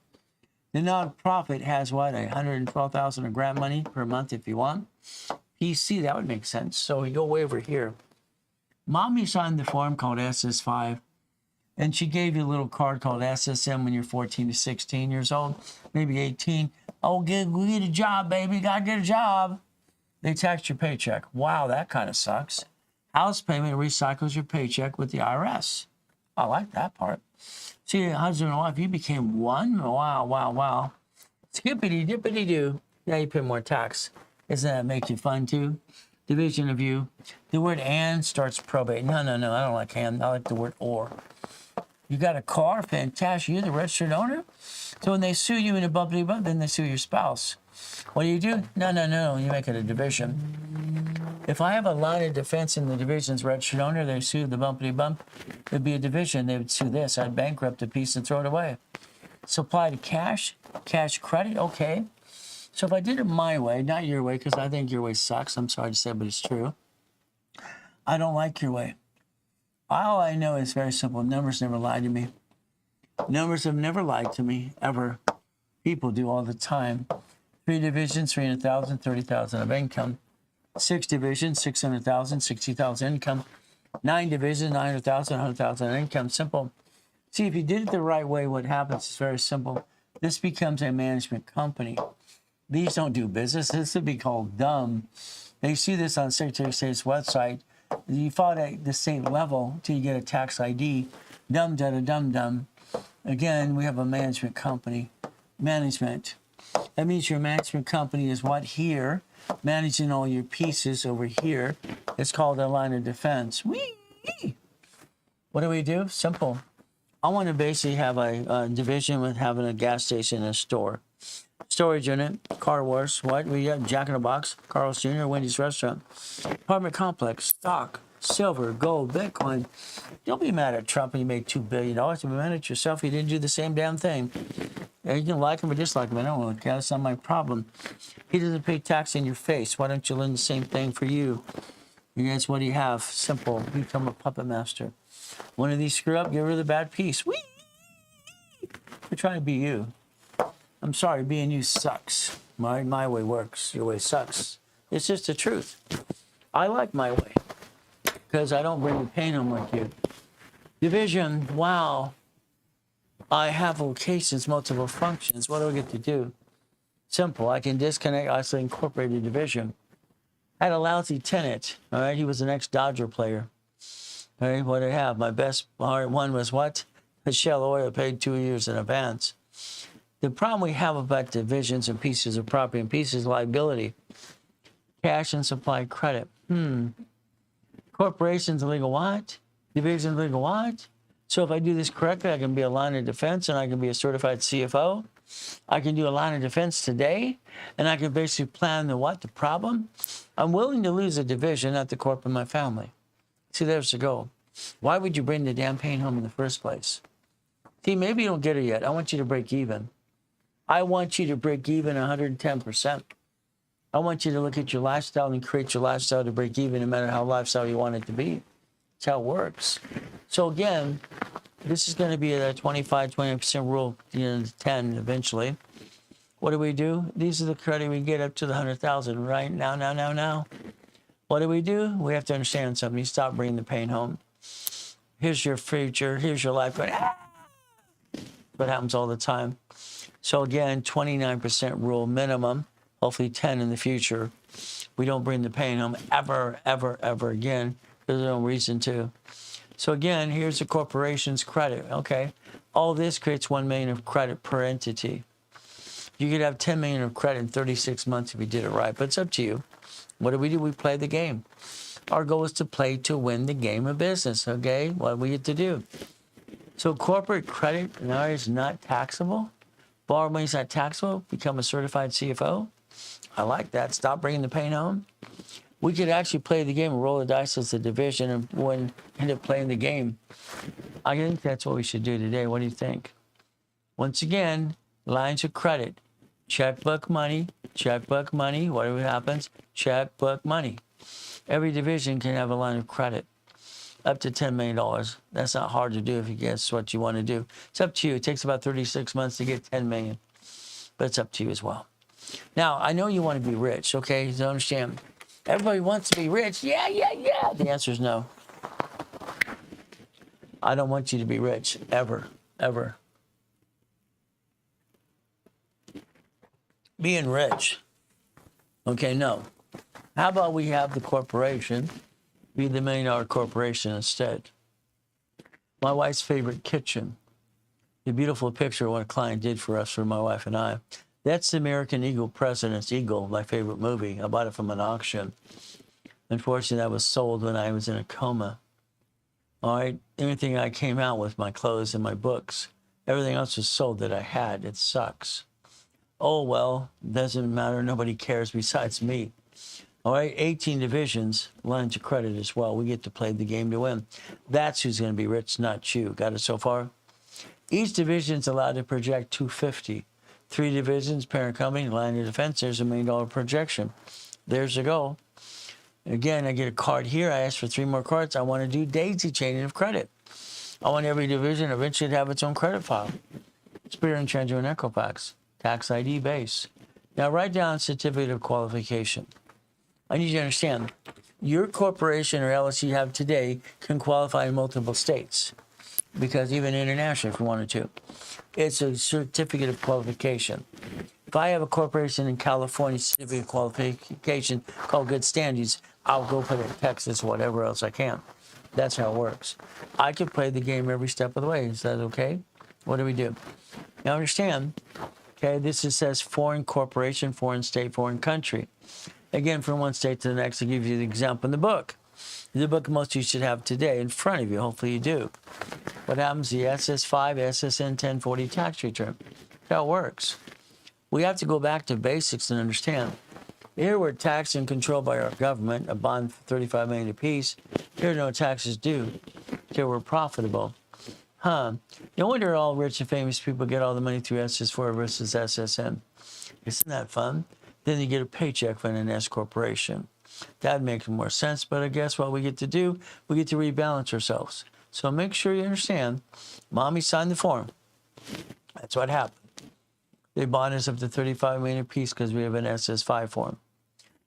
The nonprofit has what? $112,000 of grant money per month if you want. PC, that would make sense. So we go way over here. Mommy signed the form called SS5, and she gave you a little card called SSM when you're 14 to 16 years old, maybe 18. Oh, get a job, baby. Gotta get a job. They tax your paycheck. Wow, that kind of sucks. House payment recycles your paycheck with the IRS. I like that part. See, husband and wife, you became one. Wow, wow, wow. Skippity dippity doo. Now you pay more tax. Doesn't that make you fun too? Division of you. The word and starts probate. No, I don't like and. I like the word or. You got a car, fantastic. You're the registered owner. So when they sue you in a bumpity bump, then they sue your spouse. What do? No. You make it a division. If I have a line of defense in the division's registered owner, they sue the bumpity bump. It'd be a division. They would sue this. I'd bankrupt a piece and throw it away. Supply to cash credit. Okay. So if I did it my way, not your way, because I think your way sucks. I'm sorry to say, but it's true. I don't like your way. All I know is very simple. Numbers never lie to me. Numbers have never lied to me, ever. People do all the time. 3 divisions, 300,000, 30,000 of income. 6 divisions, 600,000, 60,000 income. 9 divisions, 900,000, 100,000 income. Simple. See, if you did it the right way, what happens is very simple. This becomes a management company. These don't do business. This would be called dumb. They see this on Secretary of State's website. You file at the state level till you get a tax ID. Dum. Again, we have a management company. Management. That means your management company is what here, managing all your pieces over here. It's called a line of defense. Whee! What do? Simple. I want to basically have a division with having a gas station and a store. Storage unit, car wash, what? We got Jack in the Box, Carl's Jr., Wendy's Restaurant. Apartment complex, stock, silver, gold, Bitcoin. Don't be mad at Trump when you made $2 billion. Be mad at yourself. You didn't do the same damn thing. And you can like him or dislike him. I don't know. That's not my problem. He doesn't pay tax in your face. Why don't you learn the same thing for you? And that's what you have. Simple. Become a puppet master. One of these screw up, get rid of the bad piece. Whee! We're trying to be you. I'm sorry, being you sucks. My way works. Your way sucks. It's just the truth. I like my way because I don't bring the pain home with you. Division, wow. I have locations, multiple functions. What do I get to do? Simple. I can disconnect, isolate, incorporate a division. I had a lousy tenant. All right, he was an ex-Dodger player. All right, what did I have? My best one was what? The Shell Oil paid 2 years in advance. The problem we have about divisions and pieces of property and pieces of liability, cash and supply credit. Corporations legal what? Divisions legal what? So if I do this correctly, I can be a line of defense and I can be a certified CFO. I can do a line of defense today and I can basically plan the what? The problem. I'm willing to lose a division at the corp in my family. See, there's the goal. Why would you bring the damn pain home in the first place? See, maybe you don't get it yet. I want you to break even. I want you to break even 110%. I want you to look at your lifestyle and create your lifestyle to break even no matter how lifestyle you want it to be. That's how it works. So again, this is going to be a 25-20% rule, 10 eventually. What do? These are the credit we get up to the 100,000 right now. What do? We have to understand something. You stop bringing the pain home. Here's your future. Here's your life. What happens all the time. So again, 29% rule minimum, hopefully 10 in the future. We don't bring the pain home ever again. There's no reason to. So again, here's the corporation's credit. Okay, all this creates $1 million of credit per entity. You could have 10 million of credit in 36 months if you did it right, but it's up to you. What do? We play the game. Our goal is to play to win the game of business, okay? What we get to do. So corporate credit now is not taxable. Borrowed money's not taxable. Become a certified CFO. I like that. Stop bringing the pain home. We could actually play the game and roll the dice as a division and end up playing the game. I think that's what we should do today. What do you think? Once again, lines of credit. Checkbook money, checkbook money. Whatever happens, checkbook money. Every division can have a line of credit up to $10 million. That's not hard to do if you guess what you want to do. It's up to you. It takes about 36 months to get 10 million, but it's up to you as well. Now, I know you want to be rich, okay? So understand, everybody wants to be rich. Yeah. The answer is no. I don't want you to be rich, ever. Being rich, okay, no. How about we have the corporation be the $1 million corporation instead? My wife's favorite kitchen. The beautiful picture of what a client did for us, for my wife and I. That's the American Eagle, President's Eagle, my favorite movie. I bought it from an auction. Unfortunately, that was sold when I was in a coma. All right, everything I came out with, my clothes and my books, everything else was sold that I had. It sucks. Oh, well, doesn't matter. Nobody cares besides me. All right, 18 divisions, lines of credit as well. We get to play the game to win. That's who's going to be rich, not you. Got it so far? Each division is allowed to project 250. 3 divisions, parent company, line of defense, there's $1 million projection. There's the goal. Again, I get a card here. I ask for 3 more cards. I want to do daisy chaining of credit. I want every division eventually to have its own credit file. Spirit and Genuine Equifax. Tax ID base. Now write down certificate of qualification. I need you to understand, your corporation or LLC you have today can qualify in multiple states, because even international if you wanted to. It's a certificate of qualification. If I have a corporation in California, certificate of qualification called good standings, I'll go put it in Texas, whatever else I can. That's how it works. I can play the game every step of the way. Is that okay? What do we do? Now understand, okay, this says foreign corporation, foreign state, foreign country. Again, from one state to the next, I'll give you the example in the book. The book most of you should have today in front of you. Hopefully you do. What happens? The SS5, SSN 1040 tax return. That's how it works. We have to go back to basics and understand. Here we're taxed and controlled by our government, a bond for $35 million apiece. Here no taxes due. Here we're profitable. No wonder all rich and famous people get all the money through SS4 versus SSN. Isn't that fun? Then you get a paycheck from an S corporation. That makes more sense, but I guess what we get to do, we get to rebalance ourselves. So make sure you understand, Mommy signed the form. That's what happened. They bond us up to $35 million apiece because we have an SS5 form.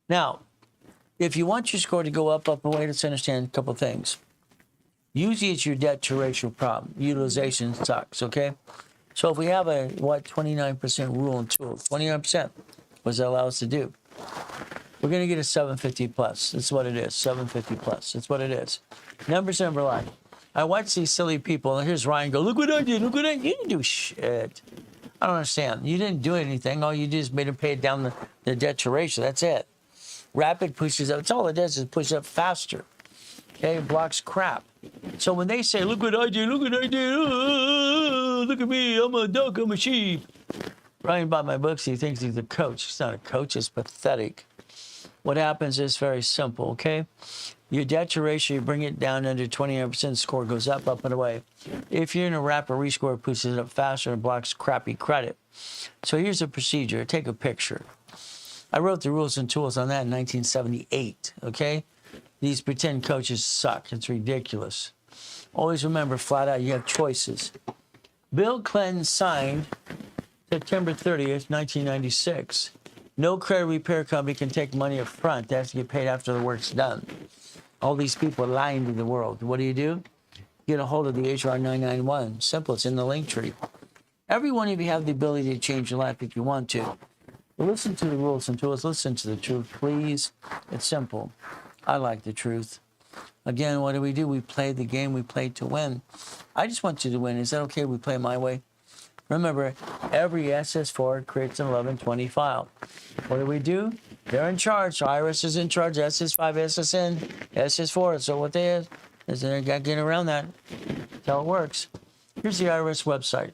Now, if you want your score to go up, away, let's understand a couple things. Usually it's your debt to ratio problem. Utilization sucks, okay? So if we have a, 29% rule in tools, 29%, what does that allow us to do? We're going to get a 750 plus. That's what it is, 750 plus. That's what it is. Numbers never lie. I watch these silly people, and here's Ryan go, look what I did, look what I did. You didn't do shit. I don't understand. You didn't do anything. All you did is made them pay down the debt to ratio. That's it. Rapid pushes up. It's all it does is push up faster. Okay, it blocks crap. So when they say, look what I did, look what I did, look at me, I'm a duck, I'm a sheep. Ryan bought my books, he thinks he's a coach. He's not a coach, it's pathetic. What happens is very simple, okay? Your debt to ratio, you bring it down under 29%, score goes up, up and away. If you're in a rapid rescore, it pushes it up faster and blocks crappy credit. So here's a procedure. Take a picture. I wrote the rules and tools on that in 1978, okay? These pretend coaches suck. It's ridiculous. Always remember, flat out, you have choices. Bill Clinton signed September 30th, 1996. No credit repair company can take money up front. They have to get paid after the work's done. All these people are lying to the world. What do? Get a hold of the HR 991. Simple. It's in the link tree. Every one of you have the ability to change your life if you want to. But listen to the rules and tools. Listen to the truth, please. It's simple. I like the truth. Again, what do? We play the game. We play to win. I just want you to win. Is that okay? We play my way. Remember, every SS4 creates an 1120 file. What do? They're in charge. So IRS is in charge. SS5, SSN, SS4. So what they is they got to get around that. That's how it works. Here's the IRS website.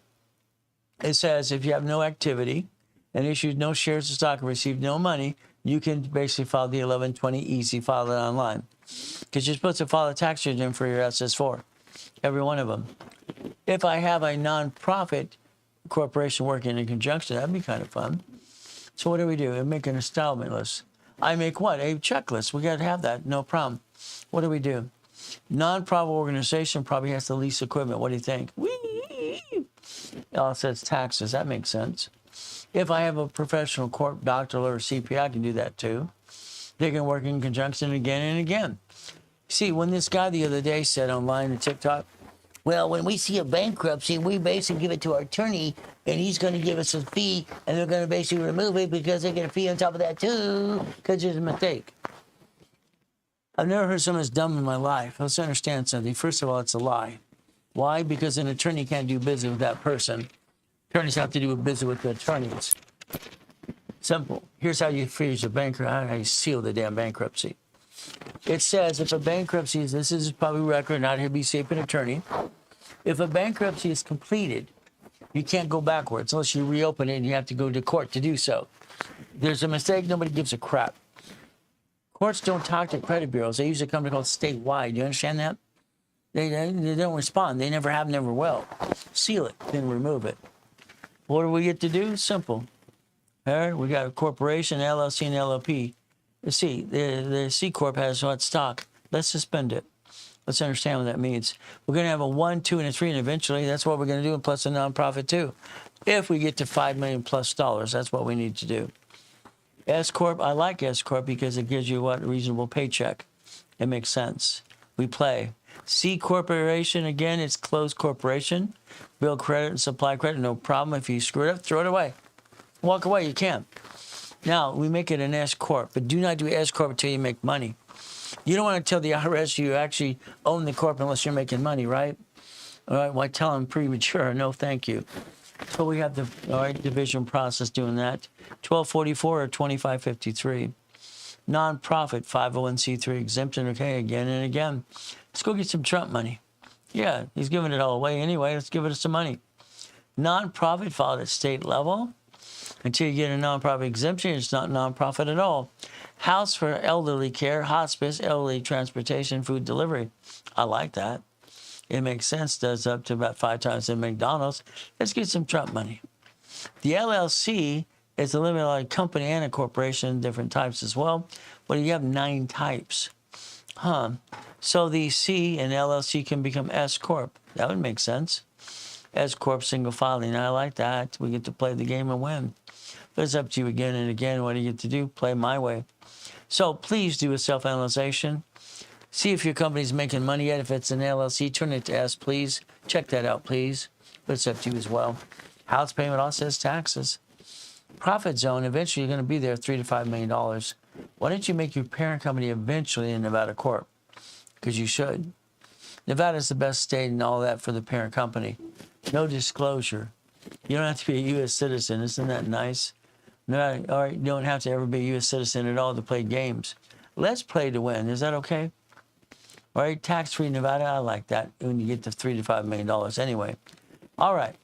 It says if you have no activity and issued no shares of stock and received no money, you can basically file the 1120 easy, file it online. Because you're supposed to file a tax return for your SS4, every one of them. If I have a nonprofit corporation working in conjunction, that'd be kind of fun. So what do? We make an installment list. I make what? A checklist. We got to have that, no problem. What do? Nonprofit organization probably has to lease equipment. What do you think? Whee! Oh, it says taxes. That makes sense. If I have a professional corp, doctor, or CPA, I can do that too. They can work in conjunction again and again. See, when this guy the other day said online on TikTok, well, when we see a bankruptcy, we basically give it to our attorney, and he's going to give us a fee, and they're going to basically remove it because they get a fee on top of that too, because there's a mistake. I've never heard someone as dumb in my life. Let's understand something. First of all, it's a lie. Why? Because an attorney can't do business with that person. Attorneys have to do business with the attorneys. Simple. Here's how you freeze a bankruptcy, how you seal the damn bankruptcy. It says if a bankruptcy is, this is probably record, not here be safe an attorney. If a bankruptcy is completed, you can't go backwards unless you reopen it and you have to go to court to do so. There's a mistake, nobody gives a crap. Courts don't talk to credit bureaus. They use a company called Statewide. Do you understand that? They don't respond. They never have, never will. Seal it, then remove it. What do we get to do? Simple. All right, we got a corporation, LLC, and LLP. Let's see, the C Corp has what stock? Let's suspend it. Let's understand what that means. We're going to have a 1, 2, and a 3, and eventually that's what we're going to do, and plus a nonprofit too. If we get to $5 million plus, that's what we need to do. S Corp, I like S Corp because it gives you what? A reasonable paycheck. It makes sense. We play. C Corporation, again, it's closed corporation. Bill credit and supply credit, no problem. If you screw it up, throw it away. Walk away, you can. Now, we make it an S Corp, but do not do S Corp until you make money. You don't want to tell the IRS you actually own the corp unless you're making money, right? All right, why tell them premature? No, thank you. So we have the division process doing that. 1244 or 2553. Nonprofit 501c3 exemption, okay, again and again. Let's go get some Trump money. Yeah, he's giving it all away anyway. Let's give it some money. Nonprofit filed at state level. Until you get a nonprofit exemption, it's not nonprofit at all. House for elderly care, hospice, elderly transportation, food delivery. I like that. It makes sense. Does up to about 5 times in McDonald's. Let's get some Trump money. The LLC is a limited company and a corporation, different types as well. But you have 9 types. So the C and LLC can become S Corp. That would make sense. S Corp single filing. I like that. We get to play the game and win. But it's up to you again and again. What do you get to do? Play my way. So please do a self-analyzation. See if your company's making money yet. If it's an LLC, turn it to S, please. Check that out, please. But it's up to you as well. House payment all says taxes. Profit zone, eventually you're going to be there, $3 to $5 million. Why don't you make your parent company eventually in Nevada Corp? Because you should. Nevada's the best state and all that for the parent company. No disclosure. You don't have to be a U.S. citizen. Isn't that nice? No, all right, you don't have to ever be a U.S. citizen at all to play games. Let's play to win. Is that okay? All right, tax-free Nevada, I like that when you get to $3 to $5 million anyway. All right,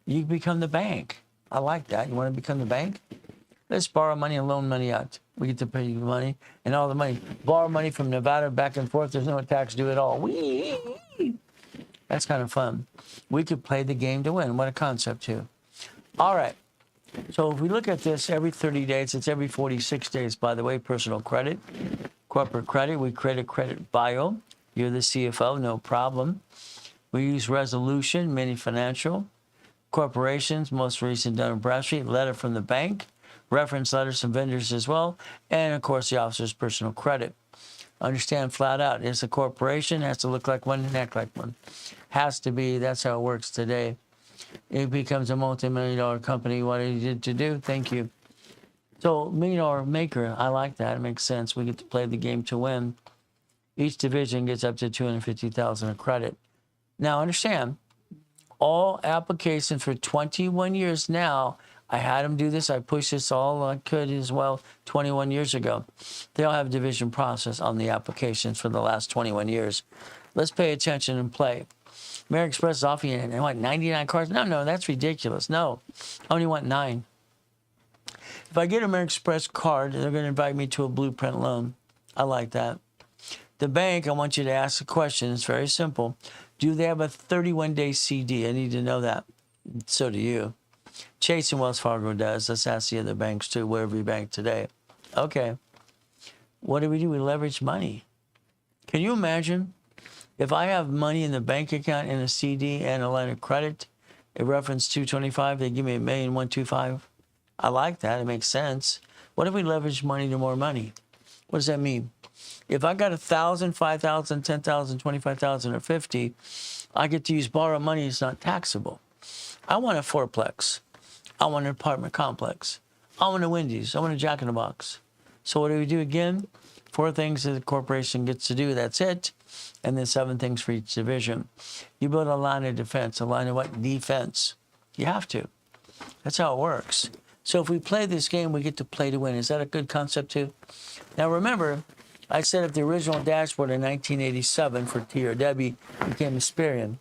you become the bank. I like that. You want to become the bank? Let's borrow money and loan money out. We get to pay you money and all the money. Borrow money from Nevada back and forth. There's no tax due at all. Whee! That's kind of fun. We could play the game to win. What a concept, too. All right. So if we look at this every 30 days, it's every 46 days, by the way, personal credit, corporate credit. We create a credit bio. You're the CFO, no problem. We use resolution, mini financial. Corporations, most recent done in Bradstreet, letter from the bank, reference letters from vendors as well, and of course the officer's personal credit. Understand flat out, it's a corporation, has to look like one and act like one. Has to be, that's how it works today. It becomes a multi-million-dollar company. What did you to do? Thank you. So, $1 million maker, I like that. It makes sense. We get to play the game to win. Each division gets up to $250,000 of credit. Now, understand, All applications for 21 years now. I had them do this. I pushed this all I could as well 21 years ago. They all have division process on the applications for the last 21 years. Let's pay attention and play. American Express is offering what, 99 cards? No, that's ridiculous. No, I only want 9. If I get an American Express card, they're going to invite me to a blueprint loan. I like that. The bank, I want you to ask a question. It's very simple. Do they have a 31-day CD? I need to know that. So do you. Chase and Wells Fargo does. Let's ask the other banks too, wherever you bank today. Okay. What do? We leverage money. Can you imagine if I have money in the bank account and a CD and a line of credit, a reference 225, they give me $1,125,000. I like that. It makes sense. What if we leverage money to more money? What does that mean? If I got 1,000, 5,000, 10,000, 25,000, or 50, I get to use borrowed money. It's not taxable. I want a fourplex. I want an apartment complex. I want a Wendy's. I want a Jack in the Box. So what do we do again? 4 things that the corporation gets to do. That's it. And then 7 things for each division. You build a line of defense. A line of what? Defense. You have to. That's how it works. So if we play this game, we get to play to win. Is that a good concept too? Now remember, I set up the original dashboard in 1987 for T or W, became Experian.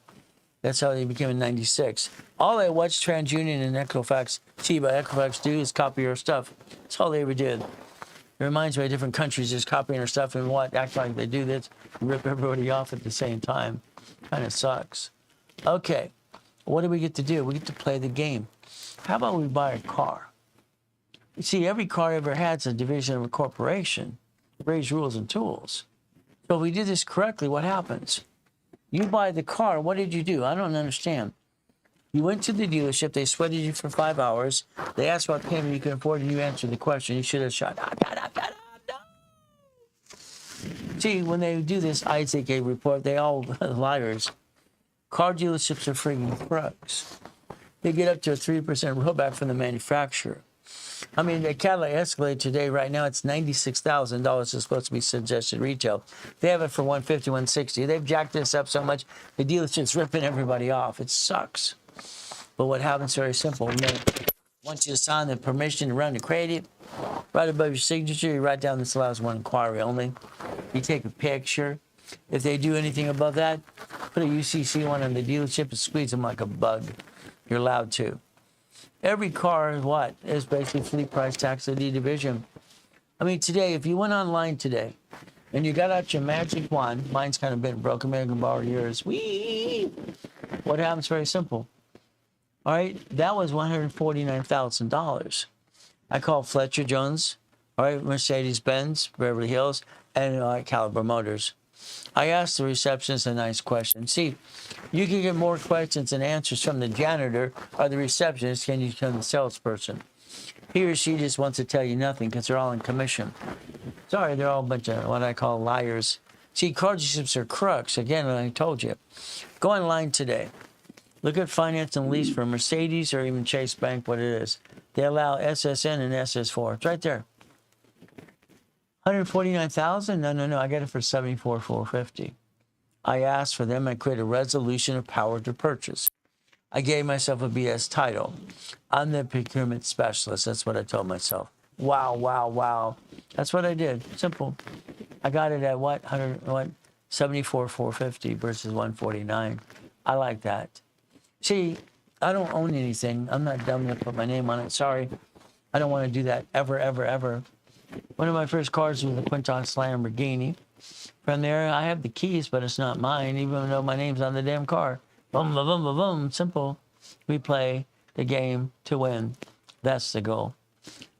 That's how they became in 96. All I watched TransUnion and Equifax, Equifax do is copy our stuff. That's all they ever did. It reminds me of different countries just copying our stuff and act like they do this, and rip everybody off at the same time. Kind of sucks. Okay, what do we get to do? We get to play the game. How about we buy a car? You see, every car ever had is a division of a corporation. Raise rules and tools. So if we do this correctly, what happens? You buy the car, what did you do? I don't understand. You went to the dealership, they sweated you for 5 hours, they asked what payment you can afford, and you answered the question. You should have shot. See, when they do this Isaac A report, they all liars. Car dealerships are friggin' crooks. They get up to a 3% rollback from the manufacturer. I mean, the Cadillac Escalade today, right now, it's $96,000 is supposed to be suggested retail. They have it for $150,000, $160,000. They've jacked this up so much, the dealership's ripping everybody off. It sucks. But what happens is very simple. Once you sign the permission to run the credit, right above your signature, you write down this allows one inquiry only. You take a picture. If they do anything above that, put a UCC one on the dealership and squeeze them like a bug. You're allowed to. Every car is what? Is basically fleet price tax ID division. I mean, today, if you went online today and you got out your magic wand, mine's kind of been broken, maybe I can borrow yours. Whee! What happens? Very simple. All right, that was $149,000. I called Fletcher Jones, all right, Mercedes-Benz, Beverly Hills, and Caliber Motors. I asked the receptionist a nice question. See, you can get more questions and answers from the janitor or the receptionist than you can the salesperson. He or she just wants to tell you nothing because they're all in commission. Sorry, they're all a bunch of what I call liars. See, car dealerships are crooks. Again, I told you. Go online today. Look at finance and lease for Mercedes or even Chase Bank, what it is. They allow SSN and SS4. It's right there. $149,000? No. I got it for $74,450. I asked for them. I created a resolution of power to purchase. I gave myself a BS title. I'm the procurement specialist. That's what I told myself. Wow. That's what I did. Simple. I got it at what? $74,450 versus $149. I like that. See, I don't own anything. I'm not dumb enough to put my name on it. Sorry. I don't want to do that ever. One of my first cars was a Quintos Lamborghini. From there, I have the keys, but it's not mine, even though my name's on the damn car. Boom, boom, boom, boom, boom. Simple. We play the game to win. That's the goal.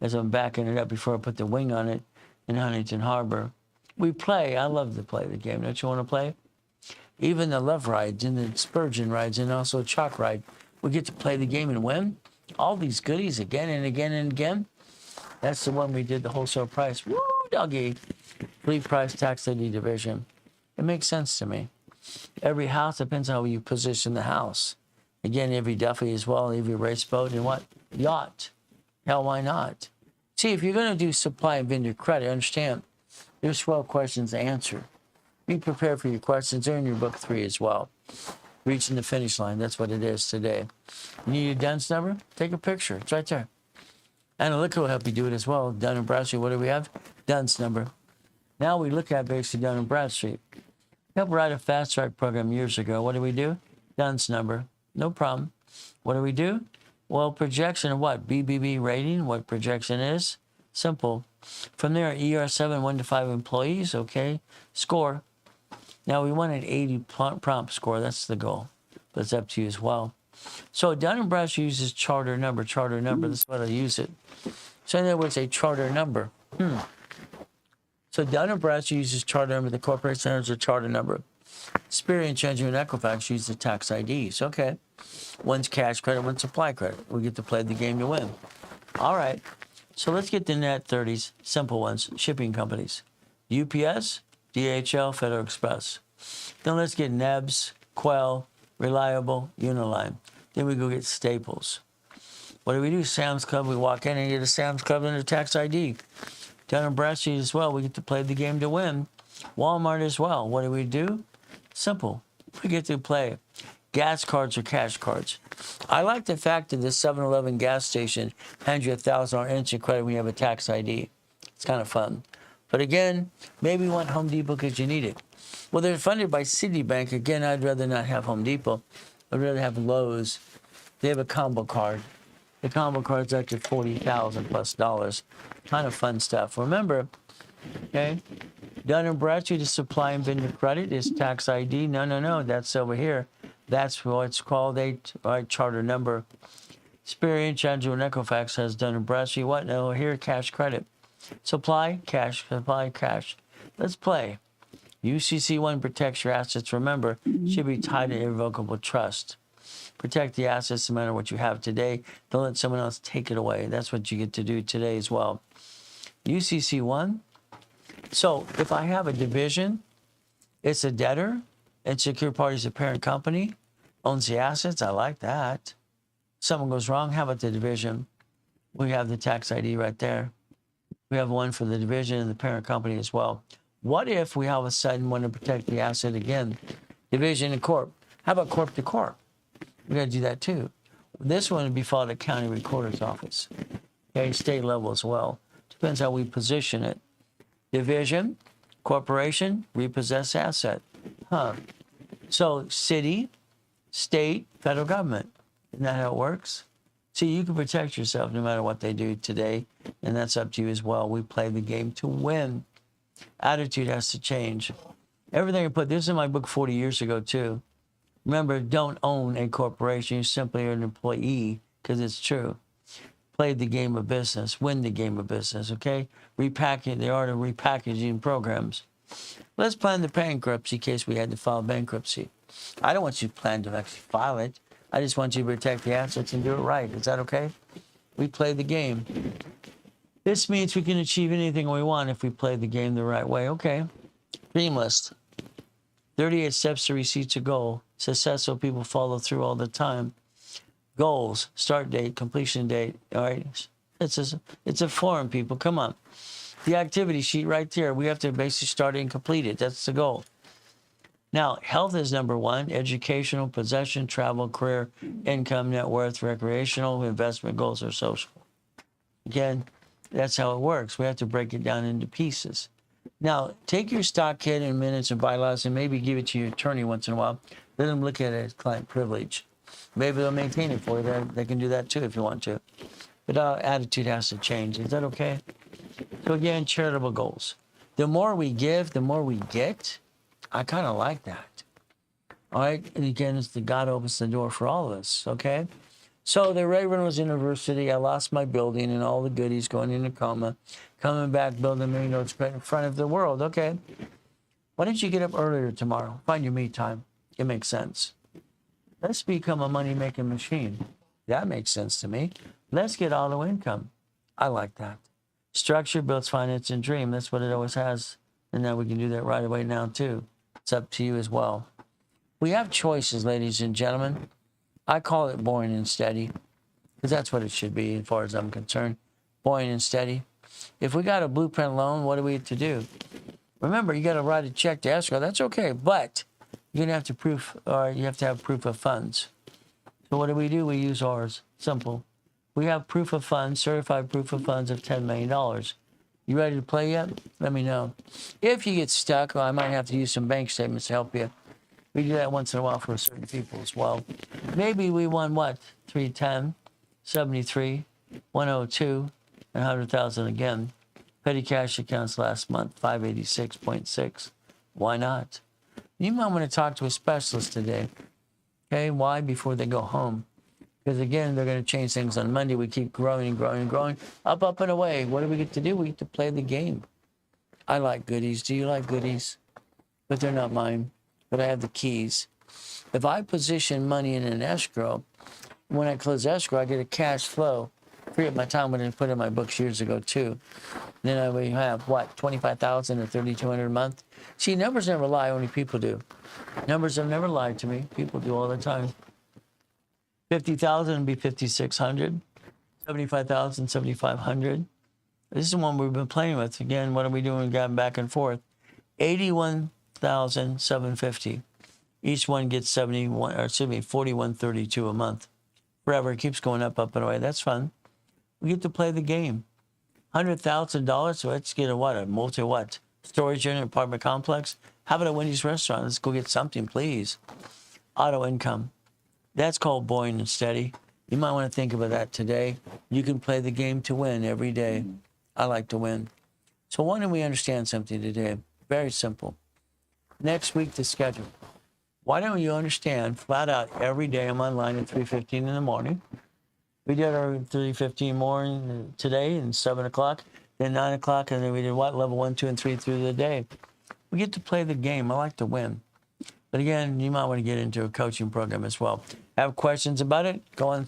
As I'm backing it up before I put the wing on it in Huntington Harbor. We play. I love to play the game. Don't you want to play? Even the love rides and the Spurgeon rides and also chalk ride. We get to play the game and win. All these goodies again and again and again. That's the one we did the wholesale price. Woo, doggy. Fleet price tax ID division. It makes sense to me. Every house depends how you position the house. Again, every Duffy as well, every race boat and what? Yacht. Hell, why not? See, if you're going to do supply and vendor credit, understand, there's 12 questions to answer. Be prepared for your questions. They're in your book 3 as well. reaching the finish line. That's what it is today. You need your DUNS number? Take a picture. It's right there. Analytica will help you do it as well. Dun & Bradstreet, what do we have? DUNS number. Now we look at basically Dun & Bradstreet. Helped write a fast track program years ago. What do we do? DUNS number. No problem. What do we do? Well, projection of what? BBB rating, what projection is? Simple. From there, ER7, 1 to 5 employees, okay. Score. Now we want an 80 prompt score. That's the goal. But it's up to you as well. So Dun & Bradstreet uses charter number. That's what I use it. So in other words, a charter number. So Dun & Bradstreet uses charter number. The corporate centers a charter number. Experience Engine and Equifax use the tax IDs. Okay. One's cash credit, one's supply credit. We get to play the game to win. All right. So let's get the net 30s, simple ones, shipping companies. UPS, DHL, Federal Express. Then let's get Nebs, Quell, Reliable, Uniline. Then we go get Staples. What do? Sam's Club. We walk in and get a Sam's Club and a tax ID. Dun & Bradstreet as well. We get to play the game to win. Walmart as well. What do? Simple. We get to play gas cards or cash cards. I like the fact that this 7-Eleven gas station hands you $1,000 instant credit when you have a tax ID. It's kind of fun. But again, maybe you want Home Depot because you need it. Well, they're funded by Citibank. Again, I'd rather not have Home Depot. I'd rather have Lowe's. They have a combo card. The combo card's up to $40,000+. Kind of fun stuff. Remember, okay, Dun & Bradstreet is supply and vendor credit. Is tax ID. No. That's over here. That's what's called a charter number. Experience Angelo and Equifax has Dun & Bradstreet. What? No, here, cash credit. Supply, cash. Let's play. UCC1 protects your assets. Remember, should be tied to irrevocable trust. Protect the assets no matter what you have today. Don't let someone else take it away. That's what you get to do today as well. UCC1. So if I have a division, it's a debtor, and secure party is a parent company, owns the assets. I like that. Something goes wrong, how about the division? We have the tax ID right there. We have one for the division and the parent company as well. What if we all of a sudden want to protect the asset again? Division and corp. How about corp to corp? We got to do that too. This one would be filed at county recorder's office. Okay, state level as well. Depends how we position it. Division, corporation, repossess asset. So city, state, federal government. Isn't that how it works? See, you can protect yourself no matter what they do today, and that's up to you as well. We play the game to win. Attitude has to change. Everything I put, this is in my book 40 years ago too. Remember, don't own a corporation. You simply are an employee, because it's true. Play the game of business. Win the game of business, okay? Repackage, the art of repackaging programs. Let's plan the bankruptcy in case we had to file bankruptcy. I don't want you to plan to actually file it. I just want you to protect the assets and do it right. Is that okay? We play the game. This means we can achieve anything we want if we play the game the right way. Okay. Dream list. 38 steps to reach a goal. Successful people follow through all the time. Goals, start date, completion date. All right. It's a form, people. Come on. The activity sheet right there. We have to basically start it and complete it. That's the goal. Now, health is number one. Educational, possession, travel, career, income, net worth, recreational, investment goals, or social. Again, that's how it works. We have to break it down into pieces. Now, take your stock kit and minutes and bylaws and maybe give it to your attorney once in a while. Let them look at it as client privilege. Maybe they'll maintain it for you. They can do that too if you want to. But our attitude has to change. Is that okay? So again, charitable goals. The more we give, the more we get. I kind of like that. All right? And again, it's the God opens the door for all of us, okay? So the Raven was University. I lost my building and all the goodies, going into coma. Coming back, building a million notes in front of the world. Okay. Why don't you get up earlier tomorrow? Find your me time. It makes sense. Let's become a money-making machine. That makes sense to me. Let's get auto income. I like that. Structure builds finance and dream. That's what it always has. And now we can do that right away now, too. It's up to you as well. We have choices, ladies and gentlemen. I call it boring and steady, because that's what it should be as far as I'm concerned. Boring and steady. If we got a blueprint loan, what do we have to do? Remember, you got to write a check to escrow. That's okay, but you're going to have to you have to have proof of funds. So what do? We use ours. Simple. We have proof of funds, certified proof of funds of $10 million. You ready to play yet? Let me know. If you get stuck, well, I might have to use some bank statements to help you. We do that once in a while for certain people as well. Maybe we won what? 310, 73, 102, and 100,000 again. Petty cash accounts last month, 586.6. Why not? You might want to talk to a specialist today. Okay, why? Before they go home. Because again, they're going to change things on Monday. We keep growing and growing and growing. Up and away. What do we get to do? We get to play the game. I like goodies. Do you like goodies? But they're not mine. But I have the keys. If I position money in an escrow, when I close escrow, I get a cash flow. Free up my time when I put in my books years ago too. Then I would have what, 25,000 or 3,200 a month. See, numbers never lie. Only people do. Numbers have never lied to me. People do all the time. 50,000 would be 5,600. 75,000, 7,500. This is the one we've been playing with. Again, what are we doing? We've gotten back and forth. 81,750. Each one gets 41.32 a month. Forever. It keeps going up and away. That's fun. We get to play the game. $100,000. So let's get a multi storage unit, apartment complex. How about a Wendy's restaurant? Let's go get something, please. Auto income. That's called boring and steady. You might want to think about that today. You can play the game to win every day. I like to win. So why don't we understand something today? Very simple. Next week, the schedule. Why don't you understand flat out every day I'm online at 3:15 in the morning. We did our 3:15 morning today and 7 o'clock, then 9 o'clock, and then we did level 1, 2, and 3 through the day. We get to play the game. I like to win. But again, you might want to get into a coaching program as well. Have questions about it? Go on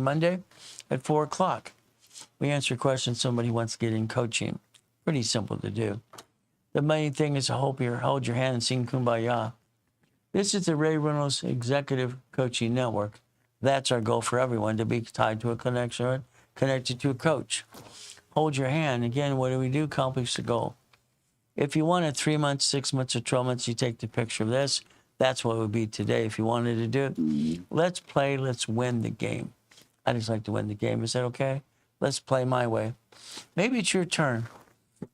Monday at 4 o'clock. We answer questions somebody wants to get in coaching. Pretty simple to do. The main thing is to hold your hand and sing Kumbaya. This is the Ray Reynolds Executive Coaching Network. That's our goal for everyone, to be tied to a connection or connected to a coach. Hold your hand. Again, what do we do? Accomplish the goal. If you wanted 3 months, 6 months, or 12 months, you take the picture of this. That's what it would be today if you wanted to do it. Let's play. Let's win the game. I just like to win the game. Is that okay? Let's play my way. Maybe it's your turn.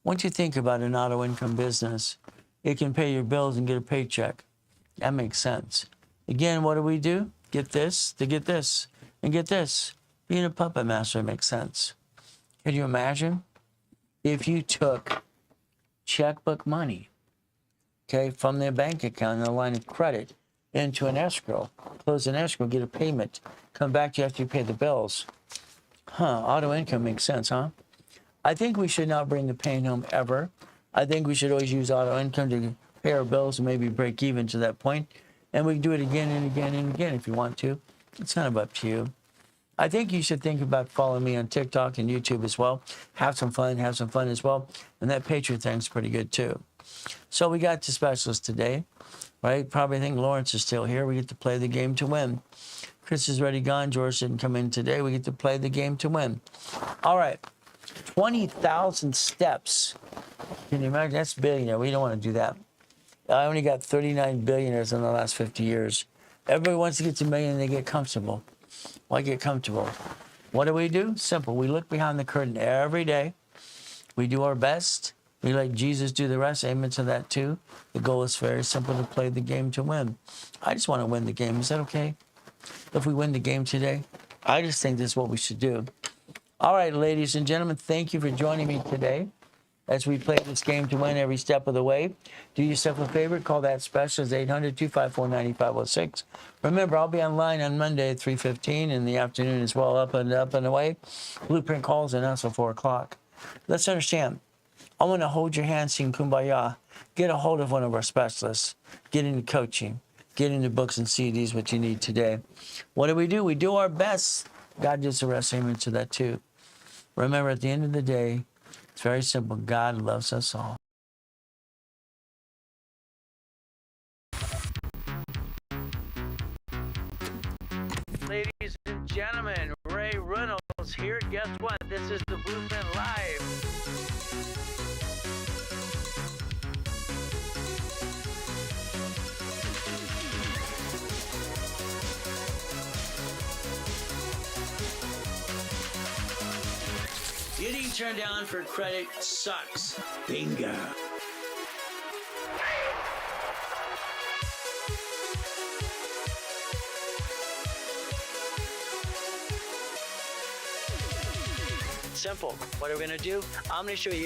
Once you think about an auto income business, it can pay your bills and get a paycheck. That makes sense. Again, what do? Get this, to get this, and get this. Being a puppet master makes sense. Can you imagine if you took checkbook money, okay, from their bank account and a line of credit into an escrow, close an escrow, get a payment, come back to you after you pay the bills? Auto income makes sense, huh? I think we should not bring the pain home ever. I think we should always use auto income to pay our bills and maybe break even to that point. And we can do it again and again and again if you want to. It's kind of up to you. I think you should think about following me on TikTok and YouTube as well. Have some fun as well. And that Patriot thing's pretty good too. So we got the specialist today, right? Probably think Lawrence is still here. We get to play the game to win. Chris is already gone. George didn't come in today. We get to play the game to win. All right. 20,000 steps. Can you imagine? That's billionaire. We don't want to do that. I only got 39 billionaires in the last 50 years. Everybody wants to get to a million and they get comfortable. Why get comfortable? What do? Simple. We look behind the curtain every day. We do our best. We let Jesus do the rest. Amen to that too. The goal is very simple, to play the game to win. I just want to win the game. Is that okay? If we win the game today, I just think this is what we should do. All right, ladies and gentlemen, thank you for joining me today as we play this game to win every step of the way. Do yourself a favor, call that specialist 800-254-9506. Remember, I'll be online on Monday at 3:15 in the afternoon as well, up and away. Blueprint calls and also 4 o'clock. Let's understand. I want to hold your hand, sing Kumbaya. Get a hold of one of our specialists. Get into coaching. Get into books and CDs, what you need today. What do? We do our best. God does the rest. Amen to that too. Remember, at the end of the day, it's very simple. God loves us all. Ladies and gentlemen, Ray Reynolds here. Guess what? This is the Blueprint Live. turn down for credit sucks. Bingo. Simple. What are we going to do? I'm going to show you